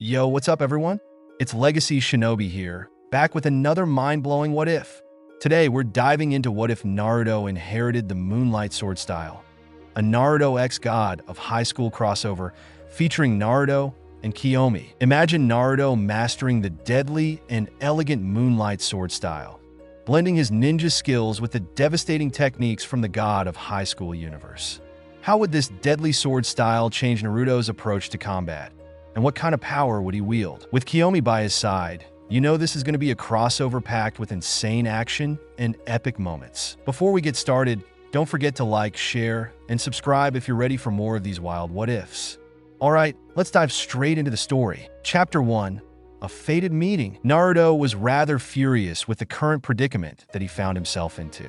Yo, what's up everyone? It's Legacy Shinobi here, back with another mind-blowing what if. Today we're diving into what if Naruto inherited the Moonlight sword style, a Naruto X God of high school crossover featuring Naruto and Kiomi. Imagine Naruto mastering the deadly and elegant Moonlight sword style, blending his ninja skills with the devastating techniques from the God of high school universe. How would this deadly sword style change Naruto's approach to combat? And what kind of power would he wield? With Kiomi by his side, you know this is going to be a crossover packed with insane action and epic moments. Before we get started, don't forget to like, share, and subscribe if you're ready for more of these wild what-ifs. Alright, let's dive straight into the story. Chapter 1. A fated meeting. Naruto was rather furious with the current predicament that he found himself into.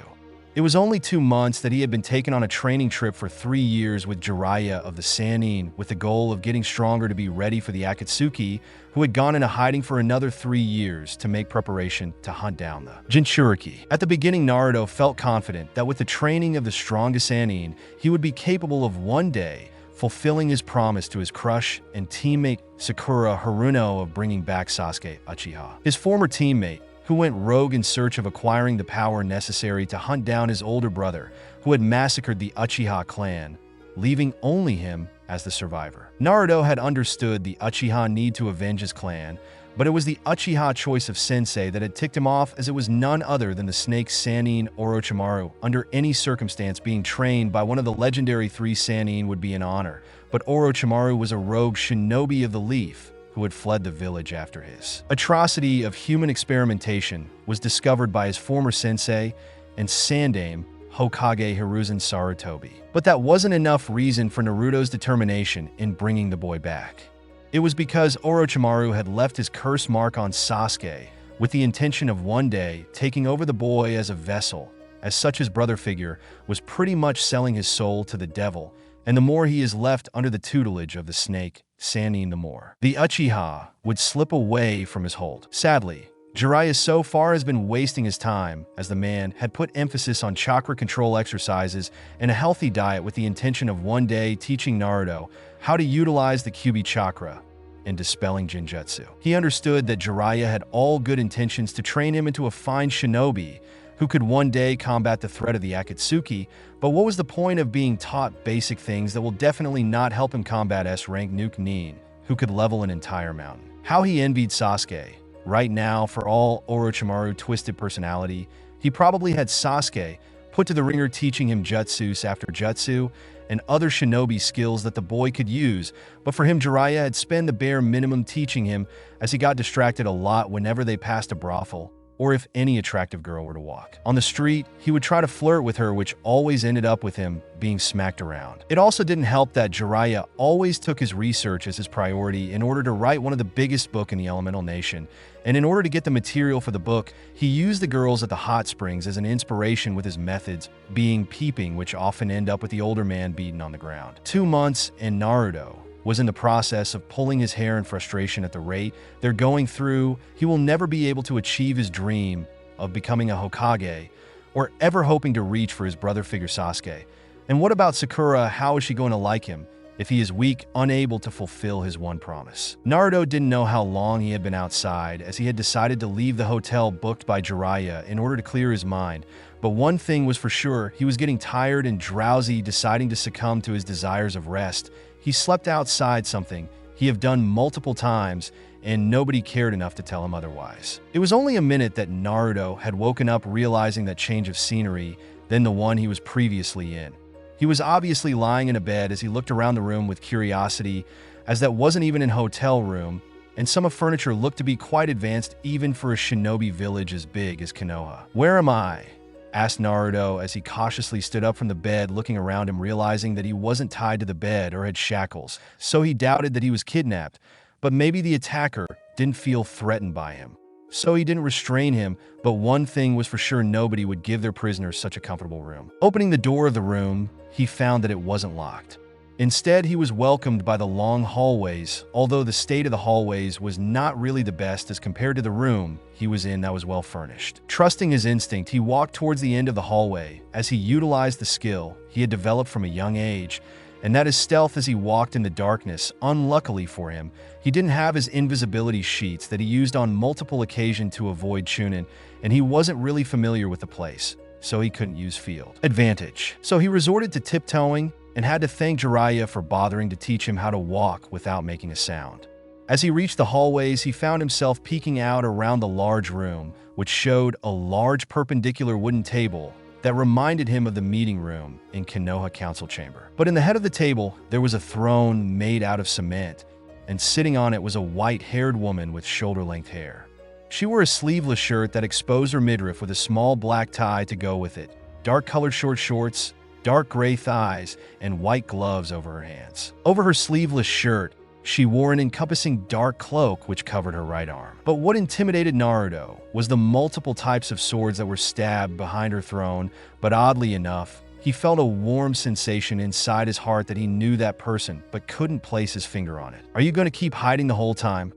It was only 2 months that he had been taken on a training trip for 3 years with Jiraiya of the Sannin with the goal of getting stronger to be ready for the Akatsuki, who had gone into hiding for another 3 years to make preparation to hunt down the Jinchuriki. At the beginning, Naruto felt confident that with the training of the strongest Sannin, he would be capable of one day fulfilling his promise to his crush and teammate Sakura Haruno of bringing back Sasuke Uchiha. His former teammate, who went rogue in search of acquiring the power necessary to hunt down his older brother, who had massacred the Uchiha clan, leaving only him as the survivor. Naruto had understood the Uchiha need to avenge his clan, but it was the Uchiha choice of sensei that had ticked him off, as it was none other than the snake Sannin Orochimaru. Under any circumstance, being trained by one of the legendary 3 Sannin would be an honor, but Orochimaru was a rogue shinobi of the leaf, who had fled the village after his atrocity of human experimentation was discovered by his former sensei and Sandaime, Hokage Hiruzen Sarutobi. But that wasn't enough reason for Naruto's determination in bringing the boy back. It was because Orochimaru had left his curse mark on Sasuke with the intention of one day taking over the boy as a vessel, as such his brother figure was pretty much selling his soul to the devil, and the more he is left under the tutelage of the snake Sannin, the more the Uchiha would slip away from his hold. Sadly, Jiraiya so far has been wasting his time, as the man had put emphasis on chakra control exercises and a healthy diet with the intention of one day teaching Naruto how to utilize the Kyuubi chakra and dispelling Genjutsu. He understood that Jiraiya had all good intentions to train him into a fine shinobi who could one day combat the threat of the Akatsuki, but what was the point of being taught basic things that will definitely not help him combat S-rank Nuke Nin, who could level an entire mountain? How he envied Sasuke. Right now, for all Orochimaru's twisted personality, he probably had Sasuke put to the ringer teaching him jutsus after jutsu and other shinobi skills that the boy could use, but for him Jiraiya had spent the bare minimum teaching him, as he got distracted a lot whenever they passed a brothel, or if any attractive girl were to walk on the street, he would try to flirt with her, which always ended up with him being smacked around. It also didn't help that Jiraiya always took his research as his priority in order to write one of the biggest books in the Elemental Nation, and in order to get the material for the book, he used the girls at the hot springs as an inspiration, with his methods being peeping, which often end up with the older man beaten on the ground. 2 months, and Naruto was in the process of pulling his hair in frustration at the rate they're going through. He will never be able to achieve his dream of becoming a Hokage, or ever hoping to reach for his brother figure Sasuke. And what about Sakura? How is she going to like him if he is weak, unable to fulfill his one promise? Naruto didn't know how long he had been outside, as he had decided to leave the hotel booked by Jiraiya in order to clear his mind. But one thing was for sure, he was getting tired and drowsy, deciding to succumb to his desires of rest. He slept outside, something he had done multiple times, and nobody cared enough to tell him otherwise. It was only a minute that Naruto had woken up, realizing that change of scenery than the one he was previously in. He was obviously lying in a bed as he looked around the room with curiosity, as that wasn't even an hotel room, and some of furniture looked to be quite advanced even for a shinobi village as big as Konoha. "Where am I?" asked Naruto as he cautiously stood up from the bed, looking around him, realizing that he wasn't tied to the bed or had shackles, so he doubted that he was kidnapped. But maybe the attacker didn't feel threatened by him, so he didn't restrain him. But one thing was for sure, nobody would give their prisoner such a comfortable room. Opening the door of the room, he found that it wasn't locked. Instead, he was welcomed by the long hallways, although the state of the hallways was not really the best as compared to the room he was in that was well furnished. Trusting his instinct, he walked towards the end of the hallway as he utilized the skill he had developed from a young age, and that his stealth as he walked in the darkness. Unluckily for him, he didn't have his invisibility sheets that he used on multiple occasions to avoid Chunin, and he wasn't really familiar with the place, so he couldn't use field advantage. So he resorted to tiptoeing and had to thank Jiraiya for bothering to teach him how to walk without making a sound. As he reached the hallways, he found himself peeking out around the large room, which showed a large perpendicular wooden table that reminded him of the meeting room in Konoha Council Chamber. But in the head of the table, there was a throne made out of cement, and sitting on it was a white-haired woman with shoulder-length hair. She wore a sleeveless shirt that exposed her midriff with a small black tie to go with it, dark-colored short shorts, dark gray thighs, and white gloves over her hands. Over her sleeveless shirt, she wore an encompassing dark cloak which covered her right arm. But what intimidated Naruto was the multiple types of swords that were stabbed behind her throne, but oddly enough, he felt a warm sensation inside his heart that he knew that person, but couldn't place his finger on it. "Are you going to keep hiding the whole time?"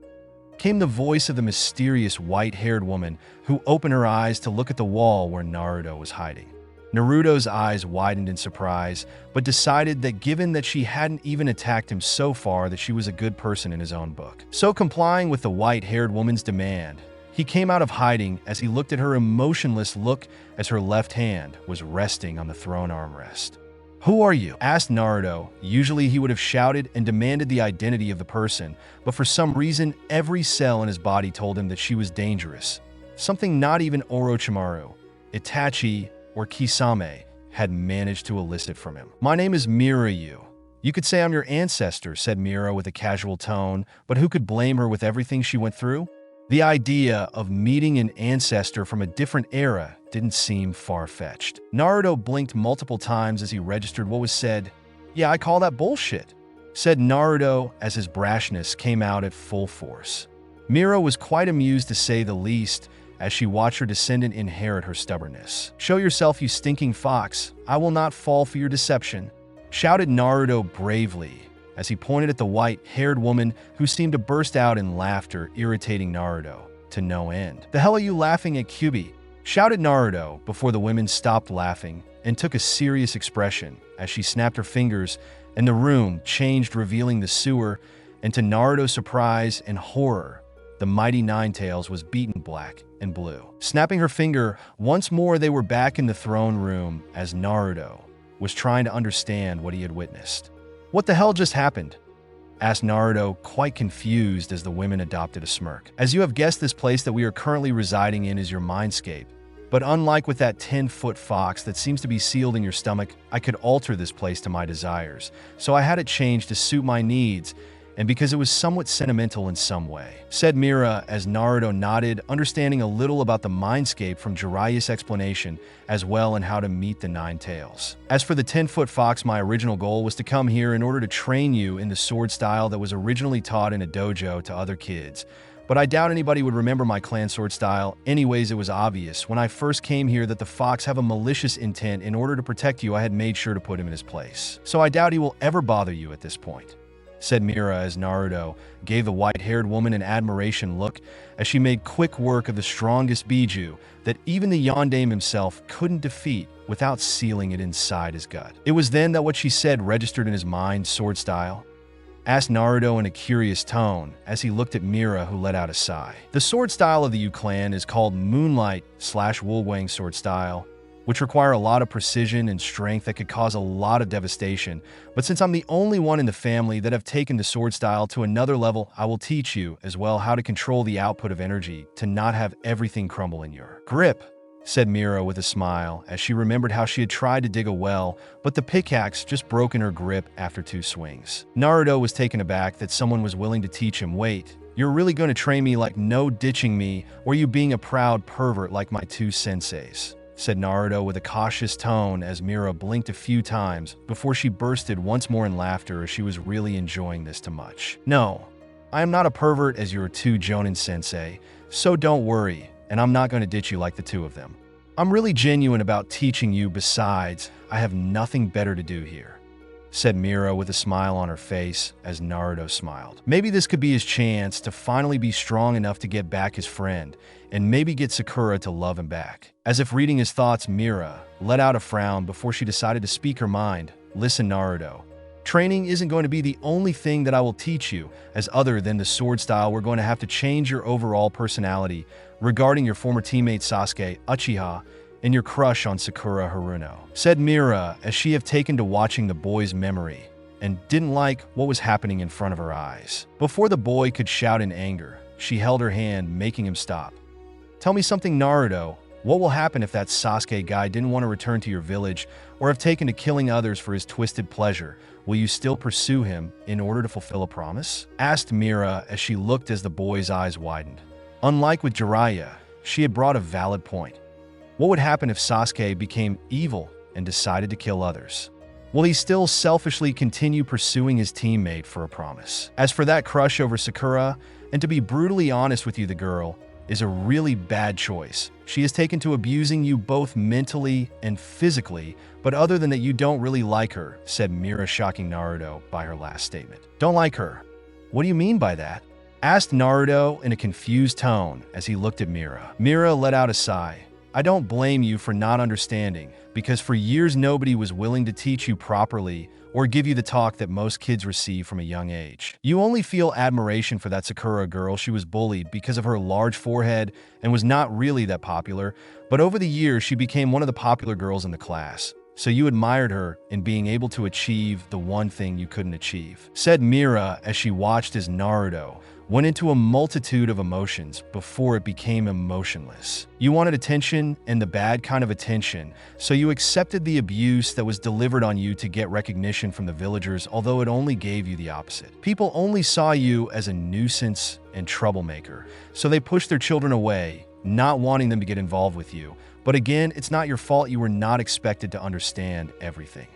came the voice of the mysterious white-haired woman, who opened her eyes to look at the wall where Naruto was hiding. Naruto's eyes widened in surprise, but decided that given that she hadn't even attacked him so far, that she was a good person in his own book. So complying with the white-haired woman's demand, he came out of hiding as he looked at her emotionless look as her left hand was resting on the throne armrest. "Who are you?" asked Naruto. Usually he would have shouted and demanded the identity of the person, but for some reason every cell in his body told him that she was dangerous. Something not even Orochimaru, Itachi, or Kisame had managed to elicit from him. "My name is Mirayu. You could say I'm your ancestor," said Mira with a casual tone, but who could blame her with everything she went through? The idea of meeting an ancestor from a different era didn't seem far-fetched. Naruto blinked multiple times as he registered what was said. "Yeah, I call that bullshit," said Naruto as his brashness came out at full force. Mira was quite amused to say the least, as she watched her descendant inherit her stubbornness. "Show yourself, you stinking fox. I will not fall for your deception," shouted Naruto bravely, as he pointed at the white-haired woman who seemed to burst out in laughter, irritating Naruto to no end. "The hell are you laughing at, Kyubi?" shouted Naruto before the women stopped laughing and took a serious expression as she snapped her fingers and the room changed, revealing the sewer, and to Naruto's surprise and horror, the mighty Ninetales was beaten black and blue. Snapping her finger, once more they were back in the throne room as Naruto was trying to understand what he had witnessed. "What the hell just happened?" asked Naruto, quite confused as the women adopted a smirk. "As you have guessed, this place that we are currently residing in is your mindscape. But unlike with that 10-foot fox that seems to be sealed in your stomach, I could alter this place to my desires. So I had it changed to suit my needs, and because it was somewhat sentimental in some way," said Mira as Naruto nodded, understanding a little about the mindscape from Jiraiya's explanation, as well and how to meet the Ninetales. "As for the 10-foot fox, my original goal was to come here in order to train you in the sword style that was originally taught in a dojo to other kids. But I doubt anybody would remember my clan sword style. Anyways, it was obvious when I first came here that the fox have a malicious intent. In order to protect you, I had made sure to put him in his place. So I doubt he will ever bother you at this point," said Mira as Naruto gave the white-haired woman an admiration look as she made quick work of the strongest Biju that even the Yondaime himself couldn't defeat without sealing it inside his gut. It was then that what she said registered in his mind. "Sword style?" asked Naruto in a curious tone as he looked at Mira, who let out a sigh. "The sword style of the Yu clan is called Moonlight/Wolwang sword style, which require a lot of precision and strength that could cause a lot of devastation. But since I'm the only one in the family that have taken the sword style to another level, I will teach you as well how to control the output of energy to not have everything crumble in your grip," said Mira with a smile as she remembered how she had tried to dig a well, but the pickaxe just broke in her grip after 2 swings. Naruto was taken aback that someone was willing to teach him. "Wait, you're really going to train me like no ditching me, or you being a proud pervert like my 2 senseis?" said Naruto with a cautious tone as Mira blinked a few times before she bursted once more in laughter as she was really enjoying this too much. "No, I am not a pervert as your 2 Jonin sensei, so don't worry, and I'm not going to ditch you like the 2 of them. I'm really genuine about teaching you. Besides, I have nothing better to do here," said Mira with a smile on her face as Naruto smiled. Maybe this could be his chance to finally be strong enough to get back his friend, and maybe get Sakura to love him back. As if reading his thoughts, Mira let out a frown before she decided to speak her mind. "Listen, Naruto. Training isn't going to be the only thing that I will teach you, as other than the sword style, we're going to have to change your overall personality regarding your former teammate Sasuke, Uchiha, and your crush on Sakura Haruno," said Mira as she had taken to watching the boy's memory and didn't like what was happening in front of her eyes. Before the boy could shout in anger, she held her hand, making him stop. "Tell me something, Naruto. What will happen if that Sasuke guy didn't want to return to your village or have taken to killing others for his twisted pleasure? Will you still pursue him in order to fulfill a promise?" asked Mira as she looked as the boy's eyes widened. Unlike with Jiraiya, she had brought a valid point. What would happen if Sasuke became evil and decided to kill others? Will he still selfishly continue pursuing his teammate for a promise? As for that crush over Sakura, and to be brutally honest with you, the girl is a really bad choice. She has taken to abusing you both mentally and physically, but other than that, you don't really like her, said Mira, shocking Naruto by her last statement. "Don't like her? What do you mean by that?" asked Naruto in a confused tone as he looked at Mira. Mira let out a sigh. "I don't blame you for not understanding, because for years nobody was willing to teach you properly or give you the talk that most kids receive from a young age. You only feel admiration for that Sakura girl. She was bullied because of her large forehead and was not really that popular, but over the years she became one of the popular girls in the class. So you admired her in being able to achieve the one thing you couldn't achieve," said Mira as she watched as Naruto went into a multitude of emotions before it became emotionless. "You wanted attention, and the bad kind of attention, so you accepted the abuse that was delivered on you to get recognition from the villagers, although it only gave you the opposite. People only saw you as a nuisance and troublemaker, so they pushed their children away, not wanting them to get involved with you. But again, it's not your fault. You were not expected to understand everything,"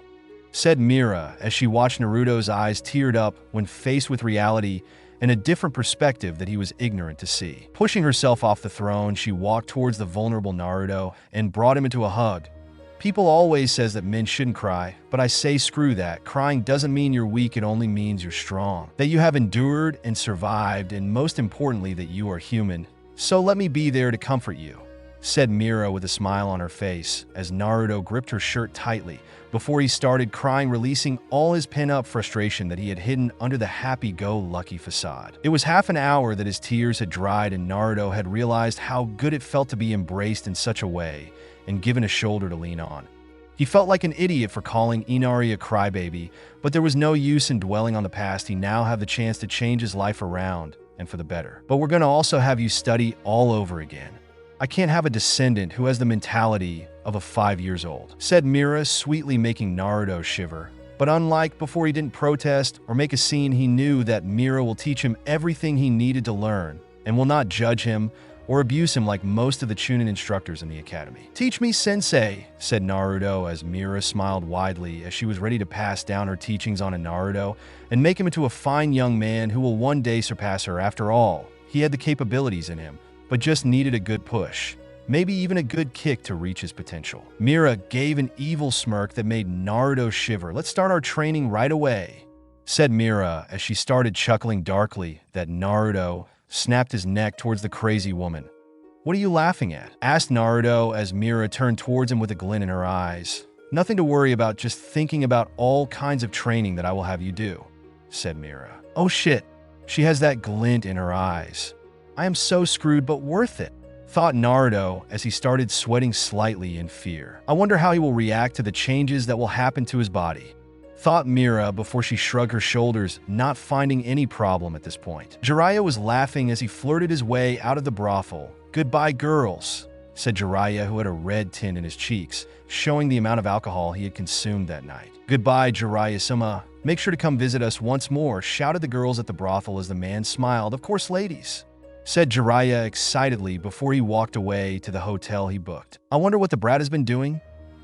said Mira as she watched Naruto's eyes teared up when faced with reality and a different perspective that he was ignorant to see. Pushing herself off the throne, she walked towards the vulnerable Naruto and brought him into a hug. "People always says that men shouldn't cry, but I say screw that. Crying doesn't mean you're weak, it only means you're strong. That you have endured and survived, and most importantly, that you are human. So let me be there to comfort you," said Mira with a smile on her face as Naruto gripped her shirt tightly before he started crying, releasing all his pent-up frustration that he had hidden under the happy-go-lucky facade. It was half an hour that his tears had dried and Naruto had realized how good it felt to be embraced in such a way and given a shoulder to lean on. He felt like an idiot for calling Inari a crybaby, but there was no use in dwelling on the past. He now had the chance to change his life around, and for the better. "But we're going to also have you study all over again. I can't have a descendant who has the mentality of a 5 years old," said Mira, sweetly making Naruto shiver. But unlike before, he didn't protest or make a scene. He knew that Mira will teach him everything he needed to learn and will not judge him or abuse him like most of the Chunin instructors in the academy. "Teach me, sensei," said Naruto as Mira smiled widely as she was ready to pass down her teachings on Naruto and make him into a fine young man who will one day surpass her. After all, he had the capabilities in him, but just needed a good push, maybe even a good kick to reach his potential. Mira gave an evil smirk that made Naruto shiver. "Let's start our training right away," said Mira as she started chuckling darkly that Naruto snapped his neck towards the crazy woman. "What are you laughing at?" asked Naruto as Mira turned towards him with a glint in her eyes. "Nothing to worry about, just thinking about all kinds of training that I will have you do," said Mira. "Oh shit, she has that glint in her eyes. I am so screwed, but worth it," thought Naruto as he started sweating slightly in fear. "I wonder how he will react to the changes that will happen to his body," thought Mira before she shrugged her shoulders, not finding any problem at this point. Jiraiya was laughing as he flirted his way out of the brothel. "Goodbye, girls," said Jiraiya, who had a red tint in his cheeks, showing the amount of alcohol he had consumed that night. "Goodbye, Jiraiya-sama. Make sure to come visit us once more," shouted the girls at the brothel as the man smiled. "Of course, ladies," said Jiraiya excitedly before he walked away to the hotel he booked. "I wonder what the brat has been doing?"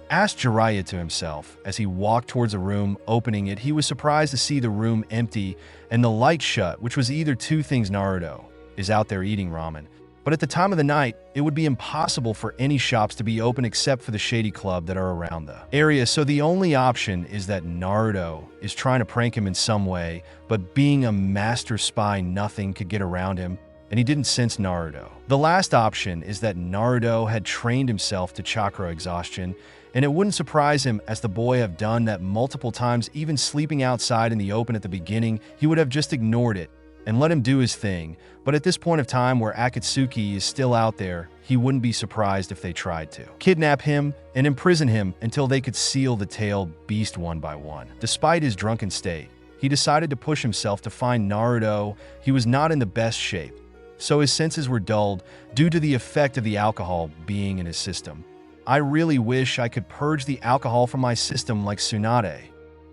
asked Jiraiya to himself as he walked towards a room. Opening it, he was surprised to see the room empty and the light shut, which was either two things. Naruto is out there eating ramen, but at the time of the night, it would be impossible for any shops to be open except for the shady club that are around the area, so the only option is that Naruto is trying to prank him in some way, but being a master spy, nothing could get around him, and he didn't sense Naruto. The last option is that Naruto had trained himself to chakra exhaustion and it wouldn't surprise him, as the boy have done that multiple times. Even sleeping outside in the open at the beginning, he would have just ignored it and let him do his thing. But at this point of time where Akatsuki is still out there, he wouldn't be surprised if they tried to kidnap him and imprison him until they could seal the tailed beast one by one. Despite his drunken state, he decided to push himself to find Naruto. He was not in the best shape, so his senses were dulled due to the effect of the alcohol being in his system. I really wish I could purge the alcohol from my system like Tsunade,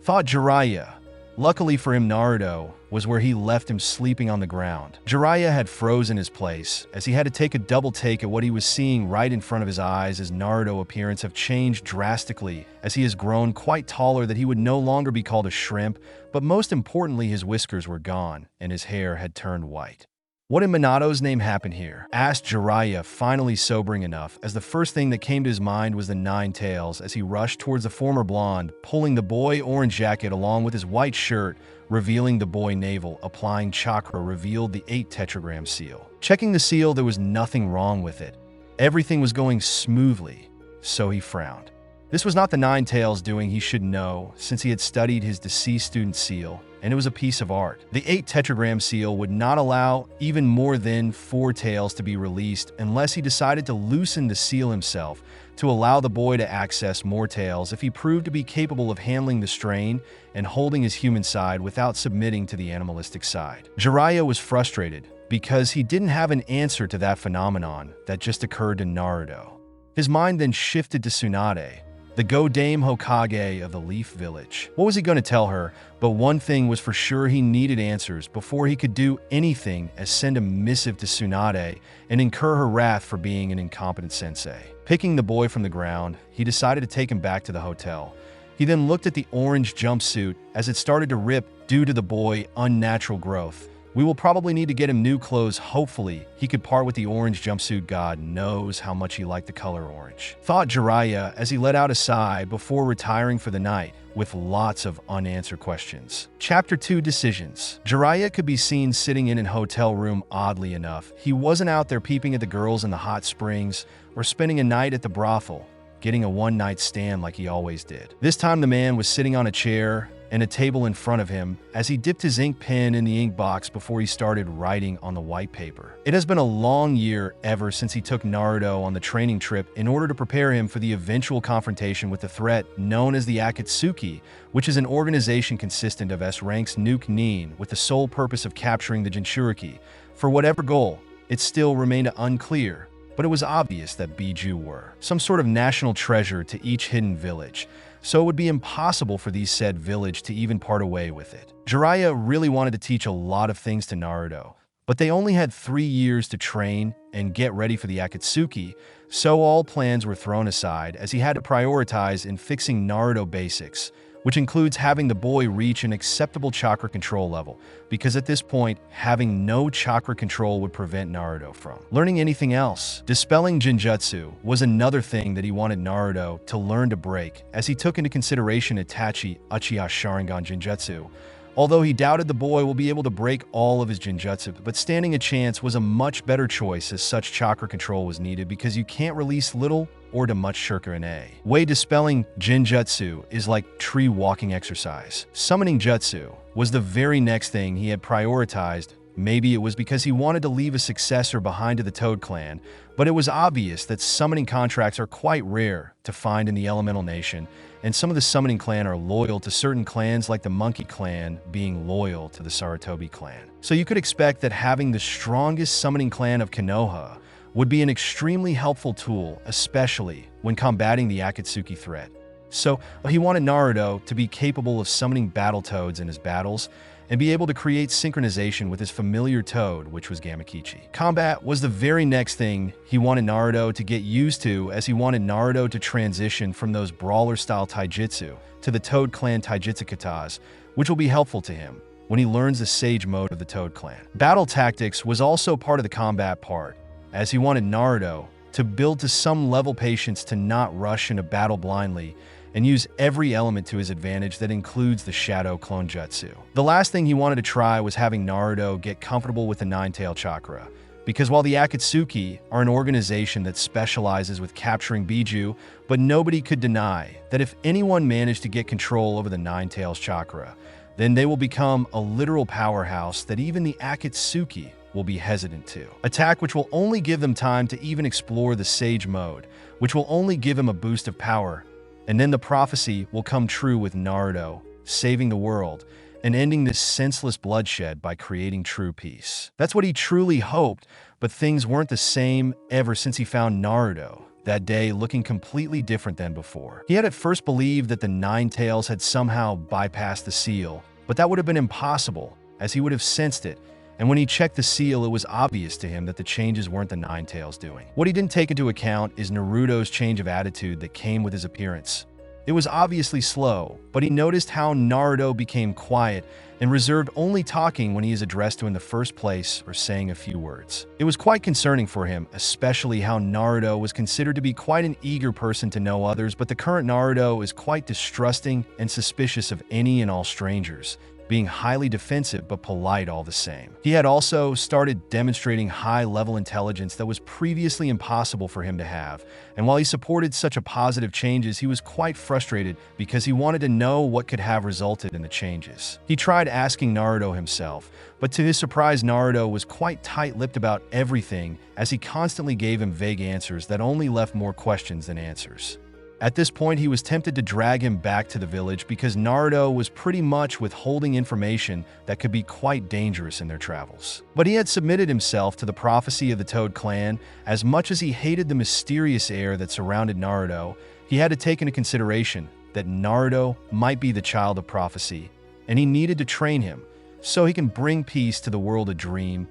thought Jiraiya. Luckily for him, Naruto was where he left him sleeping on the ground. Jiraiya had frozen his place, as he had to take a double take at what he was seeing right in front of his eyes, as Naruto's appearance have changed drastically, as he has grown quite taller, that he would no longer be called a shrimp, but most importantly his whiskers were gone and his hair had turned white. What in Minato's name happened here? Asked Jiraiya, finally sobering enough, as the first thing that came to his mind was the Nine Tails, as he rushed towards the former blonde, pulling the boy orange jacket along with his white shirt, revealing the boy navel. Applying chakra revealed the 8 tetragram seal. Checking the seal, there was nothing wrong with it. Everything was going smoothly, so he frowned. This was not the Nine Tails doing, he should know, since he had studied his deceased student's seal, and it was a piece of art. The 8 tetragram seal would not allow even more than 4 tails to be released unless he decided to loosen the seal himself to allow the boy to access more tails if he proved to be capable of handling the strain and holding his human side without submitting to the animalistic side. Jiraiya was frustrated because he didn't have an answer to that phenomenon that just occurred to Naruto. His mind then shifted to Tsunade, the Godame Hokage of the Leaf Village. What was he going to tell her? But one thing was for sure, he needed answers before he could do anything, as send a missive to Tsunade and incur her wrath for being an incompetent sensei. Picking the boy from the ground, he decided to take him back to the hotel. He then looked at the orange jumpsuit as it started to rip due to the boy's unnatural growth. We will probably need to get him new clothes. Hopefully, he could part with the orange jumpsuit. God knows how much he liked the color orange, thought Jiraiya as he let out a sigh before retiring for the night with lots of unanswered questions. Chapter 2 Decisions. Jiraiya could be seen sitting in an hotel room. Oddly enough, he wasn't out there peeping at the girls in the hot springs or spending a night at the brothel, getting a one-night stand like he always did. This time the man was sitting on a chair and a table in front of him as he dipped his ink pen in the ink box before he started writing on the white paper. It has been a long year ever since he took Naruto on the training trip in order to prepare him for the eventual confrontation with the threat known as the Akatsuki, which is an organization consistent of S-ranks Nuke Nin with the sole purpose of capturing the Jinchuriki. For whatever goal, it still remained unclear, but it was obvious that Biju were some sort of national treasure to each hidden village, so it would be impossible for these said village to even part away with it. Jiraiya really wanted to teach a lot of things to Naruto, but they only had 3 years to train and get ready for the Akatsuki, so all plans were thrown aside as he had to prioritize in fixing Naruto basics, which includes having the boy reach an acceptable chakra control level, because at this point, having no chakra control would prevent Naruto from learning anything else. Dispelling Jinjutsu was another thing that he wanted Naruto to learn to break, as he took into consideration Itachi Uchiha Sharingan Jinjutsu. Although he doubted the boy will be able to break all of his Jinjutsu, but standing a chance was a much better choice, as such chakra control was needed because you can't release little or to much chakra in a way. Dispelling Jinjutsu is like tree walking exercise. Summoning Jutsu was the very next thing he had prioritized. Maybe it was because he wanted to leave a successor behind to the Toad Clan, but it was obvious that summoning contracts are quite rare to find in the Elemental Nation, and some of the summoning clan are loyal to certain clans, like the Monkey Clan being loyal to the Sarutobi clan. So you could expect that having the strongest summoning clan of Konoha would be an extremely helpful tool, especially when combating the Akatsuki threat. So he wanted Naruto to be capable of summoning Battletoads in his battles and be able to create synchronization with his familiar toad, which was Gamakichi. Combat was the very next thing he wanted Naruto to get used to, as he wanted Naruto to transition from those brawler-style taijutsu to the Toad Clan taijutsu katas, which will be helpful to him when he learns the Sage mode of the Toad Clan. Battle tactics was also part of the combat part, as he wanted Naruto to build to some level patience to not rush into battle blindly and use every element to his advantage. That includes the Shadow Clone Jutsu. The last thing he wanted to try was having Naruto get comfortable with the Nine-Tail Chakra, Because while the Akatsuki are an organization that specializes with capturing Biju, but nobody could deny that if anyone managed to get control over the Nine Tails chakra, then they will become a literal powerhouse that even the Akatsuki will be hesitant to attack, which will only give them time to even explore the Sage mode, which will only give him a boost of power. And then the prophecy will come true with Naruto saving the world and ending this senseless bloodshed by creating true peace. That's what he truly hoped, but things weren't the same ever since he found Naruto that day looking completely different than before. He had at first believed that the Nine Tails had somehow bypassed the seal, but that would have been impossible, as he would have sensed it, and when he checked the seal, it was obvious to him that the changes weren't the Nine Tails doing. What he didn't take into account is Naruto's change of attitude that came with his appearance. It was obviously slow, but he noticed how Naruto became quiet and reserved, only talking when he is addressed to in the first place or saying a few words. It was quite concerning for him, especially how Naruto was considered to be quite an eager person to know others, but the current Naruto is quite distrusting and suspicious of any and all strangers, being highly defensive but polite all the same. He had also started demonstrating high-level intelligence that was previously impossible for him to have, and while he supported such a positive changes, he was quite frustrated because he wanted to know what could have resulted in the changes. He tried asking Naruto himself, but to his surprise, Naruto was quite tight-lipped about everything, as he constantly gave him vague answers that only left more questions than answers. At this point, he was tempted to drag him back to the village because Naruto was pretty much withholding information that could be quite dangerous in their travels. But he had submitted himself to the prophecy of the Toad Clan. As much as he hated the mysterious air that surrounded Naruto, he had to take into consideration that Naruto might be the child of prophecy, and he needed to train him so he can bring peace to the world, a dream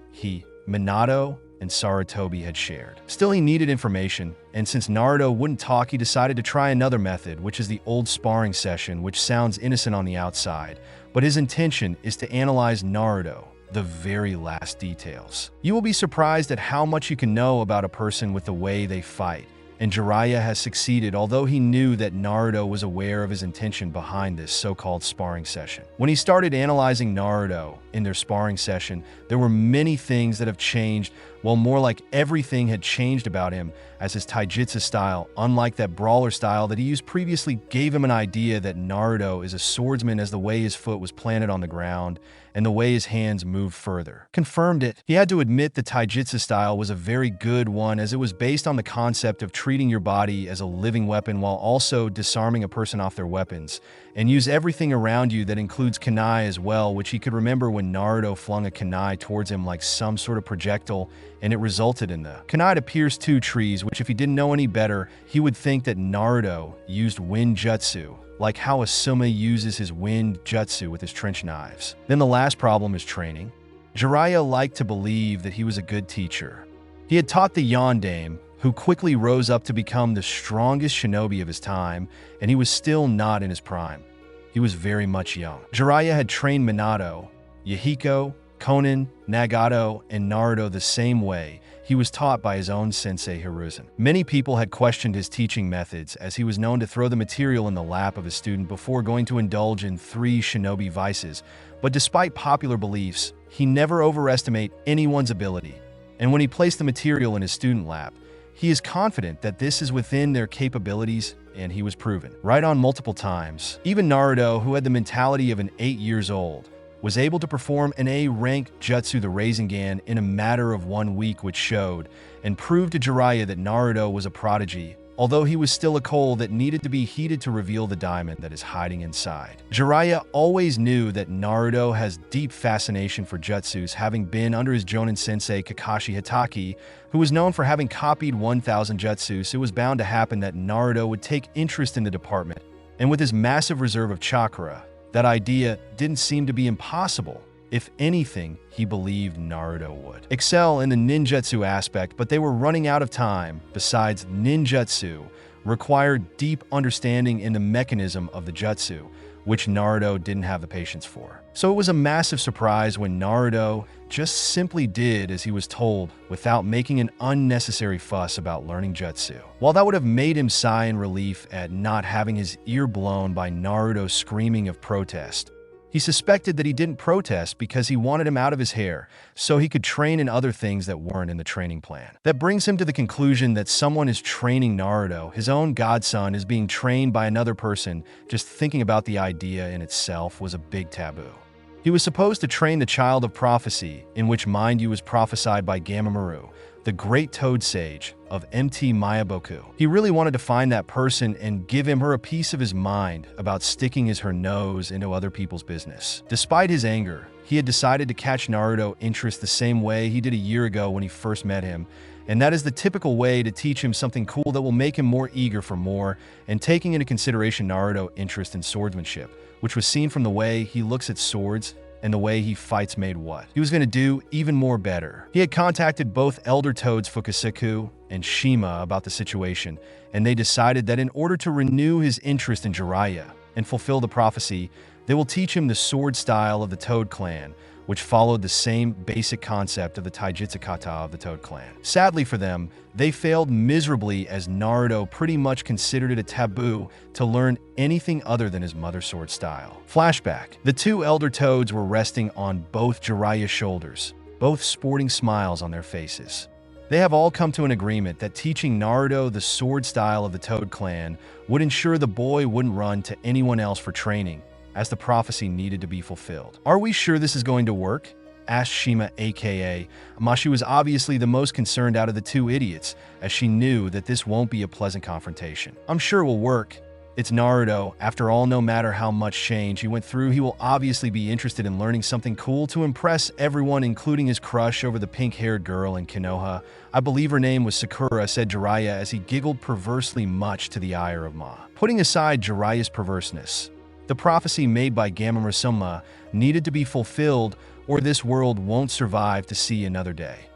Minato and Sarutobi had shared. Still, he needed information, and since Naruto wouldn't talk, he decided to try another method, which is the old sparring session, which sounds innocent on the outside, but his intention is to analyze Naruto, the very last details. You will be surprised at how much you can know about a person with the way they fight, and Jiraiya has succeeded, although he knew that Naruto was aware of his intention behind this so-called sparring session. When he started analyzing Naruto in their sparring session, there were many things that have changed, well, more like everything had changed about him, as his taijutsu style, unlike that brawler style that he used previously, gave him an idea that Naruto is a swordsman, as the way his foot was planted on the ground and the way his hands moved further confirmed it. He had to admit the taijutsu style was a very good one, as it was based on the concept of treating your body as a living weapon while also disarming a person off their weapons, and use everything around you. That includes kunai as well, which he could remember when Naruto flung a kunai towards him like some sort of projectile, and it resulted in the kunai to pierce two trees, which if he didn't know any better, he would think that Naruto used wind jutsu, like how Asuma uses his wind jutsu with his trench knives. Then the last problem is training. Jiraiya liked to believe that he was a good teacher. He had taught the Yondaime, who quickly rose up to become the strongest shinobi of his time, and he was still not in his prime. He was very much young. Jiraiya had trained Minato, Yahiko, Konan, Nagato, and Naruto the same way he was taught by his own sensei Hiruzen. Many people had questioned his teaching methods, as he was known to throw the material in the lap of his student before going to indulge in 3 shinobi vices, but despite popular beliefs, he never overestimate anyone's ability, and when he placed the material in his student lap, he is confident that this is within their capabilities, and he was proven right on multiple times. Even Naruto, who had the mentality of an 8 years old, was able to perform an A-rank jutsu, the Rasengan, in a matter of 1 week, which showed and proved to Jiraiya that Naruto was a prodigy, although he was still a coal that needed to be heated to reveal the diamond that is hiding inside. Jiraiya always knew that Naruto has deep fascination for jutsus, having been under his Jonin sensei Kakashi Hatake, who was known for having copied 1,000 jutsus. It was bound to happen that Naruto would take interest in the department, and with his massive reserve of chakra, that idea didn't seem to be impossible. If anything, he believed Naruto would excel in the ninjutsu aspect, but they were running out of time. Besides, ninjutsu required deep understanding in the mechanism of the jutsu, which Naruto didn't have the patience for. So it was a massive surprise when Naruto just simply did as he was told without making an unnecessary fuss about learning jutsu. While that would have made him sigh in relief at not having his ear blown by Naruto's screaming of protest, He suspected that he didn't protest because he wanted him out of his hair, so he could train in other things that weren't in the training plan. That brings him to the conclusion that someone is training Naruto, his own godson, is being trained by another person. Just thinking about the idea in itself was a big taboo. He was supposed to train the child of prophecy, in which mind you was prophesied by Gamamaru, the great toad sage of MT Mayaboku. He really wanted to find that person and give him her a piece of his mind about sticking her nose into other people's business. Despite his anger, he had decided to catch Naruto's interest the same way he did a year ago when he first met him, and that is the typical way to teach him something cool that will make him more eager for more, and taking into consideration Naruto's interest in swordsmanship, which was seen from the way he looks at swords and the way he fights made what he was going to do even more better. He had contacted both Elder Toads Fukasaku and Shima about the situation, and they decided that in order to renew his interest in Jiraiya and fulfill the prophecy, they will teach him the sword style of the Toad Clan, which followed the same basic concept of the Taijutsu kata of the Toad Clan. Sadly for them, they failed miserably as Naruto pretty much considered it a taboo to learn anything other than his mother's sword style. Flashback. The two Elder Toads were resting on both Jiraiya's shoulders, both sporting smiles on their faces. They have all come to an agreement that teaching Naruto the sword style of the Toad Clan would ensure the boy wouldn't run to anyone else for training, as the prophecy needed to be fulfilled. "Are we sure this is going to work?" asked Shima, aka Ma. She was obviously the most concerned out of the two idiots, as she knew that this won't be a pleasant confrontation. "I'm sure it will work. It's Naruto. After all, no matter how much change he went through, he will obviously be interested in learning something cool to impress everyone, including his crush over the pink-haired girl in Konoha. I believe her name was Sakura," said Jiraiya as he giggled perversely, much to the ire of Ma. Putting aside Jiraiya's perverseness, the prophecy made by Gamamaru needed to be fulfilled, or this world won't survive to see another day,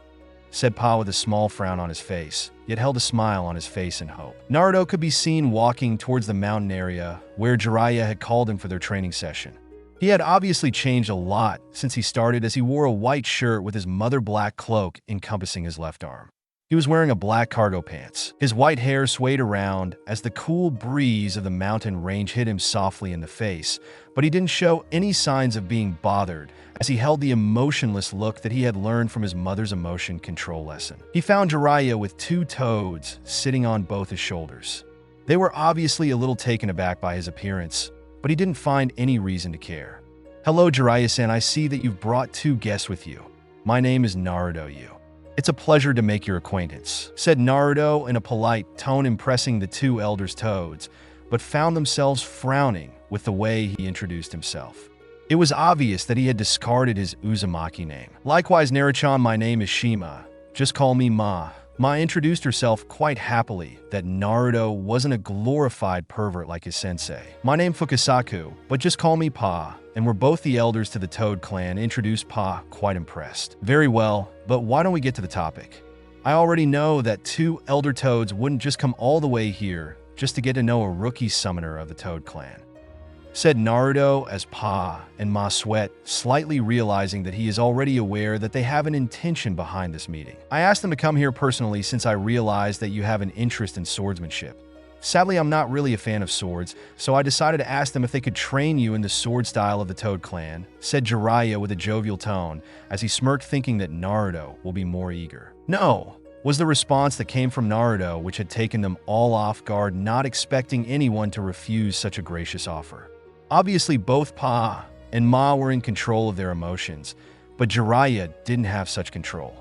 said Pa with a small frown on his face, yet held a smile on his face in hope. Naruto could be seen walking towards the mountain area where Jiraiya had called him for their training session. He had obviously changed a lot since he started, as he wore a white shirt with his mother black cloak encompassing his left arm. He was wearing a black cargo pants. His white hair swayed around as the cool breeze of the mountain range hit him softly in the face, but he didn't show any signs of being bothered as he held the emotionless look that he had learned from his mother's emotion control lesson. He found Jiraiya with two toads sitting on both his shoulders. They were obviously a little taken aback by his appearance, but he didn't find any reason to care. "Hello, Jiraiya-san, I see that you've brought two guests with you. My name is Naruto. It's a pleasure to make your acquaintance," said Naruto in a polite tone, impressing the two elders' toads, but found themselves frowning with the way he introduced himself. It was obvious that he had discarded his Uzumaki name. "Likewise, Naruto, my name is Shima. Just call me Ma." Ma introduced herself quite happily that Naruto wasn't a glorified pervert like his sensei. "My name Fukasaku, but just call me Pa," and we're both the elders to the Toad Clan, introduced Pa, quite impressed. "Very well, but why don't we get to the topic? I already know that two Elder Toads wouldn't just come all the way here just to get to know a rookie summoner of the Toad Clan," said Naruto as Pa and Ma sweat, slightly realizing that he is already aware that they have an intention behind this meeting. "I asked them to come here personally since I realized that you have an interest in swordsmanship. Sadly, I'm not really a fan of swords, so I decided to ask them if they could train you in the sword style of the Toad Clan," said Jiraiya with a jovial tone, as he smirked, thinking that Naruto will be more eager. "No," was the response that came from Naruto, which had taken them all off guard, not expecting anyone to refuse such a gracious offer. Obviously, both Pa and Ma were in control of their emotions, but Jiraiya didn't have such control.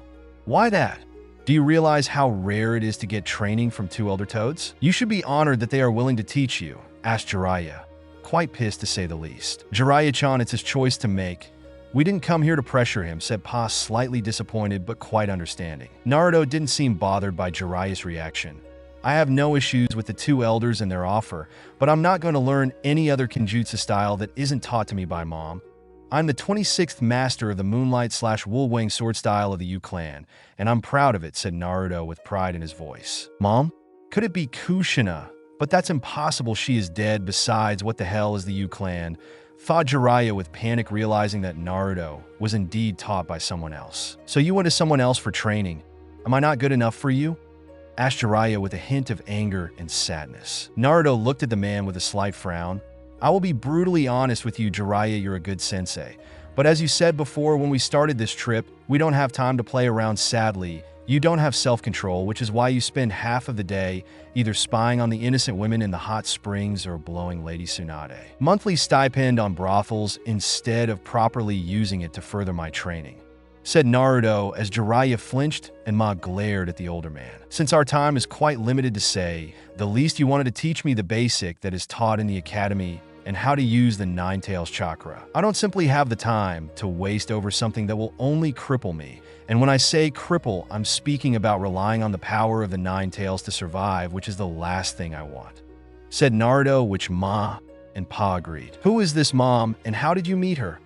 "Why that? Do you realize how rare it is to get training from two Elder Toads? You should be honored that they are willing to teach you," asked Jiraiya, quite pissed to say the least. "Jiraiya-chan, it's his choice to make. We didn't come here to pressure him," said Pa, slightly disappointed but quite understanding. Naruto didn't seem bothered by Jiraiya's reaction. "I have no issues with the two elders and their offer, but I'm not going to learn any other Kenjutsu style that isn't taught to me by Mom. I'm the 26th master of the Moonlight/Woolwang sword style of the Yu clan, and I'm proud of it," said Naruto with pride in his voice. "Mom? Could it be Kushina? But that's impossible, she is dead. Besides, what the hell is the Yu clan?" thought Jiraiya with panic, realizing that Naruto was indeed taught by someone else. "So you went to someone else for training. Am I not good enough for you?" asked Jiraiya with a hint of anger and sadness. Naruto looked at the man with a slight frown. I will be brutally honest with you, Jiraiya, you're a good sensei. But as you said before when we started this trip, we don't have time to play around sadly. You don't have self-control, which is why you spend half of the day either spying on the innocent women in the hot springs or blowing Lady Tsunade monthly stipend on brothels instead of properly using it to further my training, said Naruto as Jiraiya flinched and Ma glared at the older man. Since our time is quite limited to say, the least you wanted to teach me the basic that is taught in the academy and how to use the Nine Tails chakra. I don't simply have the time to waste over something that will only cripple me. And when I say cripple, I'm speaking about relying on the power of the Nine Tails to survive, which is the last thing I want, said Naruto, which Ma and Pa agreed. Who is this mom and how did you meet her?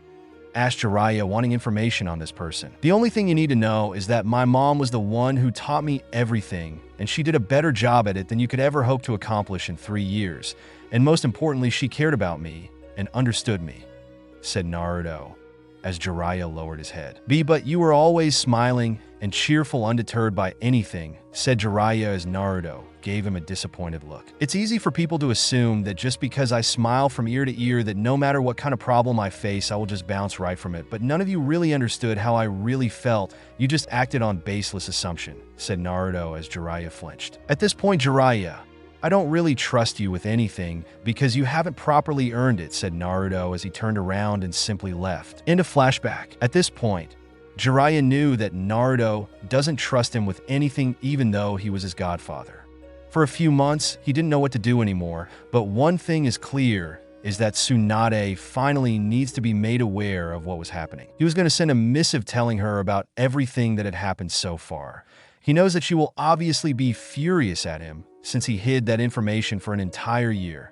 Asked Jiraiya, wanting information on this person. The only thing you need to know is that my mom was the one who taught me everything, and she did a better job at it than you could ever hope to accomplish in 3 years. And most importantly, she cared about me and understood me, said Naruto, as Jiraiya lowered his head. But you were always smiling and cheerful, undeterred by anything, said Jiraiya as Naruto gave him a disappointed look. It's easy for people to assume that just because I smile from ear to ear that no matter what kind of problem I face, I will just bounce right from it. But none of you really understood how I really felt. You just acted on baseless assumption, said Naruto as Jiraiya flinched. At this point, Jiraiya, I don't really trust you with anything because you haven't properly earned it, said Naruto as he turned around and simply left. Into flashback. At this point, Jiraiya knew that Naruto doesn't trust him with anything even though he was his godfather. For a few months, he didn't know what to do anymore, but one thing is clear is that Tsunade finally needs to be made aware of what was happening. He was going to send a missive telling her about everything that had happened so far. He knows that she will obviously be furious at him since he hid that information for an entire year.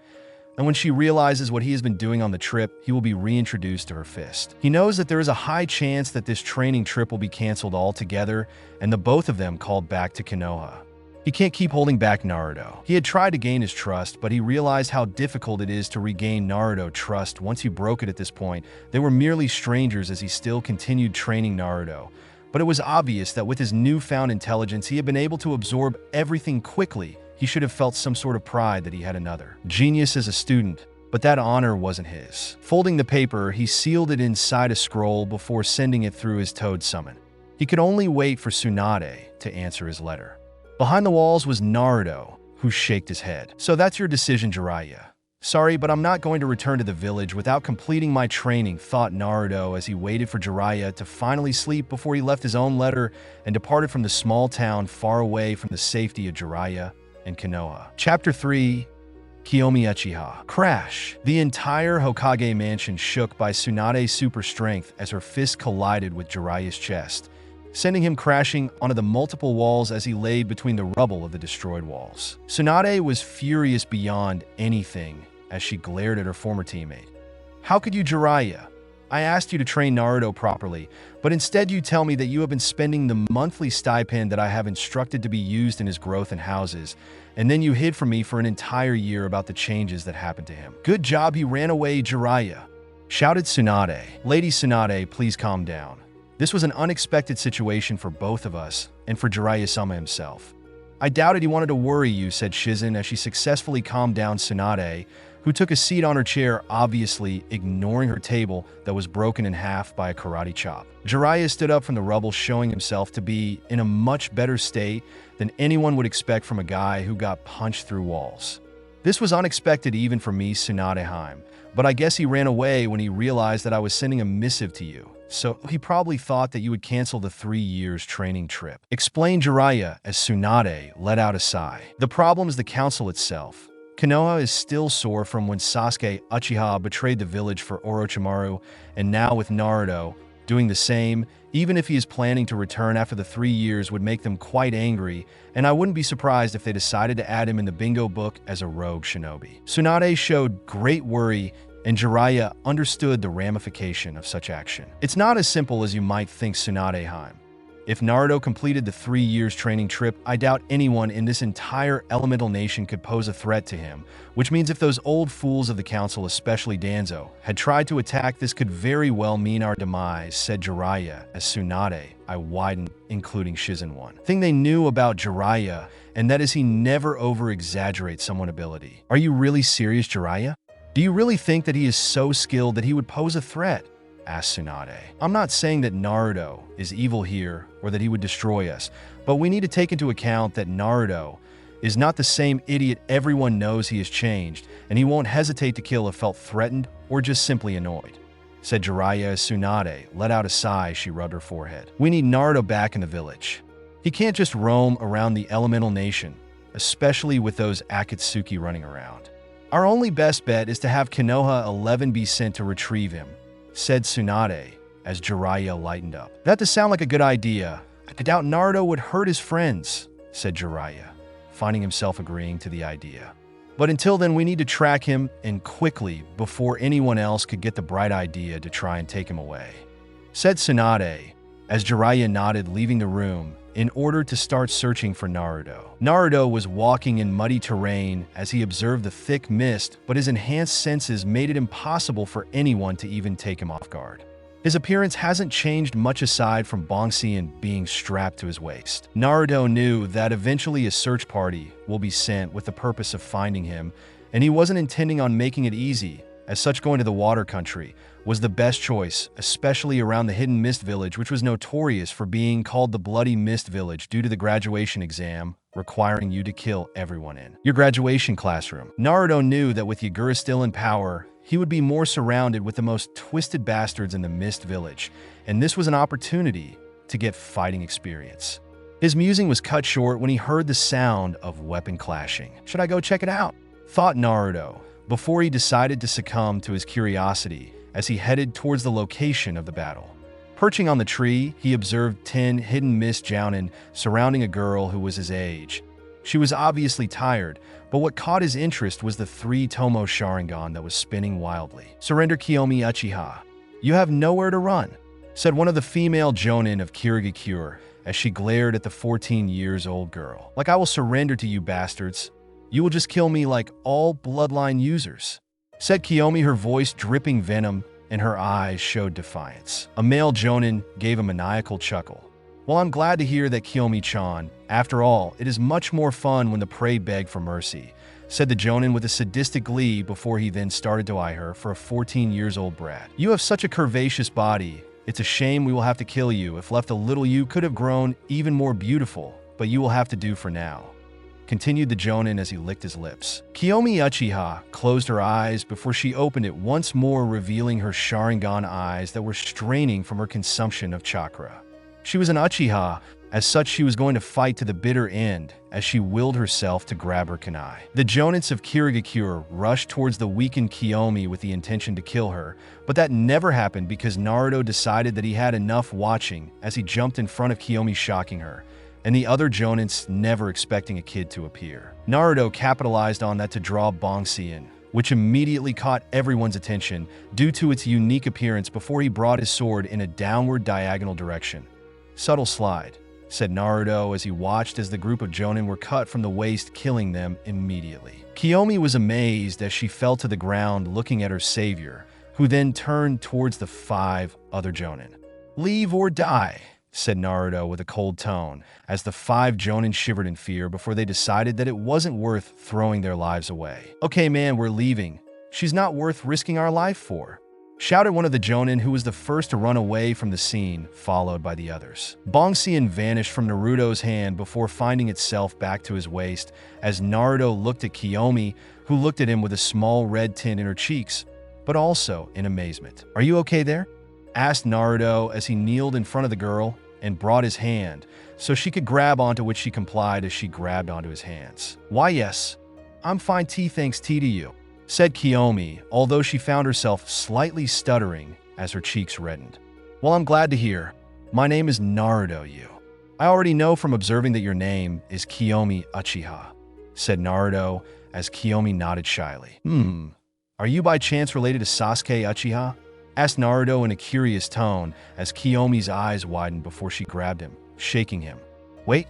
And when she realizes what he has been doing on the trip, he will be reintroduced to her fist. He knows that there is a high chance that this training trip will be canceled altogether and the both of them called back to Konoha. He can't keep holding back Naruto. He had tried to gain his trust, but he realized how difficult it is to regain Naruto's trust once you broke it at this point. They were merely strangers as he still continued training Naruto. But it was obvious that with his newfound intelligence, he had been able to absorb everything quickly. He should have felt some sort of pride that he had another genius as a student, but that honor wasn't his. Folding the paper, he sealed it inside a scroll before sending it through his toad summon. He could only wait for Tsunade to answer his letter. Behind the walls was Naruto, who shook his head. So that's your decision, Jiraiya. Sorry, but I'm not going to return to the village without completing my training, thought Naruto as he waited for Jiraiya to finally sleep before he left his own letter and departed from the small town far away from the safety of Jiraiya and Konoha. Chapter 3, Kiomi Uchiha. Crash. The entire Hokage mansion shook by Tsunade's super strength as her fist collided with Jiraiya's chest, sending him crashing onto the multiple walls as he laid between the rubble of the destroyed walls. Tsunade was furious beyond anything as she glared at her former teammate. How could you, Jiraiya? I asked you to train Naruto properly, but instead you tell me that you have been spending the monthly stipend that I have instructed to be used in his growth and houses, and then you hid from me for an entire year about the changes that happened to him. Good job, he ran away, Jiraiya, shouted Tsunade. Lady Tsunade, please calm down. This was an unexpected situation for both of us, and for Jiraiya-sama himself. I doubted he wanted to worry you, said Shizen as she successfully calmed down Tsunade, who took a seat on her chair, obviously ignoring her table that was broken in half by a karate chop. Jiraiya stood up from the rubble, showing himself to be in a much better state than anyone would expect from a guy who got punched through walls. This was unexpected even for me, Tsunadeheim, but I guess he ran away when he realized that I was sending a missive to you. So he probably thought that you would cancel the 3 years training trip, explained Jiraiya as Tsunade let out a sigh. The problem is the council itself. Konoha is still sore from when Sasuke Uchiha betrayed the village for Orochimaru, and now with Naruto doing the same, even if he is planning to return after the 3 years would make them quite angry, and I wouldn't be surprised if they decided to add him in the bingo book as a rogue shinobi. Tsunade showed great worry, and Jiraiya understood the ramification of such action. It's not as simple as you might think, Tsunadeheim. If Naruto completed the 3 years training trip, I doubt anyone in this entire elemental nation could pose a threat to him, which means if those old fools of the council, especially Danzo, had tried to attack, this could very well mean our demise, said Jiraiya as Tsunade I widened, including Shizen. One thing they knew about Jiraiya, and that is he never over-exaggerates someone's ability. Are you really serious, Jiraiya? Do you really think that he is so skilled that he would pose a threat? Asked Tsunade. I'm not saying that Naruto is evil here or that he would destroy us, but we need to take into account that Naruto is not the same idiot everyone knows he has changed, and he won't hesitate to kill if felt threatened or just simply annoyed, said Jiraiya as Tsunade let out a sigh. She rubbed her forehead. We need Naruto back in the village. He can't just roam around the elemental nation, especially with those Akatsuki running around. Our only best bet is to have Konoha 11 be sent to retrieve him, said Tsunade as Jiraiya lightened up. That does sound like a good idea. I doubt Naruto would hurt his friends, said Jiraiya, finding himself agreeing to the idea. But until then, we need to track him, and quickly, before anyone else could get the bright idea to try and take him away, said Tsunade as Jiraiya nodded, leaving the room in order to start searching for Naruto. Naruto was walking in muddy terrain as he observed the thick mist, but his enhanced senses made it impossible for anyone to even take him off guard. His appearance hasn't changed much aside from Bongsian being strapped to his waist. Naruto knew that eventually a search party will be sent with the purpose of finding him, and he wasn't intending on making it easy. As such, going to the water country was the best choice, especially around the Hidden Mist Village, which was notorious for being called the Bloody Mist Village due to the graduation exam requiring you to kill everyone in your graduation classroom. Naruto knew that with Yagura still in power, he would be more surrounded with the most twisted bastards in the Mist Village, and this was an opportunity to get fighting experience. His musing was cut short when he heard the sound of weapon clashing. Should I go check it out? Thought Naruto, before he decided to succumb to his curiosity as he headed towards the location of the battle. Perching on the tree, he observed 10 hidden mist jounin surrounding a girl who was his age. She was obviously tired, but what caught his interest was the 3-tomo Sharingan that was spinning wildly. Surrender, Kiomi Uchiha. You have nowhere to run, said one of the female jonin of Kirigakure as she glared at the 14-years-old girl. Like I will surrender to you bastards. You will just kill me like all bloodline users, said Kiomi, her voice dripping venom and her eyes showed defiance. A male jonin gave a maniacal chuckle. Well, I'm glad to hear that, Kiomi-chan. After all, it is much more fun when the prey beg for mercy, said the jonin with a sadistic glee before he then started to eye her for a 14-years-old brat. You have such a curvaceous body. It's a shame we will have to kill you. If left a little, you could have grown even more beautiful, but you will have to do for now, continued the jonin as he licked his lips. Kiomi Uchiha closed her eyes before she opened it once more, revealing her Sharingan eyes that were straining from her consumption of chakra. She was an Uchiha. As such, she was going to fight to the bitter end as she willed herself to grab her kunai. The jonins of Kirigakure rushed towards the weakened Kiomi with the intention to kill her, but that never happened because Naruto decided that he had enough watching as he jumped in front of Kiomi, shocking her, and the other jonins never expecting a kid to appear. Naruto capitalized on that to draw Bongsian, which immediately caught everyone's attention due to its unique appearance before he brought his sword in a downward diagonal direction. Subtle slide, said Naruto as he watched as the group of jonin were cut from the waist, killing them immediately. Kiomi was amazed as she fell to the ground looking at her savior, who then turned towards the 5 other jonin. Leave or die, said Naruto with a cold tone, as the 5 jonin shivered in fear before they decided that it wasn't worth throwing their lives away. Okay man, we're leaving. She's not worth risking our life for, shouted one of the jonin, who was the first to run away from the scene, followed by the others. Bongsian vanished from Naruto's hand before finding itself back to his waist as Naruto looked at Kiomi, who looked at him with a small red tint in her cheeks, but also in amazement. Are you okay there? Asked Naruto as he kneeled in front of the girl and brought his hand so she could grab onto which she complied as she grabbed onto his hands. Why yes, I'm fine thanks to you, said Kiomi, although she found herself slightly stuttering as her cheeks reddened. Well, I'm glad to hear. My name is Naruto you. I already know from observing that your name is Kiomi Uchiha, said Naruto as Kiomi nodded shyly. Are you by chance related to Sasuke Uchiha? Asked Naruto in a curious tone as Kiyomi's eyes widened before she grabbed him, shaking him. Wait,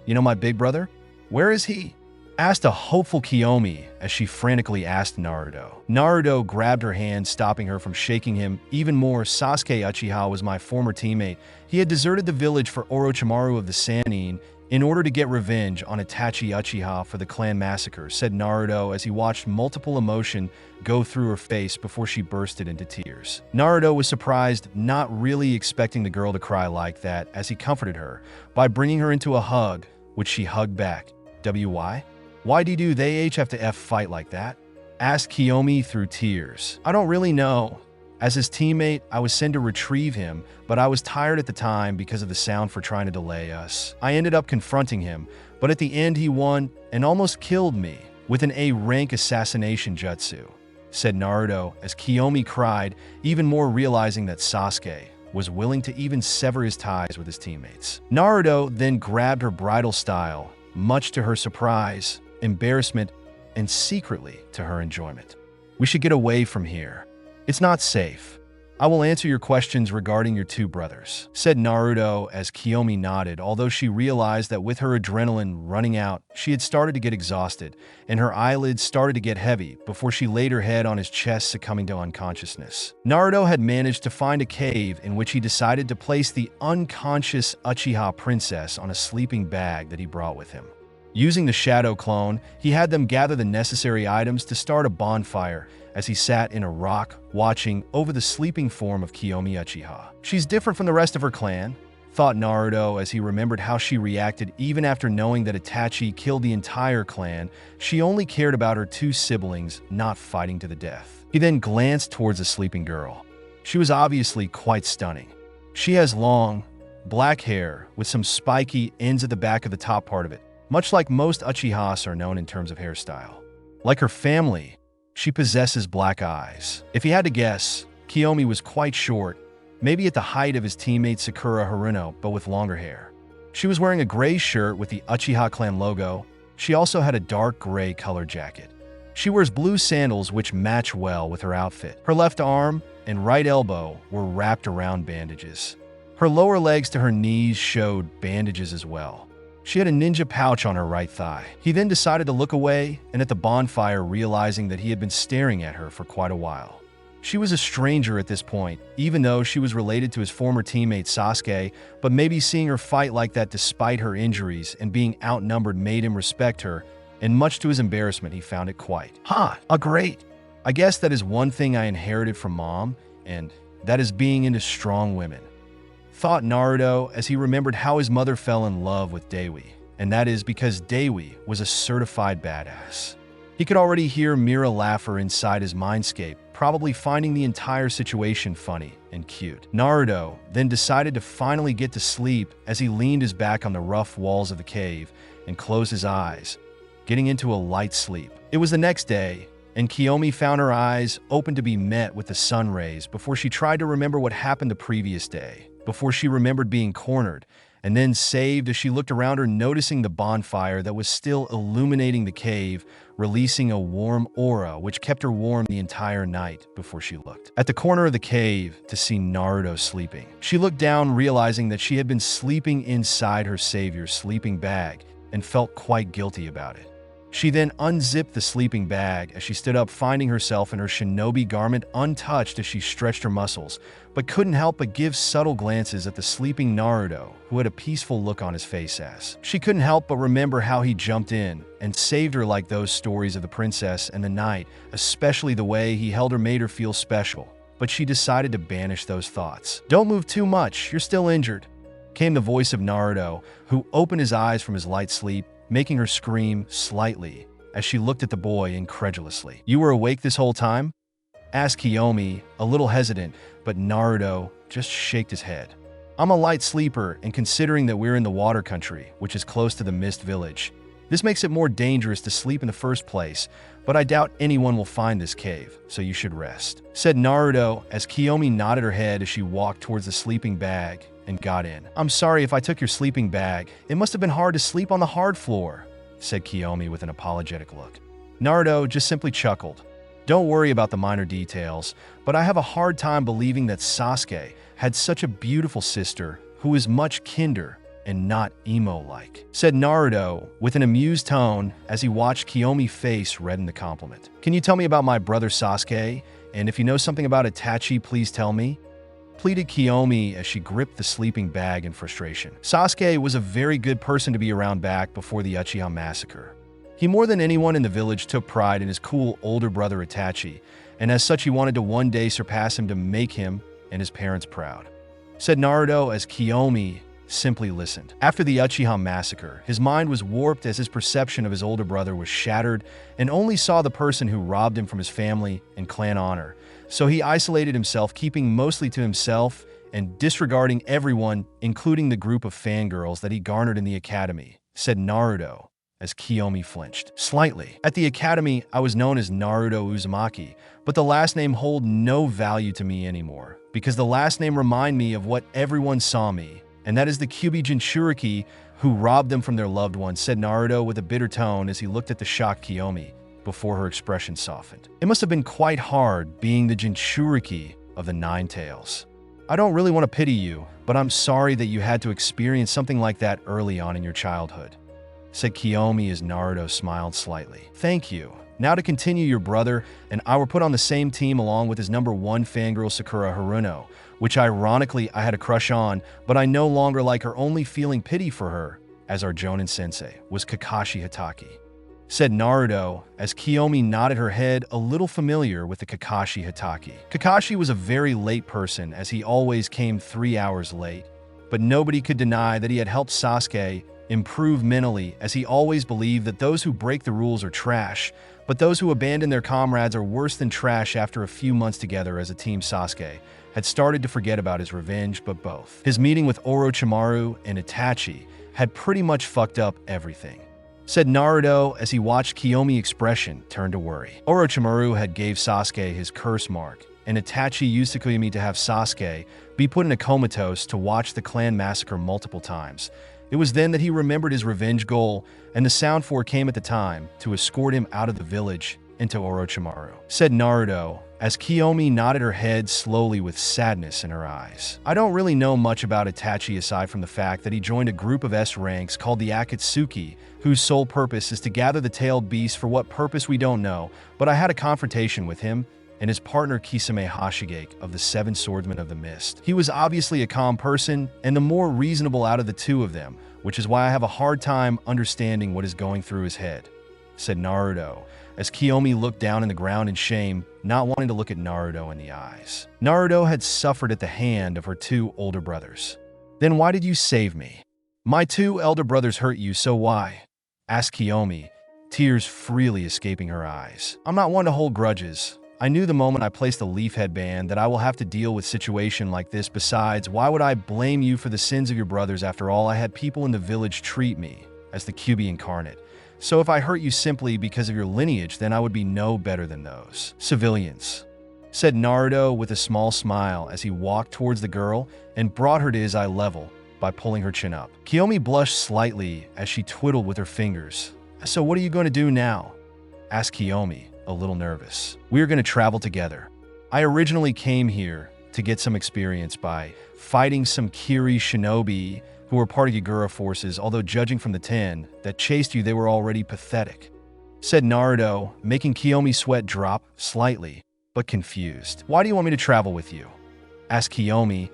you know my big brother? Where is he? Asked a hopeful Kiomi as she frantically asked Naruto. Naruto grabbed her hand, stopping her from shaking him even more. Sasuke Uchiha was my former teammate. He had deserted the village for Orochimaru of the Sannin in order to get revenge on Itachi Uchiha for the clan massacre, said Naruto as he watched multiple emotion go through her face before she bursted into tears. Naruto was surprised, not really expecting the girl to cry like that, as he comforted her by bringing her into a hug, which she hugged back. Why? Why do they have to fight like that? Asked Kiomi through tears. I don't really know. As his teammate, I was sent to retrieve him, but I was tired at the time because of the sound for trying to delay us. I ended up confronting him, but at the end he won and almost killed me with an A-rank assassination jutsu, said Naruto as Kiomi cried, even more realizing that Sasuke was willing to even sever his ties with his teammates. Naruto then grabbed her bridal style, much to her surprise, embarrassment, and secretly to her enjoyment. We should get away from here. It's not safe. I will answer your questions regarding your two brothers, said Naruto as Kiomi nodded, although she realized that with her adrenaline running out, she had started to get exhausted, and her eyelids started to get heavy before she laid her head on his chest, succumbing to unconsciousness. Naruto had managed to find a cave in which he decided to place the unconscious Uchiha princess on a sleeping bag that he brought with him. Using the shadow clone, he had them gather the necessary items to start a bonfire as he sat in a rock, watching over the sleeping form of Kiomi Uchiha. She's different from the rest of her clan, thought Naruto as he remembered how she reacted even after knowing that Itachi killed the entire clan. She only cared about her two siblings, not fighting to the death. He then glanced towards the sleeping girl. She was obviously quite stunning. She has long, black hair with some spiky ends at the back of the top part of it, much like most Uchihas are known in terms of hairstyle. Like her family, she possesses black eyes. If he had to guess, Kiomi was quite short, maybe at the height of his teammate Sakura Haruno, but with longer hair. She was wearing a gray shirt with the Uchiha clan logo. She also had a dark gray color jacket. She wears blue sandals which match well with her outfit. Her left arm and right elbow were wrapped around bandages. Her lower legs to her knees showed bandages as well. She had a ninja pouch on her right thigh. He then decided to look away and at the bonfire, realizing that he had been staring at her for quite a while. She was a stranger at this point, even though she was related to his former teammate Sasuke, but maybe seeing her fight like that despite her injuries and being outnumbered made him respect her, and much to his embarrassment, he found it quite great. I guess that is one thing I inherited from mom, and that is being into strong women, thought Naruto as he remembered how his mother fell in love with Dewi, and that is because Dewi was a certified badass. He could already hear Mira laughter inside his mindscape, probably finding the entire situation funny and cute. Naruto then decided to finally get to sleep as he leaned his back on the rough walls of the cave and closed his eyes, getting into a light sleep. It was the next day, and Kiomi found her eyes open to be met with the sun rays before she tried to remember what happened the previous day. Before she remembered being cornered, and then saved as she looked around her, noticing the bonfire that was still illuminating the cave, releasing a warm aura which kept her warm the entire night before she looked at the corner of the cave to see Naruto sleeping. She looked down, realizing that she had been sleeping inside her savior's sleeping bag and felt quite guilty about it. She then unzipped the sleeping bag as she stood up, finding herself in her shinobi garment untouched as she stretched her muscles, but couldn't help but give subtle glances at the sleeping Naruto, who had a peaceful look on his face as she couldn't help but remember how he jumped in and saved her, like those stories of the princess and the knight, especially the way he held her made her feel special. But she decided to banish those thoughts. "Don't move too much, you're still injured," came the voice of Naruto, who opened his eyes from his light sleep, making her scream slightly as she looked at the boy incredulously. "You were awake this whole time?" asked Kiomi, a little hesitant, but Naruto just shook his head. "I'm a light sleeper, and considering that we're in the water country, which is close to the Mist Village, this makes it more dangerous to sleep in the first place, but I doubt anyone will find this cave, so you should rest," said Naruto as Kiomi nodded her head as she walked towards the sleeping bag and got in. "I'm sorry if I took your sleeping bag. It must have been hard to sleep on the hard floor," said Kiomi with an apologetic look. Naruto just simply chuckled. "Don't worry about the minor details, but I have a hard time believing that Sasuke had such a beautiful sister who is much kinder and not emo-like," said Naruto with an amused tone as he watched Kiyomi's face redden the compliment. "Can you tell me about my brother Sasuke? And if you know something about Itachi, please tell me," pleaded Kiomi as she gripped the sleeping bag in frustration. Sasuke was a very good person to be around back before the Uchiha massacre. He more than anyone in the village took pride in his cool older brother Itachi, and as such he wanted to one day surpass him to make him and his parents proud, said Naruto as Kiomi simply listened. After the Uchiha massacre, his mind was warped as his perception of his older brother was shattered and only saw the person who robbed him from his family and clan honor. So he isolated himself, keeping mostly to himself and disregarding everyone, including the group of fangirls that he garnered in the academy, said Naruto as Kiomi flinched slightly. At the academy, I was known as Naruto Uzumaki, but the last name hold no value to me anymore, because the last name remind me of what everyone saw me, and that is the Kyuubi Jinchuriki who robbed them from their loved ones, said Naruto with a bitter tone as he looked at the shocked Kiomi before her expression softened. It must have been quite hard being the Jinchuriki of the Nine Tails. I don't really want to pity you, but I'm sorry that you had to experience something like that early on in your childhood, said Kiomi as Naruto smiled slightly. Thank you. Now to continue, your brother and I were put on the same team along with his number one fangirl Sakura Haruno, which ironically I had a crush on, but I no longer like her, only feeling pity for her, as our Jonin sensei, was Kakashi Hatake, said Naruto as Kiomi nodded her head, a little familiar with the Kakashi Hatake. Kakashi was a very late person as he always came 3 hours late, but nobody could deny that he had helped Sasuke improve mentally, as he always believed that those who break the rules are trash, but those who abandon their comrades are worse than trash. After a few months together as a team, Sasuke had started to forget about his revenge, but both his meeting with Orochimaru and Itachi had pretty much fucked up everything, said Naruto as he watched Kiomi's expression turn to worry. Orochimaru had gave Sasuke his curse mark, and Itachi used Kiomi to have Sasuke be put in a comatose to watch the clan massacre multiple times. It was then that he remembered his revenge goal, and the Sound Four came at the time to escort him out of the village into Orochimaru, said Naruto as Kiomi nodded her head slowly with sadness in her eyes. I don't really know much about Itachi aside from the fact that he joined a group of S ranks called the Akatsuki, whose sole purpose is to gather the tailed beast. For what purpose we don't know, but I had a confrontation with him and his partner Kisame Hashigake of the Seven Swordsmen of the Mist. He was obviously a calm person and the more reasonable out of the two of them, which is why I have a hard time understanding what is going through his head, said Naruto, as Kiomi looked down in the ground in shame, not wanting to look at Naruto in the eyes. Naruto had suffered at the hand of her two older brothers. Then why did you save me? My two elder brothers hurt you, so why? Asked Kiomi, tears freely escaping her eyes. I'm not one to hold grudges. I knew the moment I placed the leaf headband that I will have to deal with situation like this. Besides, why would I blame you for the sins of your brothers? After all, I had people in the village treat me as the Kyuubi incarnate. So if I hurt you simply because of your lineage, then I would be no better than those civilians, said Naruto with a small smile as he walked towards the girl and brought her to his eye level by pulling her chin up. Kiomi blushed slightly as she twiddled with her fingers. So what are you going to do now? Asked Kiomi, a little nervous. We are going to travel together. I originally came here to get some experience by fighting some Kiri shinobi who were part of Yagura forces, although judging from the 10 that chased you, they were already pathetic, said Naruto, making Kiomi's sweat drop slightly, but confused. Why do you want me to travel with you? Asked Kiomi,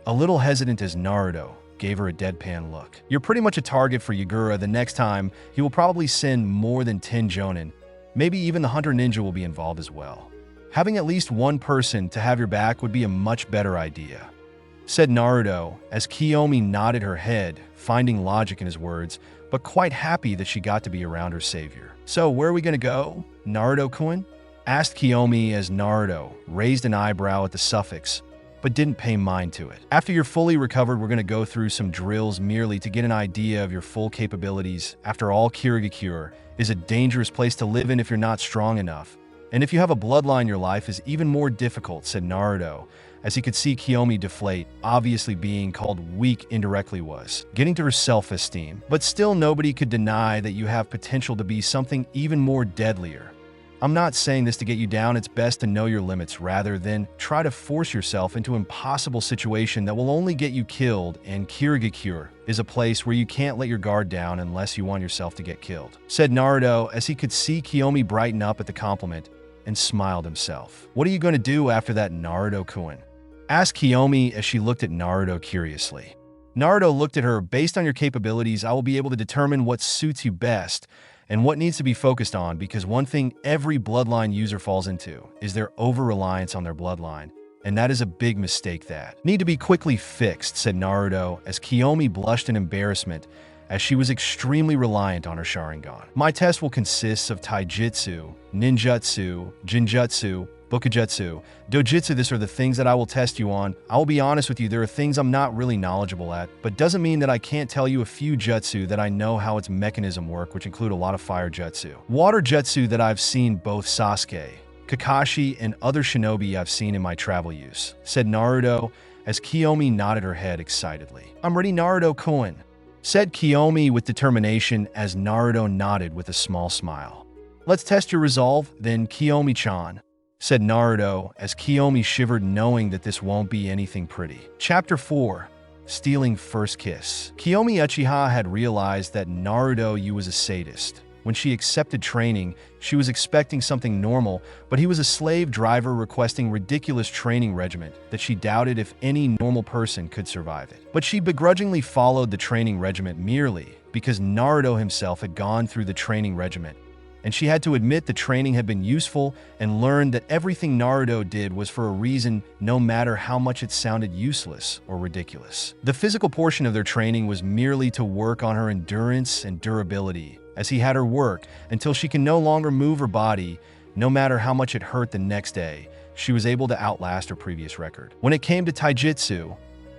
a little hesitant as Naruto gave her a deadpan look. You're pretty much a target for Yagura. The next time, he will probably send more than 10 jonin. Maybe even the Hunter Ninja will be involved as well. Having at least one person to have your back would be a much better idea, said Naruto as Kiomi nodded her head, finding logic in his words, but quite happy that she got to be around her savior. So where are we going to go, Naruto-kun? Asked Kiomi as Naruto raised an eyebrow at the suffix, but didn't pay mind to it. After you're fully recovered, we're going to go through some drills merely to get an idea of your full capabilities. After all, Kirigakure is a dangerous place to live in if you're not strong enough. And if you have a bloodline, your life is even more difficult, said Naruto, as he could see Kiomi deflate. Obviously being called weak indirectly was getting to her self-esteem. But still, nobody could deny that you have potential to be something even more deadlier. I'm not saying this to get you down. It's best to know your limits rather than try to force yourself into an impossible situation that will only get you killed, and Kirigakure is a place where you can't let your guard down unless you want yourself to get killed, said Naruto as he could see Kiomi brighten up at the compliment and smiled himself. What are you going to do after that, Naruto-kun? asked Kiomi as she looked at Naruto curiously. Naruto looked at her. Based on your capabilities, I will be able to determine what suits you best and what needs to be focused on, because one thing every bloodline user falls into is their over-reliance on their bloodline, and that is a big mistake that need to be quickly fixed, said Naruto as Kiomi blushed in embarrassment as she was extremely reliant on her Sharingan. My test will consist of Taijutsu, Ninjutsu, Jinjutsu, Bukijutsu, Dojutsu. These are the things that I will test you on. I will be honest with you, there are things I'm not really knowledgeable at, but doesn't mean that I can't tell you a few jutsu that I know how its mechanism work, which include a lot of fire jutsu. Water jutsu that I've seen both Sasuke, Kakashi, and other shinobi I've seen in my travel use, said Naruto as Kiomi nodded her head excitedly. I'm ready, Naruto-kun, said Kiomi with determination as Naruto nodded with a small smile. Let's test your resolve, then, Kiomi-chan, said Naruto as Kiomi shivered, knowing that this won't be anything pretty. Chapter 4. Stealing First Kiss. Kiomi Uchiha had realized that Naruto was a sadist. When she accepted training, she was expecting something normal, but he was a slave driver requesting ridiculous training regimen that she doubted if any normal person could survive it. But she begrudgingly followed the training regimen merely because Naruto himself had gone through the training regimen, and she had to admit the training had been useful and learned that everything Naruto did was for a reason, no matter how much it sounded useless or ridiculous. The physical portion of their training was merely to work on her endurance and durability, as he had her work until she can no longer move her body. No matter how much it hurt the next day, she was able to outlast her previous record. When it came to Taijutsu,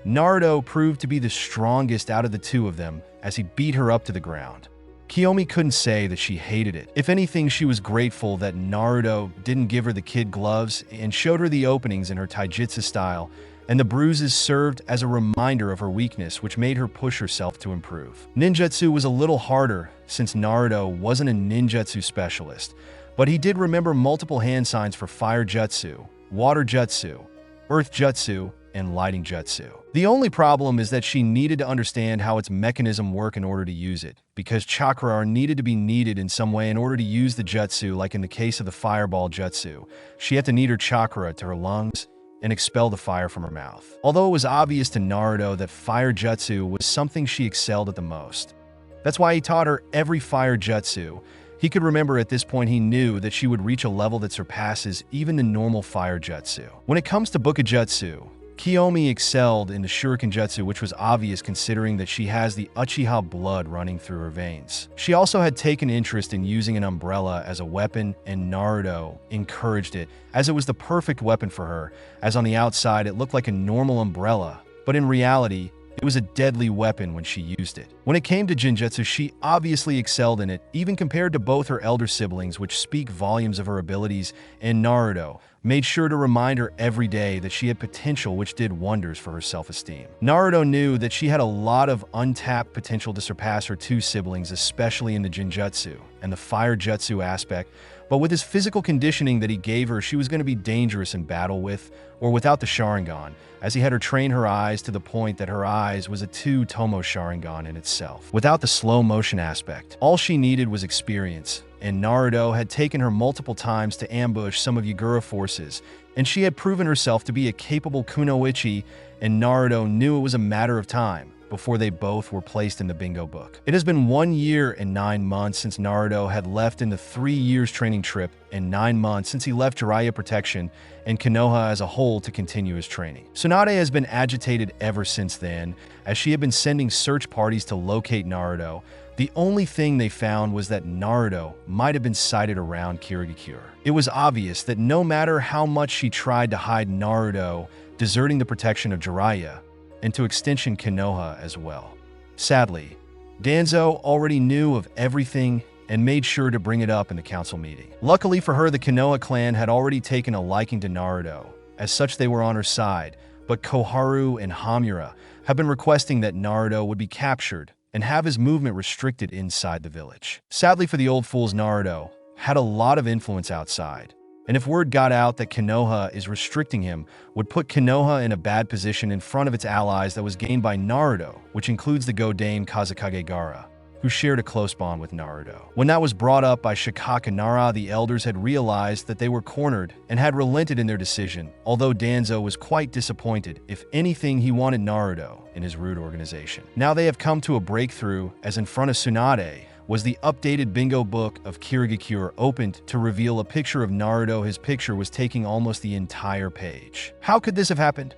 Naruto proved to be the strongest out of the two of them as he beat her up to the ground. Kiomi couldn't say that she hated it. If anything, she was grateful that Naruto didn't give her the kid gloves and showed her the openings in her taijutsu style, and the bruises served as a reminder of her weakness, which made her push herself to improve. Ninjutsu was a little harder since Naruto wasn't a ninjutsu specialist, but he did remember multiple hand signs for fire jutsu, water jutsu, earth jutsu, and lighting jutsu. The only problem is that she needed to understand how its mechanism worked in order to use it, because chakra are needed to be kneaded in some way in order to use the jutsu. Like in the case of the fireball jutsu, she had to knead her chakra to her lungs and expel the fire from her mouth. Although it was obvious to Naruto that fire jutsu was something she excelled at the most, that's why he taught her every fire jutsu. He could remember at this point he knew that she would reach a level that surpasses even the normal fire jutsu. When it comes to Bukijutsu, Kiomi excelled in the Shuriken Jutsu, which was obvious considering that she has the Uchiha blood running through her veins. She also had taken interest in using an umbrella as a weapon, and Naruto encouraged it, as it was the perfect weapon for her, as on the outside it looked like a normal umbrella, but in reality, it was a deadly weapon when she used it. When it came to Jinjutsu, she obviously excelled in it, even compared to both her elder siblings, which speak volumes of her abilities, and Naruto made sure to remind her every day that she had potential, which did wonders for her self-esteem. Naruto knew that she had a lot of untapped potential to surpass her two siblings, especially in the Jinjutsu and the fire jutsu aspect, but with his physical conditioning that he gave her, she was going to be dangerous in battle with or without the Sharingan, as he had her train her eyes to the point that her eyes was a two-tomo Sharingan in itself. Without the slow motion aspect, all she needed was experience, and Naruto had taken her multiple times to ambush some of Yagura forces, and she had proven herself to be a capable kunoichi, and Naruto knew it was a matter of time before they both were placed in the bingo book. It has been 1 year and 9 months since Naruto had left in the 3 years training trip, and 9 months since he left Jiraiya protection and Konoha as a whole to continue his training. Tsunade has been agitated ever since then, as she had been sending search parties to locate Naruto. The only thing they found was that Naruto might have been sighted around Kirigakure. It was obvious that no matter how much she tried to hide Naruto deserting the protection of Jiraiya, and to extension Konoha as well. Sadly, Danzo already knew of everything and made sure to bring it up in the council meeting. Luckily for her, the Konoha clan had already taken a liking to Naruto. As such, they were on her side, but Koharu and Hamura have been requesting that Naruto would be captured and have his movement restricted inside the village. Sadly for the old fools, Naruto had a lot of influence outside, and if word got out that Konoha is restricting him, would put Konoha in a bad position in front of its allies that was gained by Naruto, which includes the Godame Kazekage Gaara. who shared a close bond with Naruto. When that was brought up by Shikake Nara, the elders had realized that they were cornered and had relented in their decision, although Danzo was quite disappointed. If anything, he wanted Naruto in his rude organization. Now they have come to a breakthrough, as in front of Tsunade was the updated bingo book of Kirigakure opened to reveal a picture of Naruto. His picture was taking almost the entire page. How could this have happened?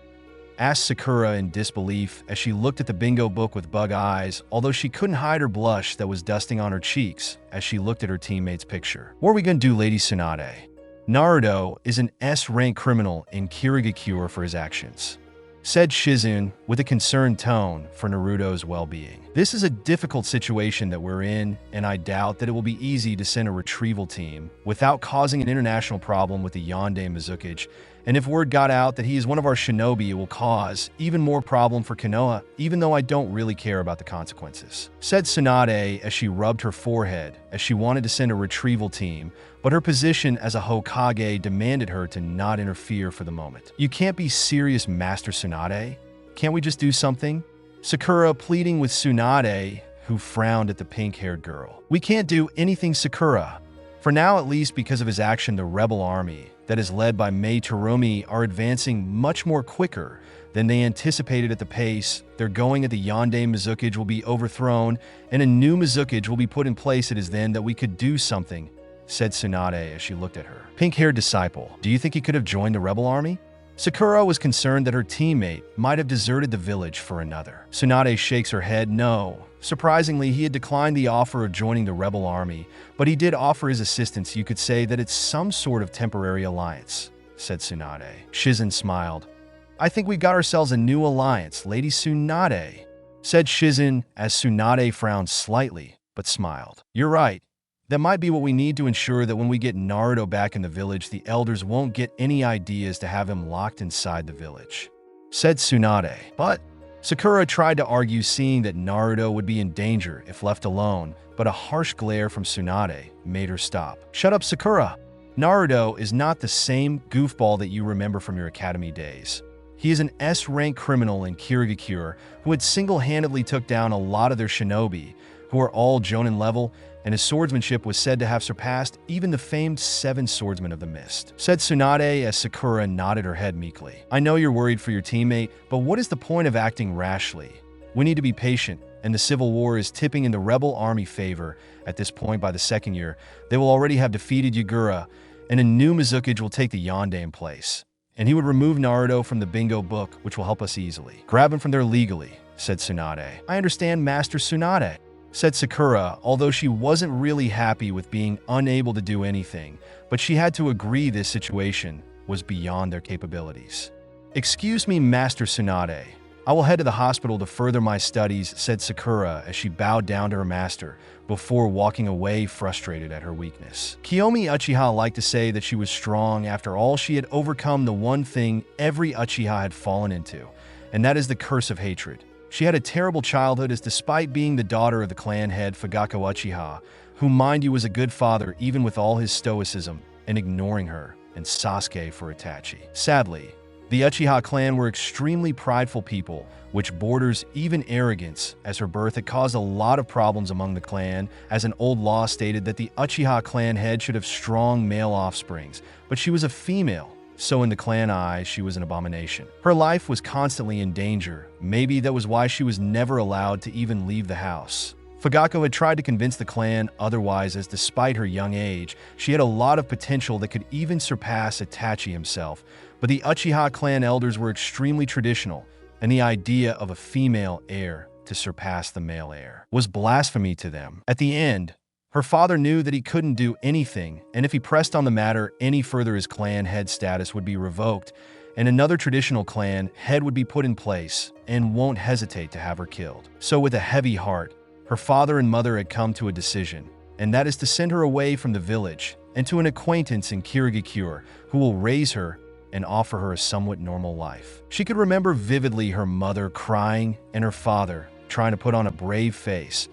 Asked Sakura in disbelief as she looked at the bingo book with bug eyes, although she couldn't hide her blush that was dusting on her cheeks as she looked at her teammate's picture. What are we gonna do, Lady Tsunade? Naruto is an S-rank criminal in Kirigakure for his actions, said Shizune with a concerned tone for Naruto's well-being. This is a difficult situation that we're in, and I doubt that it will be easy to send a retrieval team without causing an international problem with the Yonde Mizuki. And if word got out that he is one of our shinobi, it will cause even more problem for Konoha, even though I don't really care about the consequences, said Tsunade as she rubbed her forehead as she wanted to send a retrieval team, but her position as a Hokage demanded her to not interfere for the moment. You can't be serious, Master Tsunade. Can't we just do something? Sakura pleading with Tsunade, who frowned at the pink-haired girl. We can't do anything, Sakura. For now, at least, because of his action, the rebel army that is led by Mei Terumi are advancing much more quicker than they anticipated at the pace they're going at. The Yonde Mizuki will be overthrown, and a new Mizuki will be put in place. It is then that we could do something, said Tsunade as she looked at her pink-haired disciple. Do you think he could have joined the rebel army? Sakura was concerned that her teammate might have deserted the village for another. Tsunade shakes her head no. Surprisingly, he had declined the offer of joining the rebel army, but he did offer his assistance. You could say that it's some sort of temporary alliance, said Tsunade. Shizune smiled. I think we got ourselves a new alliance, Lady Tsunade, said Shizune as Tsunade frowned slightly, but smiled. You're right. That might be what we need to ensure that when we get Naruto back in the village, the elders won't get any ideas to have him locked inside the village, said Tsunade. But Sakura tried to argue, seeing that Naruto would be in danger if left alone, but a harsh glare from Tsunade made her stop. Shut up, Sakura. Naruto is not the same goofball that you remember from your academy days. He is an S-rank criminal in Kirigakure who had single-handedly took down a lot of their shinobi, who are all Jonin level, and his swordsmanship was said to have surpassed even the famed 7 swordsmen of the mist, said Tsunade as Sakura nodded her head meekly. I know you're worried for your teammate, but what is the point of acting rashly? We need to be patient, and the civil war is tipping in the rebel army favor. At this point, by the second year, they will already have defeated Yagura, and a new Mizuki will take the Yonde in place. And he would remove Naruto from the bingo book, which will help us easily. Grab him from there legally, said Tsunade. I understand, Master Tsunade, said Sakura, although she wasn't really happy with being unable to do anything, but she had to agree this situation was beyond their capabilities. Excuse me, Master Tsunade. I will head to the hospital to further my studies, said Sakura as she bowed down to her master before walking away, frustrated at her weakness. Kiomi Uchiha liked to say that she was strong. After all, she had overcome the one thing every Uchiha had fallen into, and that is the curse of hatred. She had a terrible childhood, as despite being the daughter of the clan head Fugako Uchiha, who, mind you, was a good father even with all his stoicism and ignoring her and Sasuke for Itachi. Sadly, the Uchiha clan were extremely prideful people, which borders even arrogance, as her birth had caused a lot of problems among the clan, as an old law stated that the Uchiha clan head should have strong male offsprings, but she was a female. So in the clan eyes, she was an abomination. Her life was constantly in danger. Maybe that was why she was never allowed to even leave the house. Fugako had tried to convince the clan otherwise, as despite her young age, she had a lot of potential that could even surpass Itachi himself. But the Uchiha clan elders were extremely traditional, and the idea of a female heir to surpass the male heir was blasphemy to them. At the end, her father knew that he couldn't do anything, and if he pressed on the matter any further, his clan head status would be revoked, and another traditional clan head would be put in place, and won't hesitate to have her killed. So with a heavy heart, her father and mother had come to a decision, and that is to send her away from the village and to an acquaintance in Kirigakure who will raise her and offer her a somewhat normal life. She could remember vividly her mother crying and her father trying to put on a brave face,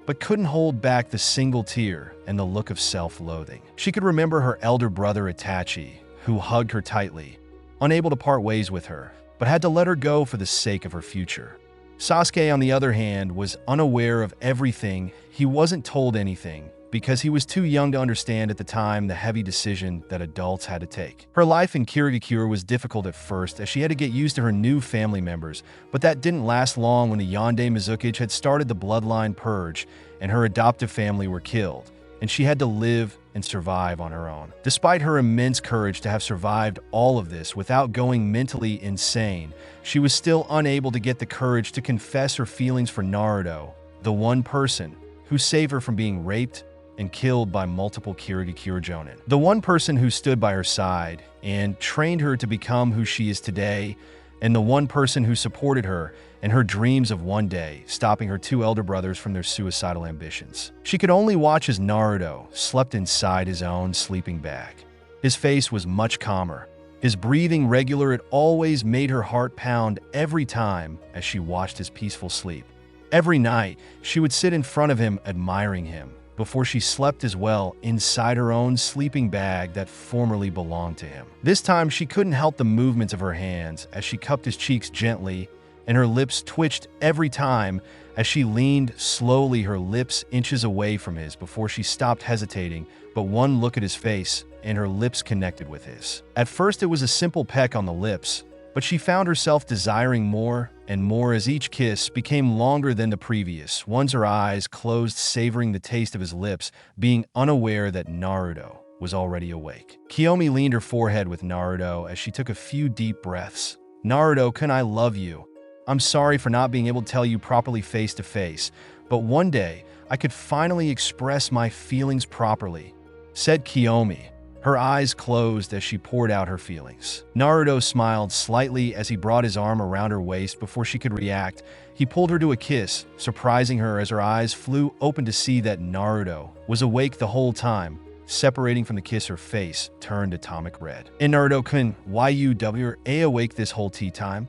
but couldn't hold back the single tear and the look of self-loathing. She could remember her elder brother Itachi, who hugged her tightly, unable to part ways with her, but had to let her go for the sake of her future. Sasuke, on the other hand, was unaware of everything. He wasn't told anything, because he was too young to understand at the time the heavy decision that adults had to take. Her life in Kirigakure was difficult at first, as she had to get used to her new family members, but that didn't last long when the Yonde Mizuki had started the bloodline purge, and her adoptive family were killed, and she had to live and survive on her own. Despite her immense courage to have survived all of this without going mentally insane, she was still unable to get the courage to confess her feelings for Naruto, the one person who saved her from being raped and killed by multiple Kirigakure Jonin. The one person who stood by her side and trained her to become who she is today, and the one person who supported her in her dreams of one day stopping her two elder brothers from their suicidal ambitions. She could only watch as Naruto slept inside his own sleeping bag. His face was much calmer, his breathing regular. It always made her heart pound every time as she watched his peaceful sleep. Every night, she would sit in front of him admiring him, before she slept as well inside her own sleeping bag that formerly belonged to him. This time, she couldn't help the movements of her hands as she cupped his cheeks gently, and her lips twitched every time as she leaned slowly, her lips inches away from his, before she stopped hesitating. But one look at his face, and her lips connected with his. At first, it was a simple peck on the lips, but she found herself desiring more and more as each kiss became longer than the previous ones. Her eyes closed, savoring the taste of his lips, being unaware that Naruto was already awake. Kiomi leaned her forehead with Naruto as she took a few deep breaths. "Naruto, can I love you? I'm sorry for not being able to tell you properly face to face, but one day I could finally express my feelings properly," said Kiomi, her eyes closed as she poured out her feelings. Naruto smiled slightly as he brought his arm around her waist. Before she could react, he pulled her to a kiss, surprising her as her eyes flew open to see that Naruto was awake the whole time. Separating from the kiss, her face turned atomic red. "And Naruto-kun, why you were awake this whole tea time?"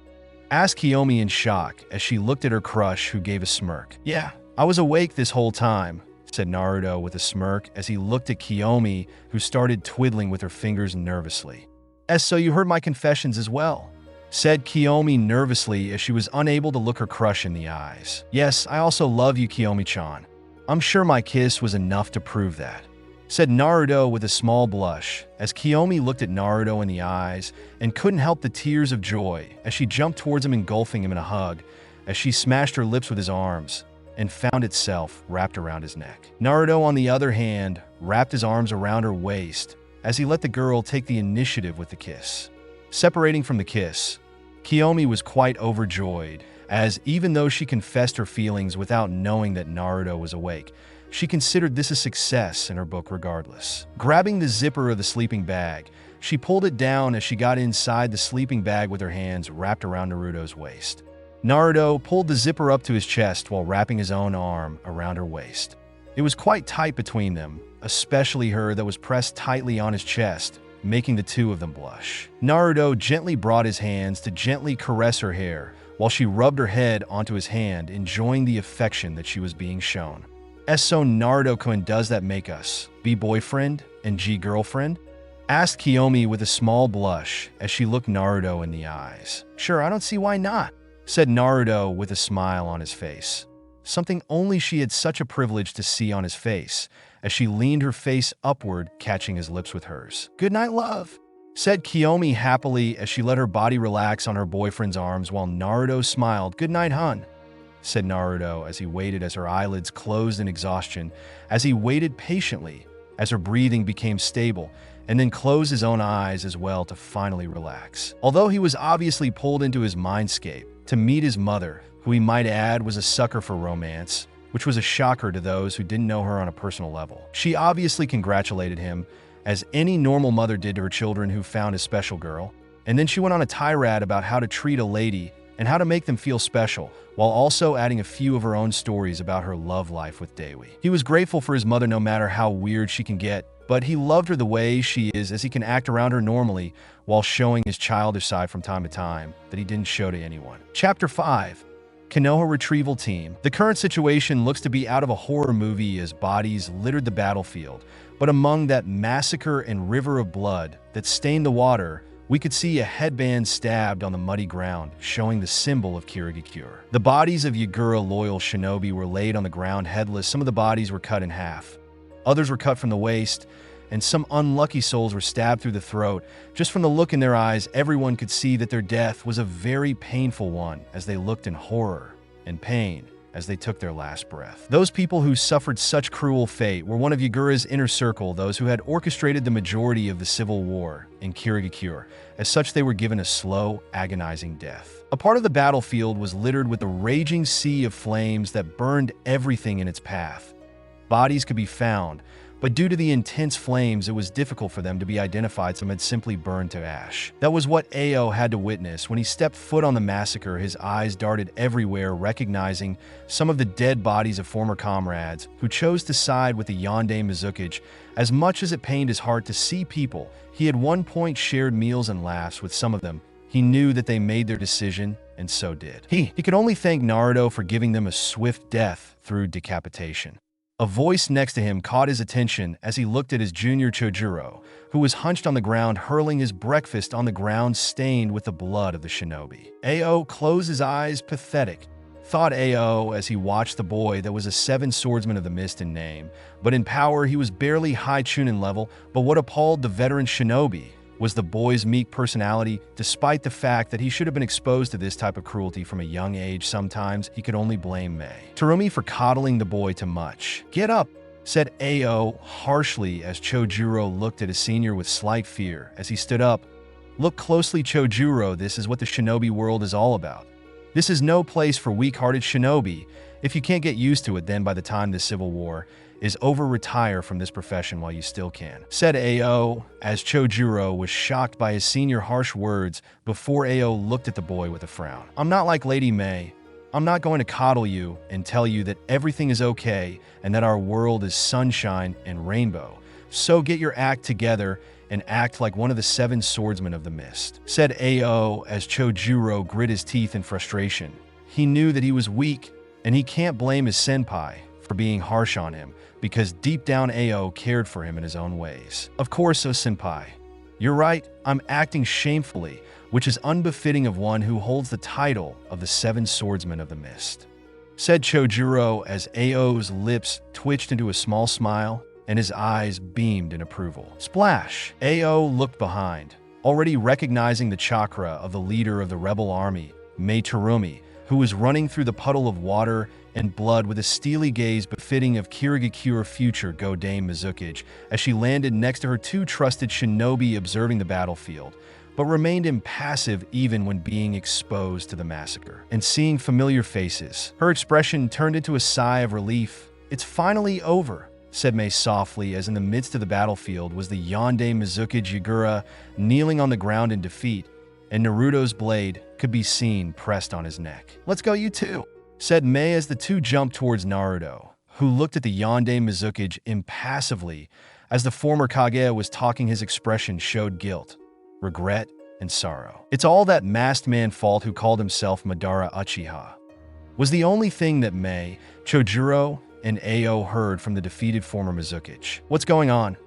asked Kiomi in shock as she looked at her crush, who gave a smirk. "Yeah, I was awake this whole time," said Naruto with a smirk as he looked at Kiomi, who started twiddling with her fingers nervously. "So you heard my confessions as well?" said Kiomi nervously as she was unable to look her crush in the eyes. "Yes, I also love you, Kiomi-chan. I'm sure my kiss was enough to prove that," said Naruto with a small blush as Kiomi looked at Naruto in the eyes and couldn't help the tears of joy as she jumped towards him, engulfing him in a hug as she smashed her lips with his arms and found itself wrapped around his neck. Naruto, on the other hand, wrapped his arms around her waist as he let the girl take the initiative with the kiss. Separating from the kiss, Kiomi was quite overjoyed, as even though she confessed her feelings without knowing that Naruto was awake, she considered this a success in her book regardless. Grabbing the zipper of the sleeping bag, she pulled it down as she got inside the sleeping bag with her hands wrapped around Naruto's waist. Naruto pulled the zipper up to his chest while wrapping his own arm around her waist. It was quite tight between them, especially her that was pressed tightly on his chest, making the two of them blush. Naruto gently brought his hands to gently caress her hair while she rubbed her head onto his hand, enjoying the affection that she was being shown. "So Naruto-kun, does that make us be boyfriend and girlfriend?" asked Kiomi with a small blush as she looked Naruto in the eyes. "Sure, I don't see why not," said Naruto with a smile on his face, something only she had such a privilege to see on his face, as she leaned her face upward, catching his lips with hers. "Good night, love," said Kiomi happily as she let her body relax on her boyfriend's arms while Naruto smiled. "Good night, hun," said Naruto as he waited as her eyelids closed in exhaustion, as he waited patiently as her breathing became stable, and then closed his own eyes as well to finally relax. Although he was obviously pulled into his mindscape to meet his mother, who he might add was a sucker for romance, which was a shocker to those who didn't know her on a personal level. She obviously congratulated him, as any normal mother did to her children who found a special girl, and then she went on a tirade about how to treat a lady and how to make them feel special, while also adding a few of her own stories about her love life with Dewi. He was grateful for his mother no matter how weird she can get, but he loved her the way she is, as he can act around her normally while showing his childish side from time to time that he didn't show to anyone. Chapter 5. Konoha Retrieval Team. The current situation looks to be out of a horror movie as bodies littered the battlefield, but among that massacre and river of blood that stained the water We could see a headband stabbed on the muddy ground, showing the symbol of Kirigakure. The bodies of Yagura loyal shinobi were laid on the ground headless. Some of the bodies were cut in half. Others were cut from the waist, and some unlucky souls were stabbed through the throat. Just from the look in their eyes, everyone could see that their death was a very painful one as they looked in horror and pain as they took their last breath. Those people who suffered such cruel fate were one of Yagura's inner circle, those who had orchestrated the majority of the civil war in Kirigakure. As such, they were given a slow, agonizing death. A part of the battlefield was littered with a raging sea of flames that burned everything in its path. Bodies could be found, but due to the intense flames, it was difficult for them to be identified. Some had simply burned to ash. That was what Ao had to witness. When he stepped foot on the massacre, his eyes darted everywhere, recognizing some of the dead bodies of former comrades who chose to side with the Yonde Mizukage. As much as it pained his heart to see people he had one point shared meals and laughs with some of them, he knew that they made their decision, and so did. He could only thank Naruto for giving them a swift death through decapitation. A voice next to him caught his attention as he looked at his junior Chojuro, who was hunched on the ground, hurling his breakfast on the ground stained with the blood of the shinobi. Ao closed his eyes, pathetic, thought Ao as he watched the boy that was a 7 swordsman of the mist in name, but in power he was barely high Chunin level. But what appalled the veteran shinobi was the boy's meek personality. Despite the fact that he should have been exposed to this type of cruelty from a young age, sometimes he could only blame Mei Terumi for coddling the boy too much. "Get up," said Ao harshly as Chojuro looked at his senior with slight fear. As he stood up, "Look closely, Chojuro. This is what the shinobi world is all about. This is no place for weak-hearted shinobi. If you can't get used to it, then by the time the civil war is over, retire from this profession while you still can," said Ao, as Chojuro was shocked by his senior harsh words. Before Ao looked at the boy with a frown. "I'm not like Lady Mei. I'm not going to coddle you and tell you that everything is okay and that our world is sunshine and rainbow. So get your act together and act like one of the 7 swordsmen of the mist," said Ao as Chojuro grit his teeth in frustration. He knew that he was weak, and he can't blame his senpai for being harsh on him, because deep down Ao cared for him in his own ways. "Of course, senpai. You're right, I'm acting shamefully, which is unbefitting of one who holds the title of the 7 swordsmen of the mist," said Chojuro as Ao's lips twitched into a small smile and his eyes beamed in approval. Splash! Ao looked behind, already recognizing the chakra of the leader of the rebel army, Mei Terumi, who was running through the puddle of water and blood with a steely gaze befitting of Kirigakure future Godame Mizukage, as she landed next to her 2 trusted shinobi observing the battlefield, but remained impassive even when being exposed to the massacre. And seeing familiar faces, her expression turned into a sigh of relief. "It's finally over," said Mei softly, as in the midst of the battlefield was the Yonde Mizukage Yagura kneeling on the ground in defeat, and Naruto's blade could be seen pressed on his neck. "Let's go, you two," said Mei as the 2 jumped towards Naruto, who looked at the Yonde Mizukage impassively. As the former Kage was talking, his expression showed guilt, regret, and sorrow. "It's all that masked man fault who called himself Madara Uchiha," was the only thing that Mei, Chojuro, and Ao heard from the defeated former Mizukage. "What's going on?"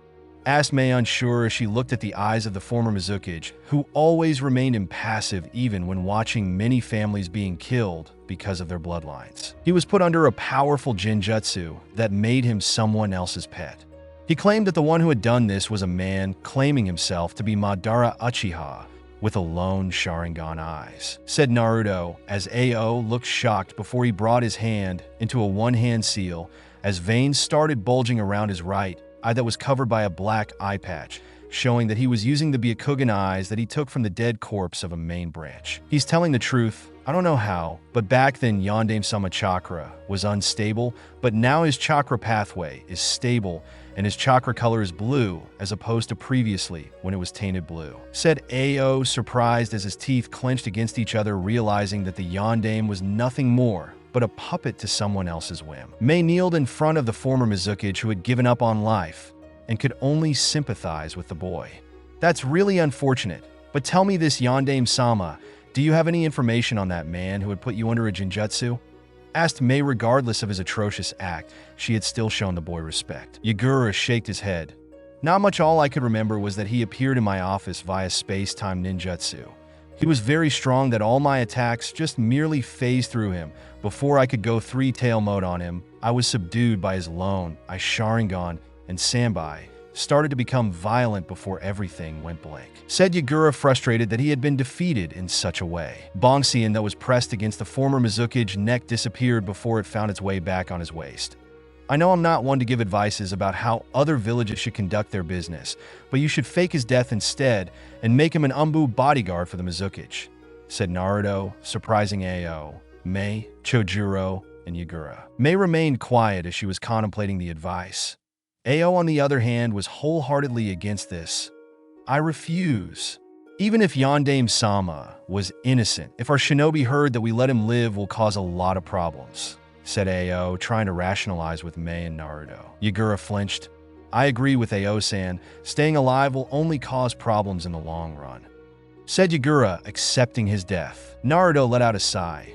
asked Mei, unsure, as she looked at the eyes of the former Mizukage, who always remained impassive even when watching many families being killed because of their bloodlines. He was put under a powerful genjutsu that made him someone else's pet. He claimed that the one who had done this was a man claiming himself to be Madara Uchiha, with alone Sharingan eyes, said Naruto, as Ao looked shocked before he brought his hand into a one-hand seal, as veins started bulging around his right eye that was covered by a black eye patch, showing that he was using the Byakugan eyes that he took from the dead corpse of a main branch. He's telling the truth. I don't know how, but back then Yondaime-sama chakra was unstable, but now his chakra pathway is stable and his chakra color is blue as opposed to previously when it was tainted blue, said Ao, surprised as his teeth clenched against each other, realizing that the Yondaime was nothing more but a puppet to someone else's whim. Mei kneeled in front of the former Mizukage who had given up on life and could only sympathize with the boy. That's really unfortunate, but tell me this, Yondaime-sama, do you have any information on that man who had put you under a genjutsu? Asked Mei. Regardless of his atrocious act, she had still shown the boy respect. Yagura shook his head. Not much. All I could remember was that he appeared in my office via space-time ninjutsu. He was very strong that all my attacks just merely phased through him. Before I could go three-tail mode on him, I was subdued by his lone, Sharingan, and Sanbai started to become violent before everything went blank. Said Yagura, frustrated that he had been defeated in such a way. Bongsian that was pressed against the former Mizukage neck disappeared before it found its way back on his waist. I know I'm not one to give advices about how other villages should conduct their business, but you should fake his death instead and make him an Umbu bodyguard for the Mizukage, said Naruto, surprising Ao, Mei, Chojuro, and Yagura. Mei remained quiet as she was contemplating the advice. Ao, on the other hand, was wholeheartedly against this. I refuse. Even if Yondaime-sama was innocent, if our shinobi heard that we let him live will cause a lot of problems, said Ao, trying to rationalize with Mei and Naruto. Yagura flinched. I agree with Ao-san. Staying alive will only cause problems in the long run, said Yagura, accepting his death. Naruto let out a sigh.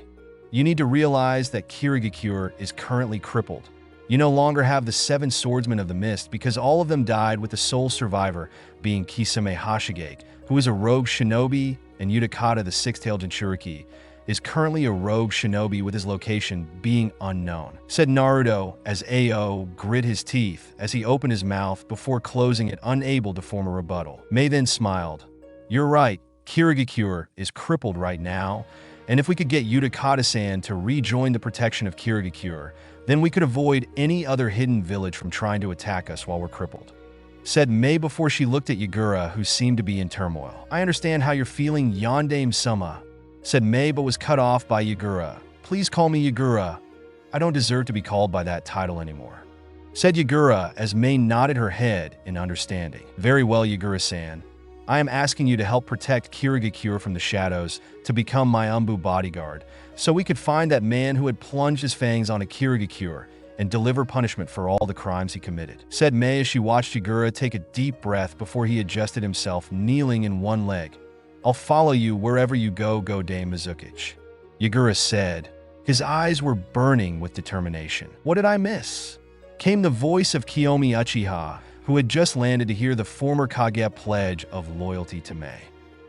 You need to realize that Kirigakure is currently crippled. You no longer have the 7 swordsmen of the mist because all of them died, with the sole survivor being Kisame Hashige, who is a rogue shinobi, and Uchiha, the six-tailed Jinchuriki, is currently a rogue shinobi with his location being unknown, said Naruto as Ao grit his teeth as he opened his mouth before closing it, unable to form a rebuttal. Mei then smiled. You're right, Kirigakure is crippled right now, and if we could get Uchiha-san to rejoin the protection of Kirigakure, then we could avoid any other hidden village from trying to attack us while we're crippled, said Mei before she looked at Yagura, who seemed to be in turmoil. I understand how you're feeling, Yondaime-sama, said Mei, but was cut off by Yagura. Please call me Yagura. I don't deserve to be called by that title anymore, said Yagura as Mei nodded her head in understanding. Very well, Yagura-san. I am asking you to help protect Kirigakure from the shadows, to become my Umbu bodyguard, so we could find that man who had plunged his fangs on a Kirigakure and deliver punishment for all the crimes he committed, said Mei as she watched Yagura take a deep breath before he adjusted himself, kneeling in one leg. I'll follow you wherever you go, Dame Mizukage, Yagura said. His eyes were burning with determination. What did I miss? Came the voice of Kiomi Uchiha, who had just landed to hear the former Kage pledge of loyalty to Mei.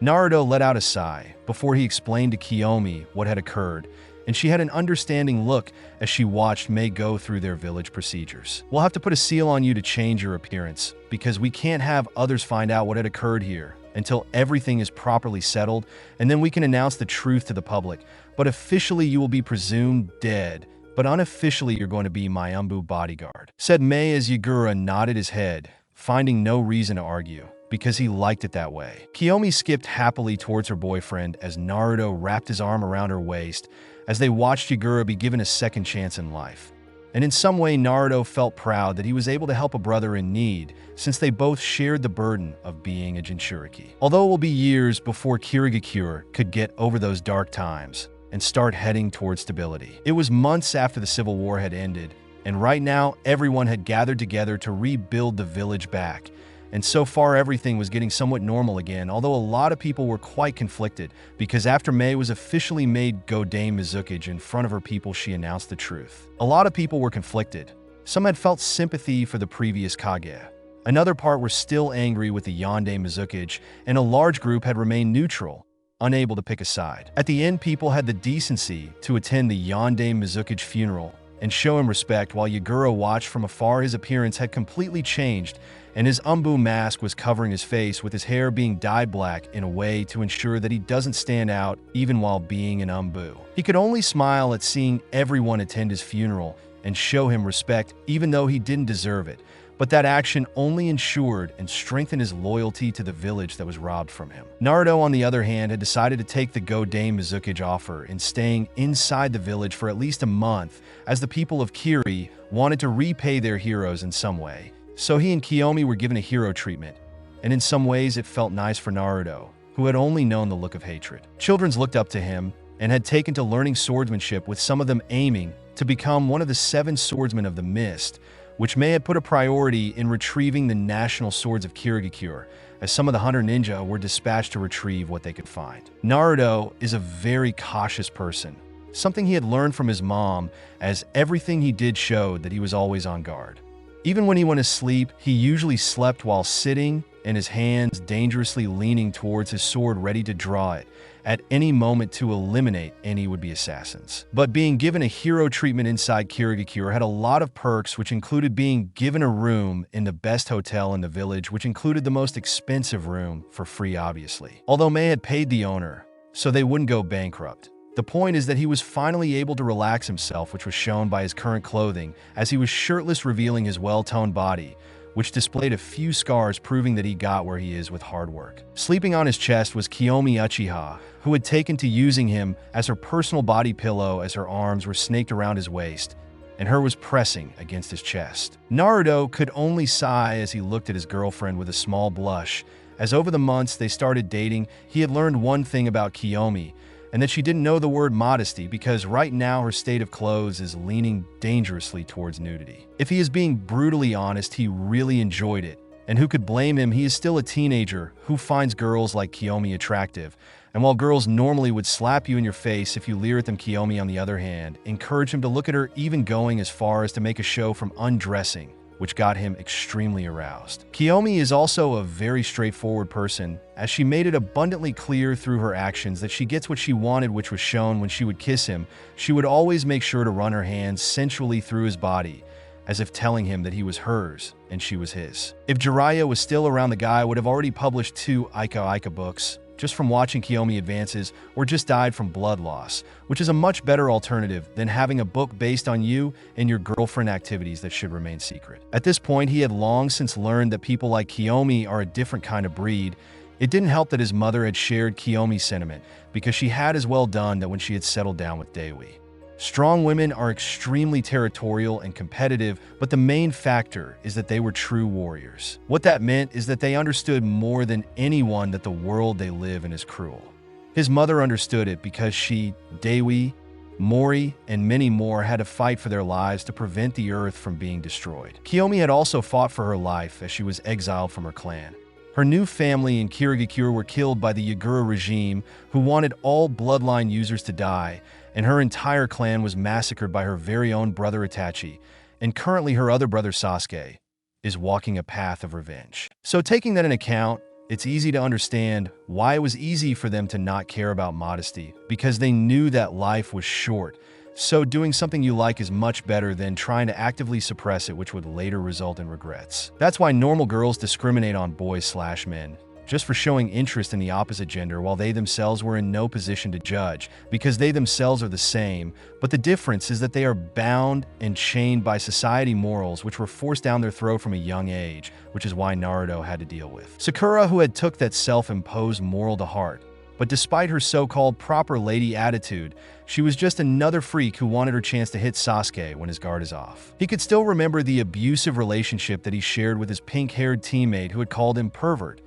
Naruto let out a sigh before he explained to Kiomi what had occurred, and she had an understanding look as she watched Mei go through their village procedures. We'll have to put a seal on you to change your appearance, because we can't have others find out what had occurred here until everything is properly settled, and then we can announce the truth to the public. But officially you will be presumed dead, but unofficially you're going to be my Umbu bodyguard, said Mei as Yagura nodded his head, finding no reason to argue, because he liked it that way. Kiomi skipped happily towards her boyfriend as Naruto wrapped his arm around her waist as they watched Yagura be given a second chance in life. And in some way, Naruto felt proud that he was able to help a brother in need, since they both shared the burden of being a Jinchuriki. Although it will be years before Kirigakure could get over those dark times and start heading towards stability. It was months after the Civil War had ended, and right now everyone had gathered together to rebuild the village back. And so far everything was getting somewhat normal again, although a lot of people were quite conflicted, because after Mei was officially made Dame Mizukage in front of her people, she announced the truth. A lot of people were conflicted. Some had felt sympathy for the previous Kage. Another part were still angry with the Yondaime Mizukage, and a large group had remained neutral, unable to pick a side. At the end, people had the decency to attend the Yondaime Mizukage funeral and show him respect, while Yagura watched from afar. His appearance had completely changed, and his Umbu mask was covering his face, with his hair being dyed black in a way to ensure that he doesn't stand out even while being an Umbu. He could only smile at seeing everyone attend his funeral and show him respect, even though he didn't deserve it. But that action only ensured and strengthened his loyalty to the village that was robbed from him. Naruto, on the other hand, had decided to take the Dame Mizukage offer in staying inside the village for at least a month, as the people of Kiri wanted to repay their heroes in some way. So he and Kiomi were given a hero treatment, and in some ways it felt nice for Naruto, who had only known the look of hatred. Children looked up to him and had taken to learning swordsmanship, with some of them aiming to become one of the 7 swordsmen of the mist, which may have put a priority in retrieving the national swords of Kirigakure, as some of the hunter ninja were dispatched to retrieve what they could find. Naruto is a very cautious person, something he had learned from his mom, as everything he did showed that he was always on guard. Even when he went to sleep, he usually slept while sitting, and his hands dangerously leaning towards his sword ready to draw it at any moment to eliminate any would-be assassins. But being given a hero treatment inside Kirigakure had a lot of perks, which included being given a room in the best hotel in the village, which included the most expensive room for free, obviously. Although May had paid the owner, so they wouldn't go bankrupt. The point is that he was finally able to relax himself, which was shown by his current clothing, as he was shirtless, revealing his well-toned body, which displayed a few scars proving that he got where he is with hard work. Sleeping on his chest was Kiomi Uchiha, who had taken to using him as her personal body pillow as her arms were snaked around his waist, and her was pressing against his chest. Naruto could only sigh as he looked at his girlfriend with a small blush, as over the months they started dating, he had learned one thing about Kiomi, and that she didn't know the word modesty because right now her state of clothes is leaning dangerously towards nudity. If he is being brutally honest, he really enjoyed it. And who could blame him? He is still a teenager who finds girls like Kiomi attractive. And while girls normally would slap you in your face if you leer at them, Kiomi, on the other hand, encouraged him to look at her, even going as far as to make a show from undressing, which got him extremely aroused. Kiomi is also a very straightforward person, as she made it abundantly clear through her actions that she gets what she wanted, which was shown when she would kiss him. She would always make sure to run her hands sensually through his body, as if telling him that he was hers and she was his. If Jiraiya was still around, the guy would have already published 2 Aika books, just from watching Kiomi advances, or just died from blood loss, which is a much better alternative than having a book based on you and your girlfriend activities that should remain secret. At this point, he had long since learned that people like Kiomi are a different kind of breed. It didn't help that his mother had shared Kiomi's sentiment, because she had as well done that when she had settled down with Dewi. Strong women are extremely territorial and competitive, but the main factor is that they were true warriors. What that meant is that they understood more than anyone that the world they live in is cruel. His mother understood it because she, Dewi, Mori, and many more had to fight for their lives to prevent the earth from being destroyed. Kiomi had also fought for her life as she was exiled from her clan. Her new family in Kirigakure were killed by the Yagura regime, who wanted all bloodline users to die, and her entire clan was massacred by her very own brother Itachi, and currently her other brother Sasuke is walking a path of revenge. So taking that into account, it's easy to understand why it was easy for them to not care about modesty, because they knew that life was short. So doing something you like is much better than trying to actively suppress it, which would later result in regrets. That's why normal girls discriminate on boys/men, just for showing interest in the opposite gender, while they themselves were in no position to judge, because they themselves are the same, but the difference is that they are bound and chained by society morals which were forced down their throat from a young age, which is why Naruto had to deal with Sakura, who had took that self-imposed moral to heart. But despite her so-called proper lady attitude, she was just another freak who wanted her chance to hit Sasuke when his guard is off. He could still remember the abusive relationship that he shared with his pink-haired teammate who had called him pervert,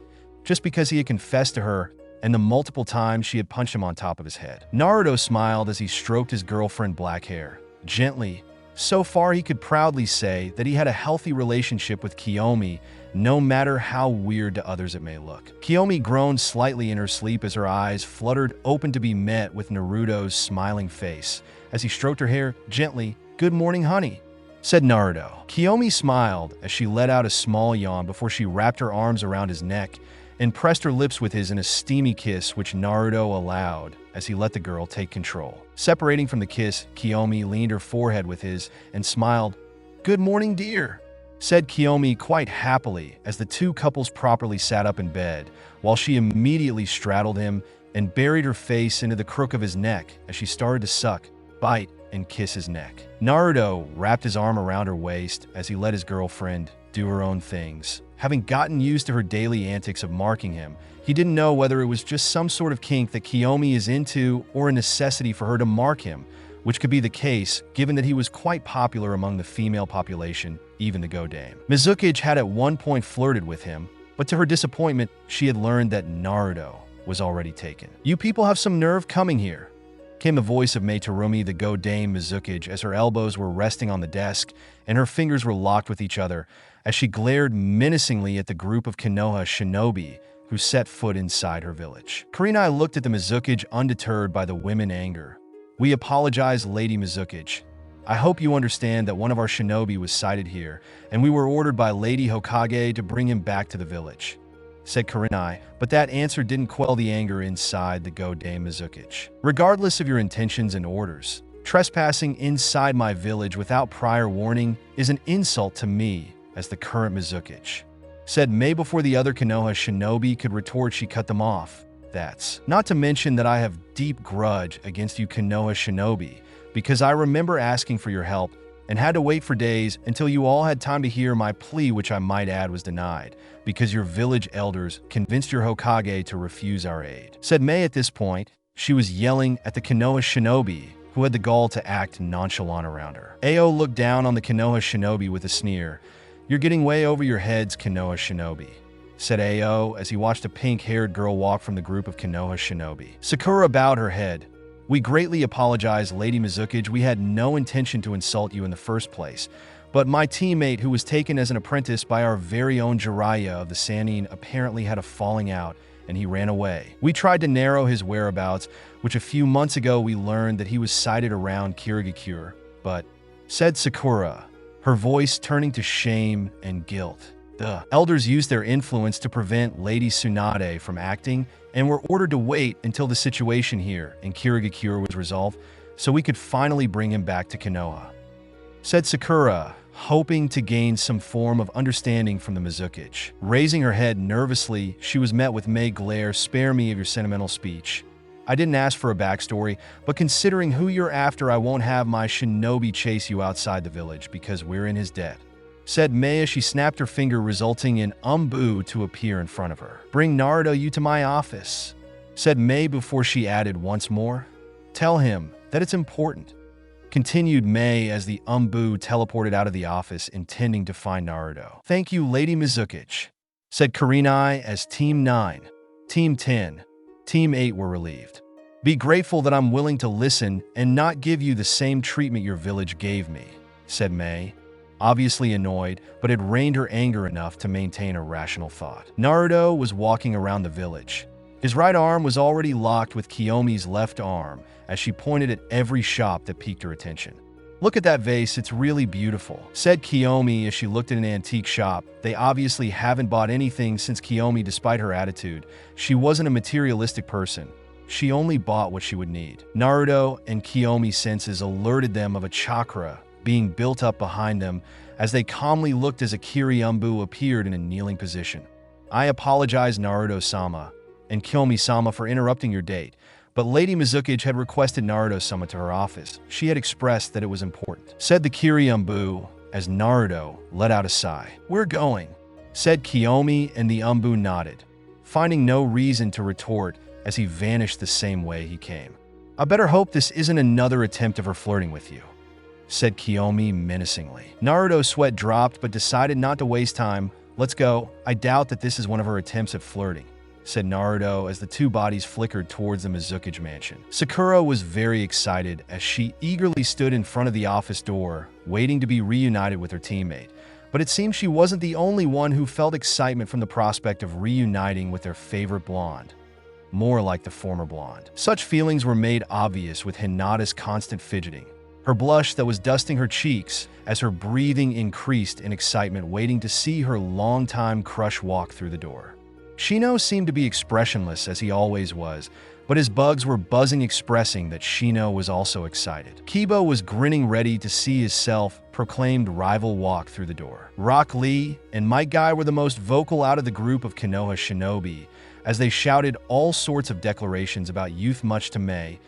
just because he had confessed to her and the multiple times she had punched him on top of his head. Naruto smiled as he stroked his girlfriend's black hair, gently. So far, he could proudly say that he had a healthy relationship with Kiomi, no matter how weird to others it may look. Kiomi groaned slightly in her sleep as her eyes fluttered open to be met with Naruto's smiling face. As he stroked her hair gently, "Good morning, honey," said Naruto. Kiomi smiled as she let out a small yawn before she wrapped her arms around his neck and pressed her lips with his in a steamy kiss, which Naruto allowed as he let the girl take control. Separating from the kiss, Kiomi leaned her forehead with his and smiled. "Good morning, dear," said Kiomi quite happily as the two couples properly sat up in bed, while she immediately straddled him and buried her face into the crook of his neck as she started to suck, bite, and kiss his neck. Naruto wrapped his arm around her waist as he let his girlfriend do her own things. Having gotten used to her daily antics of marking him, he didn't know whether it was just some sort of kink that Kiomi is into or a necessity for her to mark him, which could be the case given that he was quite popular among the female population, even the Go Dame. Mizuki had at one point flirted with him, but to her disappointment, she had learned that Naruto was already taken. "You people have some nerve coming here," came the voice of Meitarumi, the Go Dame Mizuki, as her elbows were resting on the desk and her fingers were locked with each other as she glared menacingly at the group of Konoha shinobi who set foot inside her village. Kurenai looked at the Mizuki undeterred by the women's anger. "We apologize, Lady Mizuki," I hope you understand that one of our shinobi was sighted here, and we were ordered by Lady Hokage to bring him back to the village," said Kurenai, but that answer didn't quell the anger inside the Godame Mizukichi. "Regardless of your intentions and orders, trespassing inside my village without prior warning is an insult to me as the current Mizukichi," said Mei before the other Konoha shinobi could retort. She cut them off. "That's not to mention that I have deep grudge against you Konoha shinobi, because I remember asking for your help and had to wait for days until you all had time to hear my plea, which I might add was denied, because your village elders convinced your Hokage to refuse our aid," said Mei. At this point, she was yelling at the Konoha shinobi, who had the gall to act nonchalant around her. Ao looked down on the Konoha shinobi with a sneer. "You're getting way over your heads, Konoha shinobi," said Ao as he watched a pink-haired girl walk from the group of Konoha shinobi. Sakura bowed her head. "We greatly apologize, Lady Mizukichi. We had no intention to insult you in the first place, but my teammate, who was taken as an apprentice by our very own Jiraiya of the Sannin, apparently had a falling out, and he ran away. We tried to narrow his whereabouts, which a few months ago we learned that he was sighted around Kirigakure, but," said Sakura, her voice turning to shame and guilt. "The elders used their influence to prevent Lady Tsunade from acting, and were ordered to wait until the situation here in Kirigakure was resolved, so we could finally bring him back to Konoha," said Sakura, hoping to gain some form of understanding from the Mizukichi. Raising her head nervously, she was met with Mei glare. "Spare me of your sentimental speech. I didn't ask for a backstory, but considering who you're after, I won't have my shinobi chase you outside the village because we're in his debt," said Mei as she snapped her finger, resulting in Umbu to appear in front of her. "Bring Naruto you to my office," said Mei before she added once more. "Tell him that it's important," continued Mei as the Umbu teleported out of the office, intending to find Naruto. "Thank you, Lady Mizukichi," said Kurenai as Team 9, Team 10, Team 8 were relieved. "Be grateful that I'm willing to listen and not give you the same treatment your village gave me," said Mei, obviously annoyed, but had reined her anger enough to maintain a rational thought. Naruto was walking around the village. His right arm was already locked with Kiyomi's left arm as she pointed at every shop that piqued her attention. "Look at that vase, it's really beautiful," said Kiyomi as she looked at an antique shop. They obviously haven't bought anything since Kiyomi, despite her attitude. She wasn't a materialistic person. She only bought what she would need. Naruto and Kiyomi's senses alerted them of a chakra being built up behind them as they calmly looked as Akiri Umbu appeared in a kneeling position. "I apologize, Naruto-sama and Kiyomi-sama, for interrupting your date, but Lady Mizukichi had requested Naruto-sama to her office. She had expressed that it was important," said the Kiri Umbu as Naruto let out a sigh. "We're going," said Kiyomi, and the Umbu nodded, finding no reason to retort as he vanished the same way he came. "I better hope this isn't another attempt of her flirting with you," said Kiyomi menacingly. Naruto's sweat dropped but decided not to waste time. "Let's go. I doubt that this is one of her attempts at flirting," said Naruto as the two bodies flickered towards the Mizukichi mansion. Sakura was very excited as she eagerly stood in front of the office door, waiting to be reunited with her teammate. But it seemed she wasn't the only one who felt excitement from the prospect of reuniting with their favorite blonde, more like the former blonde. Such feelings were made obvious with Hinata's constant fidgeting, her blush that was dusting her cheeks as her breathing increased in excitement, waiting to see her longtime crush walk through the door. Shino seemed to be expressionless as he always was, but his bugs were buzzing, expressing that Shino was also excited. Kiba was grinning, ready to see his self-proclaimed rival walk through the door. Rock Lee and Mike Guy were the most vocal out of the group of Konoha shinobi as they shouted all sorts of declarations about youth, much to Mei,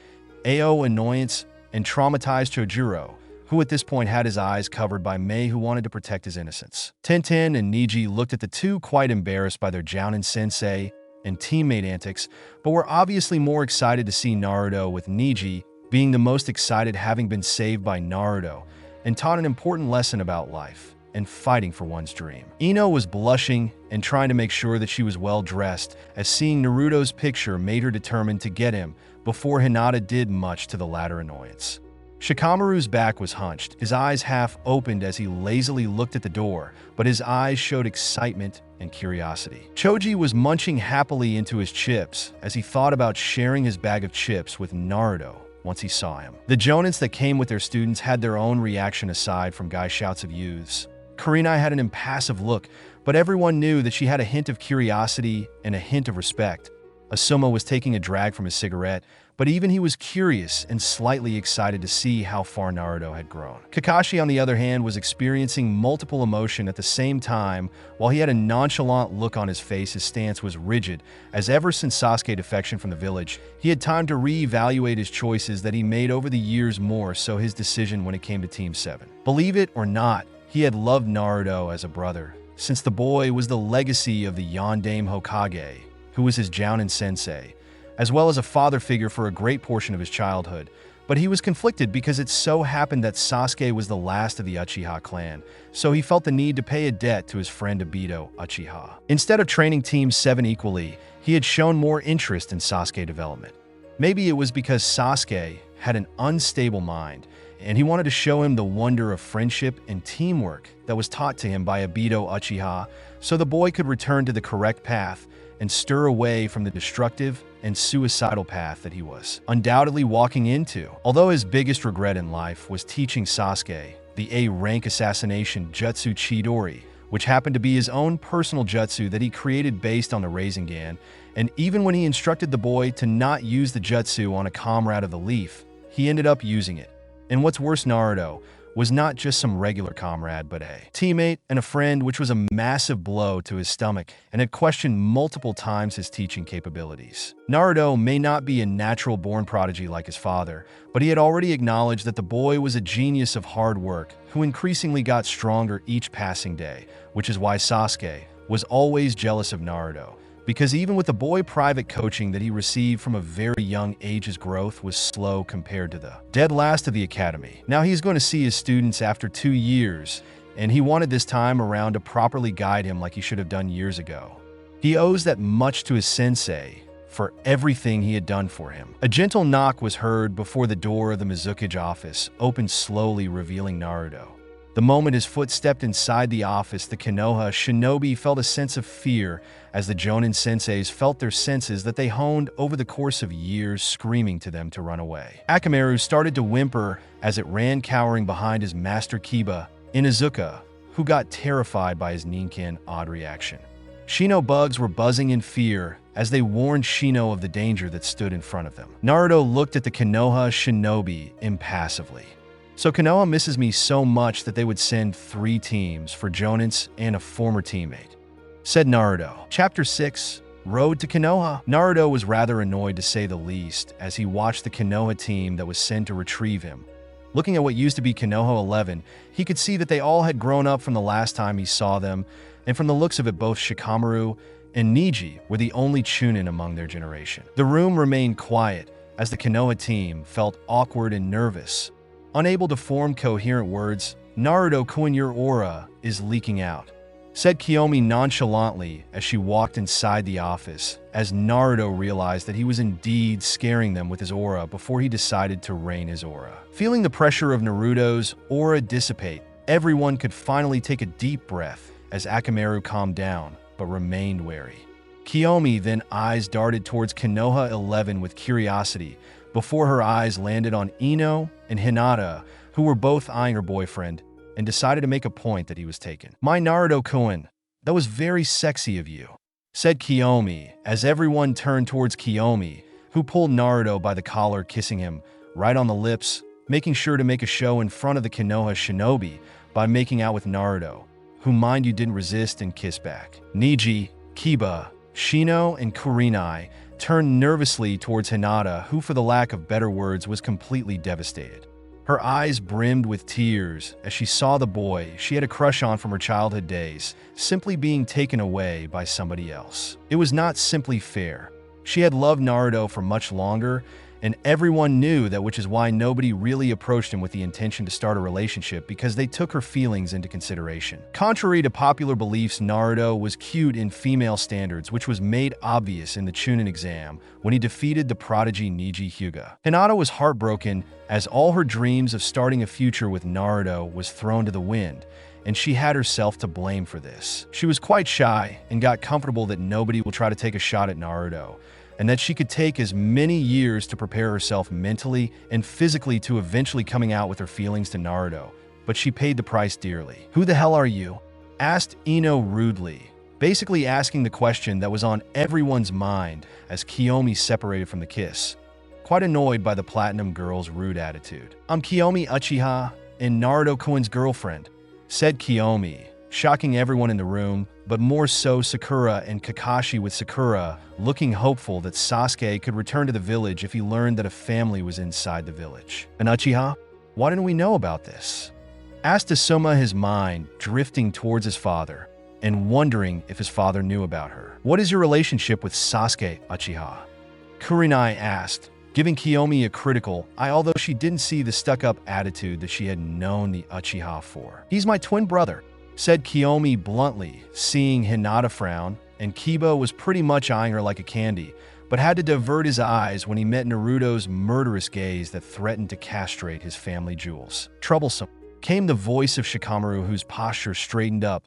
Ao annoyance, and traumatized Chojuro, who at this point had his eyes covered by Mei, who wanted to protect his innocence. Tenten and Niji looked at the two, quite embarrassed by their Jounin sensei and teammate antics, but were obviously more excited to see Naruto, with Niji being the most excited, having been saved by Naruto and taught an important lesson about life and fighting for one's dream. Ino was blushing and trying to make sure that she was well dressed, as seeing Naruto's picture made her determined to get him before Hinata did, much to the latter annoyance. Shikamaru's back was hunched, his eyes half opened as he lazily looked at the door, but his eyes showed excitement and curiosity. Choji was munching happily into his chips as he thought about sharing his bag of chips with Naruto, once he saw him. The jonins that came with their students had their own reaction aside from guy shouts of youths. Kurenai had an impassive look, but everyone knew that she had a hint of curiosity and a hint of respect. Asuma was taking a drag from his cigarette, but even he was curious and slightly excited to see how far Naruto had grown. Kakashi, on the other hand, was experiencing multiple emotion at the same time. While he had a nonchalant look on his face, his stance was rigid, as ever since Sasuke's defection from the village, he had time to re-evaluate his choices that he made over the years, more so his decision when it came to Team 7. Believe it or not, he had loved Naruto as a brother, since the boy was the legacy of the Yondaime Hokage, who was his Jounin sensei, as well as a father figure for a great portion of his childhood. But he was conflicted because it so happened that Sasuke was the last of the Uchiha clan, so he felt the need to pay a debt to his friend Obito Uchiha. Instead of training Team 7 equally, he had shown more interest in Sasuke development. Maybe it was because Sasuke had an unstable mind, and he wanted to show him the wonder of friendship and teamwork that was taught to him by Obito Uchiha, so the boy could return to the correct path and stir away from the destructive and suicidal path that he was undoubtedly walking into. Although his biggest regret in life was teaching Sasuke the A-rank assassination jutsu Chidori, which happened to be his own personal jutsu that he created based on the Rasengan, and even when he instructed the boy to not use the jutsu on a comrade of the Leaf, he ended up using it. And what's worse, Naruto was not just some regular comrade, but a teammate and a friend, which was a massive blow to his stomach and had questioned multiple times his teaching capabilities. Naruto may not be a natural-born prodigy like his father, but he had already acknowledged that the boy was a genius of hard work who increasingly got stronger each passing day, which is why Sasuke was always jealous of Naruto, because even with the boy private coaching that he received from a very young age, his growth was slow compared to the dead last of the academy. Now he's going to see his students after 2 years, and he wanted this time around to properly guide him like he should have done years ago. He owes that much to his sensei for everything he had done for him. A gentle knock was heard before the door of the Mizukage office opened slowly, revealing Naruto. The moment his foot stepped inside the office, the Konoha shinobi felt a sense of fear as the Jonin senseis felt their senses that they honed over the course of years, screaming to them to run away. Akamaru started to whimper as it ran, cowering behind his master Kiba, Inuzuka, who got terrified by his Ninken odd reaction. Shino bugs were buzzing in fear as they warned Shino of the danger that stood in front of them. Naruto looked at the Konoha shinobi impassively. So Konoha misses me so much that they would send 3 teams for Jonins and a former teammate, said Naruto. Chapter 6, Road to Konoha. Naruto was rather annoyed to say the least as he watched the Konoha team that was sent to retrieve him. Looking at what used to be Konoha 11, he could see that they all had grown up from the last time he saw them, and from the looks of it, both Shikamaru and Neji were the only Chunin among their generation. The room remained quiet as the Konoha team felt awkward and nervous. Unable to form coherent words, Naruto-kun, your aura is leaking out, said Kiomi nonchalantly as she walked inside the office, as Naruto realized that he was indeed scaring them with his aura before he decided to rain his aura. Feeling the pressure of Naruto's aura dissipate, everyone could finally take a deep breath as Akamaru calmed down but remained wary. Kiomi then eyes darted towards Konoha 11 with curiosity before her eyes landed on Ino and Hinata, who were both eyeing her boyfriend, and decided to make a point that he was taken. My Naruto-kun, that was very sexy of you, said Kiomi as everyone turned towards Kiomi, who pulled Naruto by the collar, kissing him right on the lips, making sure to make a show in front of the Konoha shinobi by making out with Naruto, who, mind you, didn't resist and kissed back. Neji, Kiba, Shino, and Kurenai turned nervously towards Hinata, who, for the lack of better words, was completely devastated. Her eyes brimmed with tears as she saw the boy she had a crush on from her childhood days simply being taken away by somebody else. It was not simply fair. She had loved Naruto for much longer, and everyone knew that, which is why nobody really approached him with the intention to start a relationship, because they took her feelings into consideration. Contrary to popular beliefs, Naruto was cute in female standards, which was made obvious in the Chunin exam when he defeated the prodigy Neji Hyuga. Hinata was heartbroken as all her dreams of starting a future with Naruto was thrown to the wind, and she had herself to blame for this. She was quite shy and got comfortable that nobody will try to take a shot at Naruto, and that she could take as many years to prepare herself mentally and physically to eventually coming out with her feelings to Naruto, but she paid the price dearly. "Who the hell are you?" asked Ino rudely, basically asking the question that was on everyone's mind as Kiomi separated from the kiss, quite annoyed by the Platinum Girl's rude attitude. "I'm Kiomi Uchiha and Naruto-kun's girlfriend," said Kiomi, shocking everyone in the room, but more so Sakura and Kakashi, with Sakura looking hopeful that Sasuke could return to the village if he learned that a family was inside the village. "An Uchiha? Why didn't we know about this?" asked Asuma, his mind drifting towards his father and wondering if his father knew about her. "What is your relationship with Sasuke, Uchiha?" Kurenai asked, giving Kiomi a critical eye, although she didn't see the stuck-up attitude that she had known the Uchiha for. "He's my twin brother," said Kiomi bluntly, seeing Hinata frown, and Kiba was pretty much eyeing her like a candy, but had to divert his eyes when he met Naruto's murderous gaze that threatened to castrate his family jewels. "Troublesome," came the voice of Shikamaru, whose posture straightened up.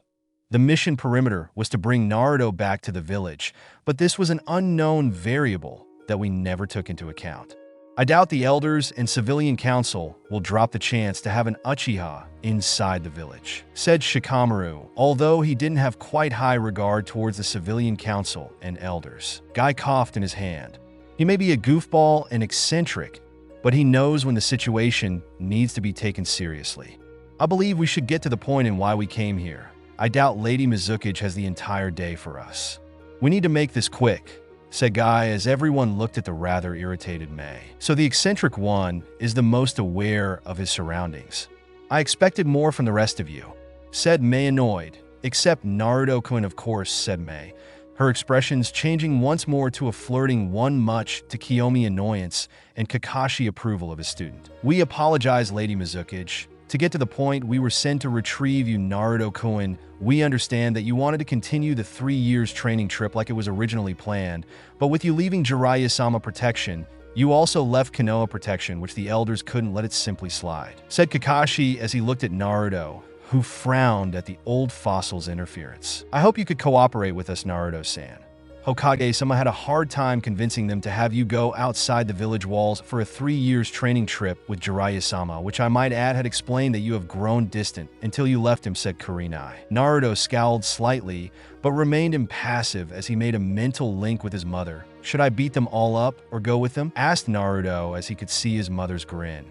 The mission perimeter was to bring Naruto back to the village, but this was an unknown variable that we never took into account. "I doubt the elders and civilian council will drop the chance to have an Uchiha inside the village," said Shikamaru, although he didn't have quite high regard towards the civilian council and elders. Guy coughed in his hand. "He may be a goofball and eccentric, but he knows when the situation needs to be taken seriously. I believe we should get to the point in why we came here. I doubt Lady Mizukage has the entire day for us. We need to make this quick," said Guy as everyone looked at the rather irritated May. "So the eccentric one is the most aware of his surroundings. I expected more from the rest of you," said May, annoyed. "Except Naruto-kun, of course," said May, her expressions changing once more to a flirting one, much to Kiomi annoyance and Kakashi approval of his student. "We apologize, Lady Mizukage. To get to the point, we were sent to retrieve you, Naruto-kun. We understand that you wanted to continue the 3 years training trip like it was originally planned, but with you leaving Jiraiya-sama protection, you also left Konoha protection, which the elders couldn't let it simply slide," said Kakashi as he looked at Naruto, who frowned at the old fossil's interference. "I hope you could cooperate with us, Naruto-san. Hokage-sama had a hard time convincing them to have you go outside the village walls for a 3 years training trip with Jiraiya-sama, which I might add had explained that you have grown distant until you left him," said Kurenai. Naruto scowled slightly, but remained impassive as he made a mental link with his mother. "Should I beat them all up or go with them?" asked Naruto as he could see his mother's grin.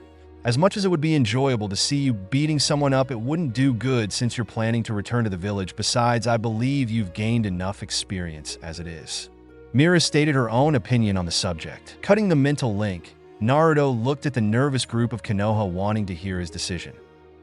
"As much as it would be enjoyable to see you beating someone up, it wouldn't do good since you're planning to return to the village. Besides, I believe you've gained enough experience as it is." Mira stated her own opinion on the subject. Cutting the mental link, Naruto looked at the nervous group of Konoha wanting to hear his decision.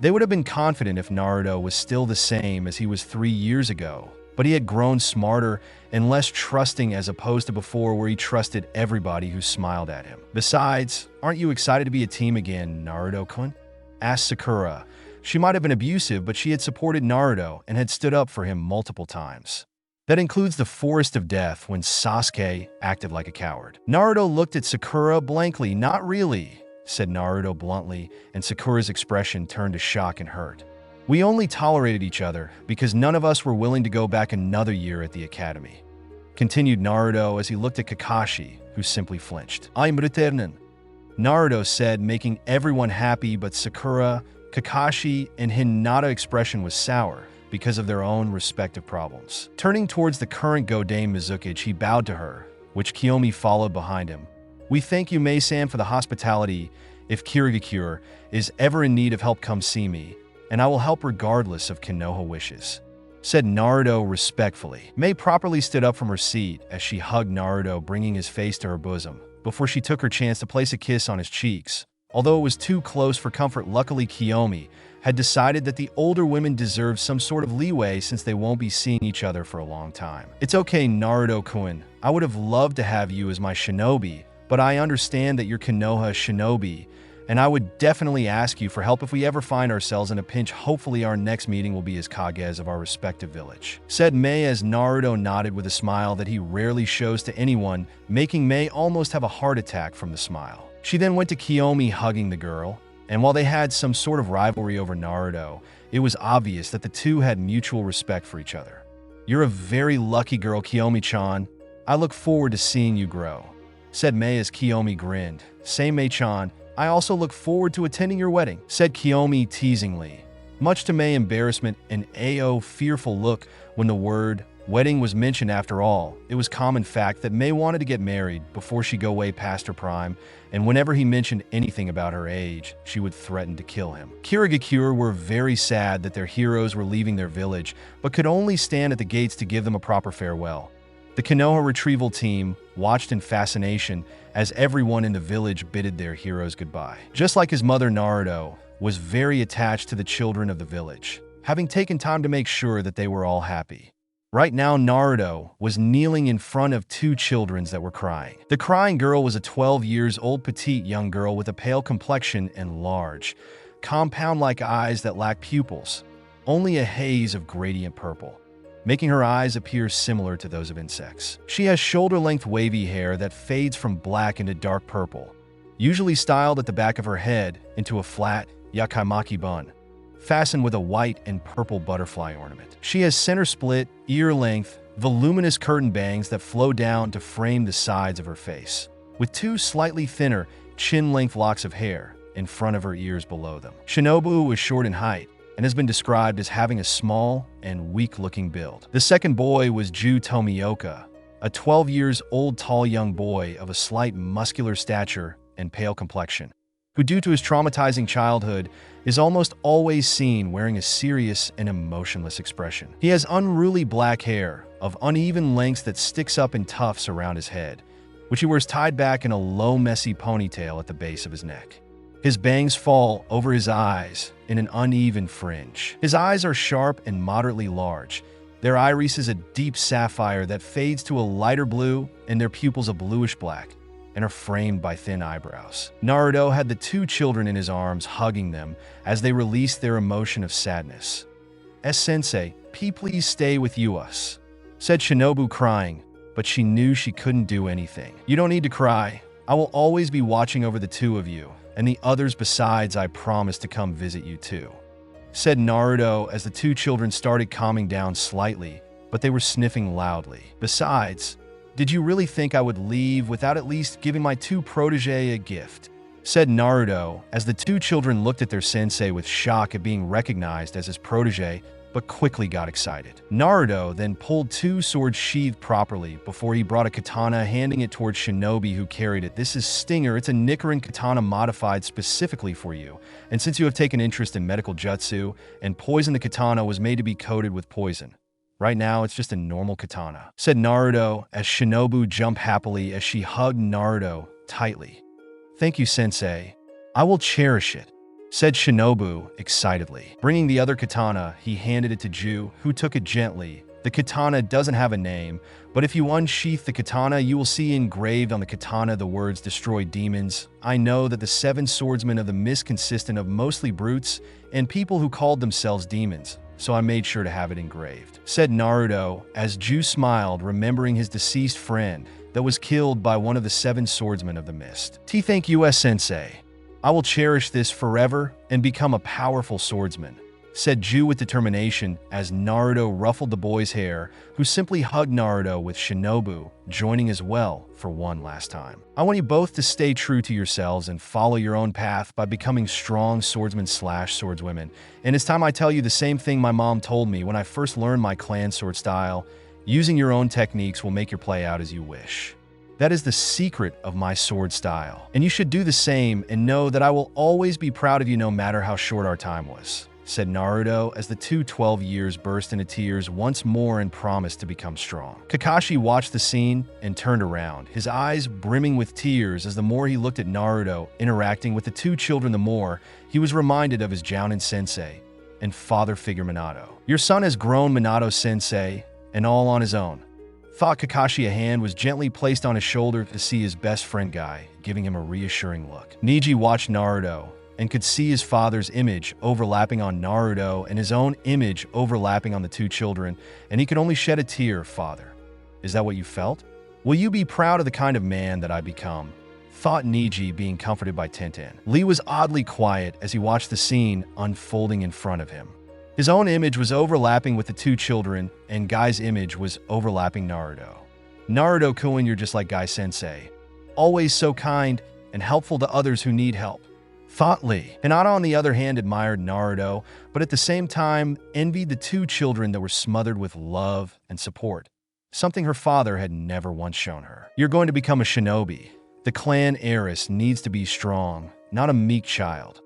They would have been confident if Naruto was still the same as he was 3 years ago, but he had grown smarter and less trusting as opposed to before, where he trusted everybody who smiled at him. "Besides, aren't you excited to be a team again, Naruto-kun?" asked Sakura. She might have been abusive, but she had supported Naruto and had stood up for him multiple times. That includes the Forest of Death when Sasuke acted like a coward. Naruto looked at Sakura blankly. "Not really," said Naruto bluntly, and Sakura's expression turned to shock and hurt. "We only tolerated each other because none of us were willing to go back another year at the academy," continued Naruto as he looked at Kakashi, who simply flinched. "I'm returning," Naruto said, making everyone happy, but Sakura, Kakashi, and Hinata expression was sour because of their own respective problems. Turning towards the current Godame Mizukage, he bowed to her, which Kiomi followed behind him. "We thank you, Mei-san, for the hospitality. If Kirigakure is ever in need of help, come see me, and I will help regardless of Konoha wishes," said Naruto respectfully. Mei properly stood up from her seat as she hugged Naruto, bringing his face to her bosom, before she took her chance to place a kiss on his cheeks. Although it was too close for comfort, luckily Kiomi had decided that the older women deserve some sort of leeway since they won't be seeing each other for a long time. "It's okay, Naruto-kun. I would have loved to have you as my shinobi, but I understand that you're Konoha shinobi, and I would definitely ask you for help if we ever find ourselves in a pinch. Hopefully our next meeting will be as Kages of our respective village," said Mei as Naruto nodded with a smile that he rarely shows to anyone, making Mei almost have a heart attack from the smile. She then went to Kiomi, hugging the girl, and while they had some sort of rivalry over Naruto, it was obvious that the two had mutual respect for each other. "You're a very lucky girl, Kiomi-chan," I look forward to seeing you grow, said Mei as Kiomi grinned. Same Mei-chan, I also look forward to attending your wedding, said Kiomi teasingly. Much to Mei's embarrassment and Ao fearful look when the word wedding was mentioned. After all, it was common fact that Mei wanted to get married before she go way past her prime, and whenever he mentioned anything about her age, she would threaten to kill him. Kirigakure were very sad that their heroes were leaving their village, but could only stand at the gates to give them a proper farewell. The Konoha retrieval team watched in fascination as everyone in the village bidded their heroes goodbye. Just like his mother, Naruto was very attached to the children of the village, having taken time to make sure that they were all happy. Right now, Naruto was kneeling in front of two children that were crying. The crying girl was a 12-year-old petite young girl with a pale complexion and large, compound-like eyes that lacked pupils, only a haze of gradient purple, making her eyes appear similar to those of insects. She has shoulder-length wavy hair that fades from black into dark purple, usually styled at the back of her head into a flat yakaimaki bun, fastened with a white and purple butterfly ornament. She has center-split, ear-length, voluminous curtain bangs that flow down to frame the sides of her face, with two slightly thinner, chin-length locks of hair in front of her ears below them. Shinobu is short in height and has been described as having a small and weak-looking build. The second boy was Ju Tomioka, a 12-year-old tall young boy of a slight muscular stature and pale complexion, who due to his traumatizing childhood is almost always seen wearing a serious and emotionless expression. He has unruly black hair of uneven lengths that sticks up in tufts around his head, which he wears tied back in a low, messy ponytail at the base of his neck. His bangs fall over his eyes in an uneven fringe. His eyes are sharp and moderately large. Their iris is a deep sapphire that fades to a lighter blue, and their pupils a bluish black, and are framed by thin eyebrows. Naruto had the two children in his arms, hugging them as they released their emotion of sadness. "S-sensei, please stay with us," said Shinobu, crying, but she knew she couldn't do anything. "You don't need to cry. I will always be watching over the two of you, and the others besides. I promise to come visit you too," said Naruto as the two children started calming down slightly, but they were sniffing loudly. "Besides, did you really think I would leave without at least giving my two protégés a gift?" said Naruto as the two children looked at their sensei with shock at being recognized as his protégé, but quickly got excited. Naruto then pulled two swords sheathed properly before he brought a katana, handing it towards Shinobi, who carried it. "This is Stinger. It's a Nichiren katana modified specifically for you, and since you have taken interest in medical jutsu and poison, the katana was made to be coated with poison. Right now, it's just a normal katana," said Naruto as Shinobu jumped happily as she hugged Naruto tightly. "Thank you, sensei. I will cherish it," said Shinobu excitedly. Bringing the other katana, he handed it to Ju, who took it gently. The katana doesn't have a name, but if you unsheath the katana, you will see engraved on the katana the words "Destroy Demons." I know that the 7 swordsmen of the mist consisted of mostly brutes and people who called themselves demons, so I made sure to have it engraved," said Naruto as Ju smiled, remembering his deceased friend that was killed by one of the 7 swordsmen of the mist. "Thank you, sensei. I will cherish this forever and become a powerful swordsman," said Ju with determination as Naruto ruffled the boy's hair, who simply hugged Naruto, with Shinobu joining as well for one last time. "I want you both to stay true to yourselves and follow your own path by becoming strong swordsmen/swordswomen. And it's time I tell you the same thing my mom told me when I first learned my clan sword style. Using your own techniques will make your play out as you wish. That is the secret of my sword style. And you should do the same and know that I will always be proud of you no matter how short our time was," said Naruto as the two 12-years burst into tears once more and promised to become strong. Kakashi watched the scene and turned around, his eyes brimming with tears as the more he looked at Naruto interacting with the two children, the more he was reminded of his Jounin sensei and father figure Minato. "Your son has grown, Minato sensei, and all on his own," thought Kakashi. A hand was gently placed on his shoulder to see his best friend Guy, giving him a reassuring look. Neji watched Naruto and could see his father's image overlapping on Naruto and his own image overlapping on the two children, and he could only shed a tear. "Father, is that what you felt? Will you be proud of the kind of man that I become?" thought Neji, being comforted by Tenten. Lee was oddly quiet as he watched the scene unfolding in front of him. His own image was overlapping with the two children, and Guy's image was overlapping Naruto. Naruto-kun, you're just like Guy-sensei. Always so kind and helpful to others who need help. Thoughtly. Hinata, on the other hand, admired Naruto, but at the same time envied the two children that were smothered with love and support, something her father had never once shown her. You're going to become a shinobi. The clan heiress needs to be strong, not a meek child,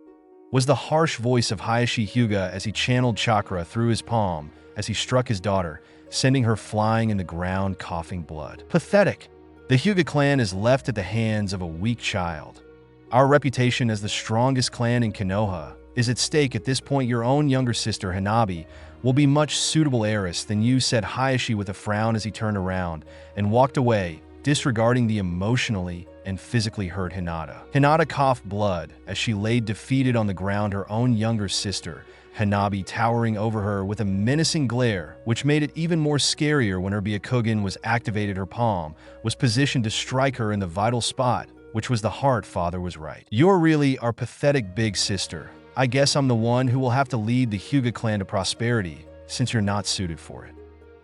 was the harsh voice of Hayashi Hyuga as he channeled chakra through his palm as he struck his daughter, sending her flying in the ground, coughing blood. Pathetic. The Hyuga clan is left at the hands of a weak child. Our reputation as the strongest clan in Konoha is at stake at this point. Your own younger sister, Hanabi, will be much suitable heiress than you, said Hayashi with a frown as he turned around and walked away, disregarding the emotionally and physically hurt Hinata. Hinata coughed blood as she laid defeated on the ground, her own younger sister, Hanabi, towering over her with a menacing glare, which made it even more scarier when her Byakugan was activated. Her palm was positioned to strike her in the vital spot, which was the heart. Father was right. You're really our pathetic big sister. I guess I'm the one who will have to lead the Hyuga clan to prosperity, since you're not suited for it,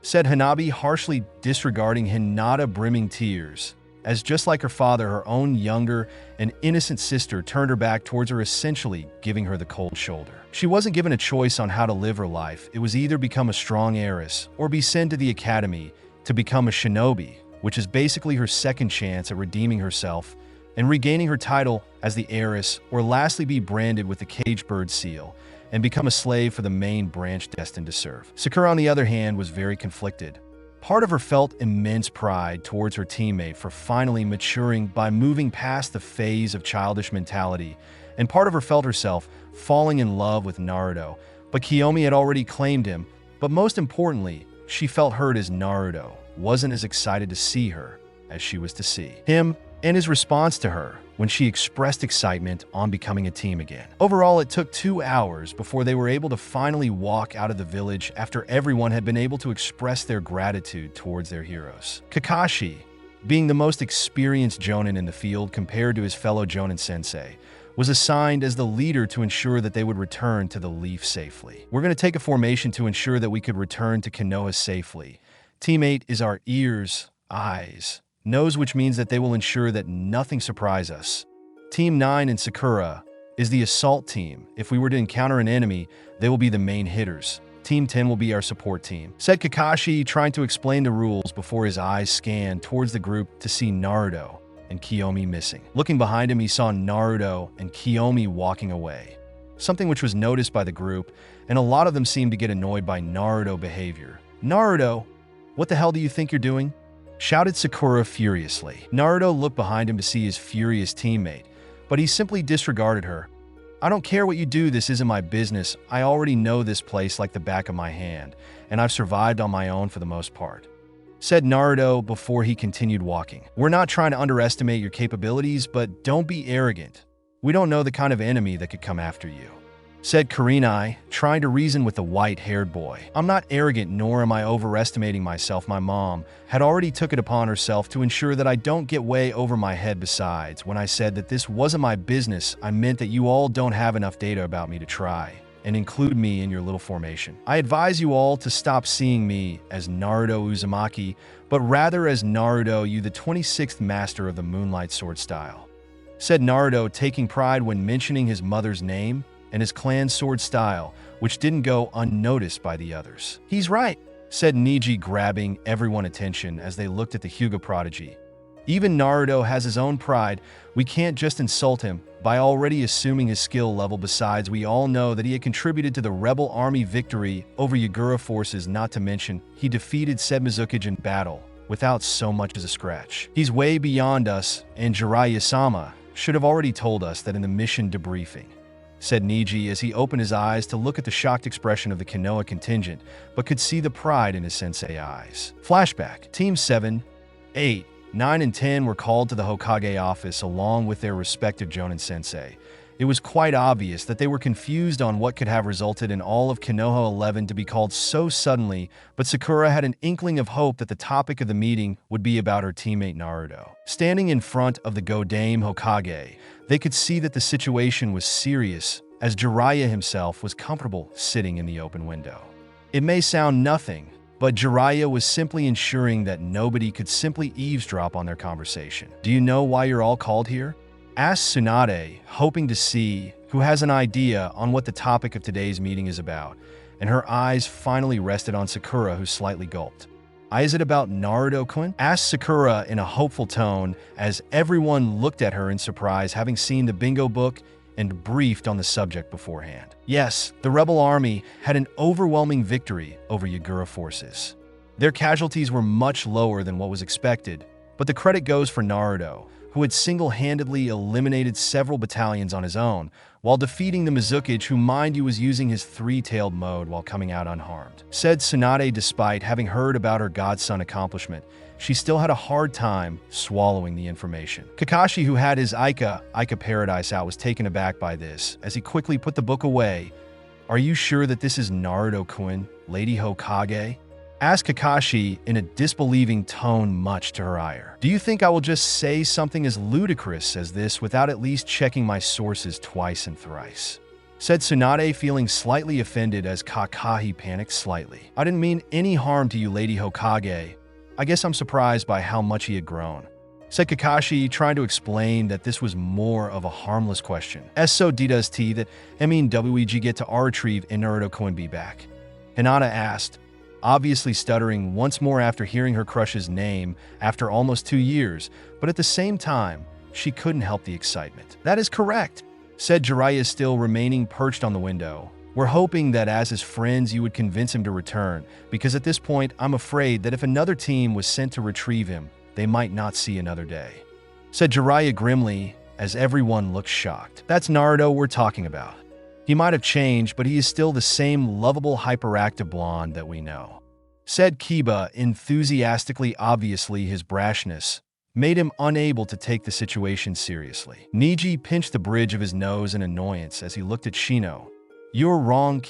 said Hanabi, harshly disregarding Hinata, brimming tears, as just like her father, her own younger and innocent sister turned her back towards her, essentially giving her the cold shoulder. She wasn't given a choice on how to live her life. It was either become a strong heiress or be sent to the academy to become a shinobi, which is basically her second chance at redeeming herself and regaining her title as the heiress, or lastly be branded with the caged bird seal and become a slave for the main branch destined to serve. Sakura, on the other hand, was very conflicted. Part of her felt immense pride towards her teammate for finally maturing by moving past the phase of childish mentality, and part of her felt herself falling in love with Naruto, but Kiomi had already claimed him. But most importantly, she felt hurt as Naruto wasn't as excited to see her as she was to see him, and his response to her when she expressed excitement on becoming a team again. Overall, it took 2 hours before they were able to finally walk out of the village after everyone had been able to express their gratitude towards their heroes. Kakashi, being the most experienced jonin in the field compared to his fellow jonin sensei, was assigned as the leader to ensure that they would return to the Leaf safely. We're going to take a formation to ensure that we could return to Konoha safely. Team 8 is our ears, eyes, nose, which means that they will ensure that nothing surprises us. Team 9 in Sakura is the assault team. If we were to encounter an enemy, they will be the main hitters. Team 10 will be our support team, said Kakashi, trying to explain the rules before his eyes scanned towards the group to see Naruto and Kiomi missing. Looking behind him, he saw Naruto and Kiomi walking away, something which was noticed by the group, and a lot of them seemed to get annoyed by Naruto behavior. Naruto, what the hell do you think you're doing? Shouted Sakura furiously. Naruto looked behind him to see his furious teammate, but he simply disregarded her. I don't care what you do, this isn't my business. I already know this place like the back of my hand, and I've survived on my own for the most part, said Naruto before he continued walking. We're not trying to underestimate your capabilities, but don't be arrogant. We don't know the kind of enemy that could come after you, said Kurenai, trying to reason with the white-haired boy. I'm not arrogant, nor am I overestimating myself. My mom had already took it upon herself to ensure that I don't get way over my head. Besides, when I said that this wasn't my business, I meant that you all don't have enough data about me to try and include me in your little formation. I advise you all to stop seeing me as Naruto Uzumaki, but rather as Naruto, you the 26th master of the Moonlight sword style, said Naruto, taking pride when mentioning his mother's name and his clan's sword style, which didn't go unnoticed by the others. He's right, said Neji, grabbing everyone's attention as they looked at the Hyuga prodigy. Even Naruto has his own pride. We can't just insult him by already assuming his skill level. Besides, we all know that he had contributed to the rebel army victory over Yagura forces, not to mention he defeated said Mizukage in battle without so much as a scratch. He's way beyond us, and Jiraiya-sama should have already told us that in the mission debriefing, said Neji as he opened his eyes to look at the shocked expression of the Konoha contingent, but could see the pride in his sensei eyes. Flashback. Team 7, 8, 9, and 10 were called to the Hokage office along with their respective jonin sensei. It was quite obvious that they were confused on what could have resulted in all of Konoha 11 to be called so suddenly, but Sakura had an inkling of hope that the topic of the meeting would be about her teammate Naruto. Standing in front of the Godame Hokage, they could see that the situation was serious, as Jiraiya himself was comfortable sitting in the open window. It may sound nothing, but Jiraiya was simply ensuring that nobody could simply eavesdrop on their conversation. "Do you know why you're all called here?" asked Tsunade, hoping to see who has an idea on what the topic of today's meeting is about, and her eyes finally rested on Sakura, who slightly gulped. "Is it about Naruto-kun?" asked Sakura in a hopeful tone as everyone looked at her in surprise, having seen the bingo book and briefed on the subject beforehand. Yes, the rebel army had an overwhelming victory over Yagura forces. Their casualties were much lower than what was expected, but the credit goes for Naruto, who had single-handedly eliminated several battalions on his own, while defeating the Mizukage, who, mind you, was using his three-tailed mode while coming out unharmed. Said Tsunade, despite having heard about her godson accomplishment, she still had a hard time swallowing the information. Kakashi, who had his Ica Paradise out, was taken aback by this, as he quickly put the book away. "Are you sure that this is Naruto-kun, Lady Hokage?" asked Kakashi in a disbelieving tone, much to her ire. "Do you think I will just say something as ludicrous as this without at least checking my sources twice and thrice?" said Tsunade, feeling slightly offended as Kakashi panicked slightly. "I didn't mean any harm to you, Lady Hokage. I guess I'm surprised by how much he had grown," said Kakashi, trying to explain that this was more of a harmless question. "So does T that WEG get to retrieve and Naruto-kun be back?" Hinata asked, obviously stuttering once more after hearing her crush's name after almost 2 years, but at the same time, she couldn't help the excitement. "That is correct," said Jiraiya, still remaining perched on the window. "We're hoping that as his friends you would convince him to return, because at this point I'm afraid that if another team was sent to retrieve him, they might not see another day," said Jiraiya grimly as everyone looked shocked. "That's Naruto we're talking about. He might have changed, but he is still the same lovable hyperactive blonde that we know," said Kiba enthusiastically. Obviously his brashness made him unable to take the situation seriously. Niji pinched the bridge of his nose in annoyance as he looked at Shino. "You're wrong,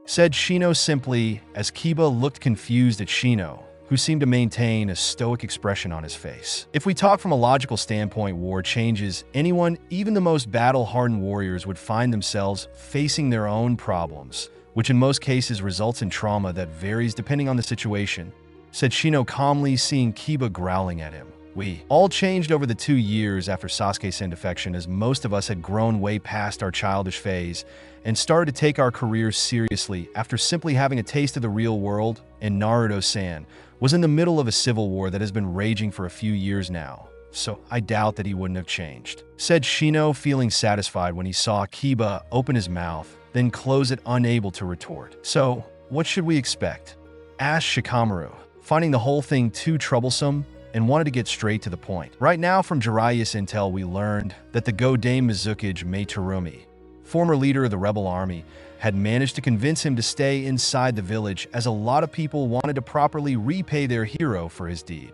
said Shino simply, as Kiba looked confused at Shino, who seemed to maintain a stoic expression on his face. "If we talk from a logical standpoint, war changes. Anyone, even the most battle-hardened warriors, would find themselves facing their own problems, which in most cases results in trauma that varies depending on the situation," said Shino calmly, seeing Kiba growling at him. "We all changed over the 2 years after Sasuke's defection, as most of us had grown way past our childish phase and started to take our careers seriously after simply having a taste of the real world, and Naruto-san was in the middle of a civil war that has been raging for a few years now, so I doubt that he wouldn't have changed," said Shino, feeling satisfied when he saw Kiba open his mouth, then close it, unable to retort. "So, what should we expect?" asked Shikamaru, finding the whole thing too troublesome and wanted to get straight to the point. Right now, from Jiraiya's intel, we learned that the Godame Mizukage Meitarumi, former leader of the rebel army, had managed to convince him to stay inside the village, as a lot of people wanted to properly repay their hero for his deed,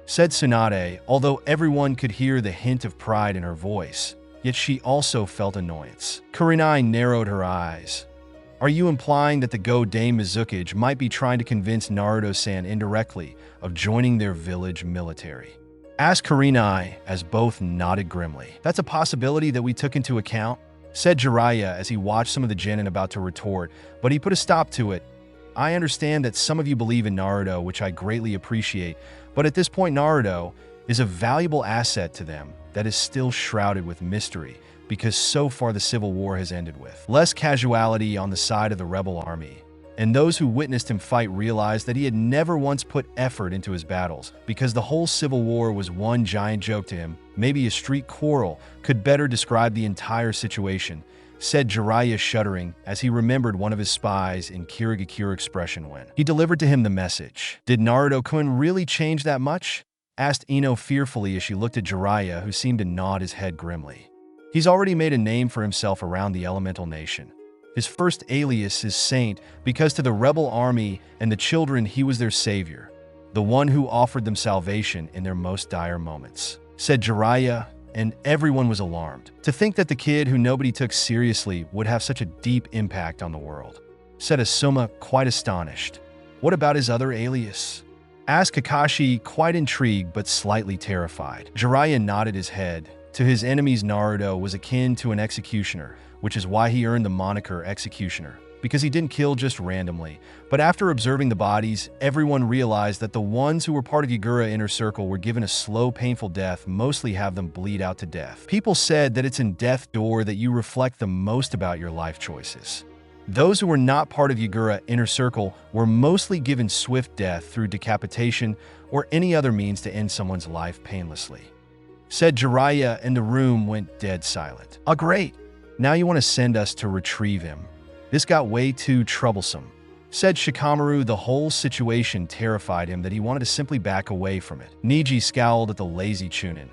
said Tsunade, although everyone could hear the hint of pride in her voice, yet she also felt annoyance. Kurenai narrowed her eyes. "Are you implying that the Godame Mizukage might be trying to convince Naruto-san indirectly of joining their village military?" asked Kurenai, as both nodded grimly. "That's a possibility that we took into account," said Jiraiya as he watched some of the genin about to retort, but he put a stop to it. "I understand that some of you believe in Naruto, which I greatly appreciate, but at this point Naruto is a valuable asset to them that is still shrouded with mystery, because so far the civil war has ended with less casualty on the side of the rebel army, and those who witnessed him fight realized that he had never once put effort into his battles, because the whole civil war was one giant joke to him. Maybe a street quarrel could better describe the entire situation," said Jiraiya, shuddering as he remembered one of his spies in Kirigakure expression when he delivered to him the message. "Did Naruto-kun really change that much?" asked Ino fearfully as she looked at Jiraiya, who seemed to nod his head grimly. "He's already made a name for himself around the elemental nation. His first alias is Saint, because to the rebel army and the children he was their savior, the one who offered them salvation in their most dire moments," said Jiraiya, and everyone was alarmed. "To think that the kid who nobody took seriously would have such a deep impact on the world," said Asuma, quite astonished. "What about his other alias?" asked Kakashi, quite intrigued but slightly terrified. Jiraiya nodded his head. To his enemies, Naruto was akin to an executioner, which is why he earned the moniker Executioner. because he didn't kill just randomly. But after observing the bodies, everyone realized that the ones who were part of Yagura Inner Circle were given a slow, painful death, mostly have them bleed out to death. People said that it's in death door that you reflect the most about your life choices. Those who were not part of Yagura Inner Circle were mostly given swift death through decapitation or any other means to end someone's life painlessly. Said Jiraiya, and the room went dead silent. "Ah, great. Now you want to send us to retrieve him. This got way too troublesome." Said Shikamaru. The whole situation terrified him that he wanted to simply back away from it. Neji scowled at the lazy Chunin.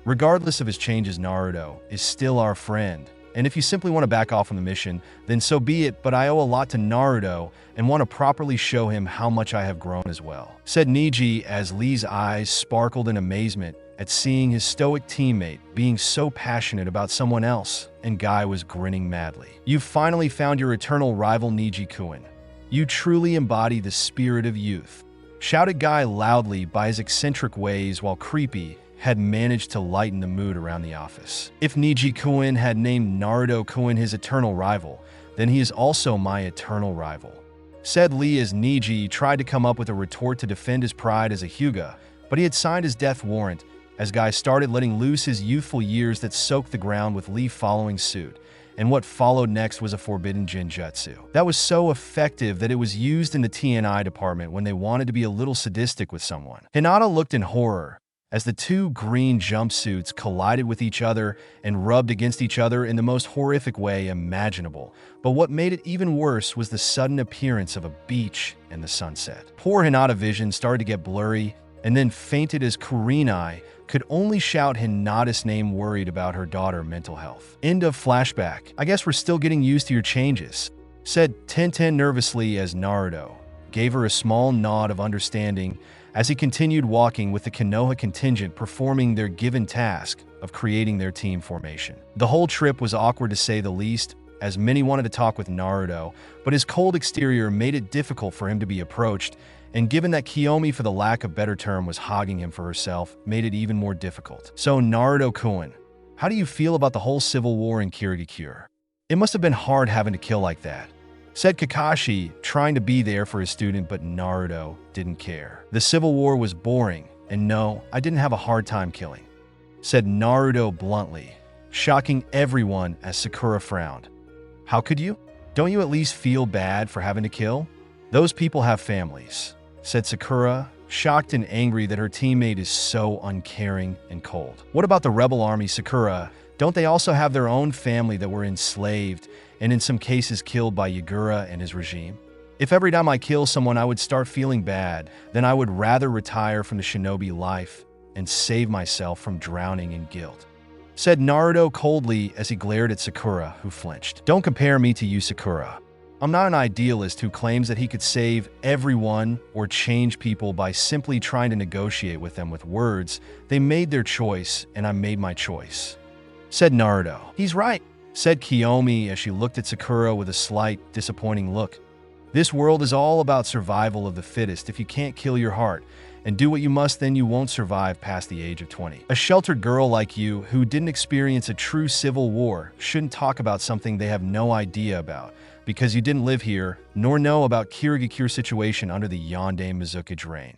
"Regardless of his changes, Naruto is still our friend. And if you simply want to back off from the mission, then so be it, but I owe a lot to Naruto and want to properly show him how much I have grown as well," said Neji as Lee's eyes sparkled in amazement at seeing his stoic teammate being so passionate about someone else, and Guy was grinning madly. "You've finally found your eternal rival, Neji-kun. You truly embody the spirit of youth," shouted Guy loudly by his eccentric ways, while Creepy had managed to lighten the mood around the office. "If Neji-kun had named Naruto-kun his eternal rival, then he is also my eternal rival," said Lee as Neji tried to come up with a retort to defend his pride as a Hyuga, but he had signed his death warrant as Guy started letting loose his youthful years that soaked the ground, with Lee following suit. And what followed next was a forbidden genjutsu that was so effective that it was used in the TNI department when they wanted to be a little sadistic with someone. Hinata looked in horror as the two green jumpsuits collided with each other and rubbed against each other in the most horrific way imaginable. But what made it even worse was the sudden appearance of a beach and the sunset. Poor Hinata vision started to get blurry and then fainted as Kurenai could only shout Hinata's name, worried about her daughter's mental health. End of flashback. "I guess we're still getting used to your changes," said Tenten nervously as Naruto gave her a small nod of understanding as he continued walking with the Konoha contingent performing their given task of creating their team formation. The whole trip was awkward to say the least, as many wanted to talk with Naruto, but his cold exterior made it difficult for him to be approached, and given that Kiomi, for the lack of better term, was hogging him for herself, made it even more difficult. "So Naruto-kun, how do you feel about the whole civil war in Kirigakure? It must have been hard having to kill like that," said Kakashi, trying to be there for his student, but Naruto didn't care. "The civil war was boring, and no, I didn't have a hard time killing," said Naruto bluntly, shocking everyone as Sakura frowned. "How could you? Don't you at least feel bad for having to kill? Those people have families," said Sakura, shocked and angry that her teammate is so uncaring and cold. "What about the rebel army, Sakura? Don't they also have their own family that were enslaved and in some cases killed by Yagura and his regime? If every time I kill someone I would start feeling bad, then I would rather retire from the shinobi life and save myself from drowning in guilt," said Naruto coldly as he glared at Sakura, who flinched. "Don't compare me to you, Sakura. I'm not an idealist who claims that he could save everyone or change people by simply trying to negotiate with them with words. They made their choice, and I made my choice," said Naruto. "He's right," said Kiomi as she looked at Sakura with a slight, disappointing look. "This world is all about survival of the fittest. If you can't kill your heart and do what you must, then you won't survive past the age of 20. A sheltered girl like you, who didn't experience a true civil war, shouldn't talk about something they have no idea about, because you didn't live here, nor know about Kirigakure situation under the Yonde Mizukage reign,"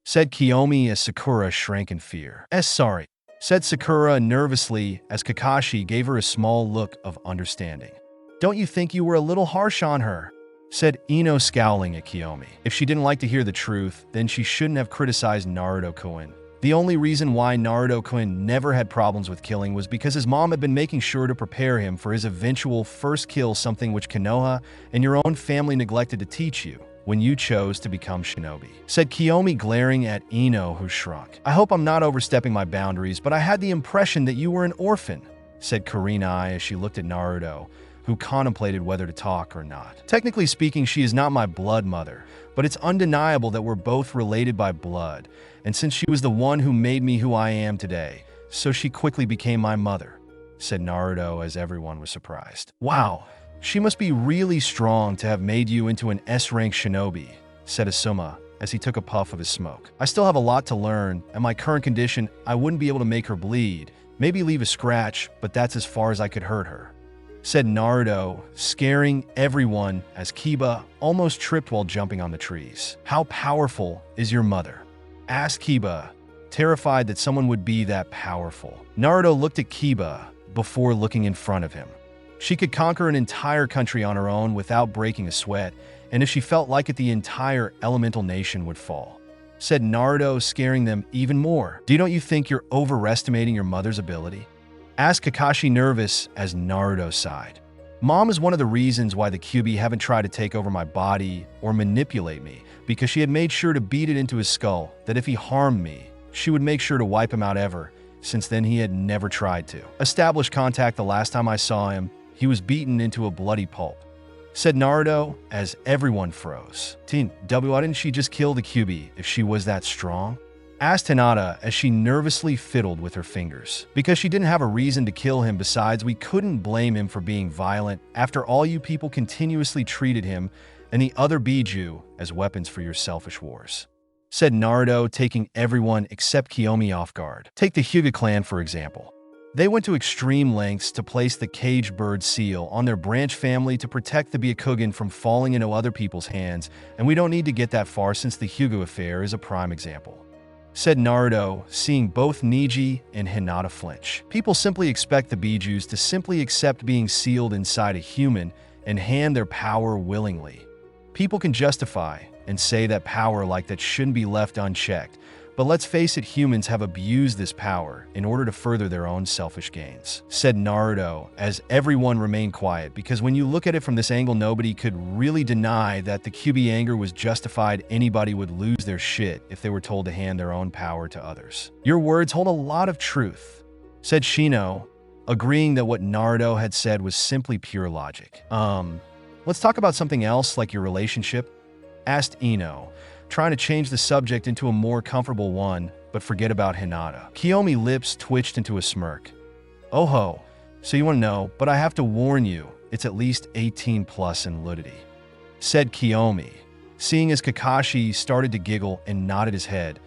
said Kiomi as Sakura shrank in fear. Sorry," said Sakura nervously as Kakashi gave her a small look of understanding. "Don't you think you were a little harsh on her?" said Ino, scowling at Kiomi. If she didn't like to hear the truth, then she shouldn't have criticized Naruto-kun. The only reason why Naruto-kun never had problems with killing was because his mom had been making sure to prepare him for his eventual first kill, something which Konoha and your own family neglected to teach you when you chose to become shinobi," said Kiomi, glaring at Ino, who shrunk. "I hope I'm not overstepping my boundaries, but I had the impression that you were an orphan," said Kurenai as she looked at Naruto, who contemplated whether to talk or not. "Technically speaking, she is not my blood mother, but it's undeniable that we're both related by blood, and since she was the one who made me who I am today, so she quickly became my mother," said Naruto as everyone was surprised. "Wow, she must be really strong to have made you into an S-rank shinobi," said Asuma as he took a puff of his smoke. "I still have a lot to learn. At my current condition, I wouldn't be able to make her bleed, maybe leave a scratch, but that's as far as I could hurt her," said Naruto, scaring everyone as Kiba almost tripped while jumping on the trees. How powerful is your mother? Asked Kiba, terrified that someone would be that powerful. Naruto looked at Kiba before looking in front of him. She could conquer an entire country on her own without breaking a sweat, and if she felt like it, the entire elemental nation would fall. Said Naruto, scaring them even more. Don't you think you're overestimating your mother's ability? Asked Kakashi, nervous as Naruto sighed. Mom is one of the reasons why the Kyuubi haven't tried to take over my body or manipulate me, because she had made sure to beat it into his skull that if he harmed me, she would make sure to wipe him out ever. Since then, he had never tried to establish contact. The last time I saw him, he was beaten into a bloody pulp. Said Naruto as everyone froze. Why didn't she just kill the Kyuubi if she was that strong? Asked Hinata as she nervously fiddled with her fingers. Because she didn't have a reason to kill him. Besides, we couldn't blame him for being violent after all you people continuously treated him and the other Biju as weapons for your selfish wars. Said Naruto, taking everyone except Kiomi off guard. Take the Hyuga clan, for example. They went to extreme lengths to place the caged bird seal on their branch family to protect the Byakugan from falling into other people's hands, and we don't need to get that far since the Hyuga affair is a prime example. Said Naruto, seeing both Neji and Hinata flinch. People simply expect the Bijus to simply accept being sealed inside a human and hand their power willingly. People can justify and say that power like that shouldn't be left unchecked, but let's face it, humans have abused this power in order to further their own selfish gains. Said Naruto, as everyone remained quiet, because when you look at it from this angle, nobody could really deny that the Kyuubi anger was justified. Anybody would lose their shit if they were told to hand their own power to others. Your words hold a lot of truth, said Shino, agreeing that what Naruto had said was simply pure logic. Let's talk about something else, like your relationship, asked Ino, trying to change the subject into a more comfortable one, but forget about Hinata. Kiomi's lips twitched into a smirk. Oh ho, so you want to know, but I have to warn you, it's at least 18 plus in nudity. Said Kiomi, seeing as Kakashi started to giggle and nodded his head.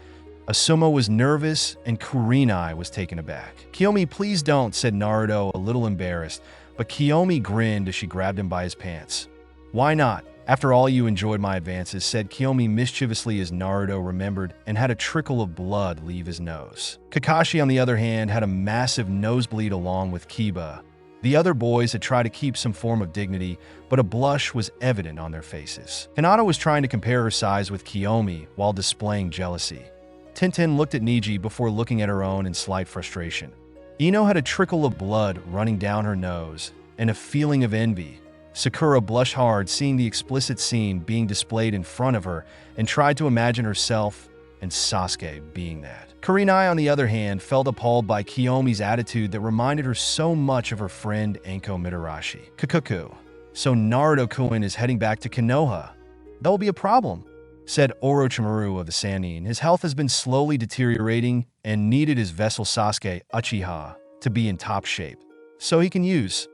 Asuma was nervous and Kurenai was taken aback. Kiomi, please don't, said Naruto, a little embarrassed, but Kiomi grinned as she grabbed him by his pants. Why not? After all, you enjoyed my advances, said Kiomi mischievously as Naruto remembered and had a trickle of blood leave his nose. Kakashi, on the other hand, had a massive nosebleed along with Kiba. The other boys had tried to keep some form of dignity, but a blush was evident on their faces. Hinata was trying to compare her size with Kiomi while displaying jealousy. Tintin looked at Neji before looking at her own in slight frustration. Ino had a trickle of blood running down her nose and a feeling of envy. Sakura blushed hard seeing the explicit scene being displayed in front of her and tried to imagine herself and Sasuke being that. Kurenai, on the other hand, felt appalled by Kiyomi's attitude that reminded her so much of her friend Anko Mitarashi. Kakuku. So Naruto-kun is heading back to Konoha. That will be a problem, said Orochimaru of the Sannin. His health has been slowly deteriorating and needed his vessel Sasuke, Uchiha, to be in top shape, so he can use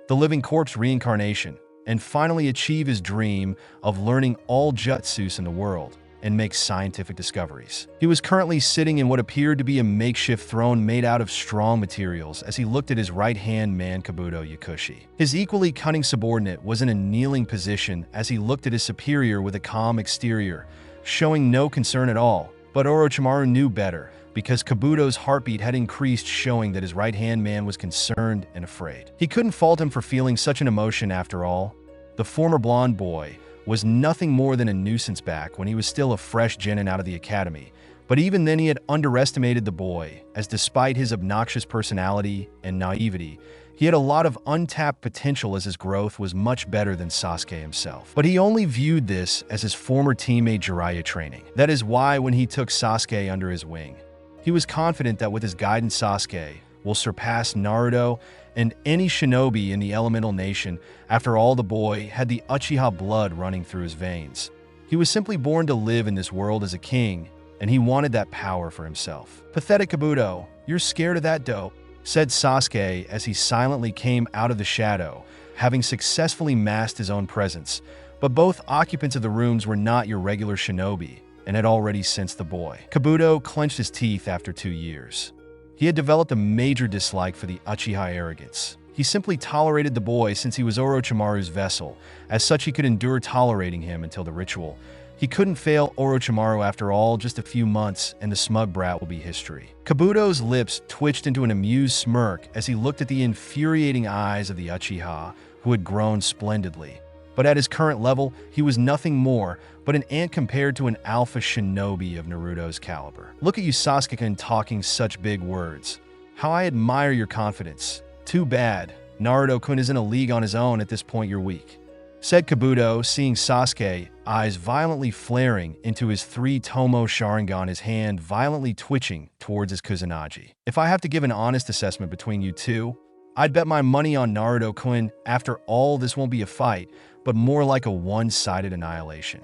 the living corpse reincarnation and finally achieve his dream of learning all jutsus in the world and make scientific discoveries. He was currently sitting in what appeared to be a makeshift throne made out of strong materials as he looked at his right-hand man Kabuto Yakushi. His equally cunning subordinate was in a kneeling position as he looked at his superior with a calm exterior, showing no concern at all. But Orochimaru knew better, because Kabuto's heartbeat had increased, showing that his right-hand man was concerned and afraid. He couldn't fault him for feeling such an emotion after all. The former blonde boy was nothing more than a nuisance back when he was still a fresh genin out of the academy, but even then he had underestimated the boy, as despite his obnoxious personality and naivety, he had a lot of untapped potential as his growth was much better than Sasuke himself. But he only viewed this as his former teammate Jiraiya training. That is why when he took Sasuke under his wing, he was confident that with his guidance Sasuke will surpass Naruto and any shinobi in the elemental nation. After all, the boy had the Uchiha blood running through his veins. He was simply born to live in this world as a king, and he wanted that power for himself. Pathetic Kabuto, you're scared of that dope, said Sasuke as he silently came out of the shadow, having successfully masked his own presence. But both occupants of the rooms were not your regular shinobi and had already sensed the boy. Kabuto clenched his teeth after 2 years. He had developed a major dislike for the Uchiha arrogance. He simply tolerated the boy since he was Orochimaru's vessel. As such, he could endure tolerating him until the ritual. He couldn't fail Orochimaru after all, just a few months, and the smug brat will be history. Kabuto's lips twitched into an amused smirk as he looked at the infuriating eyes of the Uchiha, who had grown splendidly. But at his current level, he was nothing more but an ant compared to an alpha shinobi of Naruto's caliber. Look at you, Sasuke-kun, talking such big words. How I admire your confidence. Too bad. Naruto-kun is in a league on his own. At this point, you're weak, said Kabuto, seeing Sasuke, eyes violently flaring into his 3 Tomo Sharingan, his hand violently twitching towards his Kusanagi. If I have to give an honest assessment between you two, I'd bet my money on Naruto-kun. After all, this won't be a fight, but more like a one-sided annihilation,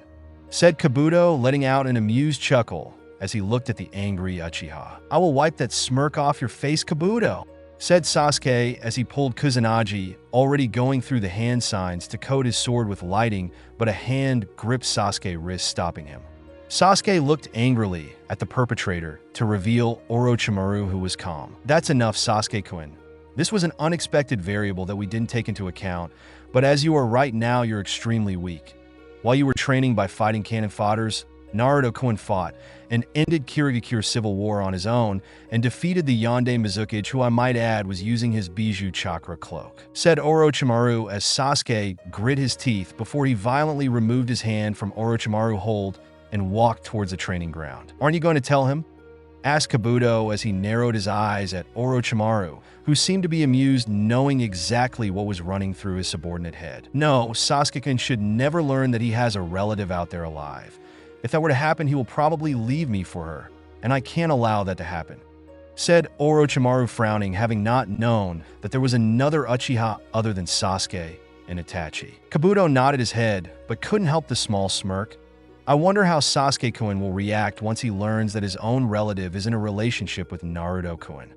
said Kabuto, letting out an amused chuckle as he looked at the angry Uchiha. I will wipe that smirk off your face, Kabuto, said Sasuke as he pulled Kusanagi, already going through the hand signs to coat his sword with lighting, but a hand gripped Sasuke's wrist, stopping him. Sasuke looked angrily at the perpetrator to reveal Orochimaru, who was calm. That's enough, Sasuke-kun. This was an unexpected variable that we didn't take into account, but as you are right now, you're extremely weak. While you were training by fighting cannon fodders, Naruto-kun fought and ended Kirigakure civil war on his own and defeated the Yonde Mizuki, who I might add was using his Bijou chakra cloak, said Orochimaru as Sasuke grit his teeth before he violently removed his hand from Orochimaru's hold and walked towards the training ground. Aren't you going to tell him? Asked Kabuto as he narrowed his eyes at Orochimaru, who seemed to be amused, knowing exactly what was running through his subordinate head. No, Sasuke-kun should never learn that he has a relative out there alive. If that were to happen, he will probably leave me for her, and I can't allow that to happen, said Orochimaru, frowning, having not known that there was another Uchiha other than Sasuke and Itachi. Kabuto nodded his head, but couldn't help the small smirk. I wonder how Sasuke-kun will react once he learns that his own relative is in a relationship with Naruto-kun,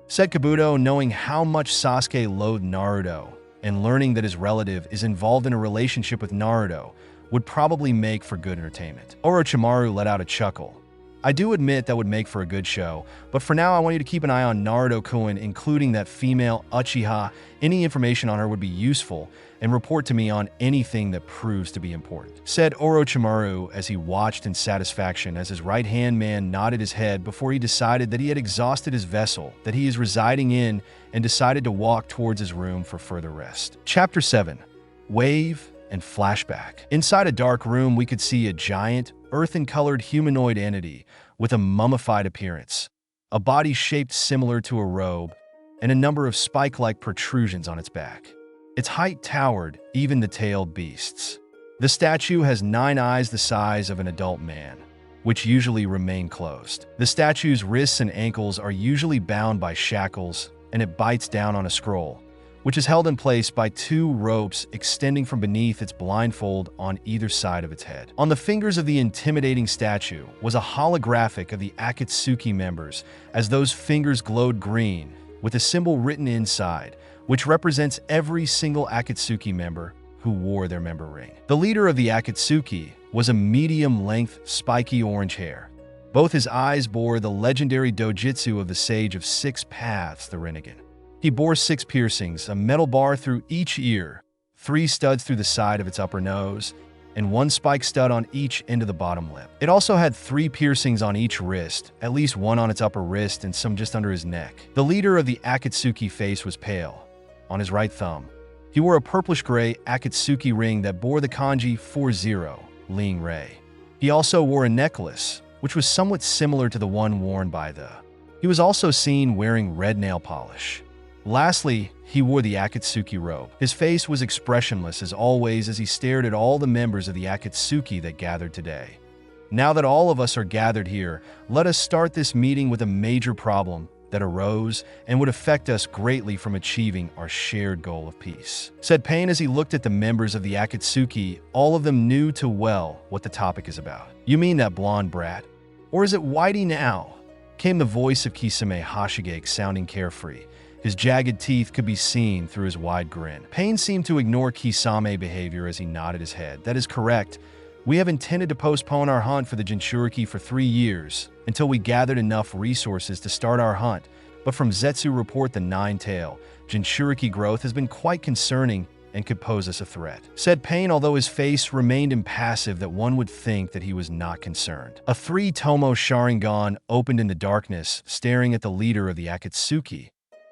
said Kabuto, knowing how much Sasuke loathed Naruto, and learning that his relative is involved in a relationship with Naruto would probably make for good entertainment. Orochimaru let out a chuckle. I do admit that would make for a good show, but for now I want you to keep an eye on Naruto-kun, including that female Uchiha. Any information on her would be useful, and report to me on anything that proves to be important, said Orochimaru as he watched in satisfaction as his right-hand man nodded his head before he decided that he had exhausted his vessel that he is residing in and decided to walk towards his room for further rest. Chapter 7. Wave and Flashback. Inside a dark room, we could see a giant, earthen-colored humanoid entity with a mummified appearance, a body shaped similar to a robe, and a number of spike-like protrusions on its back. Its height towered even the tailed beasts. The statue has 9 eyes the size of an adult man, which usually remain closed. The statue's wrists and ankles are usually bound by shackles, and it bites down on a scroll, which is held in place by 2 ropes extending from beneath its blindfold on either side of its head. On the fingers of the intimidating statue was a holographic of the Akatsuki members, as those fingers glowed green, with a symbol written inside, which represents every single Akatsuki member who wore their member ring. The leader of the Akatsuki was a medium-length, spiky orange hair. Both his eyes bore the legendary dojutsu of the Sage of 6 Paths, the Rinnegan. He bore 6 piercings, a metal bar through each ear, 3 studs through the side of its upper nose, and 1 spike stud on each end of the bottom lip. It also had 3 piercings on each wrist, at least 1 on its upper wrist and some just under his neck. The leader of the Akatsuki face was pale. On his right thumb, he wore a purplish-gray Akatsuki ring that bore the kanji 40, Ling Rei. He also wore a necklace, which was somewhat similar to the one worn by the. He was also seen wearing red nail polish. Lastly, he wore the Akatsuki robe. His face was expressionless as always as he stared at all the members of the Akatsuki that gathered today. Now that all of us are gathered here, let us start this meeting with a major problem that arose and would affect us greatly from achieving our shared goal of peace, said Pain as he looked at the members of the Akatsuki. All of them knew too well what the topic is about. You mean that blonde brat? Or is it Whitey now? Came the voice of Kisame Hashigake, sounding carefree. His jagged teeth could be seen through his wide grin. Pain seemed to ignore Kisame's behavior as he nodded his head. That is correct. We have intended to postpone our hunt for the Jinchuriki for 3 years, until we gathered enough resources to start our hunt but from Zetsu report the nine-tail, Jinchuriki growth has been quite concerning and could pose us a threat. Said Pain, although his face remained impassive that one would think that he was not concerned. A 3-tomo Sharingan opened in the darkness, staring at the leader of the Akatsuki.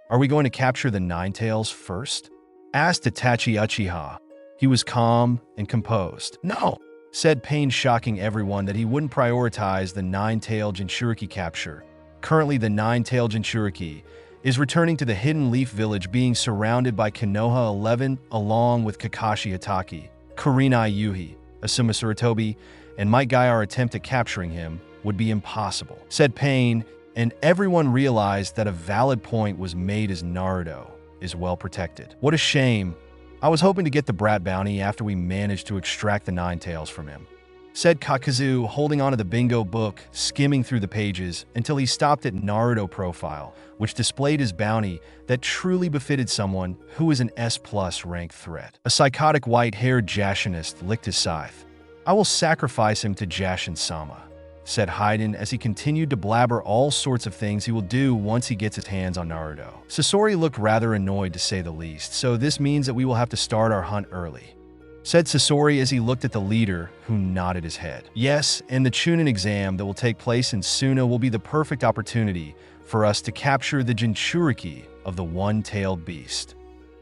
Are we going to capture the nine-tails first? Asked Itachi Uchiha. He was calm and composed. No, said Pain, shocking everyone that he wouldn't prioritize the nine-tail Jinchuriki capture. Currently, the nine-tail Jinchuriki is returning to the Hidden Leaf Village, being surrounded by Konoha 11 along with Kakashi Hatake, Kurenai Yuhi, Asuma Sarutobi, and Might Guy. Our attempt at capturing him would be impossible, said Pain, and everyone realized that a valid point was made as Naruto is well protected. What a shame. I was hoping to get the brat bounty after we managed to extract the nine tails from him, said Kakuzu, holding onto the bingo book, skimming through the pages until he stopped at Naruto profile, which displayed his bounty that truly befitted someone who is an S+ ranked threat. A psychotic white-haired Jashinist licked his scythe. I will sacrifice him to Jashin-sama, said Haiden as he continued to blabber all sorts of things he will do once he gets his hands on Naruto. Sasori looked rather annoyed, to say the least, so this means that we will have to start our hunt early, said Sasori as he looked at the leader, who nodded his head. Yes, and the Chunin exam that will take place in Suna will be the perfect opportunity for us to capture the Jinchuriki of the one-tailed beast,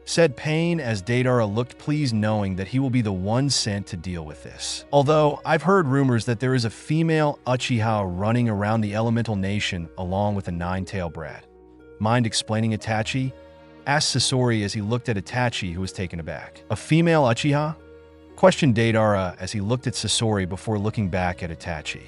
said Pain as Deidara looked pleased, knowing that he will be the one sent to deal with this. Although, I've heard rumors that there is a female Uchiha running around the Elemental Nation along with a nine-tail brat. Mind explaining, Itachi? Asked Sasori as he looked at Itachi, who was taken aback. A female Uchiha? Questioned Deidara as he looked at Sasori before looking back at Itachi.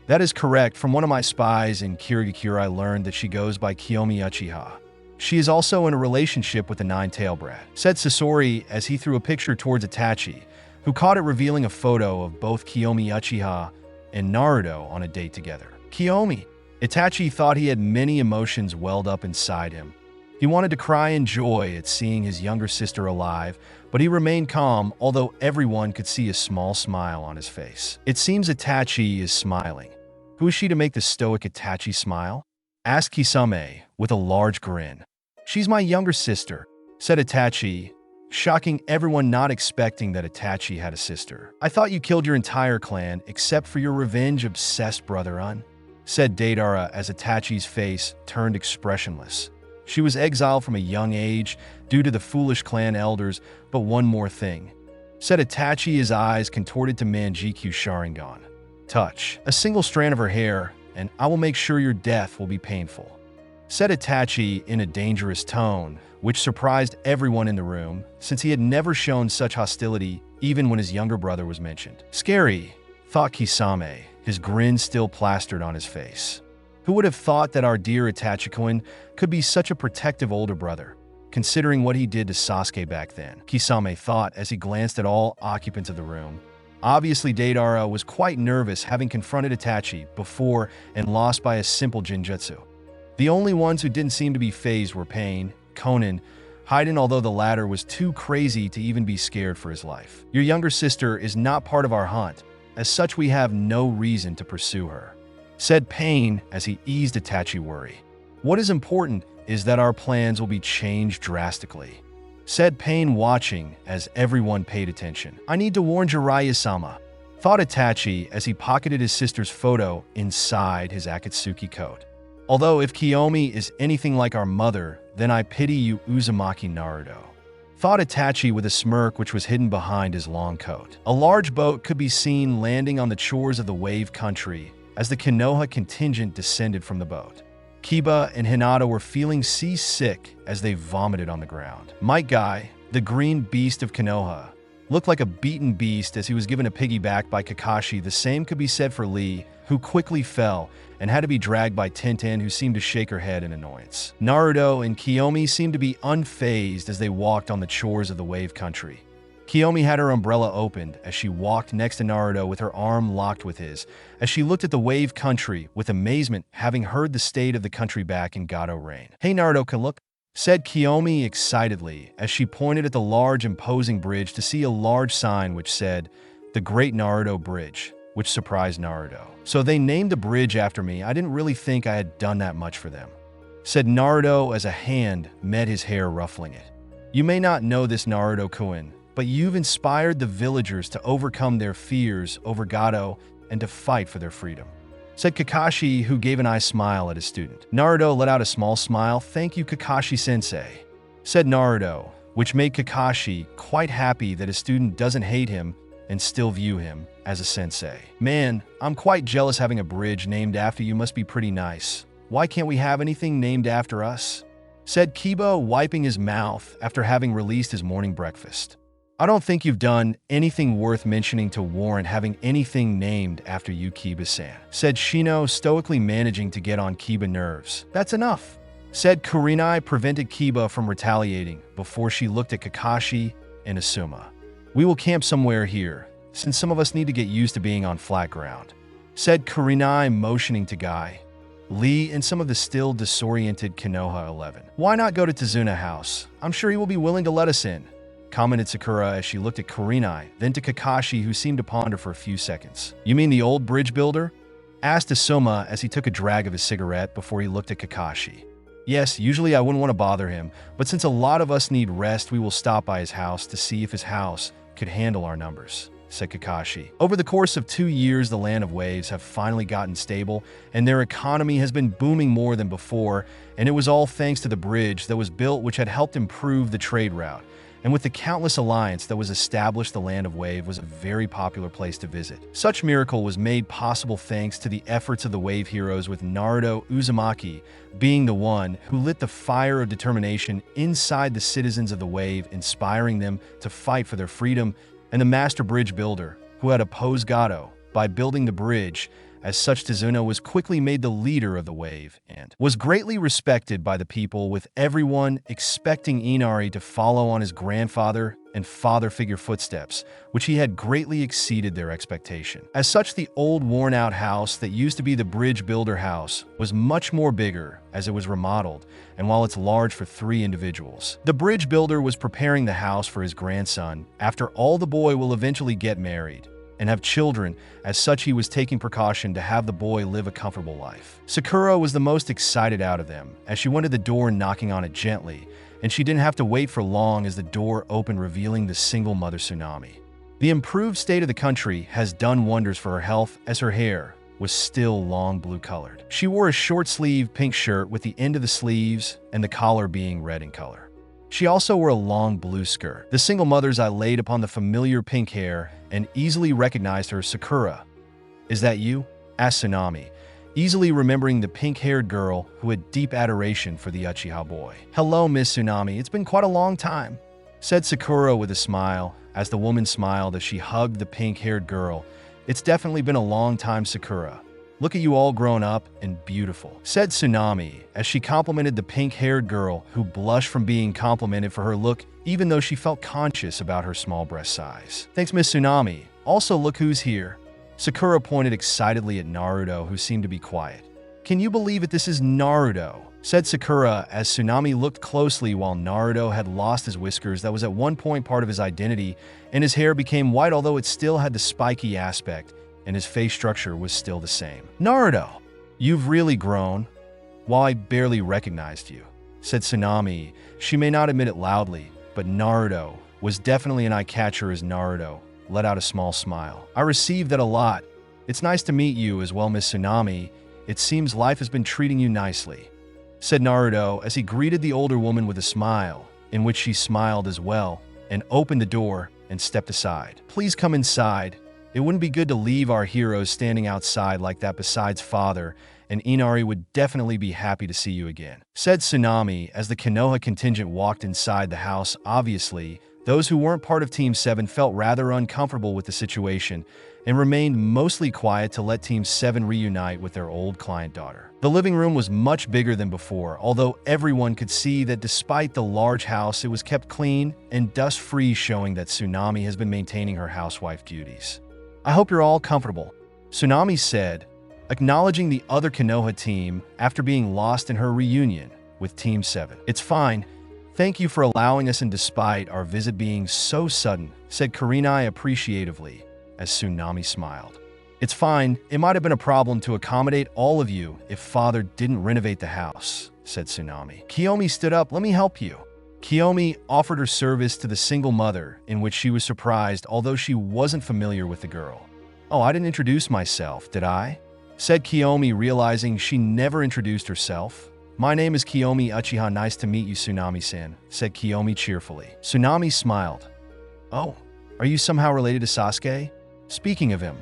That is correct. From one of my spies in Kirigakure, I learned that she goes by Kiomi Uchiha. She is also in a relationship with the nine-tail brat, said Sasori as he threw a picture towards Itachi, who caught it, revealing a photo of both Kiomi Uchiha and Naruto on a date together. Kiomi! Itachi thought he had many emotions welled up inside him. He wanted to cry in joy at seeing his younger sister alive, but he remained calm, although everyone could see a small smile on his face. It seems Itachi is smiling. Who is she to make the stoic Itachi smile? Asked Kisame with a large grin. She's my younger sister, said Itachi, shocking everyone, not expecting that Itachi had a sister. I thought you killed your entire clan except for your revenge-obsessed brother, said Deidara as Itachi's face turned expressionless. She was exiled from a young age due to the foolish clan elders, but one more thing, said Itachi, his eyes contorted to Manjikyu Sharingan. Touch a single strand of her hair, and I will make sure your death will be painful, said Itachi in a dangerous tone, which surprised everyone in the room, since he had never shown such hostility even when his younger brother was mentioned. Scary, thought Kisame, his grin still plastered on his face. Who would have thought that our dear Itachi-kun could be such a protective older brother, considering what he did to Sasuke back then? Kisame thought as he glanced at all occupants of the room. Obviously, Deidara was quite nervous, having confronted Itachi before and lost by a simple Jinjutsu. The only ones who didn't seem to be fazed were Pain, Konan, Haiden, although the latter was too crazy to even be scared for his life. Your younger sister is not part of our hunt. As such, we have no reason to pursue her, said Pain as he eased Itachi's worry. What is important is that our plans will be changed drastically, said Pain, watching as everyone paid attention. I need to warn Jiraiya-sama, thought Itachi as he pocketed his sister's photo inside his Akatsuki coat. Although if Kiomi is anything like our mother, then I pity you, Uzumaki Naruto, thought Itachi with a smirk which was hidden behind his long coat. A large boat could be seen landing on the shores of the Wave Country as the Konoha contingent descended from the boat. Kiba and Hinata were feeling seasick as they vomited on the ground. Might Guy, the green beast of Konoha, looked like a beaten beast as he was given a piggyback by Kakashi. The same could be said for Lee, who quickly fell and had to be dragged by Tenten, who seemed to shake her head in annoyance. Naruto and Kiomi seemed to be unfazed as they walked on the shores of the Wave Country. Kiomi had her umbrella opened as she walked next to Naruto with her arm locked with his, as she looked at the Wave Country with amazement, having heard the state of the country back in Gato Rain. Hey Naruto, can look, said Kiomi excitedly as she pointed at the large imposing bridge to see a large sign which said, "The Great Naruto Bridge," which surprised Naruto. So they named the bridge after me. I didn't really think I had done that much for them, said Naruto as a hand met his hair, ruffling it. You may not know this, Naruto-kun, but you've inspired the villagers to overcome their fears over Gato and to fight for their freedom, said Kakashi, who gave an eye smile at his student. Naruto let out a small smile. Thank you, Kakashi-sensei, said Naruto, which made Kakashi quite happy that his student doesn't hate him and still view him as a sensei. Man, I'm quite jealous. Having a bridge named after you must be pretty nice. Why can't we have anything named after us? Said Kiba, wiping his mouth after having released his morning breakfast. I don't think you've done anything worth mentioning to warrant having anything named after you, Kiba-san, said Shino, stoically managing to get on Kiba's nerves. That's enough, said Kurenai, prevented Kiba from retaliating before she looked at Kakashi and Asuma. We will camp somewhere here, since some of us need to get used to being on flat ground, said Kurenai, motioning to Guy, Lee, and some of the still disoriented Konoha 11. Why not go to Tazuna House? I'm sure he will be willing to let us in, commented Sakura as she looked at Kurenai, then to Kakashi, who seemed to ponder for a few seconds. You mean the old bridge builder? Asked Asuma as he took a drag of his cigarette before he looked at Kakashi. Yes, usually I wouldn't want to bother him, but since a lot of us need rest, we will stop by his house to see if his house could handle our numbers, said Kakashi. Over the course of 2 years, the Land of Waves have finally gotten stable, and their economy has been booming more than before, and it was all thanks to the bridge that was built, which had helped improve the trade route. And with the countless alliance that was established, the Land of Wave was a very popular place to visit. Such miracle was made possible thanks to the efforts of the Wave heroes, with Naruto Uzumaki being the one who lit the fire of determination inside the citizens of the Wave, inspiring them to fight for their freedom, and the Master Bridge Builder, who had opposed Gato by building the bridge. As such, Tazuna was quickly made the leader of the Wave and was greatly respected by the people, with everyone expecting Inari to follow on his grandfather and father figure footsteps, which he had greatly exceeded their expectation. As such, the old worn-out house that used to be the Bridge Builder house was much more bigger as it was remodeled, and while it's large for 3 individuals, the Bridge Builder was preparing the house for his grandson. After all, the boy will eventually get married and have children. As such, he was taking precaution to have the boy live a comfortable life. Sakura was the most excited out of them as she went to the door, knocking on it gently, and she didn't have to wait for long as the door opened, revealing the single mother Tsunami. The improved state of the country has done wonders for her health, as her hair was still long blue colored. She wore a short-sleeved pink shirt with the end of the sleeves and the collar being red in color. She also wore a long blue skirt. The single mother's eye laid upon the familiar pink hair and easily recognized her. Sakura, is that you? Asked Tsunami, easily remembering the pink-haired girl who had deep adoration for the Uchiha boy. Hello, Miss Tsunami. It's been quite a long time, said Sakura with a smile, as the woman smiled as she hugged the pink-haired girl. It's definitely been a long time, Sakura. Look at you all grown up and beautiful, said Tsunami as she complimented the pink-haired girl, who blushed from being complimented for her look, even though she felt conscious about her small breast size. Thanks, Miss Tsunami. Also, look who's here. Sakura pointed excitedly at Naruto, who seemed to be quiet. Can you believe it? This is Naruto, said Sakura as Tsunami looked closely. While Naruto had lost his whiskers, that was at one point part of his identity, and his hair became white, although it still had the spiky aspect, and his face structure was still the same. Naruto, you've really grown. While I barely recognized you, said Tsunami. She may not admit it loudly, but Naruto was definitely an eye-catcher as Naruto let out a small smile. I received that a lot. It's nice to meet you as well, Miss Tsunami. It seems life has been treating you nicely, said Naruto as he greeted the older woman with a smile, in which she smiled as well, and opened the door and stepped aside. Please come inside. It wouldn't be good to leave our heroes standing outside like that. Besides, Father and Inari would definitely be happy to see you again, said Tsunami as the Konoha contingent walked inside the house. Obviously, those who weren't part of Team 7 felt rather uncomfortable with the situation and remained mostly quiet to let Team 7 reunite with their old client daughter. The living room was much bigger than before, although everyone could see that despite the large house, it was kept clean and dust-free, showing that Tsunami has been maintaining her housewife duties. I hope you're all comfortable, Tsunami said, acknowledging the other Konoha team after being lost in her reunion with Team 7. It's fine. Thank you for allowing us, and despite our visit being so sudden, said Kurenai appreciatively as Tsunami smiled. It's fine. It might have been a problem to accommodate all of you if Father didn't renovate the house, said Tsunami. Kiomi stood up. Let me help you. Kiomi offered her service to the single mother, in which she was surprised, although she wasn't familiar with the girl. Oh, I didn't introduce myself, did I? Said Kiomi, realizing she never introduced herself. My name is Kiomi Uchiha. Nice to meet you, Tsunami-san, said Kiomi cheerfully. Tsunami smiled. Oh, are you somehow related to Sasuke? Speaking of him,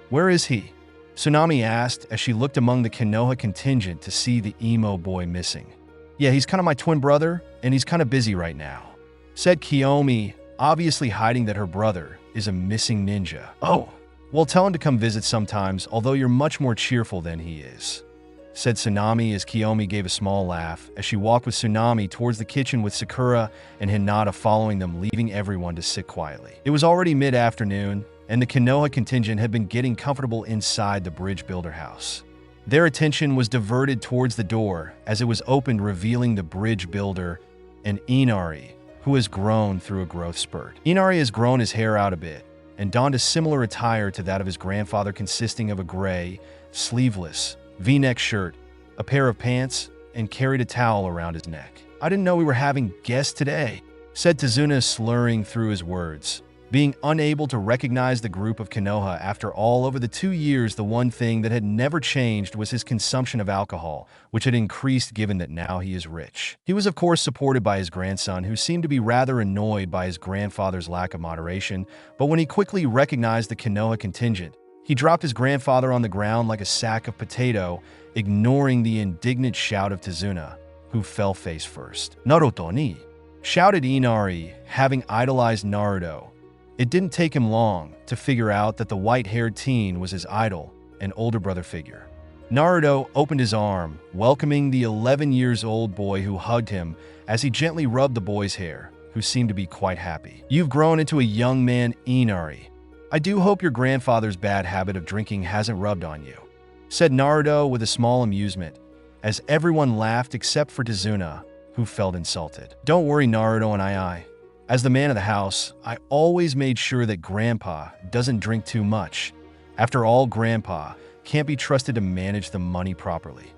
where is he? Tsunami asked as she looked among the Konoha contingent to see the emo boy missing. Yeah, he's kind of my twin brother, and he's kind of busy right now, said Kiomi, obviously hiding that her brother is a missing ninja. Oh, well, tell him to come visit sometimes, although you're much more cheerful than he is, said Tsunami as Kiomi gave a small laugh as she walked with Tsunami towards the kitchen with Sakura and Hinata following them, leaving everyone to sit quietly. It was already mid-afternoon, and the Konoha contingent had been getting comfortable inside the bridge builder house. Their attention was diverted towards the door as it was opened, revealing the bridge builder and Inari, who has grown through a growth spurt. Inari has grown his hair out a bit and donned a similar attire to that of his grandfather, consisting of a gray, sleeveless, V-neck shirt, a pair of pants, and carried a towel around his neck. I didn't know we were having guests today, said Tazuna, slurring through his words. Being unable to recognize the group of Konoha after all over the 2 years, the one thing that had never changed was his consumption of alcohol, which had increased given that now he is rich. He was of course supported by his grandson, who seemed to be rather annoyed by his grandfather's lack of moderation, but when he quickly recognized the Konoha contingent, he dropped his grandfather on the ground like a sack of potato, ignoring the indignant shout of Tazuna, who fell face first. Naruto ni, shouted Inari, having idolized Naruto. It didn't take him long to figure out that the white-haired teen was his idol and older brother figure. Naruto opened his arm, welcoming the 11-year-old boy who hugged him as he gently rubbed the boy's hair, who seemed to be quite happy. You've grown into a young man, Inari. I do hope your grandfather's bad habit of drinking hasn't rubbed on you, said Naruto with a small amusement, as everyone laughed except for Tazuna, who felt insulted. Don't worry, Naruto and I. As the man of the house, I always made sure that Grandpa doesn't drink too much. After all, Grandpa can't be trusted to manage the money properly,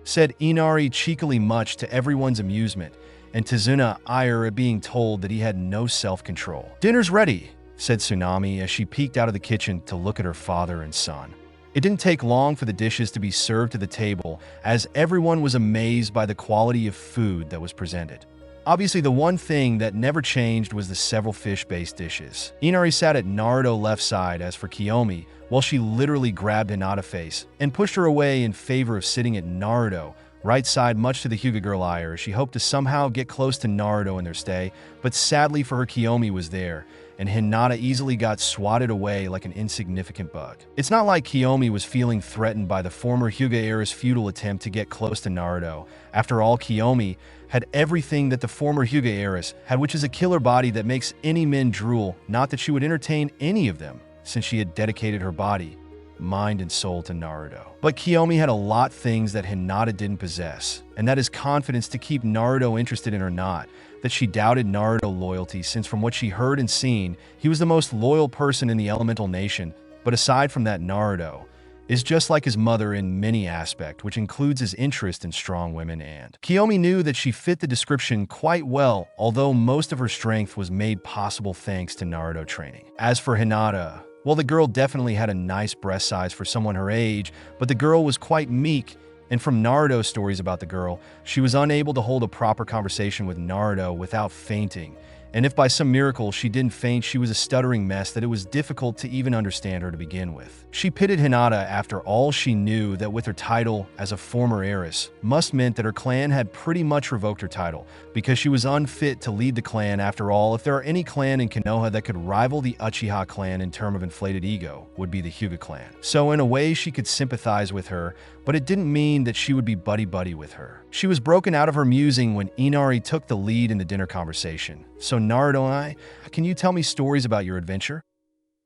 said Inari cheekily, much to everyone's amusement, and Tazuna ire at being told that he had no self-control. Dinner's ready, said Tsunami as she peeked out of the kitchen to look at her father and son. It didn't take long for the dishes to be served to the table, as everyone was amazed by the quality of food that was presented. Obviously, the one thing that never changed was the several fish-based dishes. Inari sat at Naruto's left side. As for Kiomi, well, she literally grabbed Hinata's face and pushed her away in favor of sitting at Naruto's right side, much to the Hyuga girl ire. She hoped to somehow get close to Naruto in their stay, but sadly for her, Kiomi was there, and Hinata easily got swatted away like an insignificant bug. It's not like Kiomi was feeling threatened by the former Hyuga era's futile attempt to get close to Naruto. After all, Kiomi had everything that the former Hyuga heiress had, which is a killer body that makes any men drool. Not that she would entertain any of them, since she had dedicated her body, mind, and soul to Naruto. But Kiomi had a lot of things that Hinata didn't possess, and that is confidence to keep Naruto interested in her. Not that she doubted Naruto's loyalty, since from what she heard and seen, he was the most loyal person in the Elemental Nation. But aside from that, Naruto is just like his mother in many aspects, which includes his interest in strong women, and Kiomi knew that she fit the description quite well, although most of her strength was made possible thanks to Naruto training. As for Hinata, well, the girl definitely had a nice breast size for someone her age, but the girl was quite meek, and from Naruto's stories about the girl, she was unable to hold a proper conversation with Naruto without fainting. And if by some miracle she didn't faint, she was a stuttering mess that it was difficult to even understand her to begin with. She pitied Hinata. After all, she knew that with her title as a former heiress must meant that her clan had pretty much revoked her title, because she was unfit to lead the clan. After all, if there are any clan in Konoha that could rival the Uchiha clan in terms of inflated ego, would be the Hyuga clan. So in a way she could sympathize with her, but it didn't mean that she would be buddy-buddy with her. She was broken out of her musing when Inari took the lead in the dinner conversation. So Naruto, can you tell me stories about your adventure?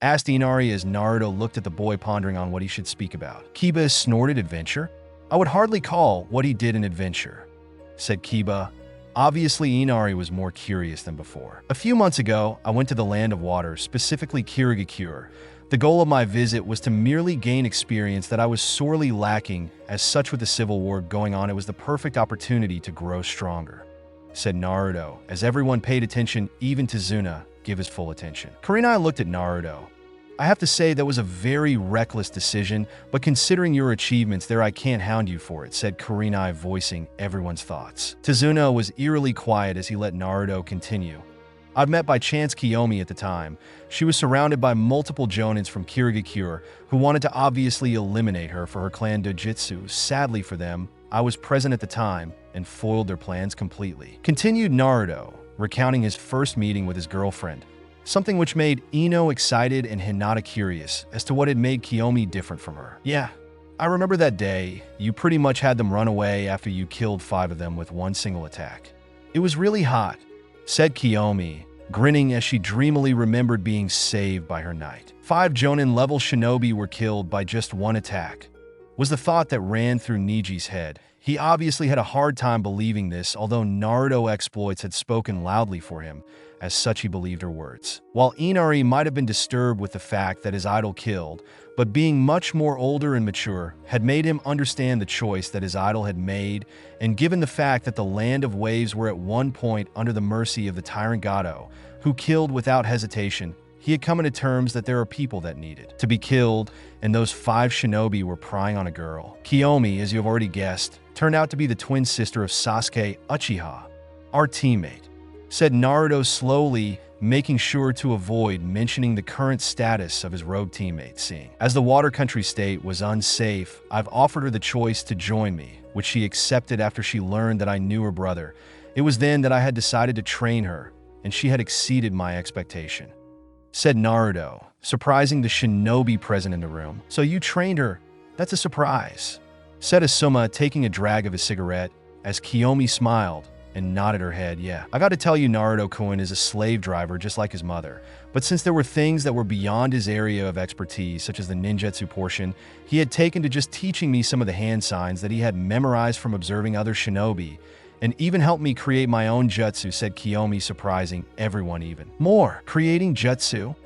Asked Inari as Naruto looked at the boy, pondering on what he should speak about. Kiba snorted. Adventure? I would hardly call what he did an adventure, said Kiba. Obviously, Inari was more curious than before. A few months ago, I went to the Land of Water, specifically Kirigakure, The goal of my visit was to merely gain experience that I was sorely lacking. As such, with the civil war going on, it was the perfect opportunity to grow stronger," said Naruto, as everyone paid attention, even Tazuna gave his full attention. Kurenai looked at Naruto. "I have to say that was a very reckless decision, but considering your achievements there, I can't hound you for it," said Kurenai, voicing everyone's thoughts. Tazuna was eerily quiet as he let Naruto continue. "I'd met by chance Kiomi at the time. She was surrounded by multiple jonins from Kirigakure who wanted to obviously eliminate her for her clan dojutsu. Sadly for them, I was present at the time and foiled their plans completely," continued Naruto, recounting his first meeting with his girlfriend, something which made Ino excited and Hinata curious as to what had made Kiomi different from her. "Yeah, I remember that day. You pretty much had them run away after you killed 5 of them with one single attack. It was really hot," said Kiomi, grinning as she dreamily remembered being saved by her knight. 5 Jonin-level shinobi were killed by just one attack, was the thought that ran through Niji's head. He obviously had a hard time believing this, although Naruto exploits had spoken loudly for him. As such, he believed her words. While Inari might have been disturbed with the fact that his idol killed, but being much more older and mature had made him understand the choice that his idol had made, and given the fact that the Land of Waves were at one point under the mercy of the tyrant Gato, who killed without hesitation, he had come into terms that there are people that needed to be killed, and those 5 shinobi were prying on a girl. Kiomi, as you have already guessed, turned out to be the twin sister of Sasuke, Uchiha, our teammate, said Naruto slowly, making sure to avoid mentioning the current status of his rogue teammate. Seeing as the water country state was unsafe, I've offered her the choice to join me, which she accepted after she learned that I knew her brother. It was then that I had decided to train her, and she had exceeded my expectation, said Naruto, surprising the shinobi present in the room. "So you trained her? That's a surprise," said Asuma, taking a drag of his cigarette, as Kiomi smiled and nodded her head. "Yeah, I gotta tell you, Naruto-kun is a slave driver just like his mother. But since there were things that were beyond his area of expertise, such as the ninjutsu portion, he had taken to just teaching me some of the hand signs that he had memorized from observing other shinobi, and even helped me create my own jutsu," said Kiomi, surprising everyone even more. "Creating jutsu?"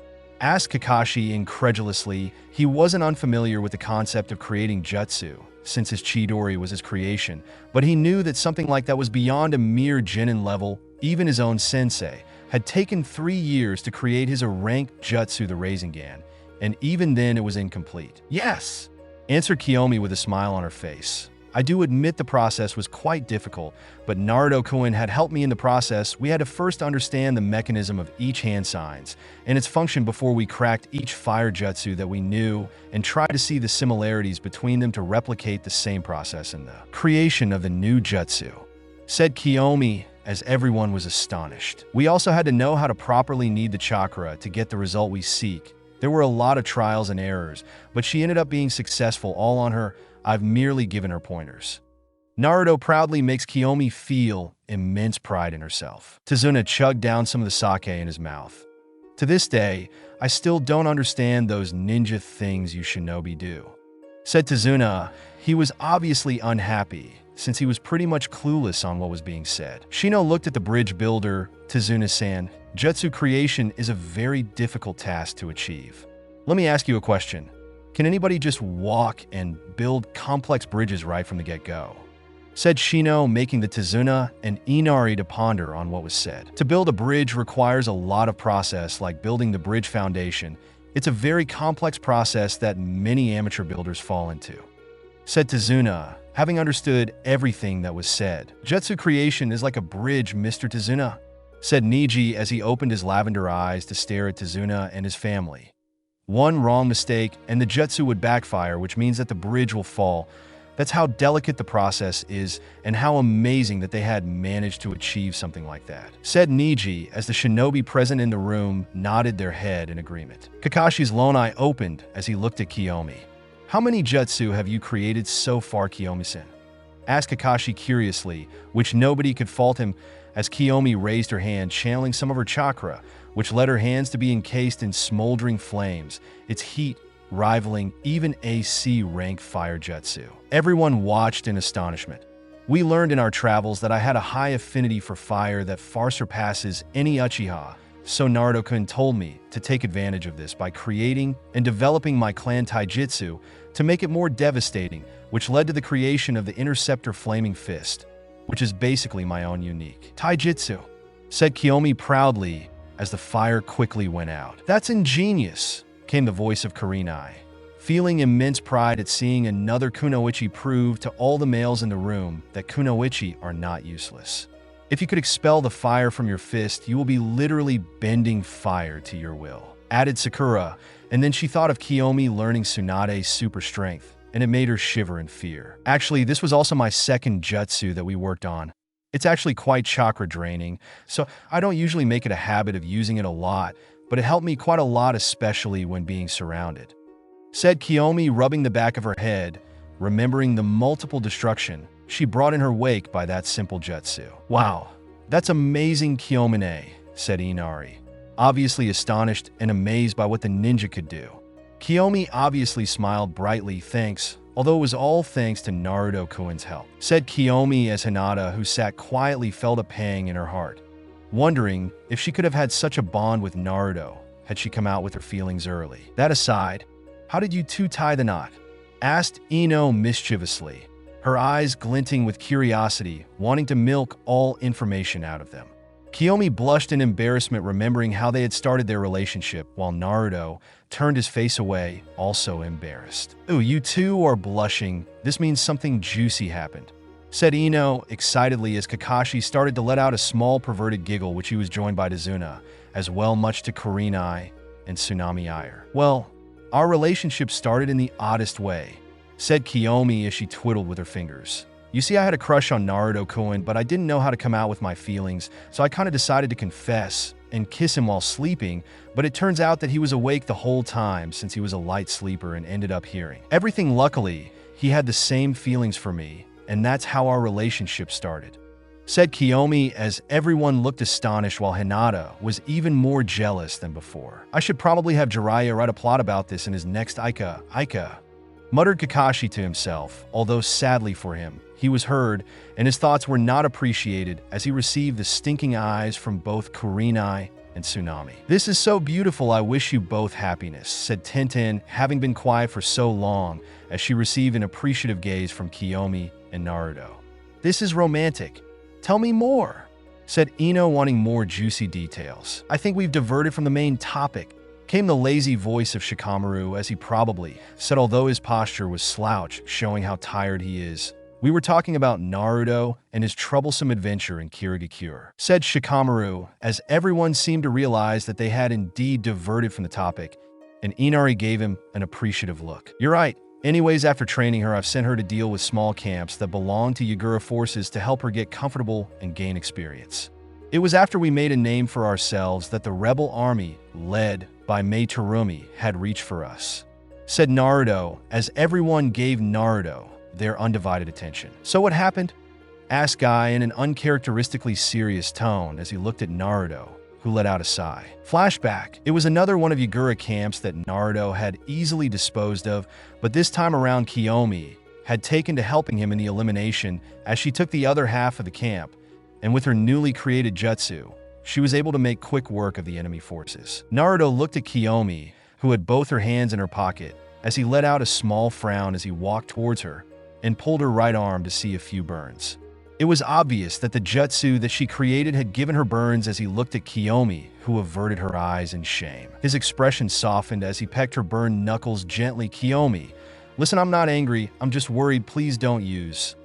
asked Kakashi incredulously. He wasn't unfamiliar with the concept of creating jutsu, since his Chidori was his creation, but he knew that something like that was beyond a mere genin level. Even his own sensei had taken 3 years to create his ranked jutsu, the Rasengan, and even then it was incomplete. "Yes," answered Kiomi with a smile on her face. "I do admit the process was quite difficult, but Naruto-kun had helped me in the process. We had to first understand the mechanism of each hand signs and its function before we cracked each fire jutsu that we knew and tried to see the similarities between them to replicate the same process in the creation of the new jutsu," said Kiomi, as everyone was astonished. "We also had to know how to properly knead the chakra to get the result we seek. There were a lot of trials and errors, but she ended up being successful all on her. I've merely given her pointers." Naruto proudly makes Kiomi feel immense pride in herself. Tazuna chugged down some of the sake in his mouth. "To this day, I still don't understand those ninja things you shinobi do," said Tazuna. He was obviously unhappy, since he was pretty much clueless on what was being said. Shino looked at the bridge builder. "Tazuna-san, jutsu creation is a very difficult task to achieve. Let me ask you a question. Can anybody just walk and build complex bridges right from the get-go?" said Shino, making the Tazuna and Inari to ponder on what was said. "To build a bridge requires a lot of process, like building the bridge foundation. It's a very complex process that many amateur builders fall into," said Tazuna, having understood everything that was said. "Jutsu creation is like a bridge, Mr. Tazuna," said Niji as he opened his lavender eyes to stare at Tazuna and his family. "One wrong mistake and the jutsu would backfire, which means that the bridge will fall. That's how delicate the process is and how amazing that they had managed to achieve something like that," said Niji as the shinobi present in the room nodded their head in agreement. Kakashi's lone eye opened as he looked at Kiomi. "How many jutsu have you created so far, Kiomi-san?" asked Kakashi curiously, which nobody could fault him, as Kiomi raised her hand, channeling some of her chakra, which led her hands to be encased in smoldering flames, its heat rivaling even AC rank fire jutsu. Everyone watched in astonishment. "We learned in our travels that I had a high affinity for fire that far surpasses any Uchiha, So Naruto-kun told me to take advantage of this by creating and developing my clan taijutsu to make it more devastating, which led to the creation of the Interceptor Flaming Fist, which is basically my own unique taijutsu, said Kiomi proudly as the fire quickly went out. That's ingenious, came the voice of Kurenai, feeling immense pride at seeing another kunoichi prove to all the males in the room that kunoichi are not useless. If you could expel the fire from your fist, you will be literally bending fire to your will, added Sakura, and then she thought of Kiomi learning Tsunade's super strength, and it made her shiver in fear. Actually, this was also my second jutsu that we worked on. It's actually quite chakra draining, so I don't usually make it a habit of using it a lot, but it helped me quite a lot, especially when being surrounded, said Kiomi, rubbing the back of her head, remembering the multiple destruction she brought in her wake by that simple jutsu. Wow, that's amazing, Kiomine, said Inari, obviously astonished and amazed by what the ninja could do. Kiomi obviously smiled brightly, thanks, although it was all thanks to Naruto-kun's help, said Kiomi as Hinata, who sat quietly, felt a pang in her heart, wondering if she could have had such a bond with Naruto had she come out with her feelings early. That aside, how did you two tie the knot? Asked Ino mischievously, her eyes glinting with curiosity, wanting to milk all information out of them. Kiomi blushed in embarrassment, remembering how they had started their relationship, while Naruto turned his face away, also embarrassed. Ooh, you two are blushing. This means something juicy happened, said Ino excitedly as Kakashi started to let out a small perverted giggle, which he was joined by Dazuna as well, much to Kurenai and Tsunami ire. Well, our relationship started in the oddest way, said Kiomi as she twiddled with her fingers. You see, I had a crush on Naruto-kun, but I didn't know how to come out with my feelings, so I kind of decided to confess and kiss him while sleeping, but it turns out that he was awake the whole time since he was a light sleeper and ended up hearing everything. Luckily, he had the same feelings for me, and that's how our relationship started, said Kiomi as everyone looked astonished while Hinata was even more jealous than before. I should probably have Jiraiya write a plot about this in his next Ika, muttered Kakashi to himself, although sadly for him, he was heard, and his thoughts were not appreciated as he received the stinking eyes from both Kurenai and Tsunami. This is so beautiful, I wish you both happiness, said Tenten, having been quiet for so long, as she received an appreciative gaze from Kiomi and Naruto. This is romantic. Tell me more, said Ino, wanting more juicy details. I think we've diverted from the main topic, came the lazy voice of Shikamaru as he probably said, although his posture was slouched, showing how tired he is. We were talking about Naruto and his troublesome adventure in Kirigakure, said Shikamaru, as everyone seemed to realize that they had indeed diverted from the topic, and Inari gave him an appreciative look. You're right. Anyways, after training her, I've sent her to deal with small camps that belong to Yagura forces to help her get comfortable and gain experience. It was after we made a name for ourselves that the rebel army, led by Mei Terumi, had reached for us, said Naruto, as everyone gave Naruto their undivided attention. So what happened? Asked Guy in an uncharacteristically serious tone as he looked at Naruto, who let out a sigh. Flashback. It was another one of Yagura camps that Naruto had easily disposed of, but this time around Kiomi had taken to helping him in the elimination as she took the other half of the camp, and with her newly created jutsu, she was able to make quick work of the enemy forces. Naruto looked at Kiomi, who had both her hands in her pocket, as he let out a small frown as he walked towards her and pulled her right arm to see a few burns. It was obvious that the jutsu that she created had given her burns as he looked at Kiomi, who averted her eyes in shame. His expression softened as he pecked her burned knuckles gently. Kiomi, listen, I'm not angry, I'm just worried, please don't use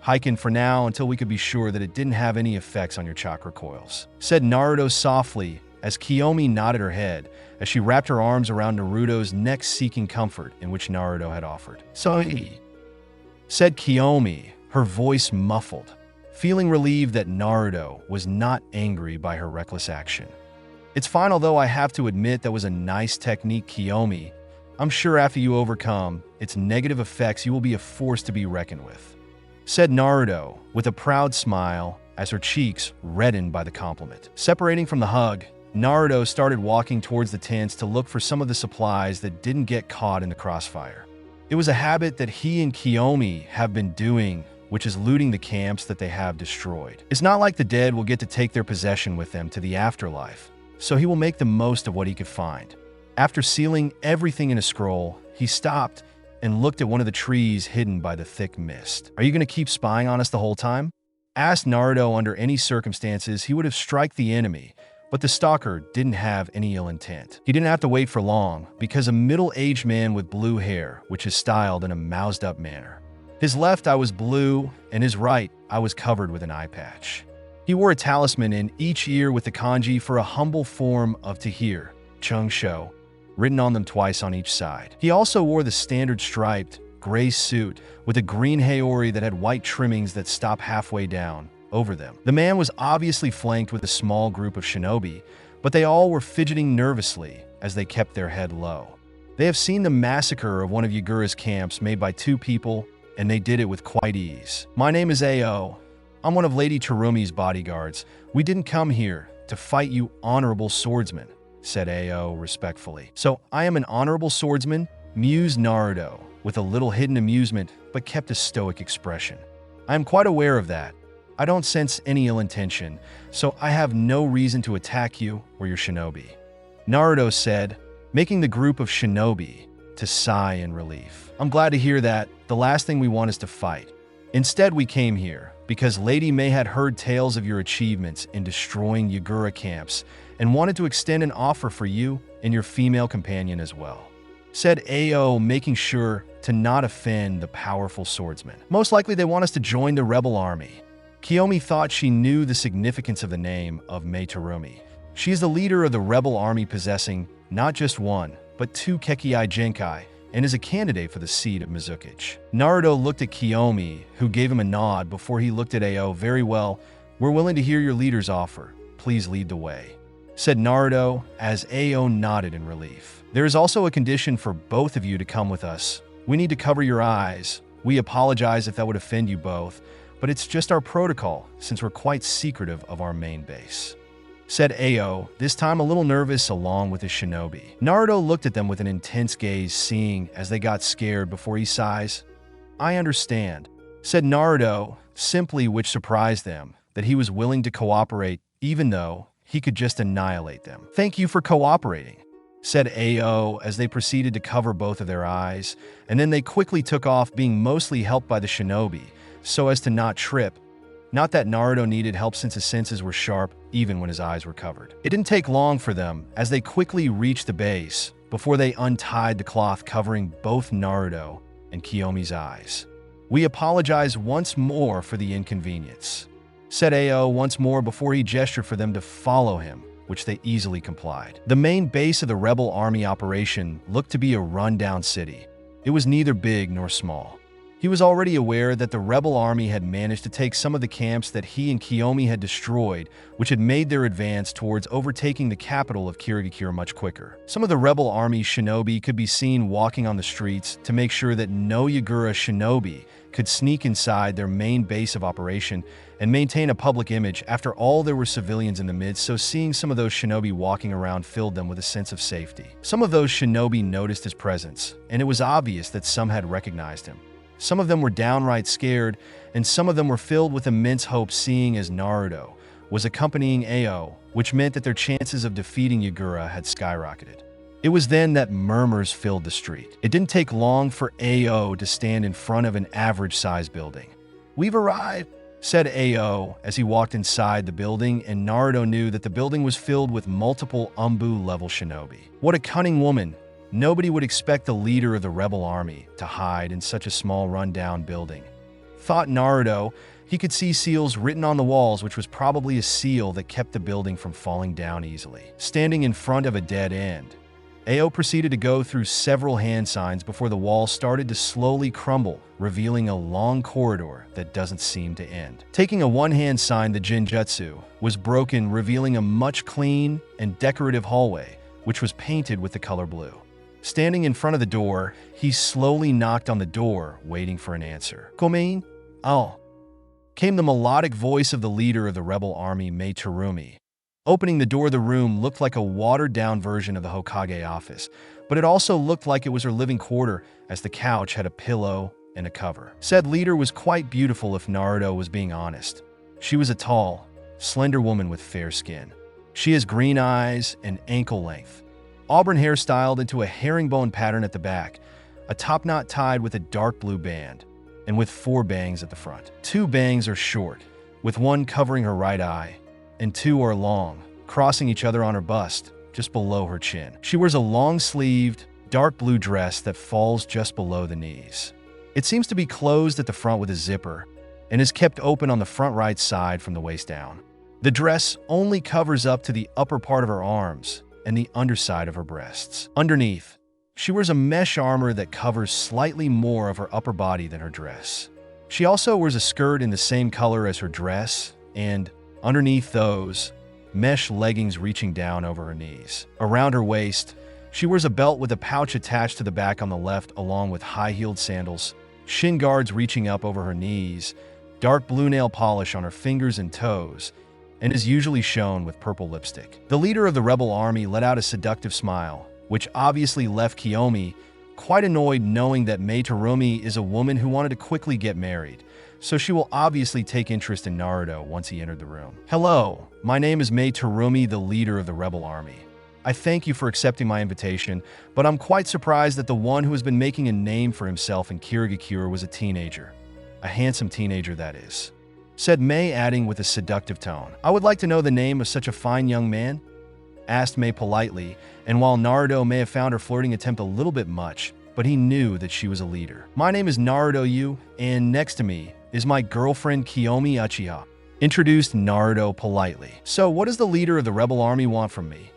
Heiken for now until we could be sure that it didn't have any effects on your chakra coils, said Naruto softly as Kiomi nodded her head as she wrapped her arms around Naruto's neck, seeking comfort in which Naruto had offered. Sorry, said Kiomi, her voice muffled, feeling relieved that Naruto was not angry by her reckless action. It's fine, although I have to admit that was a nice technique, Kiomi. I'm sure after you overcome its negative effects, you will be a force to be reckoned with, said Naruto with a proud smile as her cheeks reddened by the compliment. Separating from the hug, Naruto started walking towards the tents to look for some of the supplies that didn't get caught in the crossfire. It was a habit that he and Kiomi have been doing, which is looting the camps that they have destroyed. It's not like the dead will get to take their possession with them to the afterlife, so he will make the most of what he could find. After sealing everything in a scroll, he stopped and looked at one of the trees hidden by the thick mist. "Are you going to keep spying on us the whole time?" asked Naruto. Under any circumstances, he would have struck the enemy, but the stalker didn't have any ill intent. He didn't have to wait for long, because a middle-aged man with blue hair, which is styled in a moused-up manner. His left eye was blue, and his right eye was covered with an eye patch. He wore a talisman in each ear with the kanji for a humble form of to hear, Chung Shou, written on them twice on each side. He also wore the standard striped, gray suit with a green haori that had white trimmings that stop halfway down over them. The man was obviously flanked with a small group of shinobi, but they all were fidgeting nervously as they kept their head low. They have seen the massacre of one of Yagura's camps made by 2 people, and they did it with quite ease. "My name is Ao. I'm one of Lady Terumi's bodyguards. We didn't come here to fight you honorable swordsmen," said Ao respectfully. "So I am an honorable swordsman?" mused Naruto, with a little hidden amusement, but kept a stoic expression. "I am quite aware of that. I don't sense any ill intention, so I have no reason to attack you or your shinobi," Naruto said, making the group of shinobi to sigh in relief. "I'm glad to hear that. The last thing we want is to fight. Instead, we came here because Lady May had heard tales of your achievements in destroying Yagura camps and wanted to extend an offer for you and your female companion as well," said Ao, making sure to not offend the powerful swordsman. "Most likely they want us to join the rebel army." Kiomi thought she knew the significance of the name of Mai Terumi. She is the leader of the rebel army, possessing not just 1, but 2 Kekkai Genkai, and is a candidate for the seat of Mizukichi. Naruto looked at Kiomi, who gave him a nod before he looked at Ao. "Very well, we're willing to hear your leader's offer. Please lead the way," said Naruto, as Ao nodded in relief. "There is also a condition for both of you to come with us. We need to cover your eyes. We apologize if that would offend you both, but it's just our protocol since we're quite secretive of our main base," said Ao, this time a little nervous along with his shinobi. Naruto looked at them with an intense gaze, seeing as they got scared before he sighs. "I understand," said Naruto, simply, which surprised them, that he was willing to cooperate even though he could just annihilate them. "Thank you for cooperating," said Ao as they proceeded to cover both of their eyes, and then they quickly took off, being mostly helped by the shinobi, so as to not trip. Not that Naruto needed help since his senses were sharp even when his eyes were covered. It didn't take long for them as they quickly reached the base before they untied the cloth covering both Naruto and Kiyomi's eyes. "We apologize once more for the inconvenience," said Ao once more before he gestured for them to follow him, which they easily complied. The main base of the rebel army operation looked to be a rundown city. It was neither big nor small. He was already aware that the rebel army had managed to take some of the camps that he and Kiomi had destroyed, which had made their advance towards overtaking the capital of Kirigakure much quicker. Some of the rebel army shinobi could be seen walking on the streets to make sure that no Yagura shinobi could sneak inside their main base of operation and maintain a public image. After all, there were civilians in the midst, so seeing some of those shinobi walking around filled them with a sense of safety. Some of those shinobi noticed his presence, and it was obvious that some had recognized him. Some of them were downright scared, and some of them were filled with immense hope, seeing as Naruto was accompanying Ao, which meant that their chances of defeating Yagura had skyrocketed. It was then that murmurs filled the street. It didn't take long for Ao to stand in front of an average-sized building. "We've arrived," said Ao as he walked inside the building, and Naruto knew that the building was filled with multiple Umbu-level shinobi. What a cunning woman! Nobody would expect the leader of the rebel army to hide in such a small rundown building, thought Naruto. He could see seals written on the walls, which was probably a seal that kept the building from falling down easily. Standing in front of a dead end, Ao proceeded to go through several hand signs before the wall started to slowly crumble, revealing a long corridor that doesn't seem to end. Taking a one-hand sign, the Genjutsu was broken, revealing a much clean and decorative hallway, which was painted with the color blue. Standing in front of the door, he slowly knocked on the door, waiting for an answer. "Come oh," came the melodic voice of the leader of the rebel army, Mai Terumi. Opening the door, the room looked like a watered-down version of the Hokage office, but it also looked like it was her living quarter, as the couch had a pillow and a cover. Said leader was quite beautiful if Naruto was being honest. She was a tall, slender woman with fair skin. She has green eyes and ankle length, auburn hair styled into a herringbone pattern at the back, a top knot tied with a dark blue band, and with 4 bangs at the front. 2 bangs are short, with one covering her right eye, and 2 are long, crossing each other on her bust, just below her chin. She wears a long-sleeved, dark blue dress that falls just below the knees. It seems to be closed at the front with a zipper, and is kept open on the front right side from the waist down. The dress only covers up to the upper part of her arms and the underside of her breasts. Underneath, she wears a mesh armor that covers slightly more of her upper body than her dress. She also wears a skirt in the same color as her dress, and underneath those, mesh leggings reaching down over her knees. Around her waist, she wears a belt with a pouch attached to the back on the left, along with high-heeled sandals, shin guards reaching up over her knees, dark blue nail polish on her fingers and toes, and is usually shown with purple lipstick. The leader of the rebel army let out a seductive smile, which obviously left Kiomi quite annoyed, knowing that Mei Terumi is a woman who wanted to quickly get married, so she will obviously take interest in Naruto once he entered the room. "Hello, my name is Mei Terumi, the leader of the rebel army. I thank you for accepting my invitation, but I'm quite surprised that the one who has been making a name for himself in Kirigakure was a teenager. A handsome teenager, that is," said Mei, adding with a seductive tone. "I would like to know the name of such a fine young man?" asked Mei politely, and while Naruto may have found her flirting attempt a little bit much, but he knew that she was a leader. "My name is Naruto Yu, and next to me is my girlfriend Kiomi Uchiha," introduced Naruto politely. "So what does the leader of the rebel army want from me?"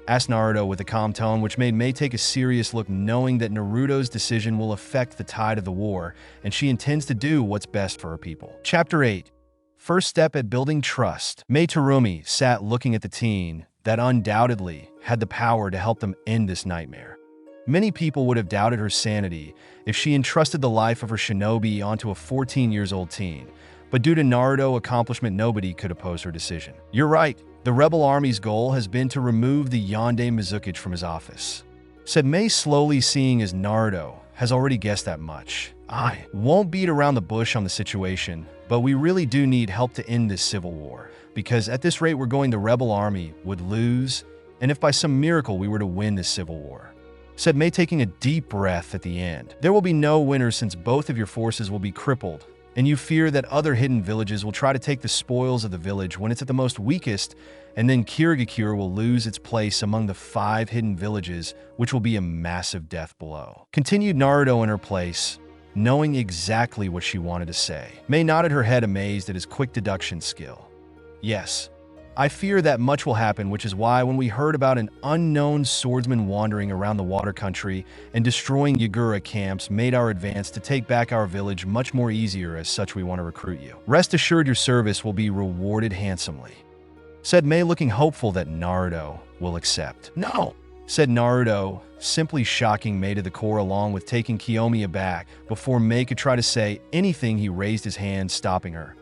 asked Naruto with a calm tone, which made Mei take a serious look, knowing that Naruto's decision will affect the tide of the war, and she intends to do what's best for her people. Chapter 8. First step at building trust. Mei Terumi sat looking at the teen that undoubtedly had the power to help them end this nightmare. Many people would have doubted her sanity if she entrusted the life of her shinobi onto a 14-year-old teen, but due to Naruto's accomplishment, nobody could oppose her decision. "You're right. The rebel army's goal has been to remove the Yonde Mizuki from his office," said Mei slowly, seeing as Naruto has already guessed that much. "I won't beat around the bush on the situation, but we really do need help to end this civil war, because at this rate the rebel army would lose, and if by some miracle we were to win this civil war," said Mei, taking a deep breath at the end. "There will be no winners, since both of your forces will be crippled, and you fear that other hidden villages will try to take the spoils of the village when it's at the most weakest, and then Kirigakure will lose its place among the 5 hidden villages, which will be a massive death blow," continued Naruto in her place, knowing exactly what she wanted to say. Mei nodded her head, amazed at his quick deduction skill. "Yes, I fear that much will happen, which is why when we heard about an unknown swordsman wandering around the water country and destroying Yagura camps, made our advance to take back our village much more easier. As such, we want to recruit you. Rest assured your service will be rewarded handsomely," said Mei, looking hopeful that Naruto will accept. "No," said Naruto, simply shocking Mei to the core, along with taking Kiomi aback. Before Mei could try to say anything, he raised his hand, stopping her.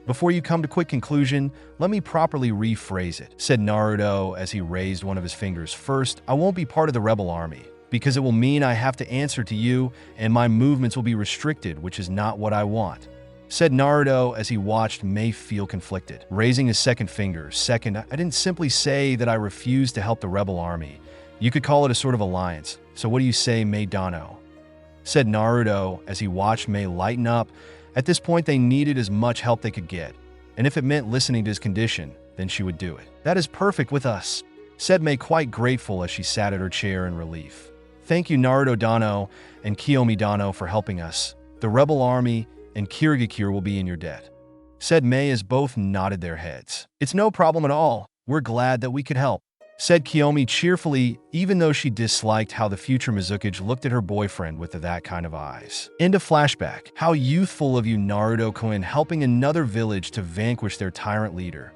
"Before you come to quick conclusion, let me properly rephrase it," said Naruto as he raised one of his fingers. "First, I won't be part of the rebel army, because it will mean I have to answer to you, and my movements will be restricted, which is not what I want," said Naruto as he watched Mei feel conflicted. Raising his second finger, "Second, I didn't simply say that I refuse to help the rebel army. You could call it a sort of alliance. So what do you say, Mei Dano?" said Naruto as he watched Mei lighten up. At this point, they needed as much help they could get, and if it meant listening to his condition, then she would do it. "That is perfect with us," said Mei, quite grateful as she sat at her chair in relief. "Thank you, Naruto Dano and Kiomi Dano, for helping us. The rebel army and Kirigakure will be in your debt," said Mei as both nodded their heads. "It's no problem at all. We're glad that we could help," said Kiomi cheerfully, even though she disliked how the future Mizuki looked at her boyfriend with that kind of eyes. End of flashback. How youthful of you, Naruto-kun, helping another village to vanquish their tyrant leader.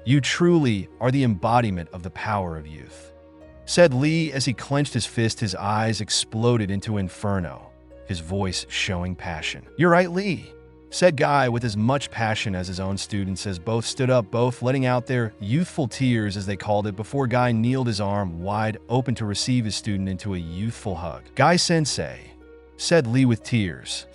You truly are the embodiment of the power of youth, said Lee as he clenched his fist. His eyes exploded into inferno, his voice showing passion. "You're right, Lee," said Guy with as much passion as his own students, as both stood up, both letting out their youthful tears, as they called it, before Guy kneeled, his arm wide open to receive his student into a youthful hug. "Guy-sensei," said Lee with tears.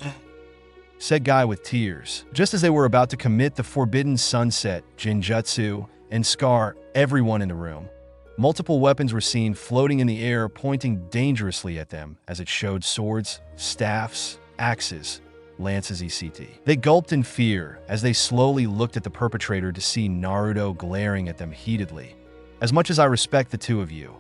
Said Guy with tears. Just as they were about to commit the forbidden sunset, Jinjutsu, and scar everyone in the room. Multiple weapons were seen floating in the air, pointing dangerously at them as it showed swords, staffs, axes, lances, etc. They gulped in fear as they slowly looked at the perpetrator to see Naruto glaring at them heatedly. As much as I respect the two of you,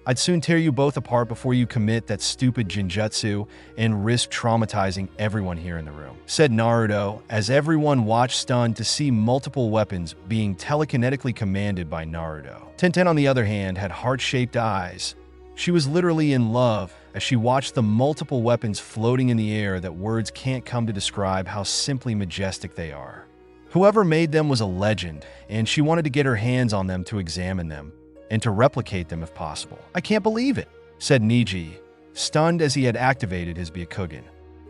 I'd soon tear you both apart before you commit that stupid genjutsu and risk traumatizing everyone here in the room, said Naruto as everyone watched stunned to see multiple weapons being telekinetically commanded by Naruto. Tenten, on the other hand, had heart-shaped eyes. She was literally in love as she watched the multiple weapons floating in the air that words can't come to describe how simply majestic they are. Whoever made them was a legend, and she wanted to get her hands on them to examine them and to replicate them if possible. I can't believe it, said Neji, stunned as he had activated his Byakugan.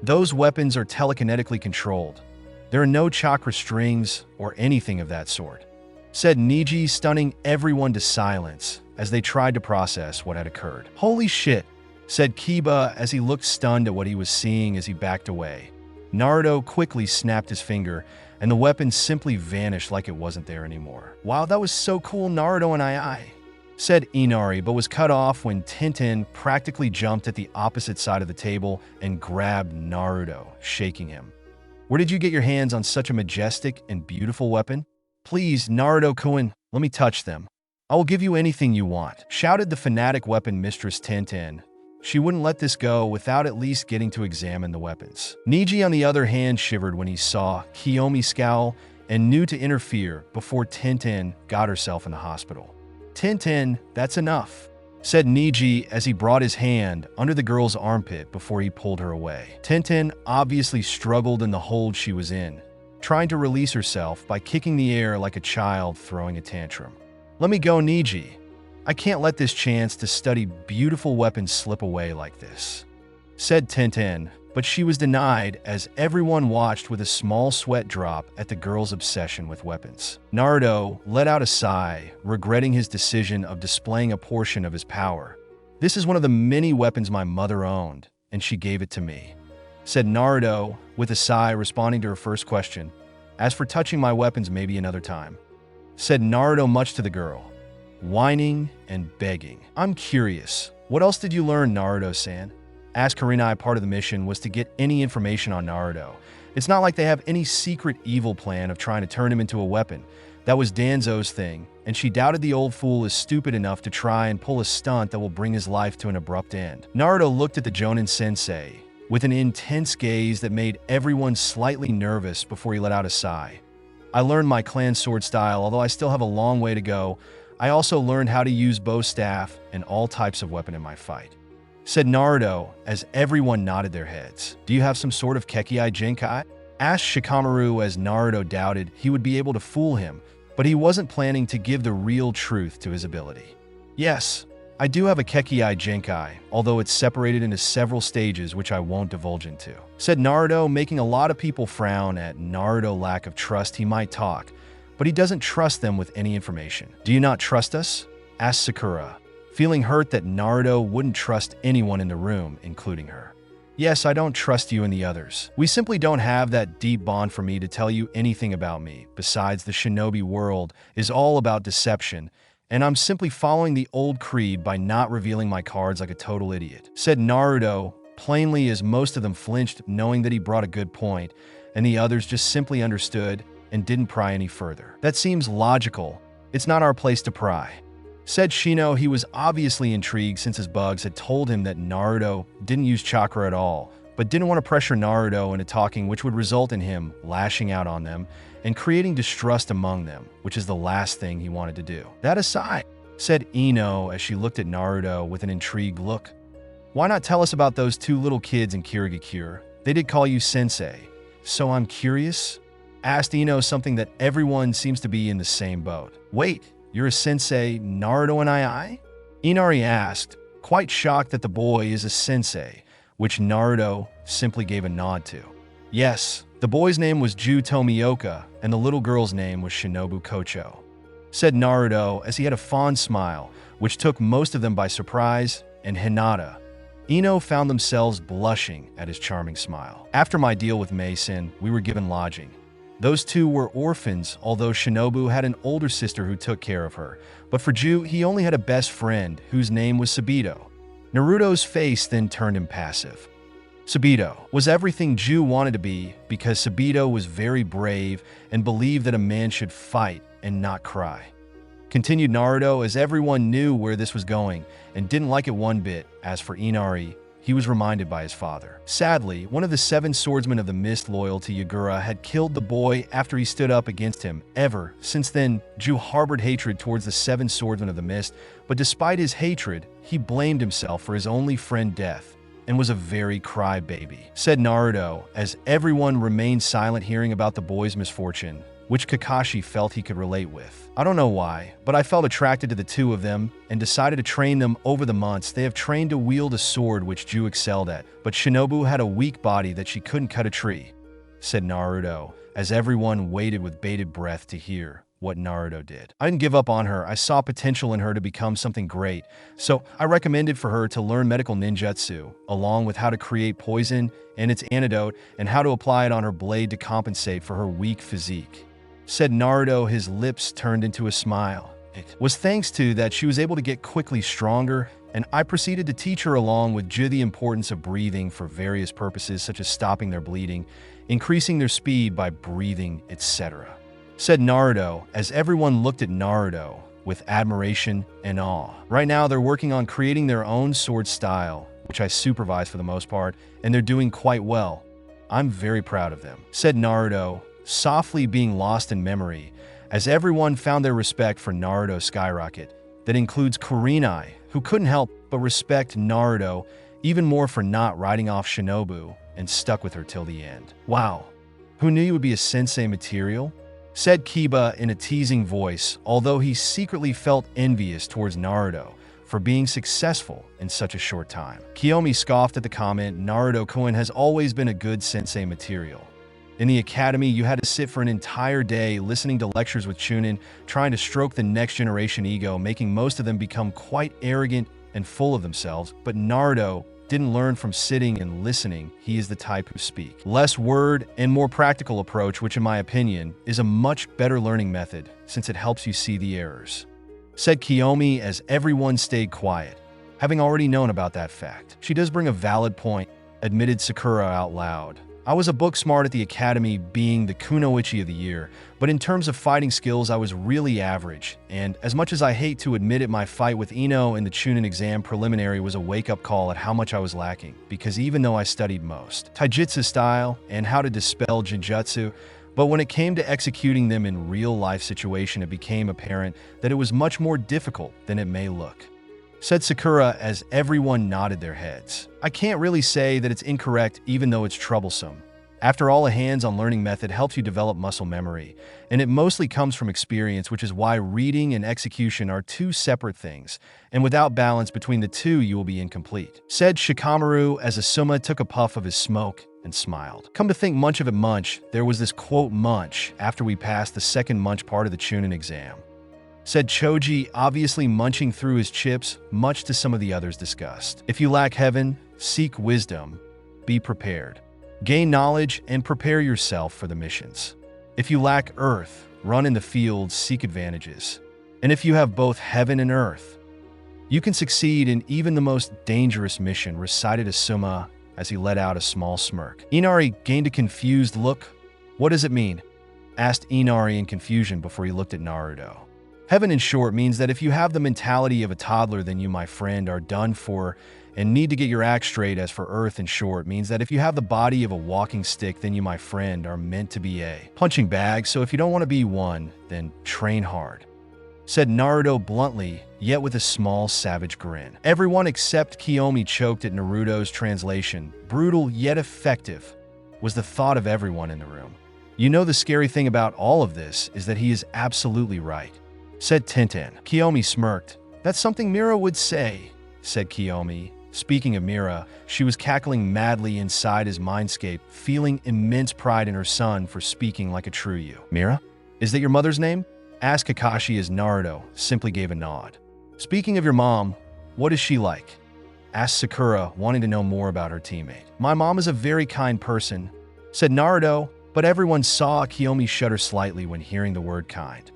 Those weapons are telekinetically controlled. There are no chakra strings or anything of that sort, said Neji, stunning everyone to silence as they tried to process what had occurred. Holy shit, said Kiba as he looked stunned at what he was seeing as he backed away. Naruto quickly snapped his finger, and the weapon simply vanished like it wasn't there anymore. Wow, that was so cool, Naruto and I, said Inari, but was cut off when Tenten practically jumped at the opposite side of the table and grabbed Naruto, shaking him. Where did you get your hands on such a majestic and beautiful weapon? Please, Naruto-kun, let me touch them. I will give you anything you want, shouted the fanatic weapon mistress Tenten. She wouldn't let this go without at least getting to examine the weapons. Neji, on the other hand, shivered when he saw Kiomi scowl and knew to interfere before Tenten got herself in the hospital. Tenten, that's enough, said Neji as he brought his hand under the girl's armpit before he pulled her away. Tenten obviously struggled in the hold she was in, trying to release herself by kicking the air like a child throwing a tantrum. Let me go, Neji. I can't let this chance to study beautiful weapons slip away like this, said Tenten, but she was denied as everyone watched with a small sweat drop at the girl's obsession with weapons. Naruto let out a sigh, regretting his decision of displaying a portion of his power. This is one of the many weapons my mother owned, and she gave it to me, said Naruto with a sigh, responding to her first question. As for touching my weapons, maybe another time, said Naruto, much to the girl, whining and begging. I'm curious, what else did you learn, Naruto-san? Asked Kurenai. Part of the mission was to get any information on Naruto. It's not like they have any secret evil plan of trying to turn him into a weapon. That was Danzo's thing, and she doubted the old fool is stupid enough to try and pull a stunt that will bring his life to an abrupt end. Naruto looked at the Jonin sensei with an intense gaze that made everyone slightly nervous before he let out a sigh. I learned my clan sword style, although I still have a long way to go. I also learned how to use bow staff and all types of weapon in my fight, said Naruto as everyone nodded their heads. Do you have some sort of Kekkai Genkai? Asked Shikamaru as Naruto doubted he would be able to fool him, but he wasn't planning to give the real truth to his ability. Yes, I do have a Kekkai Genkai, although it's separated into several stages which I won't divulge into, said Naruto, making a lot of people frown at Naruto's lack of trust. He might talk, but he doesn't trust them with any information. Do you not trust us? Asked Sakura, feeling hurt that Naruto wouldn't trust anyone in the room, including her. Yes, I don't trust you and the others. We simply don't have that deep bond for me to tell you anything about me. Besides, the shinobi world is all about deception, and I'm simply following the old creed by not revealing my cards like a total idiot, said Naruto, plainly, as most of them flinched, knowing that he brought a good point, and the others just simply understood and didn't pry any further. That seems logical. It's not our place to pry, said Shino. He was obviously intrigued since his bugs had told him that Naruto didn't use chakra at all, but didn't want to pressure Naruto into talking, which would result in him lashing out on them and creating distrust among them, which is the last thing he wanted to do. That aside, said Ino as she looked at Naruto with an intrigued look, why not tell us about those two little kids in Kirigakure? They did call you sensei, so I'm curious, asked Ino, something that everyone seems to be in the same boat. Wait, you're a sensei, Naruto and I? Inari asked, quite shocked that the boy is a sensei, which Naruto simply gave a nod to. Yes, the boy's name was Ju Tomioka, and the little girl's name was Shinobu Kocho, said Naruto as he had a fond smile, which took most of them by surprise, and Hinata. Ino found themselves blushing at his charming smile. After my deal with Mason, we were given lodging. Those two were orphans, although Shinobu had an older sister who took care of her. But for Ju, he only had a best friend, whose name was Sabito. Naruto's face then turned impassive. Sabito was everything Ju wanted to be because Sabito was very brave and believed that a man should fight and not cry. Continued Naruto, as everyone knew where this was going and didn't like it one bit. As for Inari, he was reminded by his father. Sadly, one of the 7 swordsmen of the Mist loyal to Yagura had killed the boy after he stood up against him. Ever since then, Ju harbored hatred towards the 7 swordsmen of the Mist, but despite his hatred, he blamed himself for his only friend's death and was a very crybaby. Said Naruto, as everyone remained silent hearing about the boy's misfortune, which Kakashi felt he could relate with. I don't know why, but I felt attracted to the two of them and decided to train them. Over the months, they have trained to wield a sword which Ju excelled at, but Shinobu had a weak body that she couldn't cut a tree, said Naruto, as everyone waited with bated breath to hear what Naruto did. I didn't give up on her. I saw potential in her to become something great, so I recommended for her to learn medical ninjutsu, along with how to create poison and its antidote and how to apply it on her blade to compensate for her weak physique. Said Naruto, his lips turned into a smile. It was thanks to that she was able to get quickly stronger, and I proceeded to teach her along with Ju the importance of breathing for various purposes such as stopping their bleeding, increasing their speed by breathing, etc. Said Naruto, as everyone looked at Naruto with admiration and awe. Right now they're working on creating their own sword style, which I supervise for the most part, and they're doing quite well. I'm very proud of them. Said Naruto, softly being lost in memory, as everyone found their respect for Naruto skyrocket. That includes Kurenai, who couldn't help but respect Naruto even more for not riding off Shinobu and stuck with her till the end. Wow, who knew you would be a sensei material? Said Kiba in a teasing voice, although he secretly felt envious towards Naruto for being successful in such a short time. Kiomi scoffed at the comment. Naruto-kun has always been a good sensei material. In the academy, you had to sit for an entire day listening to lectures with Chunin, trying to stroke the next generation ego, making most of them become quite arrogant and full of themselves. But Naruto didn't learn from sitting and listening. He is the type who speak. Less word and more practical approach, which in my opinion is a much better learning method since it helps you see the errors. Said Kiomi, as everyone stayed quiet, having already known about that fact. She does bring a valid point, admitted Sakura out loud. I was a book smart at the academy, being the Kunoichi of the year, but in terms of fighting skills I was really average, and as much as I hate to admit it, my fight with Ino in the Chunin exam preliminary was a wake-up call at how much I was lacking, because even though I studied most taijutsu style and how to dispel genjutsu, but when it came to executing them in real-life situation, it became apparent that it was much more difficult than it may look. Said Sakura, as everyone nodded their heads. I can't really say that it's incorrect even though it's troublesome. After all, a hands-on learning method helps you develop muscle memory, and it mostly comes from experience, which is why reading and execution are two separate things, and without balance between the two you will be incomplete. Said Shikamaru, as Asuma took a puff of his smoke and smiled. Come to think much of it munch, there was this quote munch after we passed the second munch part of the Chunin exam. Said Choji, obviously munching through his chips, much to some of the others' disgust. If you lack heaven, seek wisdom, be prepared. Gain knowledge and prepare yourself for the missions. If you lack earth, run in the fields, seek advantages. And if you have both heaven and earth, you can succeed in even the most dangerous mission, recited Asuma as he let out a small smirk. Inari gained a confused look. What does it mean? Asked Inari in confusion before he looked at Naruto. Heaven, in short, means that if you have the mentality of a toddler, then you, my friend, are done for and need to get your act straight. As for earth, in short, means that if you have the body of a walking stick, then you, my friend, are meant to be a punching bag. So if you don't want to be one, then train hard. Said Naruto bluntly, yet with a small savage grin. Everyone except Kiomi choked at Naruto's translation. Brutal yet effective was the thought of everyone in the room. You know, the scary thing about all of this is that he is absolutely right. Said Tenten. Kiomi smirked. That's something Mira would say, said Kiomi. Speaking of Mira, she was cackling madly inside his mindscape, feeling immense pride in her son for speaking like a true you. Mira? Is that your mother's name? Asked Kakashi as Naruto simply gave a nod. Speaking of your mom, what is she like? Asked Sakura, wanting to know more about her teammate. My mom is a very kind person, said Naruto, but but everyone saw Kiomi shudder slightly when hearing the word kind.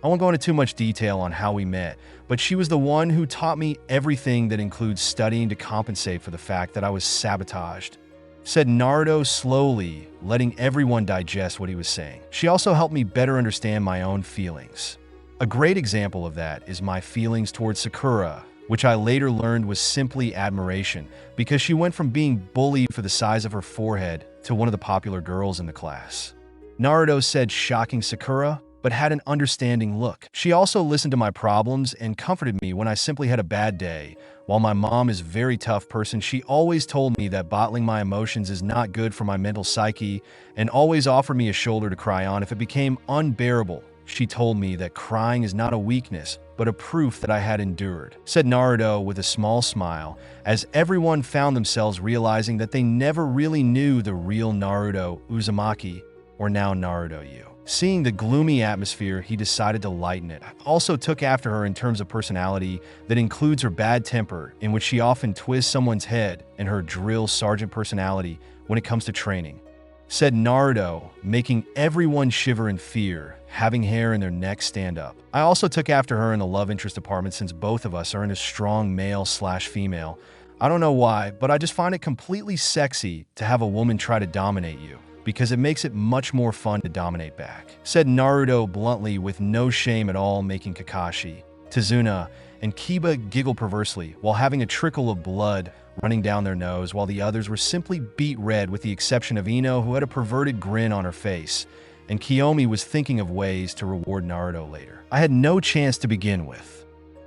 I won't go into too much detail on how we met, but she was the one who taught me everything that includes studying to compensate for the fact that I was sabotaged, said Naruto slowly, letting everyone digest what he was saying. She also helped me better understand my own feelings. A great example of that is my feelings towards Sakura, which I later learned was simply admiration, because she went from being bullied for the size of her forehead to one of the popular girls in the class. Naruto said shocking Sakura, but had an understanding look. She also listened to my problems and comforted me when I simply had a bad day. While my mom is a very tough person, she always told me that bottling my emotions is not good for my mental psyche and always offered me a shoulder to cry on if it became unbearable. She told me that crying is not a weakness, but a proof that I had endured, said Naruto with a small smile, as everyone found themselves realizing that they never really knew the real Naruto Uzumaki, or now Naruto U. Seeing the gloomy atmosphere, he decided to lighten it. I also took after her in terms of personality that includes her bad temper, in which she often twists someone's head, and her drill sergeant personality when it comes to training, said Naruto, making everyone shiver in fear, having hair in their necks stand up. I also took after her in the love interest department since both of us are into strong male/female. I don't know why, but I just find it completely sexy to have a woman try to dominate you, because it makes it much more fun to dominate back, said Naruto bluntly with no shame at all, making Kakashi, Tazuna, and Kiba giggle perversely while having a trickle of blood running down their nose, while the others were simply beet red with the exception of Ino, who had a perverted grin on her face, and Kiomi was thinking of ways to reward Naruto later. I had no chance to begin with.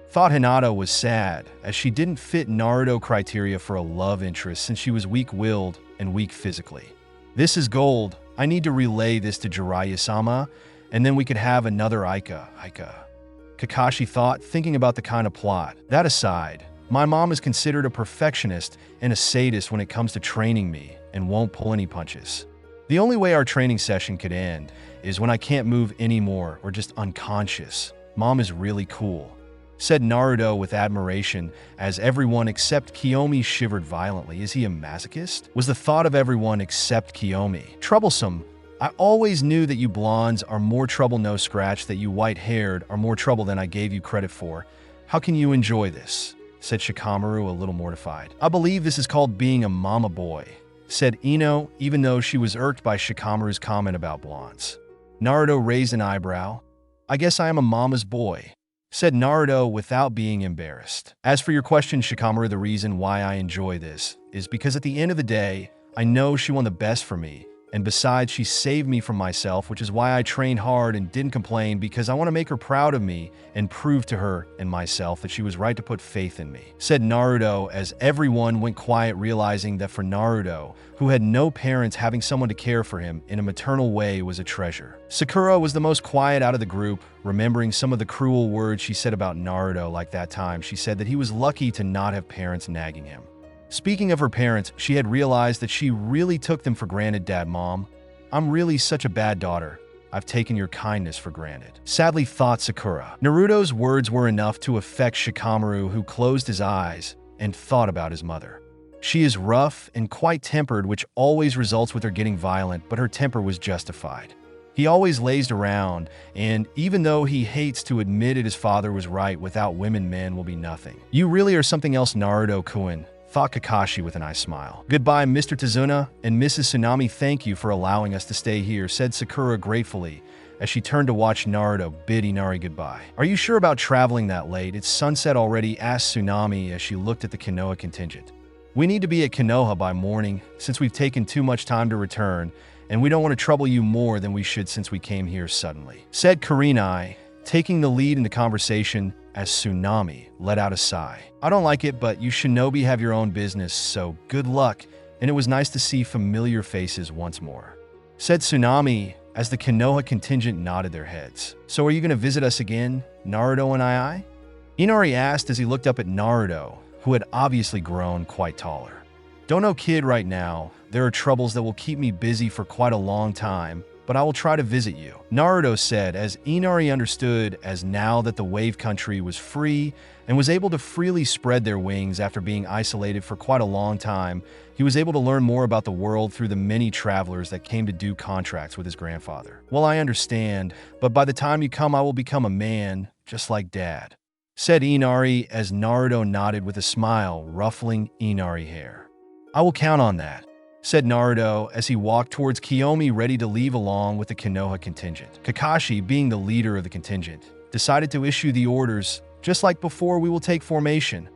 Thought Hinata was sad, as she didn't fit Naruto criteria for a love interest since she was weak-willed and weak physically. This is gold. I need to relay this to Jiraiya-sama, and then we could have another Aika. Kakashi thought, thinking about the kind of plot. That aside, my mom is considered a perfectionist and a sadist when it comes to training me and won't pull any punches. The only way our training session could end is when I can't move anymore or just unconscious. Mom is really cool, said Naruto with admiration, as everyone except Kiomi shivered violently. Is he a masochist? Was the thought of everyone except Kiomi. Troublesome. I always knew that you blondes are more trouble, no scratch, that you white-haired are more trouble than I gave you credit for. How can you enjoy this? Said Shikamaru, a little mortified. I believe this is called being a mama boy, said Ino, even though she was irked by Shikamaru's comment about blondes. Naruto raised an eyebrow. I guess I am a mama's boy, said Naruto without being embarrassed. As for your question, Shikamaru, the reason why I enjoy this is because at the end of the day, I know she won the best for me, and besides, she saved me from myself, which is why I trained hard and didn't complain, because I want to make her proud of me and prove to her and myself that she was right to put faith in me, said Naruto, as everyone went quiet, realizing that for Naruto, who had no parents, having someone to care for him in a maternal way was a treasure. Sakura was the most quiet out of the group, remembering some of the cruel words she said about Naruto. Like that time, she said that he was lucky to not have parents nagging him. Speaking of her parents, she had realized that she really took them for granted. Dad, Mom, I'm really such a bad daughter. I've taken your kindness for granted, sadly thought Sakura. Naruto's words were enough to affect Shikamaru, who closed his eyes and thought about his mother. She is rough and quite tempered, which always results with her getting violent, but her temper was justified. He always lazed around, and even though he hates to admit it, his father was right. Without women, men will be nothing. You really are something else, Naruto-kun, thought Kakashi with an eye smile. Goodbye, Mr. Tazuna and Mrs. Tsunami. Thank you for allowing us to stay here, said Sakura gratefully, as she turned to watch Naruto bid Inari goodbye. Are you sure about traveling that late? It's sunset already, asked Tsunami as she looked at the Konoha contingent. We need to be at Konoha by morning, since we've taken too much time to return, and we don't want to trouble you more than we should since we came here suddenly, said Kurenai, taking the lead in the conversation as Tsunami let out a sigh. I don't like it, but you shinobi have your own business, so good luck, and it was nice to see familiar faces once more, said Tsunami as the Konoha contingent nodded their heads. So are you going to visit us again, Naruto and I? Inari asked as he looked up at Naruto, who had obviously grown quite taller. Don't know, kid, right now. There are troubles that will keep me busy for quite a long time, but but I will try to visit you," Naruto said, as Inari understood as now that the Wave Country was free and was able to freely spread their wings after being isolated for quite a long time. He was able to learn more about the world through the many travelers that came to do contracts with his grandfather. "Well, I understand, but by the time you come, I will become a man, just like Dad," said Inari as Naruto nodded with a smile, ruffling Inari hair. "I will count on that," said Naruto as he walked towards Kiomi, ready to leave along with the Konoha contingent. Kakashi, being the leader of the contingent, decided to issue the orders, "Just like before, we will take formation,"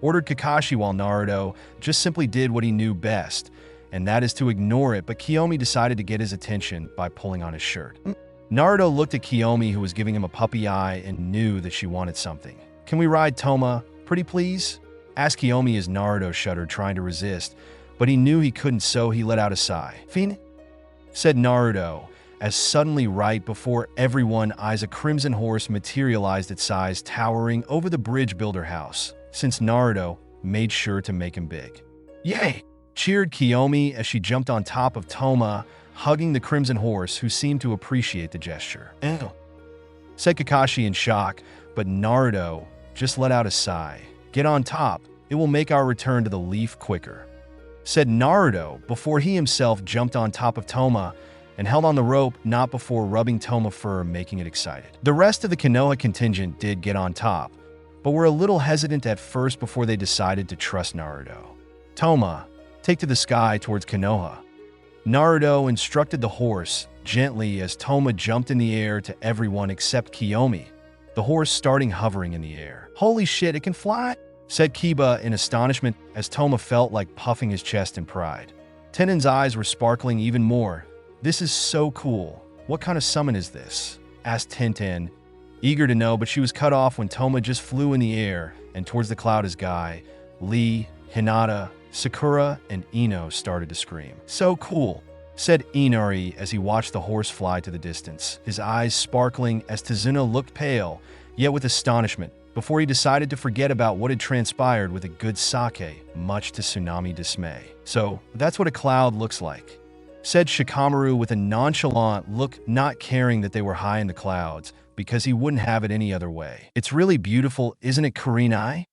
ordered Kakashi, while Naruto just simply did what he knew best, and that is to ignore it, but Kiomi decided to get his attention by pulling on his shirt. Naruto looked at Kiomi, who was giving him a puppy eye, and knew that she wanted something. "Can we ride Toma, pretty please?" asked Kiomi as Naruto shuddered, trying to resist, but he knew he couldn't, so he let out a sigh. "Fin," said Naruto, as suddenly right before everyone eyes a crimson horse materialized its size, towering over the bridge builder house, since Naruto made sure to make him big. "Yay!" cheered Kiomi as she jumped on top of Toma, hugging the crimson horse, who seemed to appreciate the gesture. "Ew," said Kakashi in shock, but Naruto just let out a sigh. "Get on top, it will make our return to the leaf quicker," said Naruto before he himself jumped on top of Toma and held on the rope, not before rubbing Toma's fur, making it excited. The rest of the Konoha contingent did get on top, but were a little hesitant at first before they decided to trust Naruto. "Toma, take to the sky towards Konoha," Naruto instructed the horse gently as Toma jumped in the air to everyone except Kiomi, the horse starting hovering in the air. "Holy shit, it can fly!" said Kiba in astonishment as Toma felt like puffing his chest in pride. Tenen's eyes were sparkling even more. "This is so cool. What kind of summon is this?" asked Tenten, eager to know, but she was cut off when Toma just flew in the air and towards the cloud as Guy, Lee, Hinata, Sakura, and Ino started to scream. "So cool," said Inari as he watched the horse fly to the distance, his eyes sparkling as Tazuna looked pale, yet with astonishment, before he decided to forget about what had transpired with a good sake, much to Tsunami's dismay. "So, that's what a cloud looks like," said Shikamaru with a nonchalant look, not caring that they were high in the clouds, because he wouldn't have it any other way. "It's really beautiful, isn't it, Kurenai?"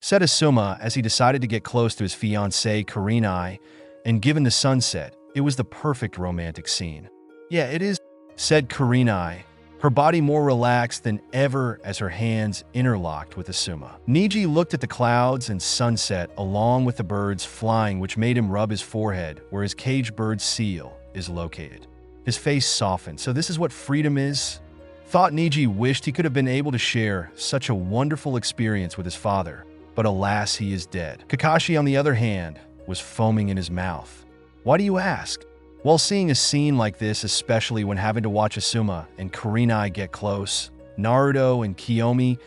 said Asuma as he decided to get close to his fiancée Kurenai, and given the sunset, it was the perfect romantic scene. "Yeah, it is," said Kurenai, her body more relaxed than ever as her hands interlocked with Asuma. Niji looked at the clouds and sunset along with the birds flying, which made him rub his forehead where his caged bird seal is located. His face softened. "So this is what freedom is?" Thought Niji wished he could have been able to share such a wonderful experience with his father, but alas, he is dead. Kakashi, on the other hand, was foaming in his mouth. "Why do you ask?" While seeing a scene like this, especially when having to watch Asuma and Kurenai get close, Naruto and Kiomi,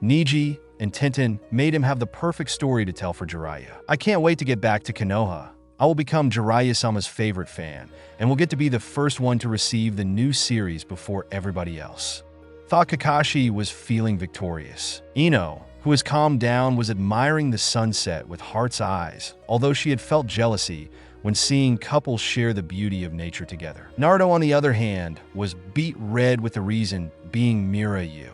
Niji, and Tenten made him have the perfect story to tell for Jiraiya. "I can't wait to get back to Konoha. I will become Jiraiya-sama's favorite fan, and will get to be the first one to receive the new series before everybody else." Thought Kakashi was feeling victorious. Ino, who has calmed down, was admiring the sunset with heart's eyes, although she had felt jealousy when seeing couples share the beauty of nature together. Naruto, on the other hand, was beet red with the reason being Mirayu.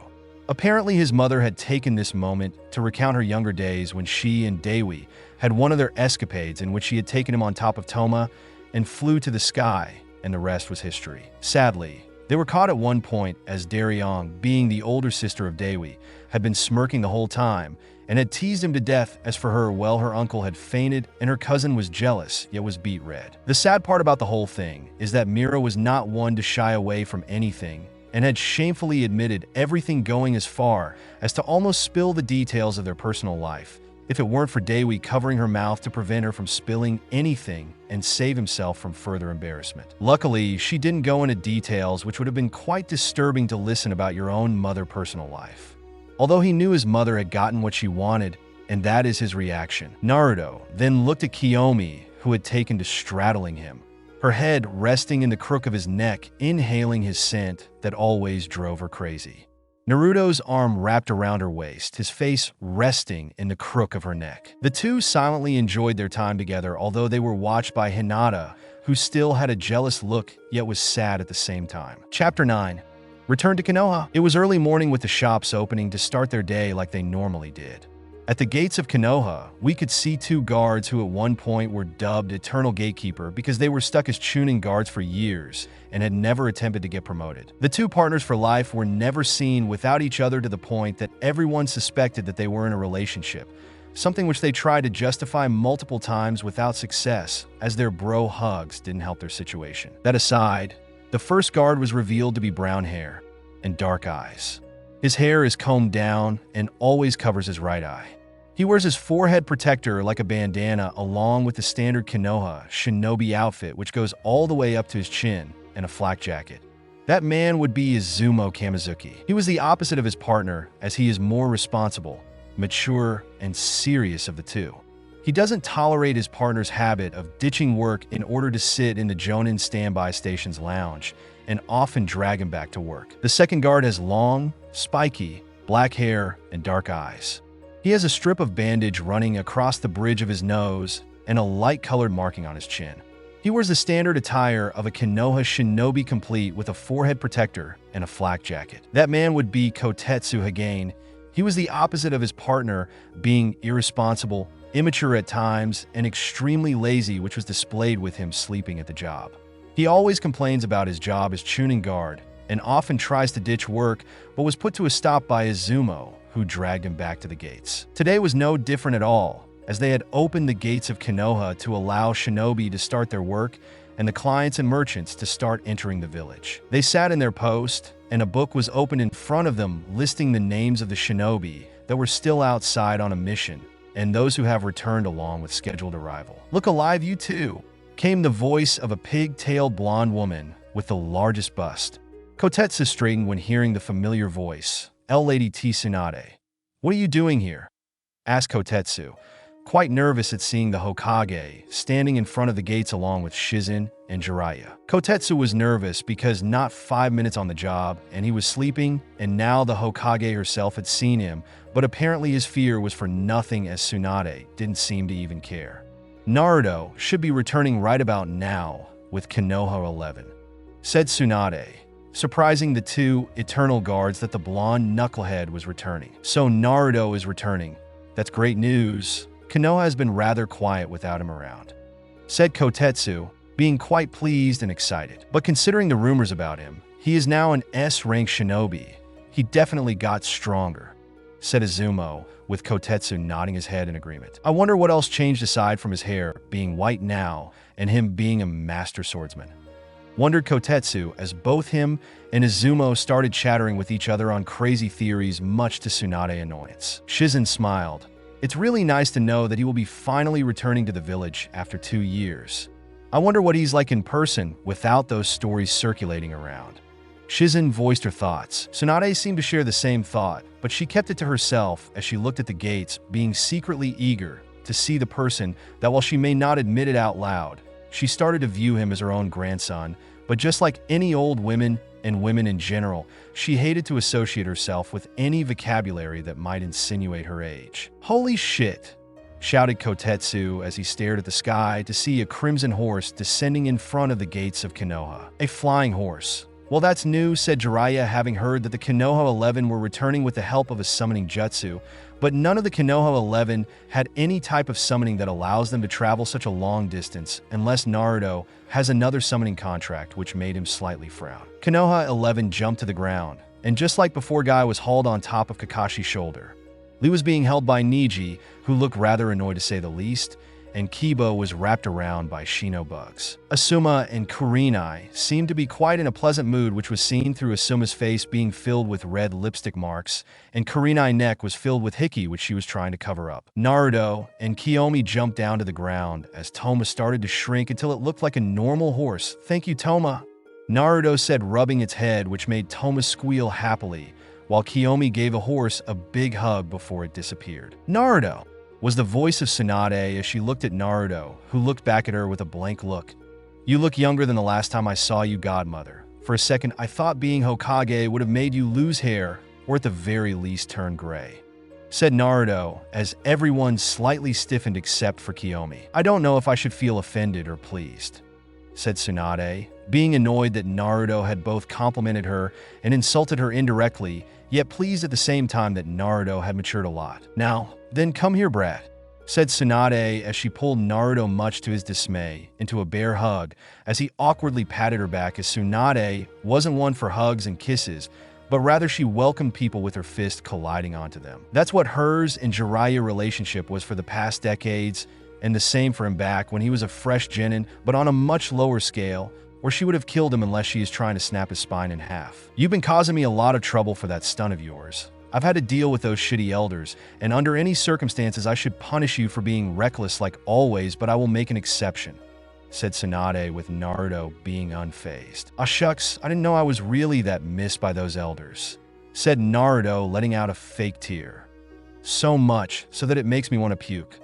Apparently his mother had taken this moment to recount her younger days when she and Dewi had one of their escapades in which she had taken him on top of Toma and flew to the sky, and the rest was history. Sadly, they were caught at one point as Daryong, being the older sister of Dewi, had been smirking the whole time and had teased him to death. As for her, well, her uncle had fainted and her cousin was jealous, yet was beet red. The sad part about the whole thing is that Mira was not one to shy away from anything and had shamefully admitted everything, going as far as to almost spill the details of their personal life, if it weren't for Dewi covering her mouth to prevent her from spilling anything and save himself from further embarrassment. Luckily, she didn't go into details, which would have been quite disturbing to listen about your own mother's personal life. Although he knew his mother had gotten what she wanted, and that is his reaction. Naruto then looked at Kiomi, who had taken to straddling him, her head resting in the crook of his neck, inhaling his scent that always drove her crazy. Naruto's arm wrapped around her waist, his face resting in the crook of her neck. The two silently enjoyed their time together, although they were watched by Hinata, who still had a jealous look yet was sad at the same time. Chapter 9. Return to Konoha. It was early morning with the shops opening to start their day like they normally did. At the gates of Konoha, we could see two guards who at one point were dubbed Eternal Gatekeeper because they were stuck as Chunin guards for years and had never attempted to get promoted. The two partners for life were never seen without each other to the point that everyone suspected that they were in a relationship, something which they tried to justify multiple times without success, as their bro hugs didn't help their situation. That aside, the first guard was revealed to be brown hair and dark eyes. His hair is combed down and always covers his right eye. He wears his forehead protector like a bandana along with the standard Konoha shinobi outfit which goes all the way up to his chin and a flak jacket. That man would be Izumo Kamizuki. He was the opposite of his partner as he is more responsible, mature, and serious of the two. He doesn't tolerate his partner's habit of ditching work in order to sit in the Jonin standby station's lounge and often drag him back to work. The second guard has long, spiky, black hair and dark eyes. He has a strip of bandage running across the bridge of his nose and a light-colored marking on his chin. He wears the standard attire of a Konoha shinobi complete with a forehead protector and a flak jacket. That man would be Kotetsu Hagane. He was the opposite of his partner, being irresponsible, immature at times, and extremely lazy, which was displayed with him sleeping at the job. He always complains about his job as Chunin guard and often tries to ditch work, but was put to a stop by Izumo, who dragged him back to the gates. Today was no different at all, as they had opened the gates of Konoha to allow shinobi to start their work and the clients and merchants to start entering the village. They sat in their post, and a book was opened in front of them listing the names of the shinobi that were still outside on a mission and those who have returned along with scheduled arrival. "Look alive, you two," came the voice of a pig-tailed blonde woman with the largest bust. Kotetsu straightened when hearing the familiar voice. Lady T. Tsunade. "What are you doing here?" asked Kotetsu, quite nervous at seeing the Hokage standing in front of the gates along with Shizen and Jiraiya. Kotetsu was nervous because not 5 minutes on the job and he was sleeping, and now the Hokage herself had seen him, but apparently his fear was for nothing as Tsunade didn't seem to even care. "Naruto should be returning right about now with Konoha 11, said Tsunade, surprising the two eternal guards that the blonde knucklehead was returning. "So Naruto is returning. That's great news. Konoha has been rather quiet without him around," said Kotetsu, being quite pleased and excited. "But considering the rumors about him, he is now an S-rank shinobi. He definitely got stronger," said Izumo, with Kotetsu nodding his head in agreement. "I wonder what else changed aside from his hair being white now and him being a master swordsman," wondered Kotetsu as both him and Izumo started chattering with each other on crazy theories, much to Tsunade's annoyance. Shizen smiled. "It's really nice to know that he will be finally returning to the village after 2 years. I wonder what he's like in person without those stories circulating around." Shizen voiced her thoughts. Tsunade seemed to share the same thought, but she kept it to herself as she looked at the gates, being secretly eager to see the person that, while she may not admit it out loud, she started to view him as her own grandson. But just like any old women and women in general, she hated to associate herself with any vocabulary that might insinuate her age. "Holy shit!" shouted Kotetsu as he stared at the sky to see a crimson horse descending in front of the gates of Konoha. "A flying horse. Well, that's new," said Jiraiya, having heard that the Konoha 11 were returning with the help of a summoning jutsu, but none of the Konoha 11 had any type of summoning that allows them to travel such a long distance unless Naruto has another summoning contract, which made him slightly frown. Konoha 11 jumped to the ground, and just like before, Guy was hauled on top of Kakashi's shoulder. Lee was being held by Niji, who looked rather annoyed to say the least, and Kiba was wrapped around by Shino bugs. Asuma and Kurenai seemed to be quite in a pleasant mood, which was seen through Asuma's face being filled with red lipstick marks, and Kurenai's neck was filled with hickey, which she was trying to cover up. Naruto and Kiomi jumped down to the ground as Toma started to shrink until it looked like a normal horse. "Thank you, Toma," Naruto said, rubbing its head, which made Toma squeal happily, while Kiomi gave a horse a big hug before it disappeared. "Naruto!" was the voice of Tsunade as she looked at Naruto, who looked back at her with a blank look. "You look younger than the last time I saw you, godmother. For a second, I thought being Hokage would have made you lose hair, or at the very least turn gray," said Naruto, as everyone slightly stiffened except for Kiomi. "I don't know if I should feel offended or pleased," said Tsunade, being annoyed that Naruto had both complimented her and insulted her indirectly, yet pleased at the same time that Naruto had matured a lot. Now, then come here, brat, said Tsunade as she pulled Naruto, much to his dismay, into a bear hug as he awkwardly patted her back, as Tsunade wasn't one for hugs and kisses, but rather she welcomed people with her fist colliding onto them. That's what hers and Jiraiya relationship was for the past decades, and the same for him back when he was a fresh genin, but on a much lower scale, where she would have killed him unless she is trying to snap his spine in half. You've been causing me a lot of trouble for that stunt of yours. I've had to deal with those shitty elders, and under any circumstances I should punish you for being reckless like always, but I will make an exception, said Tsunade, with Naruto being unfazed. Ah shucks, I didn't know I was really that missed by those elders, said Naruto, letting out a fake tear. So much so that it makes me want to puke,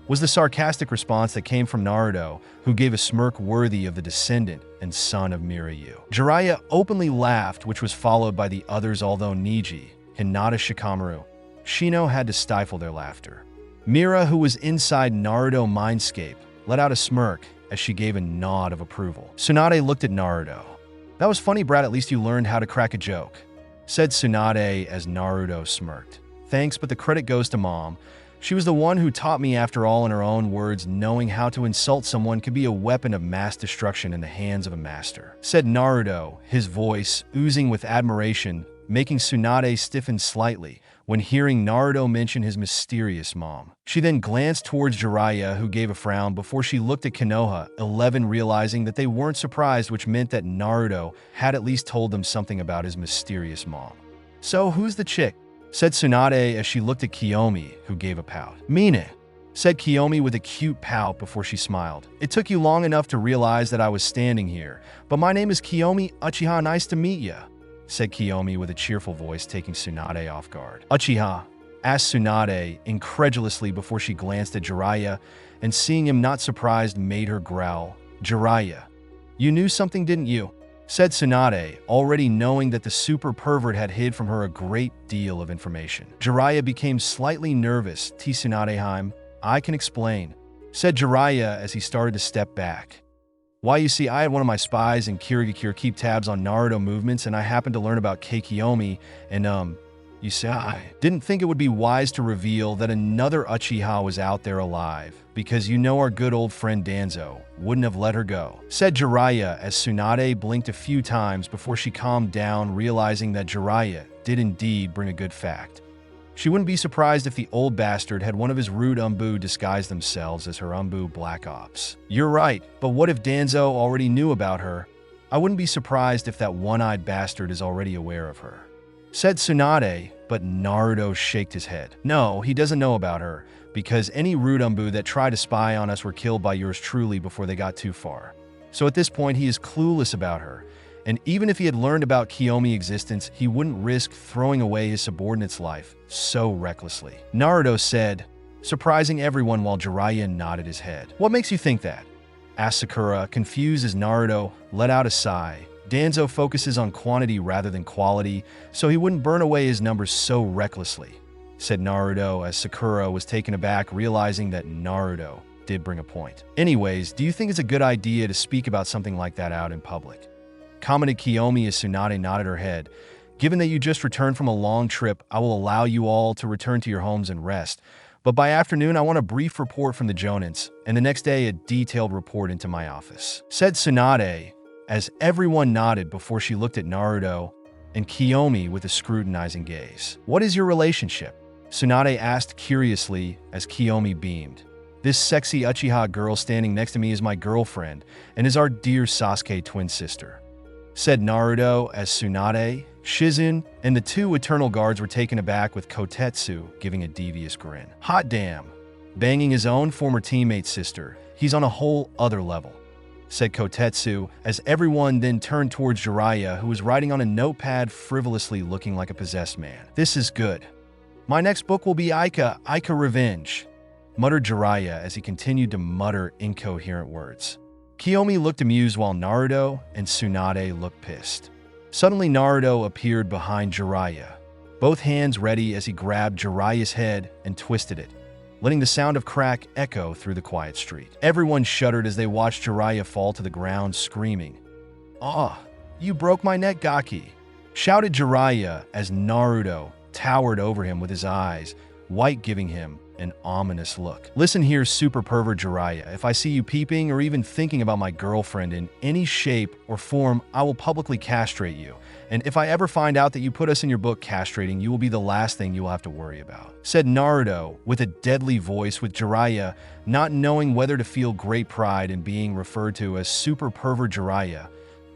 was the sarcastic response that came from Naruto, who gave a smirk worthy of the descendant and son of Mirayu. Jiraiya openly laughed, which was followed by the others, although Niji, Hinata, Shikamaru, Shino had to stifle their laughter. Mira, who was inside Naruto mindscape, let out a smirk as she gave a nod of approval. Tsunade looked at Naruto. That was funny, brat, at least you learned how to crack a joke, said Tsunade as Naruto smirked. Thanks, but the credit goes to Mom. She was the one who taught me, after all. In her own words, knowing how to insult someone could be a weapon of mass destruction in the hands of a master, said Naruto, his voice oozing with admiration, making Tsunade stiffen slightly when hearing Naruto mention his mysterious mom. She then glanced towards Jiraiya, who gave a frown before she looked at Konoha, 11, realizing that they weren't surprised, which meant that Naruto had at least told them something about his mysterious mom. So who's the chick? Said Tsunade as she looked at Kiomi, who gave a pout. Mine, said Kiomi with a cute pout before she smiled. It took you long enough to realize that I was standing here, but my name is Kiomi Uchiha, nice to meet ya, said Kiomi with a cheerful voice, taking Tsunade off guard. Uchiha, asked Tsunade incredulously before she glanced at Jiraiya, and seeing him not surprised made her growl. Jiraiya, you knew something, didn't you? Said Tsunade, already knowing that the super pervert had hid from her a great deal of information. Jiraiya became slightly nervous. Tsunadeheim, I can explain, said Jiraiya as he started to step back. Why, you see, I had one of my spies in Kirigakure keep tabs on Naruto movements, and I happened to learn about Kiomi, and you see, I didn't think it would be wise to reveal that another Uchiha was out there alive, because you know our good old friend Danzo wouldn't have let her go, said Jiraiya as Tsunade blinked a few times before she calmed down, realizing that Jiraiya did indeed bring a good fact. She wouldn't be surprised if the old bastard had one of his rude Umbu disguise themselves as her Umbu Black Ops. You're right, but what if Danzo already knew about her? I wouldn't be surprised if that one-eyed bastard is already aware of her, said Tsunade, but Naruto shaked his head. No, he doesn't know about her, because any rude Umbu that tried to spy on us were killed by yours truly before they got too far. So at this point, he is clueless about her, and even if he had learned about Kiomi's existence, he wouldn't risk throwing away his subordinate's life so recklessly, Naruto said, surprising everyone while Jiraiya nodded his head. What makes you think that? Asked Sakura, confused as Naruto let out a sigh. Danzo focuses on quantity rather than quality, so he wouldn't burn away his numbers so recklessly, said Naruto as Sakura was taken aback, realizing that Naruto did bring a point. Anyways, do you think it's a good idea to speak about something like that out in public? Commented Kiomi as Tsunade nodded her head. Given that you just returned from a long trip, I will allow you all to return to your homes and rest. But by afternoon, I want a brief report from the Jonins, and the next day a detailed report into my office, said Tsunade, as everyone nodded before she looked at Naruto and Kiomi with a scrutinizing gaze. What is your relationship? Tsunade asked curiously as Kiomi beamed. This sexy Uchiha girl standing next to me is my girlfriend and is our dear Sasuke twin sister, said Naruto as Tsunade, Shizun, and the two eternal guards were taken aback, with Kotetsu giving a devious grin. Hot damn, banging his own former teammate's sister. He's on a whole other level, said Kotetsu, as everyone then turned towards Jiraiya, who was writing on a notepad frivolously, looking like a possessed man. This is good. My next book will be Ica Revenge, muttered Jiraiya as he continued to mutter incoherent words. Kiomi looked amused while Naruto and Tsunade looked pissed. Suddenly Naruto appeared behind Jiraiya, both hands ready as he grabbed Jiraiya's head and twisted it, letting the sound of crack echo through the quiet street. Everyone shuddered as they watched Jiraiya fall to the ground, screaming. "Ah, you broke my neck, Gaki!" shouted Jiraiya as Naruto towered over him with his eyes white, giving him an ominous look. "Listen here, super pervert Jiraiya. If I see you peeping or even thinking about my girlfriend in any shape or form, I will publicly castrate you. And if I ever find out that you put us in your book castrating, you will be the last thing you will have to worry about," said Naruto with a deadly voice, with Jiraiya not knowing whether to feel great pride in being referred to as super pervert Jiraiya,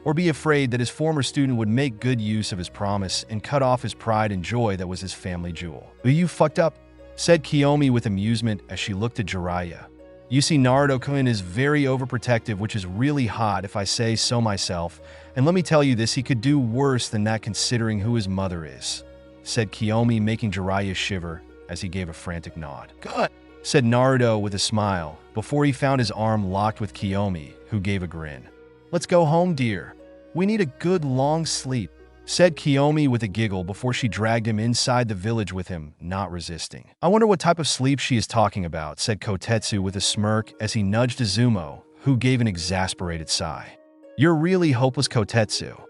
or be afraid that his former student would make good use of his promise and cut off his pride and joy that was his family jewel. "You fucked up," said Kiomi with amusement as she looked at Jiraiya. "You see, Naruto-kun is very overprotective, which is really hot if I say so myself, and let me tell you this, he could do worse than that considering who his mother is," said Kiomi, making Jiraiya shiver as he gave a frantic nod. "Good," said Naruto with a smile, before he found his arm locked with Kiomi, who gave a grin. "Let's go home, dear. We need a good long sleep," said Kiomi with a giggle before she dragged him inside the village with him, not resisting. "I wonder what type of sleep she is talking about," said Kotetsu with a smirk as he nudged Izumo, who gave an exasperated sigh. "You're really hopeless, Kotetsu,"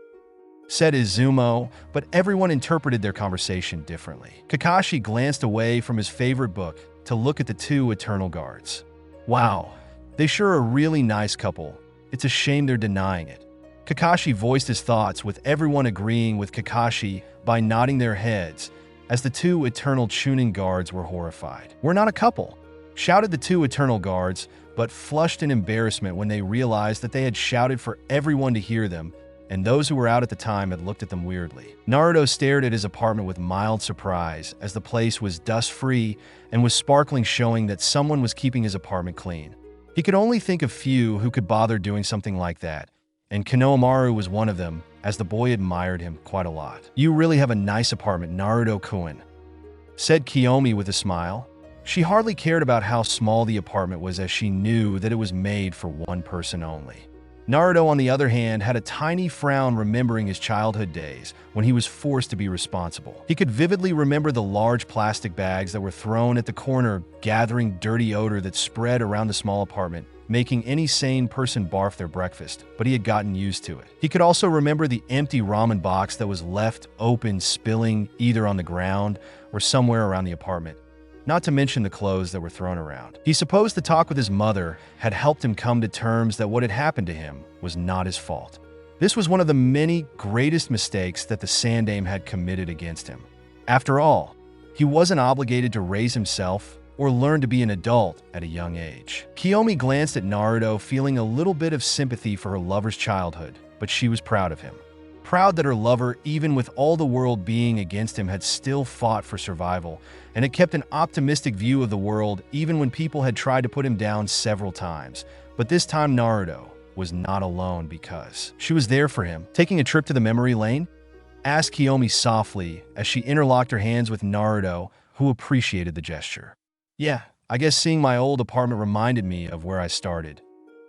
said Izumo, but everyone interpreted their conversation differently. Kakashi glanced away from his favorite book to look at the two eternal guards. "Wow, they sure are a really nice couple. It's a shame they're denying it." Kakashi voiced his thoughts, with everyone agreeing with Kakashi by nodding their heads, as the two eternal Chunin guards were horrified. "We're not a couple," shouted the two eternal guards, but flushed in embarrassment when they realized that they had shouted for everyone to hear them, and those who were out at the time had looked at them weirdly. Naruto stared at his apartment with mild surprise, as the place was dust-free and was sparkling, showing that someone was keeping his apartment clean. He could only think of few who could bother doing something like that, and Konohamaru was one of them, as the boy admired him quite a lot. "You really have a nice apartment, Naruto-kun," said Kiomi with a smile. She hardly cared about how small the apartment was, as she knew that it was made for one person only. Naruto, on the other hand, had a tiny frown, remembering his childhood days when he was forced to be responsible. He could vividly remember the large plastic bags that were thrown at the corner, gathering dirty odor that spread around the small apartment, making any sane person barf their breakfast, but he had gotten used to it. He could also remember the empty ramen box that was left open, spilling either on the ground or somewhere around the apartment, not to mention the clothes that were thrown around. He supposed the talk with his mother had helped him come to terms that what had happened to him was not his fault. This was one of the many greatest mistakes that the Sandaime had committed against him. After all, he wasn't obligated to raise himself or learn to be an adult at a young age. Kiomi glanced at Naruto, feeling a little bit of sympathy for her lover's childhood, but she was proud of him. Proud that her lover, even with all the world being against him, had still fought for survival, and had kept an optimistic view of the world even when people had tried to put him down several times. But this time Naruto was not alone, because she was there for him. "Taking a trip to the memory lane?" asked Kiomi softly as she interlocked her hands with Naruto, who appreciated the gesture. "Yeah, I guess seeing my old apartment reminded me of where I started.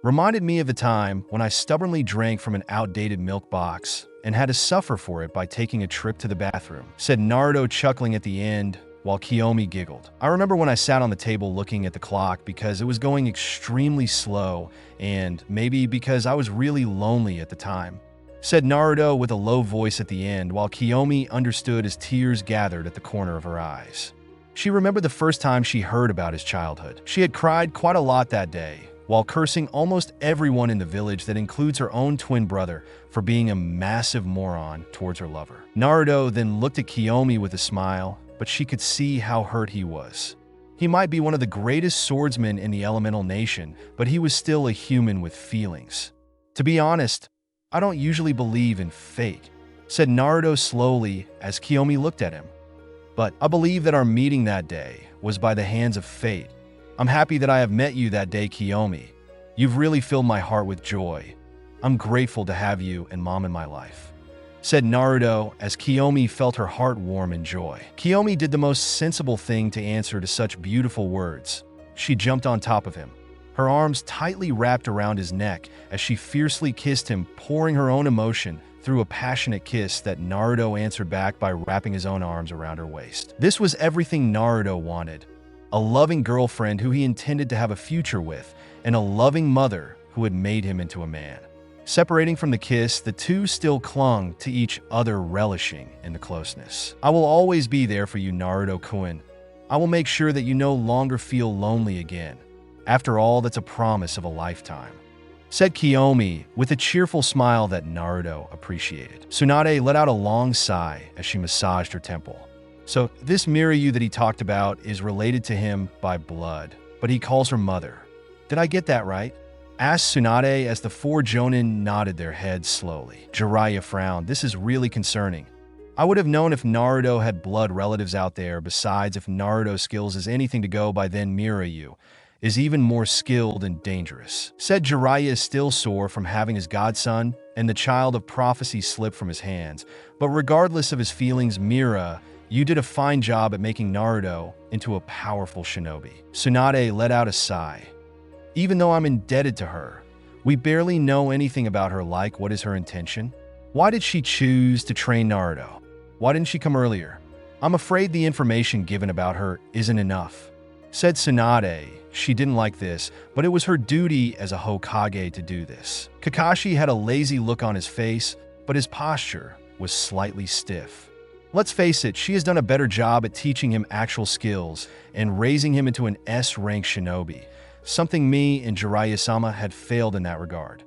Reminded me of the time when I stubbornly drank from an outdated milk box and had to suffer for it by taking a trip to the bathroom," said Naruto, chuckling at the end, while Kiomi giggled. "I remember when I sat on the table looking at the clock because it was going extremely slow, and maybe because I was really lonely at the time," said Naruto with a low voice at the end, while Kiomi understood as tears gathered at the corner of her eyes. She remembered the first time she heard about his childhood. She had cried quite a lot that day, while cursing almost everyone in the village, that includes her own twin brother, for being a massive moron towards her lover. Naruto then looked at Kiomi with a smile, but she could see how hurt he was. He might be one of the greatest swordsmen in the elemental nation, but he was still a human with feelings. "To be honest, I don't usually believe in fate," said Naruto slowly as Kiomi looked at him. "But I believe that our meeting that day was by the hands of fate. I'm happy that I have met you that day, Kiomi. You've really filled my heart with joy. I'm grateful to have you and Mom in my life," said Naruto as Kiomi felt her heart warm in joy. Kiomi did the most sensible thing to answer to such beautiful words. She jumped on top of him, her arms tightly wrapped around his neck as she fiercely kissed him, pouring her own emotion through a passionate kiss that Naruto answered back by wrapping his own arms around her waist. This was everything Naruto wanted. a loving girlfriend who he intended to have a future with, and a loving mother who had made him into a man. Separating from the kiss, the two still clung to each other, relishing in the closeness. "I will always be there for you, Naruto-kun. I will make sure that you no longer feel lonely again. After all, that's a promise of a lifetime," said Kiomi with a cheerful smile that Naruto appreciated. Tsunade let out a long sigh as she massaged her temple. So this Miryu that he talked about is related to him by blood, but he calls her mother. Did I get that right? Asked Tsunade as the four jonin nodded their heads slowly. Jiraiya frowned. This is really concerning. I would have known if Naruto had blood relatives out there. Besides, if Naruto's skills is anything to go by, then Miryu is even more skilled and dangerous. Said Jiraiya is still sore from having his godson and the child of prophecy slip from his hands. But regardless of his feelings, Mira, you did a fine job at making Naruto into a powerful shinobi. Tsunade let out a sigh. Even though I'm indebted to her, we barely know anything about her. Like, what is her intention? Why did she choose to train Naruto? Why didn't she come earlier? I'm afraid the information given about her isn't enough. Said Tsunade. She didn't like this, but it was her duty as a Hokage to do this. Kakashi had a lazy look on his face, but his posture was slightly stiff. Let's face it, she has done a better job at teaching him actual skills and raising him into an S-rank shinobi. Something me and Jiraiya-sama had failed in that regard,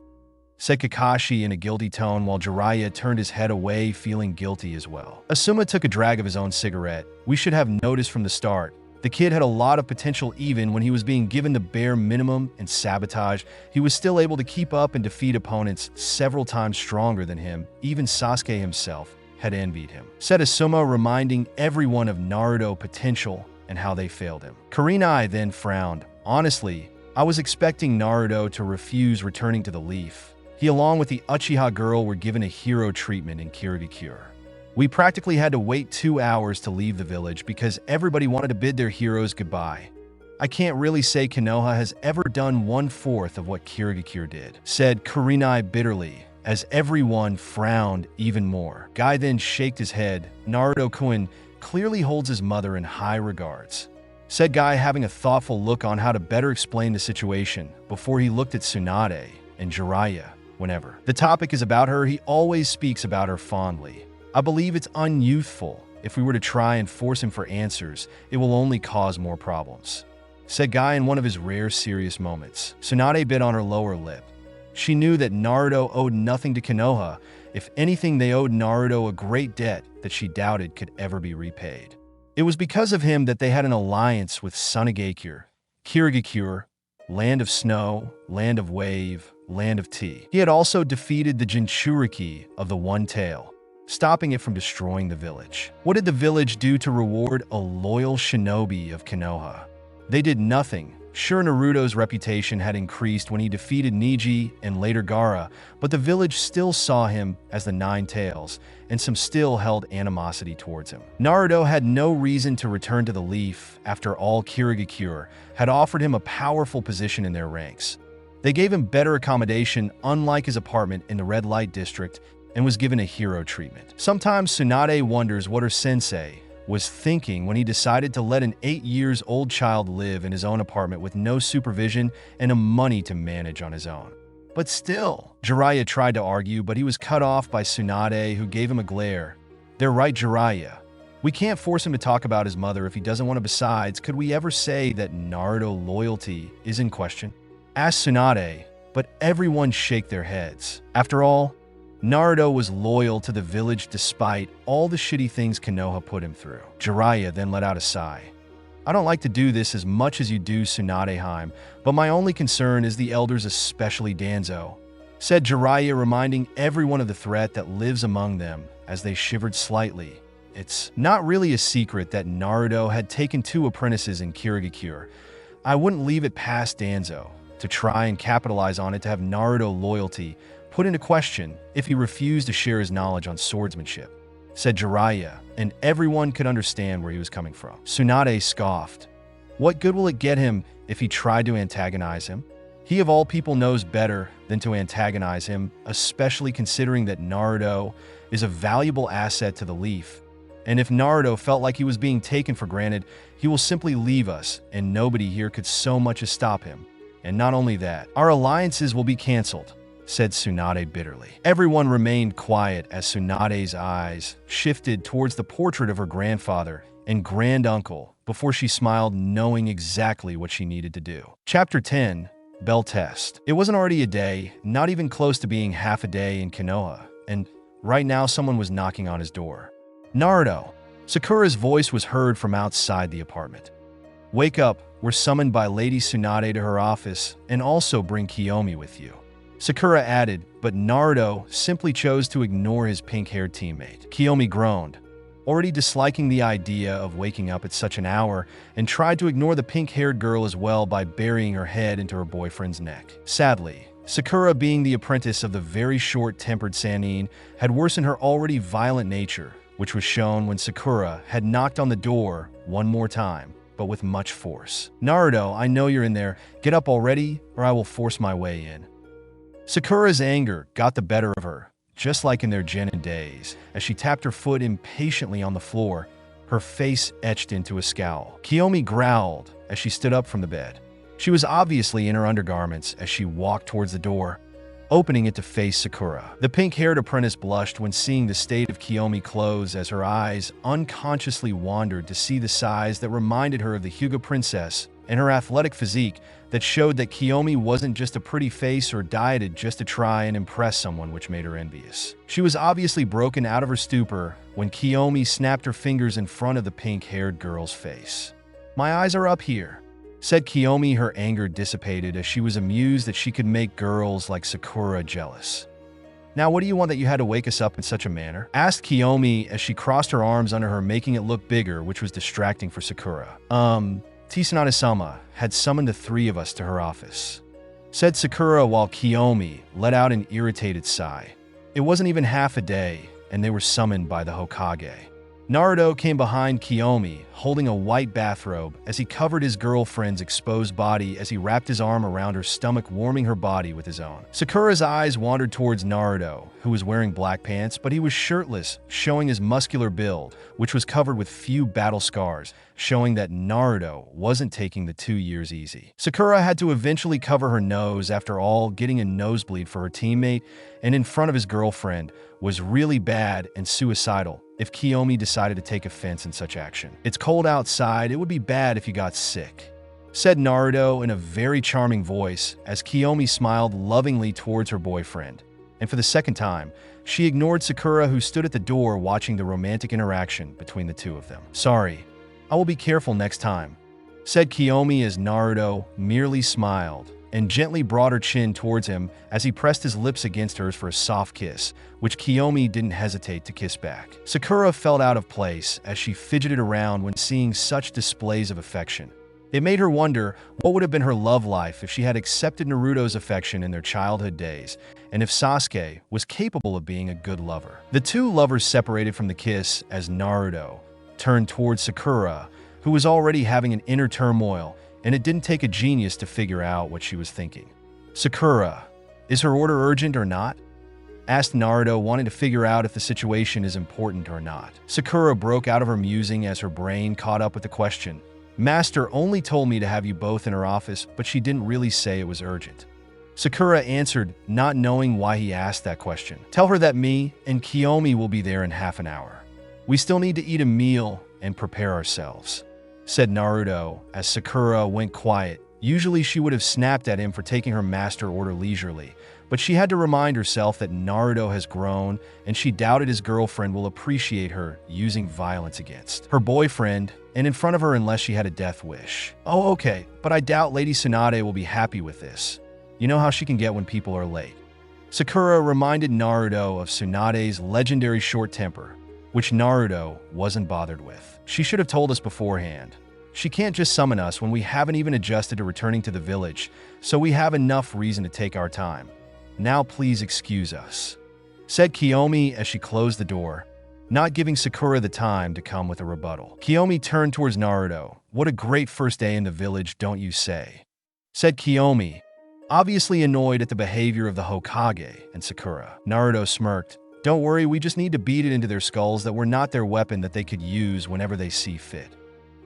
said Kakashi in a guilty tone while Jiraiya turned his head away, feeling guilty as well. Asuma took a drag of his own cigarette. We should have noticed from the start. The kid had a lot of potential. Even when he was being given the bare minimum and sabotage, he was still able to keep up and defeat opponents several times stronger than him. Even Sasuke himself had envied him, said Asuma, reminding everyone of Naruto's potential and how they failed him. Kurenai then frowned. Honestly, I was expecting Naruto to refuse returning to the Leaf. He, along with the Uchiha girl, were given a hero treatment in Kirigakure. We practically had to wait 2 hours to leave the village because everybody wanted to bid their heroes goodbye. I can't really say Konoha has ever done 1/4 of what Kirigakure did, said Kurenai bitterly, as everyone frowned even more. Guy then shaked his head. Naruto-kun clearly holds his mother in high regards, said Guy, having a thoughtful look on how to better explain the situation before he looked at Tsunade and Jiraiya. Whenever the topic is about her, he always speaks about her fondly. I believe it's unyouthful. If we were to try and force him for answers, it will only cause more problems, said Guy in one of his rare serious moments. Tsunade bit on her lower lip. She knew that Naruto owed nothing to Konoha. If anything, they owed Naruto a great debt that she doubted could ever be repaid. It was because of him that they had an alliance with Sunigakure, Kirigakure, Land of Snow, Land of Wave, Land of Tea. He had also defeated the Jinchuriki of the One Tail, stopping it from destroying the village. What did the village do to reward a loyal shinobi of Konoha? They did nothing. Sure, Naruto's reputation had increased when he defeated Neji and later Gaara, but the village still saw him as the Nine Tails, and some still held animosity towards him. Naruto had no reason to return to the Leaf. After all, Kirigakure had offered him a powerful position in their ranks. They gave him better accommodation, unlike his apartment in the Red Light District, and was given a hero treatment. Sometimes Tsunade wonders what her sensei was thinking when he decided to let an 8-year-old child live in his own apartment with no supervision and money to manage on his own. But still, Jiraiya tried to argue, but he was cut off by Tsunade, who gave him a glare. They're right, Jiraiya. We can't force him to talk about his mother if he doesn't want to. Besides, could we ever say that Naruto loyalty is in question? Asked Tsunade, but everyone shake their heads. After all, Naruto was loyal to the village despite all the shitty things Konoha put him through. Jiraiya then let out a sigh. I don't like to do this as much as you do, Tsunadeheim, but my only concern is the elders, especially Danzo, said Jiraiya, reminding everyone of the threat that lives among them as they shivered slightly. It's not really a secret that Naruto had taken 2 apprentices in Kirigakure. I wouldn't leave it past Danzo to try and capitalize on it to have Naruto loyalty put into question if he refused to share his knowledge on swordsmanship, said Jiraiya, and everyone could understand where he was coming from. Tsunade scoffed. What good will it get him if he tried to antagonize him? He of all people knows better than to antagonize him, especially considering that Naruto is a valuable asset to the Leaf, And if Naruto felt like he was being taken for granted, he will simply leave us, and nobody here could so much as stop him. And not only that, our alliances will be cancelled, said Tsunade bitterly. Everyone remained quiet as Tsunade's eyes shifted towards the portrait of her grandfather and granduncle before she smiled, knowing exactly what she needed to do. Chapter 10, Bell Test. It wasn't already a day, not even close to being half a day in Konoha, and right now someone was knocking on his door. Naruto. Sakura's voice was heard from outside the apartment. Wake up, we're summoned by Lady Tsunade to her office, and also bring Kiomi with you. Sakura added, but Naruto simply chose to ignore his pink-haired teammate. Kiomi groaned, already disliking the idea of waking up at such an hour, and tried to ignore the pink-haired girl as well by burying her head into her boyfriend's neck. Sadly, Sakura, being the apprentice of the very short-tempered Sannin, had worsened her already violent nature, which was shown when Sakura had knocked on the door one more time, but with much force. Naruto, I know you're in there. Get up already, or I will force my way in. Sakura's anger got the better of her, just like in their genin days, as she tapped her foot impatiently on the floor, her face etched into a scowl. Kiomi growled as she stood up from the bed. She was obviously in her undergarments as she walked towards the door, opening it to face Sakura. The pink-haired apprentice blushed when seeing the state of Kiomi's clothes as her eyes unconsciously wandered to see the size that reminded her of the Hyuga princess and her athletic physique that showed that Kiomi wasn't just a pretty face or dieted just to try and impress someone, which made her envious. She was obviously broken out of her stupor when Kiomi snapped her fingers in front of the pink-haired girl's face. My eyes are up here, said Kiomi, her anger dissipated as she was amused that she could make girls like Sakura jealous. Now what do you want that you had to wake us up in such a manner? Asked Kiomi as she crossed her arms under her, making it look bigger, which was distracting for Sakura. Tsunade-sama had summoned the three of us to her office, said Sakura while Kiomi let out an irritated sigh. It wasn't even half a day, and they were summoned by the Hokage. Naruto came behind Kiomi, holding a white bathrobe as he covered his girlfriend's exposed body as he wrapped his arm around her stomach, warming her body with his own. Sakura's eyes wandered towards Naruto, who was wearing black pants, but he was shirtless, showing his muscular build, which was covered with few battle scars, showing that Naruto wasn't taking the 2 years easy. Sakura had to eventually cover her nose after all, getting a nosebleed for her teammate, and in front of his girlfriend, was really bad and suicidal if Kiomi decided to take offense in such action. It's cold outside, it would be bad if you got sick, said Naruto in a very charming voice as Kiomi smiled lovingly towards her boyfriend. And for the second time, she ignored Sakura, who stood at the door watching the romantic interaction between the two of them. Sorry, I will be careful next time, said Kiomi as Naruto merely smiled and gently brought her chin towards him as he pressed his lips against hers for a soft kiss, which Kiomi didn't hesitate to kiss back. Sakura felt out of place as she fidgeted around when seeing such displays of affection. It made her wonder what would have been her love life if she had accepted Naruto's affection in their childhood days, and if Sasuke was capable of being a good lover. The two lovers separated from the kiss as Naruto turned towards Sakura, who was already having an inner turmoil, and it didn't take a genius to figure out what she was thinking. Sakura, is her order urgent or not? Asked Naruto, wanting to figure out if the situation is important or not. Sakura broke out of her musing as her brain caught up with the question. Master only told me to have you both in her office, but she didn't really say it was urgent. Sakura answered, not knowing why he asked that question. Tell her that me and Kiomi will be there in half an hour. We still need to eat a meal and prepare ourselves, said Naruto as Sakura went quiet. Usually she would have snapped at him for taking her master order leisurely, but she had to remind herself that Naruto has grown and she doubted his girlfriend will appreciate her using violence against her boyfriend and in front of her unless she had a death wish. Oh, okay, but I doubt Lady Tsunade will be happy with this. You know how she can get when people are late. Sakura reminded Naruto of Tsunade's legendary short temper, which Naruto wasn't bothered with. She should have told us beforehand. She can't just summon us when we haven't even adjusted to returning to the village, so we have enough reason to take our time. Now please excuse us, said Kiomi as she closed the door, not giving Sakura the time to come with a rebuttal. Kiomi turned towards Naruto. What a great first day in the village, don't you say? Said Kiomi, obviously annoyed at the behavior of the Hokage and Sakura. Naruto smirked. Don't worry, we just need to beat it into their skulls that we're not their weapon that they could use whenever they see fit,"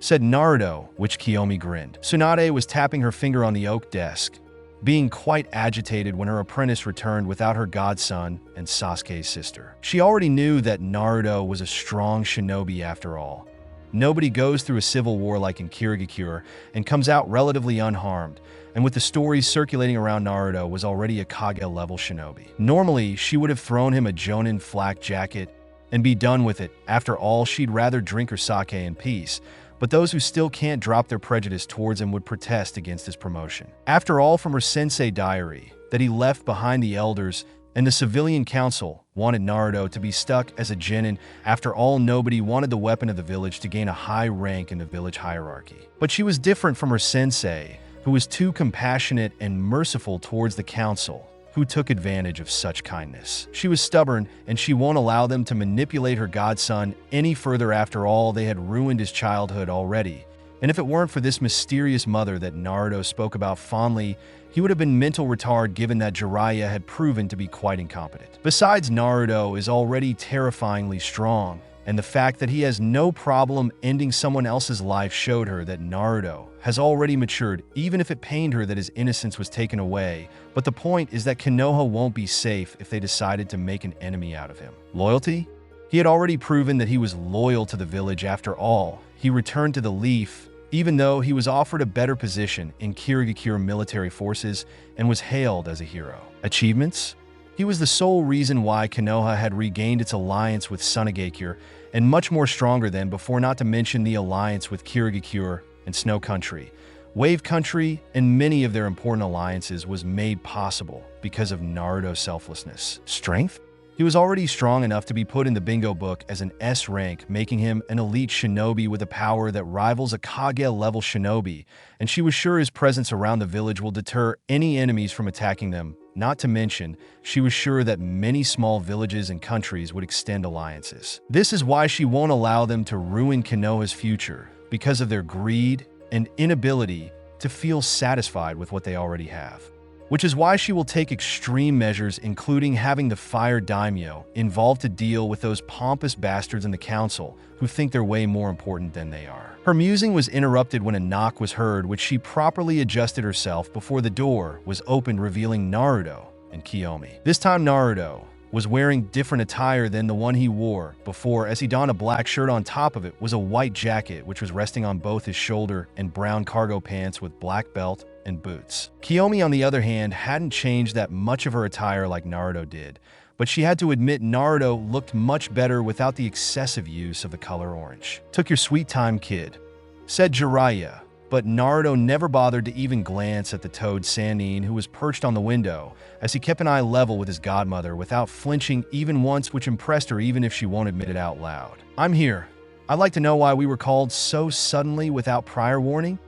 said Naruto, which Kiomi grinned. Tsunade was tapping her finger on the oak desk, being quite agitated when her apprentice returned without her godson and Sasuke's sister. She already knew that Naruto was a strong shinobi after all. Nobody goes through a civil war like in Kirigakure and comes out relatively unharmed, and with the stories circulating around, Naruto was already a Kage-level shinobi. Normally, she would have thrown him a Jonin flak jacket and be done with it. After all, she'd rather drink her sake in peace, but those who still can't drop their prejudice towards him would protest against his promotion. After all, from her sensei diary that he left behind, the elders and the civilian council wanted Naruto to be stuck as a genin. After all, nobody wanted the weapon of the village to gain a high rank in the village hierarchy. But she was different from her sensei, who was too compassionate and merciful towards the council, who took advantage of such kindness. She was stubborn, and she won't allow them to manipulate her godson any further. After all, they had ruined his childhood already. And if it weren't for this mysterious mother that Naruto spoke about fondly, he would have been mental retard, given that Jiraiya had proven to be quite incompetent. Besides, Naruto is already terrifyingly strong, and the fact that he has no problem ending someone else's life showed her that Naruto has already matured, even if it pained her that his innocence was taken away. But the point is that Konoha won't be safe if they decided to make an enemy out of him. Loyalty? He had already proven that he was loyal to the village. After all, he returned to the Leaf, even though he was offered a better position in Kirigakure military forces and was hailed as a hero. Achievements? He was the sole reason why Konoha had regained its alliance with Sunagakure, and much more stronger than before, not to mention the alliance with Kirigakure and Snow Country. Wave Country and many of their important alliances was made possible because of Naruto's selflessness. Strength? He was already strong enough to be put in the bingo book as an S rank, making him an elite shinobi with a power that rivals a Kage-level shinobi, and she was sure his presence around the village will deter any enemies from attacking them. Not to mention, she was sure that many small villages and countries would extend alliances. This is why she won't allow them to ruin Konoha's future, because of their greed and inability to feel satisfied with what they already have. Which is why she will take extreme measures, including having the Fire Daimyo involved to deal with those pompous bastards in the council who think they're way more important than they are. Her musing was interrupted when a knock was heard, which she properly adjusted herself before the door was opened, revealing Naruto and Kiomi. This time Naruto was wearing different attire than the one he wore before, as he donned a black shirt. On top of it was a white jacket which was resting on both his shoulder, and brown cargo pants with black belt and boots. Kiomi, on the other hand, hadn't changed that much of her attire like Naruto did, but she had to admit Naruto looked much better without the excessive use of the color orange. "Took your sweet time, kid," said Jiraiya, but Naruto never bothered to even glance at the toad Sannin, who was perched on the window, as he kept an eye level with his godmother without flinching even once, which impressed her even if she won't admit it out loud. "I'm here. I'd like to know why we were called so suddenly without prior warning?"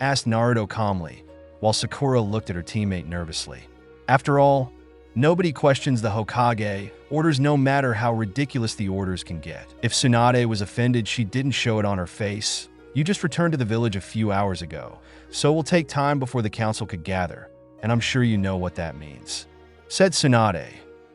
asked Naruto calmly, while Sakura looked at her teammate nervously. After all, nobody questions the Hokage orders, no matter how ridiculous the orders can get. If Tsunade was offended, she didn't show it on her face. "You just returned to the village a few hours ago, so it will take time before the council could gather, and I'm sure you know what that means," said Tsunade,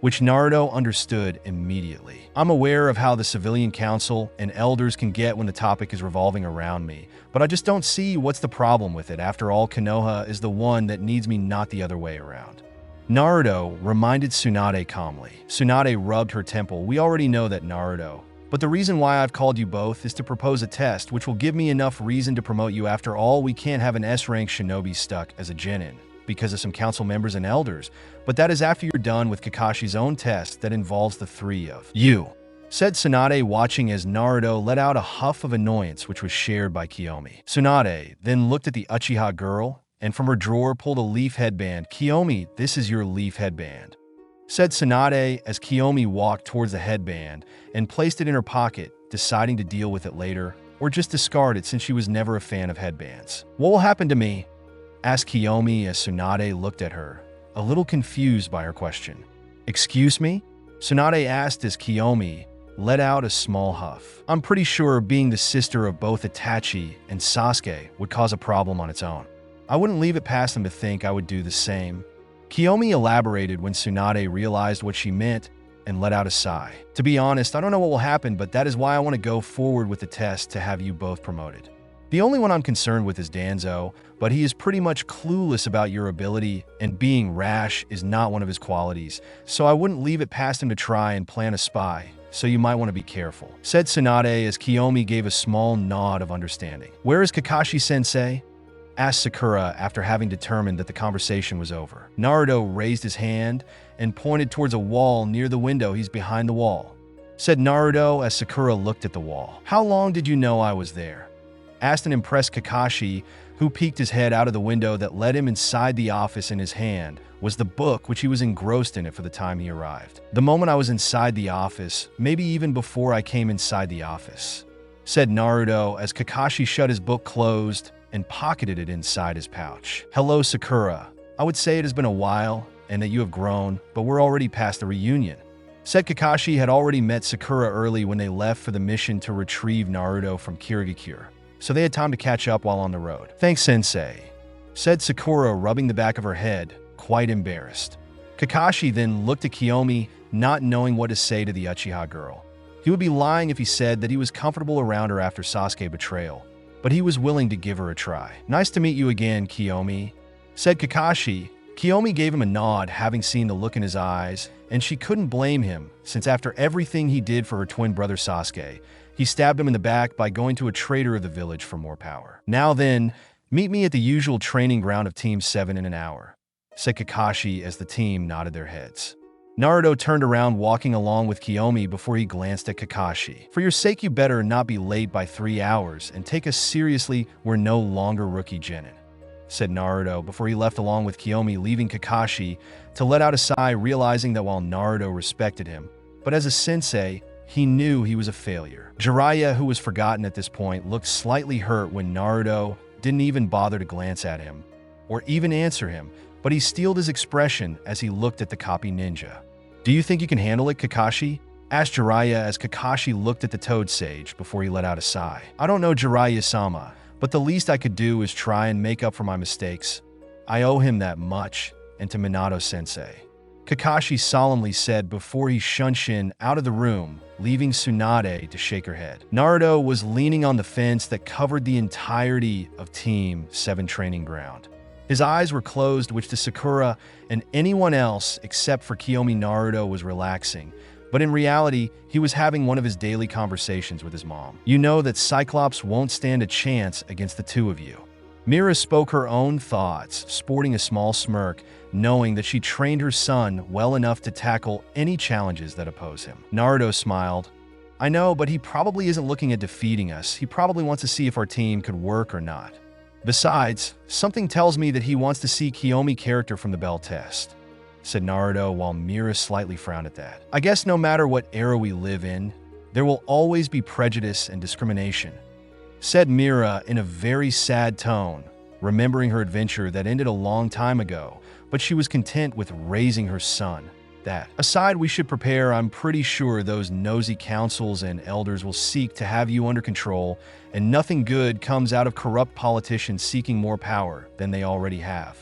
which Naruto understood immediately. "I'm aware of how the civilian council and elders can get when the topic is revolving around me, but I just don't see what's the problem with it. After all, Konoha is the one that needs me, not the other way around," Naruto reminded Tsunade calmly. Tsunade rubbed her temple. "We already know that, Naruto. But the reason why I've called you both is to propose a test which will give me enough reason to promote you. After all, we can't have an S-rank shinobi stuck as a genin because of some council members and elders, but that is after you're done with Kakashi's own test that involves the three of you," said Tsunade, watching as Naruto let out a huff of annoyance which was shared by Kiomi. Tsunade then looked at the Uchiha girl and from her drawer pulled a leaf headband. "Kiomi, this is your leaf headband," said Tsunade as Kiomi walked towards the headband and placed it in her pocket, deciding to deal with it later or just discard it since she was never a fan of headbands. "What will happen to me?" asked Kiomi as Tsunade looked at her, a little confused by her question. "Excuse me?" Tsunade asked as Kiomi let out a small huff. "I'm pretty sure being the sister of both Itachi and Sasuke would cause a problem on its own. I wouldn't leave it past them to think I would do the same." Kiomi elaborated when Tsunade realized what she meant and let out a sigh. To be honest, I don't know what will happen, but that is why I want to go forward with the test to have you both promoted. The only one I'm concerned with is Danzo, but he is pretty much clueless about your ability, and being rash is not one of his qualities, so I wouldn't leave it past him to try and plant a spy, so you might want to be careful," said Tsunade as Kiomi gave a small nod of understanding. "Where is Kakashi-sensei?" asked Sakura after having determined that the conversation was over. Naruto raised his hand and pointed towards a wall near the window. "He's behind the wall," said Naruto as Sakura looked at the wall. "How long did you know I was there?" asked an impressed Kakashi, who peeked his head out of the window that led him inside the office. In his hand was the book, which he was engrossed in it for the time he arrived. "The moment I was inside the office, maybe even before I came inside the office," said Naruto as Kakashi shut his book closed and pocketed it inside his pouch. "Hello, Sakura. I would say it has been a while and that you have grown, but we're already past the reunion," said Kakashi. Had already met Sakura early when they left for the mission to retrieve Naruto from Kirigakure, so they had time to catch up while on the road. "Thanks, Sensei," said Sakura, rubbing the back of her head, quite embarrassed. Kakashi then looked at Kiomi, not knowing what to say to the Uchiha girl. He would be lying if he said that he was comfortable around her after Sasuke's betrayal, but he was willing to give her a try. "Nice to meet you again, Kiomi," said Kakashi. Kiomi gave him a nod, having seen the look in his eyes, and she couldn't blame him, since after everything he did for her twin brother Sasuke, he stabbed him in the back by going to a traitor of the village for more power. "Now then, meet me at the usual training ground of Team 7 in an hour," said Kakashi as the team nodded their heads. Naruto turned around, walking along with Kiomi before he glanced at Kakashi. "For your sake, you better not be late by 3 hours and take us seriously. We're no longer rookie genin," said Naruto before he left along with Kiomi, leaving Kakashi to let out a sigh, realizing that while Naruto respected him, but as a sensei, he knew he was a failure. Jiraiya, who was forgotten at this point, looked slightly hurt when Naruto didn't even bother to glance at him or even answer him, but he steeled his expression as he looked at the copy ninja. "Do you think you can handle it, Kakashi?" asked Jiraiya as Kakashi looked at the Toad Sage before he let out a sigh. "I don't know, Jiraiya-sama, but the least I could do is try and make up for my mistakes. I owe him that much, and to Minato-sensei," Kakashi solemnly said before he shunshin out of the room, leaving Tsunade to shake her head. Naruto was leaning on the fence that covered the entirety of Team 7 training ground. His eyes were closed, which to Sakura and anyone else except for Kiomi Naruto was relaxing, but in reality, he was having one of his daily conversations with his mom. "You know that Cyclops won't stand a chance against the two of you." Mira spoke her own thoughts, sporting a small smirk, knowing that she trained her son well enough to tackle any challenges that oppose him. Naruto smiled. "I know, but he probably isn't looking at defeating us. He probably wants to see if our team could work or not. Besides, something tells me that he wants to see Kiomi character from the Bell test," said Naruto while Mira slightly frowned at that. "I guess no matter what era we live in, there will always be prejudice and discrimination," said Mira in a very sad tone, remembering her adventure that ended a long time ago, but she was content with raising her son. "That aside, we should prepare. I'm pretty sure those nosy councils and elders will seek to have you under control, and nothing good comes out of corrupt politicians seeking more power than they already have,"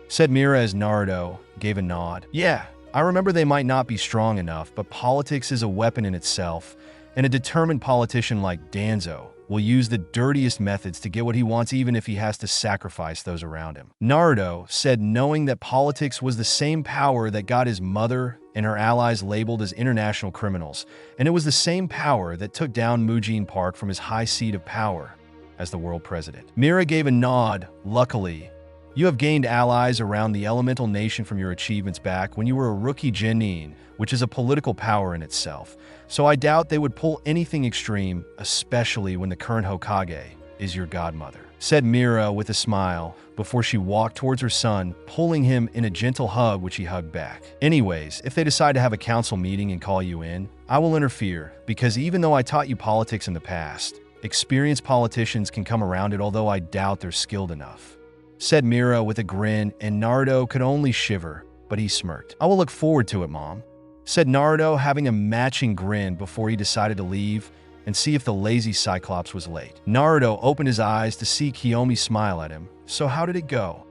said Mira as Naruto gave a nod. "Yeah, I remember they might not be strong enough, but politics is a weapon in itself, and a determined politician like Danzo will use the dirtiest methods to get what he wants, even if he has to sacrifice those around him," Naruto said, knowing that politics was the same power that got his mother and her allies labeled as international criminals, and it was the same power that took down Mujin Park from his high seat of power as the world president. Mira gave a nod. "Luckily, you have gained allies around the elemental nation from your achievements back when you were a rookie genin, which is a political power in itself, so I doubt they would pull anything extreme, especially when the current Hokage is your godmother," said Mira with a smile before she walked towards her son, pulling him in a gentle hug, which he hugged back. "Anyways, if they decide to have a council meeting and call you in, I will interfere, because even though I taught you politics in the past, experienced politicians can come around it, although I doubt they're skilled enough," said Mira with a grin, and Naruto could only shiver, but he smirked. "I will look forward to it, Mom," said Naruto, having a matching grin before he decided to leave and see if the lazy Cyclops was late. Naruto opened his eyes to see Kiomi smile at him. "So how did it go?"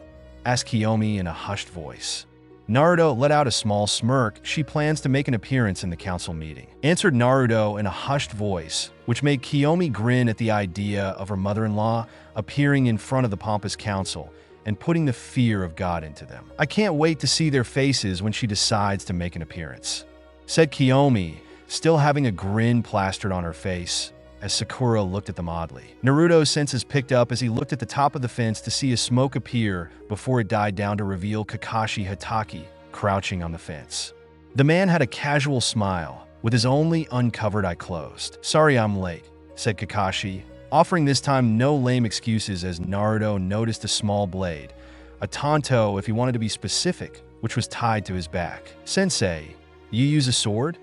asked Kiomi in a hushed voice. Naruto let out a small smirk. She plans to make an appearance in the council meeting, answered Naruto in a hushed voice, which made Kiomi grin at the idea of her mother-in-law appearing in front of the pompous council and putting the fear of God into them. I can't wait to see their faces when she decides to make an appearance, said Kiomi, still having a grin plastered on her face, as Sakura looked at them oddly. Naruto's senses picked up as he looked at the top of the fence to see a smoke appear before it died down to reveal Kakashi Hatake crouching on the fence. The man had a casual smile, with his only uncovered eye closed. "Sorry I'm late," said Kakashi, offering this time no lame excuses as Naruto noticed a small blade, a tanto if he wanted to be specific, which was tied to his back. "Sensei, you use a sword?"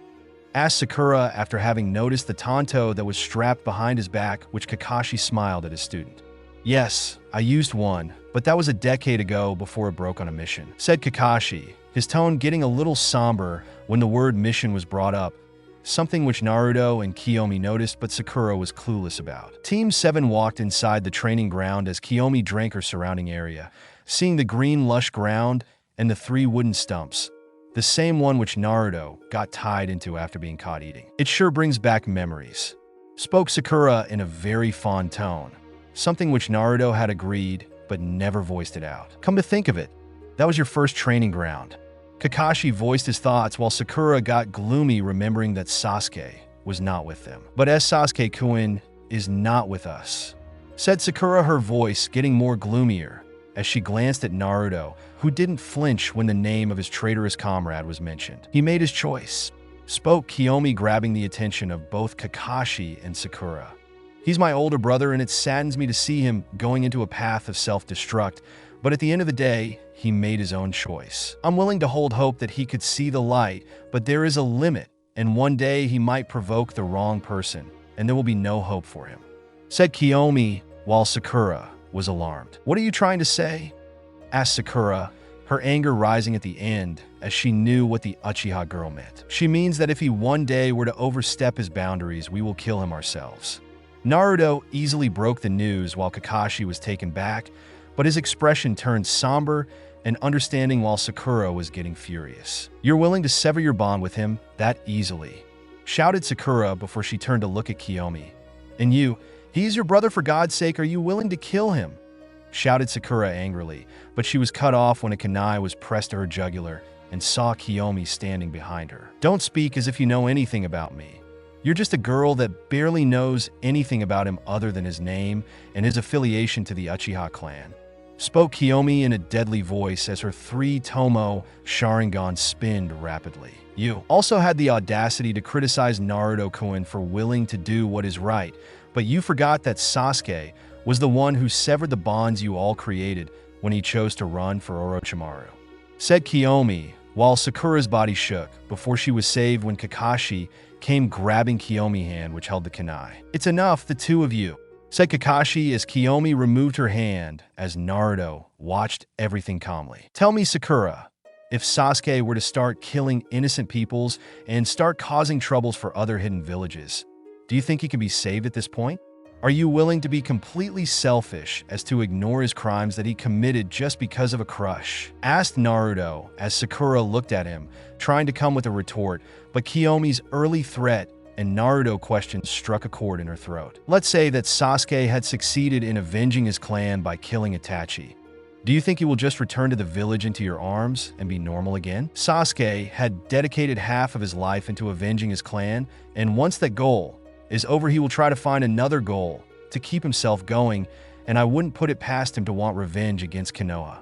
asked Sakura after having noticed the tanto that was strapped behind his back, which Kakashi smiled at his student. "Yes, I used one, but that was a decade ago before it broke on a mission," said Kakashi, his tone getting a little somber when the word mission was brought up, something which Naruto and Kiomi noticed but Sakura was clueless about. Team 7 walked inside the training ground as Kiomi drank her surrounding area, seeing the green lush ground and the 3 wooden stumps, the same one which Naruto got tied into after being caught eating. "It sure brings back memories," spoke Sakura in a very fond tone, something which Naruto had agreed but never voiced it out. "Come to think of it, that was your first training ground." Kakashi voiced his thoughts while Sakura got gloomy remembering that Sasuke was not with them. "But as Sasuke-kun is not with us," said Sakura, her voice getting more gloomier as she glanced at Naruto, who didn't flinch when the name of his traitorous comrade was mentioned. "He made his choice," spoke Kiomi, grabbing the attention of both Kakashi and Sakura. "He's my older brother and it saddens me to see him going into a path of self-destruct, but at the end of the day, he made his own choice. I'm willing to hold hope that he could see the light, but there is a limit, and one day he might provoke the wrong person, and there will be no hope for him," said Kiomi, while Sakura was alarmed. "What are you trying to say?" asked Sakura, her anger rising at the end as she knew what the Uchiha girl meant. "She means that if he one day were to overstep his boundaries, we will kill him ourselves." Naruto easily broke the news while Kakashi was taken back, but his expression turned somber and understanding while Sakura was getting furious. "You're willing to sever your bond with him that easily?" shouted Sakura before she turned to look at Kiomi. "And you, he's your brother, for God's sake, are you willing to kill him?" shouted Sakura angrily, but she was cut off when a kunai was pressed to her jugular and saw Kiomi standing behind her. "Don't speak as if you know anything about me. You're just a girl that barely knows anything about him other than his name and his affiliation to the Uchiha clan," spoke Kiomi in a deadly voice as her 3 Tomo Sharingan spinned rapidly. "You also had the audacity to criticize Naruto-kun for willing to do what is right, but you forgot that Sasuke was the one who severed the bonds you all created when he chose to run for Orochimaru," said Kiomi, while Sakura's body shook before she was saved when Kakashi came grabbing Kiomi's hand which held the kunai. "It's enough, the two of you," said Kakashi as Kiomi removed her hand as Naruto watched everything calmly. "Tell me, Sakura, if Sasuke were to start killing innocent peoples and start causing troubles for other hidden villages, do you think he can be saved at this point? Are you willing to be completely selfish as to ignore his crimes that he committed just because of a crush?" asked Naruto as Sakura looked at him, trying to come with a retort, but Kiyomi's early threat and Naruto questions struck a chord in her throat. "Let's say that Sasuke had succeeded in avenging his clan by killing Itachi. Do you think he will just return to the village into your arms and be normal again? Sasuke had dedicated half of his life into avenging his clan, and once that goal is over, he will try to find another goal to keep himself going, and I wouldn't put it past him to want revenge against Konoha,"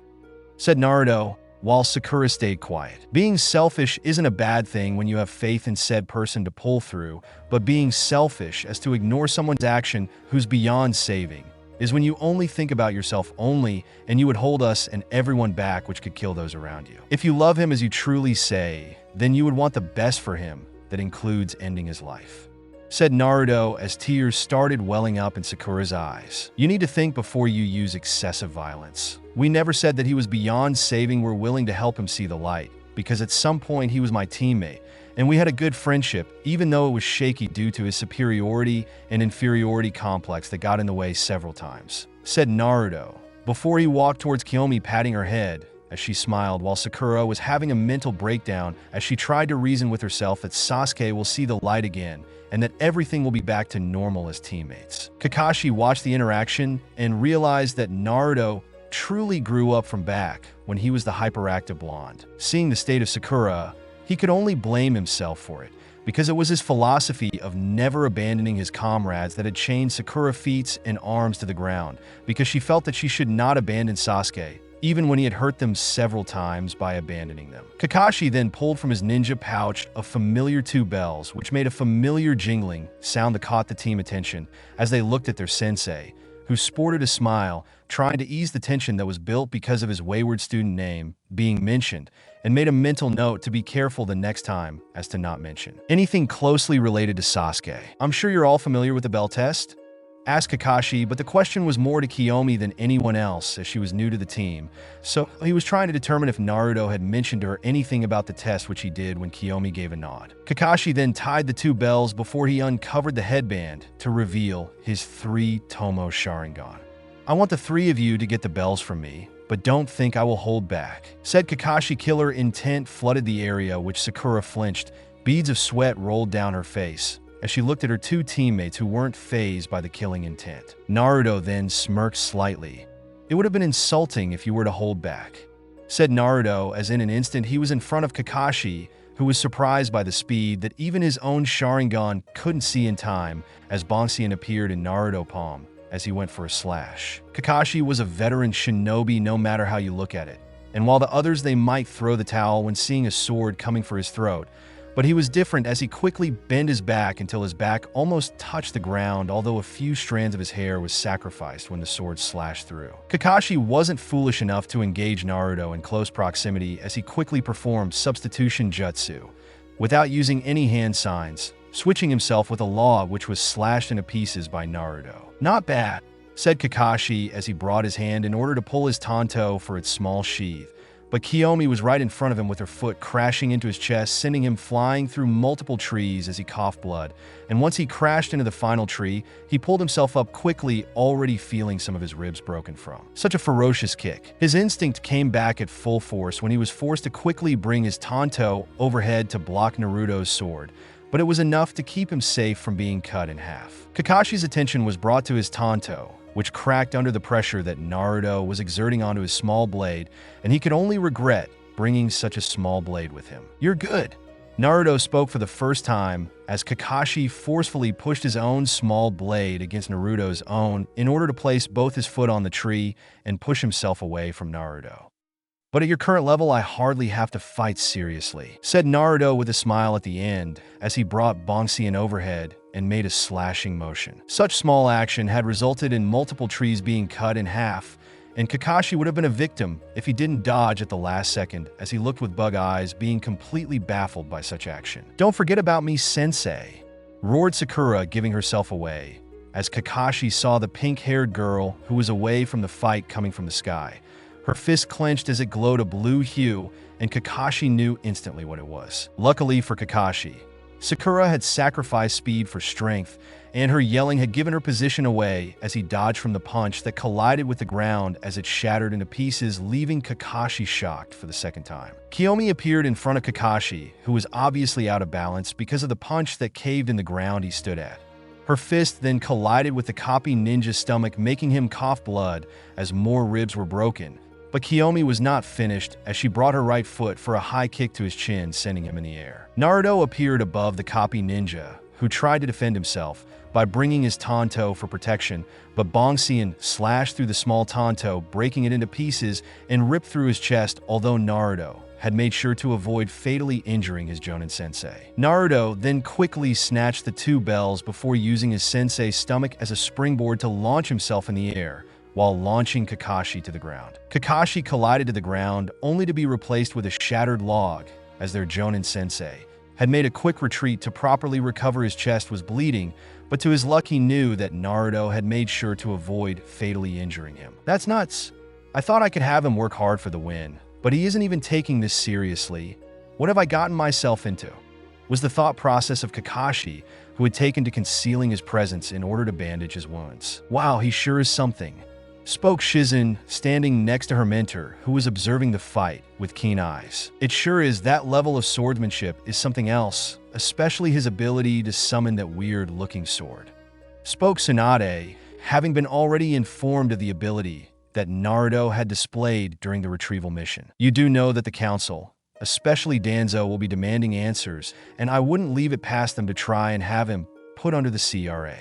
said Naruto, while Sakura stayed quiet. "Being selfish isn't a bad thing when you have faith in said person to pull through, but being selfish as to ignore someone's action who's beyond saving is when you only think about yourself only, and you would hold us and everyone back, which could kill those around you. If you love him as you truly say, then you would want the best for him, that includes ending his life," said Naruto as tears started welling up in Sakura's eyes. "You need to think before you use excessive violence. We never said that he was beyond saving. We're willing to help him see the light, because at some point he was my teammate, and we had a good friendship, even though it was shaky due to his superiority and inferiority complex that got in the way several times," said Naruto, before he walked towards Kiomi, patting her head as she smiled while Sakura was having a mental breakdown as she tried to reason with herself that Sasuke will see the light again and that everything will be back to normal as teammates. Kakashi watched the interaction and realized that Naruto truly grew up from back when he was the hyperactive blonde. Seeing the state of Sakura, he could only blame himself for it, because it was his philosophy of never abandoning his comrades that had chained Sakura feet and arms to the ground, because she felt that she should not abandon Sasuke, even when he had hurt them several times by abandoning them. Kakashi then pulled from his ninja pouch a familiar two bells, which made a familiar jingling sound that caught the team attention as they looked at their sensei, who sported a smile, trying to ease the tension that was built because of his wayward student name being mentioned, and made a mental note to be careful the next time as to not mention anything closely related to Sasuke. I'm sure you're all familiar with the bell test? Asked Kakashi, but the question was more to Kiomi than anyone else as she was new to the team, so he was trying to determine if Naruto had mentioned to her anything about the test, which he did when Kiomi gave a nod. Kakashi then tied the two bells before he uncovered the headband to reveal his 3 Tomo Sharingan. I want the 3 of you to get the bells from me, but don't think I will hold back, said Kakashi. Killer intent flooded the area, which Sakura flinched. Beads of sweat rolled down her face as she looked at her 2 teammates who weren't fazed by the killing intent. Naruto then smirked slightly. It would have been insulting if you were to hold back, said Naruto, as in an instant he was in front of Kakashi, who was surprised by the speed that even his own Sharingan couldn't see in time as Bonsian appeared in Naruto's palm as he went for a slash. Kakashi was a veteran shinobi no matter how you look at it, and while the others they might throw the towel when seeing a sword coming for his throat, but he was different as he quickly bent his back until his back almost touched the ground, although a few strands of his hair was sacrificed when the sword slashed through. Kakashi wasn't foolish enough to engage Naruto in close proximity as he quickly performed substitution jutsu without using any hand signs, switching himself with a law which was slashed into pieces by Naruto. Not bad, said Kakashi as he brought his hand in order to pull his tanto for its small sheath. But Kiomi was right in front of him with her foot crashing into his chest, sending him flying through multiple trees as he coughed blood. And once he crashed into the final tree, he pulled himself up quickly, already feeling some of his ribs broken from such a ferocious kick. His instinct came back at full force when he was forced to quickly bring his tanto overhead to block Naruto's sword, but it was enough to keep him safe from being cut in half. Kakashi's attention was brought to his tanto, which cracked under the pressure that Naruto was exerting onto his small blade, and he could only regret bringing such a small blade with him. You're good, Naruto spoke for the first time as Kakashi forcefully pushed his own small blade against Naruto's own in order to place both his foot on the tree and push himself away from Naruto. But at your current level, I hardly have to fight seriously, said Naruto with a smile at the end as he brought Bonsian overhead and made a slashing motion. Such small action had resulted in multiple trees being cut in half, and Kakashi would have been a victim if he didn't dodge at the last second as he looked with bug eyes, being completely baffled by such action. Don't forget about me, sensei, roared Sakura, giving herself away, as Kakashi saw the pink-haired girl who was away from the fight coming from the sky. Her fist clenched as it glowed a blue hue, and Kakashi knew instantly what it was. Luckily for Kakashi, Sakura had sacrificed speed for strength, and her yelling had given her position away as he dodged from the punch that collided with the ground as it shattered into pieces, leaving Kakashi shocked for the second time. Kiomi appeared in front of Kakashi, who was obviously out of balance because of the punch that caved in the ground he stood at. Her fist then collided with the copy ninja's stomach, making him cough blood as more ribs were broken. But Kiomi was not finished as she brought her right foot for a high kick to his chin, sending him in the air. Naruto appeared above the copy ninja, who tried to defend himself by bringing his tanto for protection, but Bonsian slashed through the small tanto, breaking it into pieces and ripped through his chest, although Naruto had made sure to avoid fatally injuring his Jonin sensei. Naruto then quickly snatched the two bells before using his sensei's stomach as a springboard to launch himself in the air, while launching Kakashi to the ground. Kakashi collided to the ground, only to be replaced with a shattered log, as their Jonin sensei had made a quick retreat to properly recover. His chest was bleeding, but to his luck he knew that Naruto had made sure to avoid fatally injuring him. That's nuts. I thought I could have him work hard for the win, but he isn't even taking this seriously. What have I gotten myself into? Was the thought process of Kakashi, who had taken to concealing his presence in order to bandage his wounds. Wow, he sure is something. spoke Shizen, standing next to her mentor, who was observing the fight with keen eyes. It sure is, that level of swordsmanship is something else, especially his ability to summon that weird-looking sword. Spoke Tsunade, having been already informed of the ability that Naruto had displayed during the retrieval mission. You do know that the council, especially Danzo, will be demanding answers, and I wouldn't leave it past them to try and have him put under the CRA.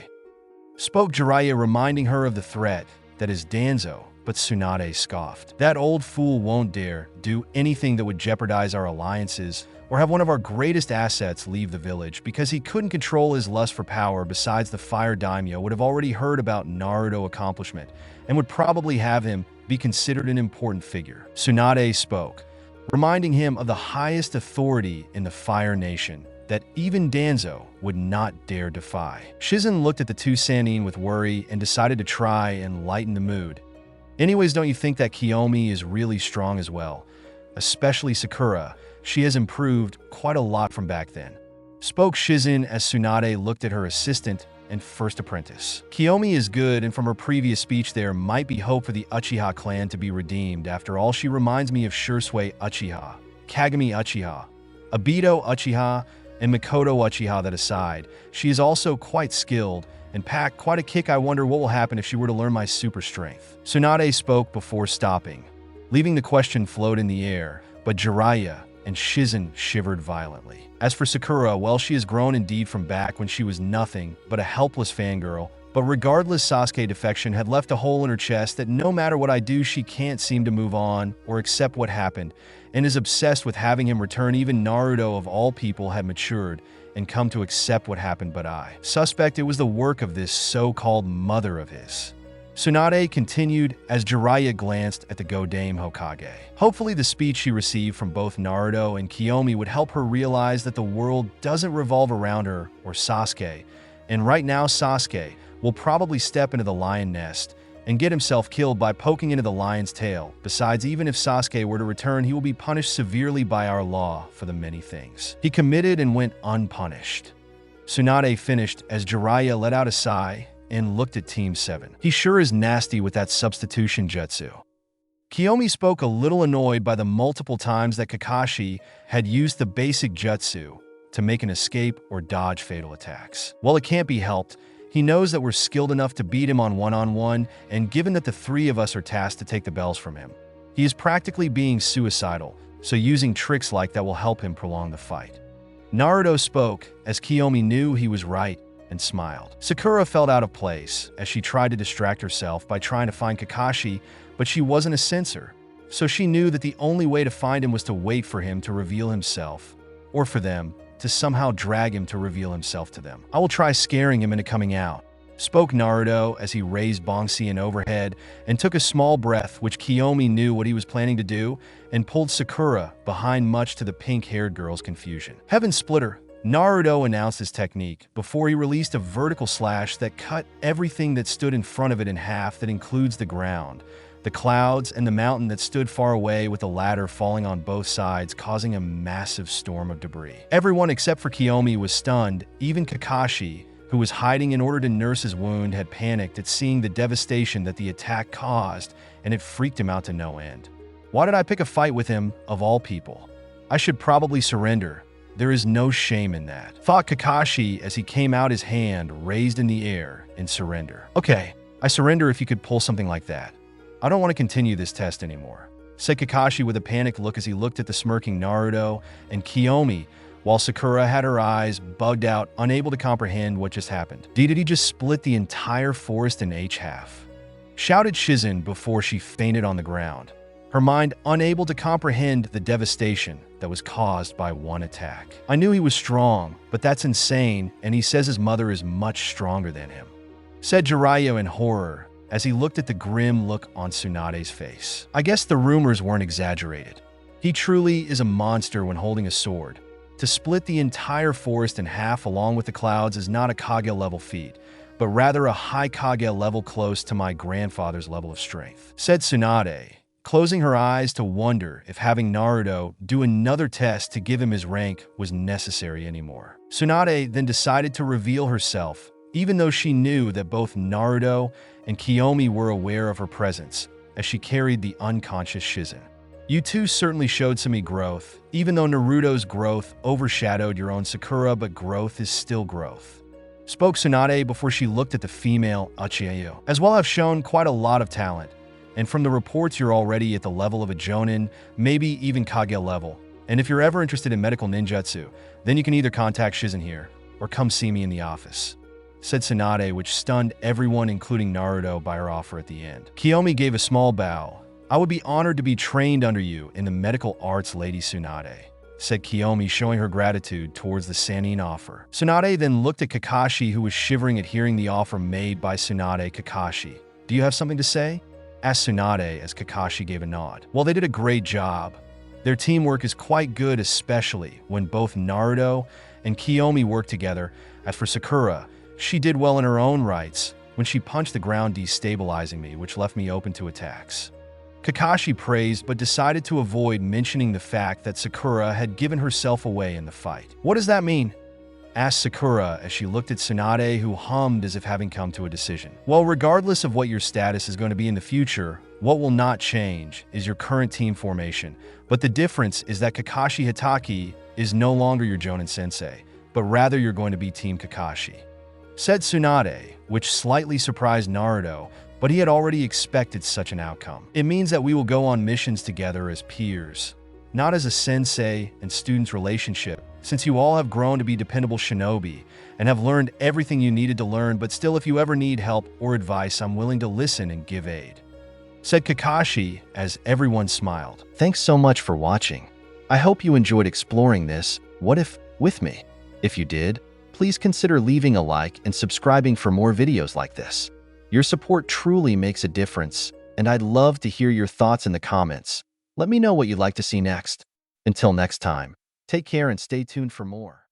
Spoke Jiraiya, reminding her of the threat that is Danzo, but Tsunade scoffed. That old fool won't dare do anything that would jeopardize our alliances or have one of our greatest assets leave the village because he couldn't control his lust for power. Besides, the Fire Daimyo would have already heard about Naruto's accomplishment and would probably have him be considered an important figure. Tsunade spoke, reminding him of the highest authority in the Fire Nation that even Danzo would not dare defy. Shizen looked at the two Sannin with worry and decided to try and lighten the mood. Anyways, don't you think that Kiomi is really strong as well? Especially Sakura. She has improved quite a lot from back then. Spoke Shizen as Tsunade looked at her assistant and first apprentice. Kiomi is good, and from her previous speech there might be hope for the Uchiha clan to be redeemed. After all, she reminds me of Shursui Uchiha, Kagami Uchiha, Obito Uchiha, and Mikoto Uchiha. That aside, she is also quite skilled and packed quite a kick. I wonder what will happen if she were to learn my super strength. Tsunade spoke before stopping, leaving the question float in the air, but Jiraiya and Shizen shivered violently. As for Sakura, well, she has grown indeed from back when she was nothing but a helpless fangirl, but regardless, Sasuke defection had left a hole in her chest that no matter what I do, she can't seem to move on or accept what happened, and is obsessed with having him return. Even Naruto, of all people, had matured and come to accept what happened, but I suspect it was the work of this so-called mother of his. Tsunade continued as Jiraiya glanced at the Godame Hokage. Hopefully the speech she received from both Naruto and Kiomi would help her realize that the world doesn't revolve around her or Sasuke, and right now Sasuke will probably step into the lion nest and get himself killed by poking into the lion's tail. Besides, even if Sasuke were to return, he will be punished severely by our law for the many things he committed and went unpunished. Tsunade finished as Jiraiya let out a sigh and looked at Team 7. He sure is nasty with that substitution jutsu. Kiomi spoke, a little annoyed by the multiple times that Kakashi had used the basic jutsu to make an escape or dodge fatal attacks. Well, it can't be helped. He knows that we're skilled enough to beat him on one-on-one, and given that the three of us are tasked to take the bells from him, he is practically being suicidal, so using tricks like that will help him prolong the fight. Naruto spoke as Kiomi knew he was right and smiled. Sakura felt out of place as she tried to distract herself by trying to find Kakashi, but she wasn't a censor, so she knew that the only way to find him was to wait for him to reveal himself, or for them to somehow drag him to reveal himself to them. I will try scaring him into coming out, spoke Naruto as he raised Bongsian overhead and took a small breath, which Kiomi knew what he was planning to do, and pulled Sakura behind, much to the pink-haired girl's confusion. Heaven Splitter, Naruto announced his technique before he released a vertical slash that cut everything that stood in front of it in half. That includes the ground, the clouds, and the mountain that stood far away, with the latter falling on both sides, causing a massive storm of debris. Everyone except for Kiomi was stunned. Even Kakashi, who was hiding in order to nurse his wound, had panicked at seeing the devastation that the attack caused, and it freaked him out to no end. Why did I pick a fight with him, of all people? I should probably surrender. There is no shame in that, thought Kakashi as he came out, his hand raised in the air in surrender. Okay, I surrender if you could pull something like that. I don't want to continue this test anymore, said Kakashi with a panicked look as he looked at the smirking Naruto and Kiomi, while Sakura had her eyes bugged out, unable to comprehend what just happened. Did he just split the entire forest in half? Shouted Shizen before she fainted on the ground, her mind unable to comprehend the devastation that was caused by one attack. I knew he was strong, but that's insane, and he says his mother is much stronger than him, said Jiraiya in horror as he looked at the grim look on Tsunade's face. I guess the rumors weren't exaggerated. He truly is a monster when holding a sword. To split the entire forest in half along with the clouds is not a Kage-level feat, but rather a high Kage level close to my grandfather's level of strength, said Tsunade, closing her eyes to wonder if having Naruto do another test to give him his rank was necessary anymore. Tsunade then decided to reveal herself, even though she knew that both Naruto and Kiomi were aware of her presence as she carried the unconscious Shizen. You two certainly showed some growth, even though Naruto's growth overshadowed your own Sakura, but growth is still growth. Spoke Tsunade before she looked at the female Uchiha. As well, have shown quite a lot of talent, and from the reports you're already at the level of a Jonin, maybe even Kage level. And if you're ever interested in medical ninjutsu, then you can either contact Shizen here, or come see me in the office, said Tsunade, which stunned everyone including Naruto by her offer at the end. Kiomi gave a small bow. I would be honored to be trained under you in the medical arts, Lady Tsunade, said Kiomi, showing her gratitude towards the Sannin offer. Tsunade then looked at Kakashi, who was shivering at hearing the offer made by Tsunade. Kakashi, do you have something to say? Asked Tsunade as Kakashi gave a nod. Well, they did a great job. Their teamwork is quite good, especially when both Naruto and Kiomi work together. As for Sakura, she did well in her own rights when she punched the ground, destabilizing me, which left me open to attacks. Kakashi praised, but decided to avoid mentioning the fact that Sakura had given herself away in the fight. What does that mean? Asked Sakura as she looked at Tsunade, who hummed as if having come to a decision. Well, regardless of what your status is going to be in the future, what will not change is your current team formation. But the difference is that Kakashi Hatake is no longer your Jonin sensei, but rather you're going to be Team Kakashi, said Tsunade, which slightly surprised Naruto, but he had already expected such an outcome. It means that we will go on missions together as peers, not as a sensei and student's relationship, since you all have grown to be dependable shinobi and have learned everything you needed to learn. But still, if you ever need help or advice, I'm willing to listen and give aid, said Kakashi as everyone smiled. Thanks so much for watching. I hope you enjoyed exploring this what if with me. If you did, please consider leaving a like and subscribing for more videos like this. Your support truly makes a difference, and I'd love to hear your thoughts in the comments. Let me know what you'd like to see next. Until next time, take care and stay tuned for more.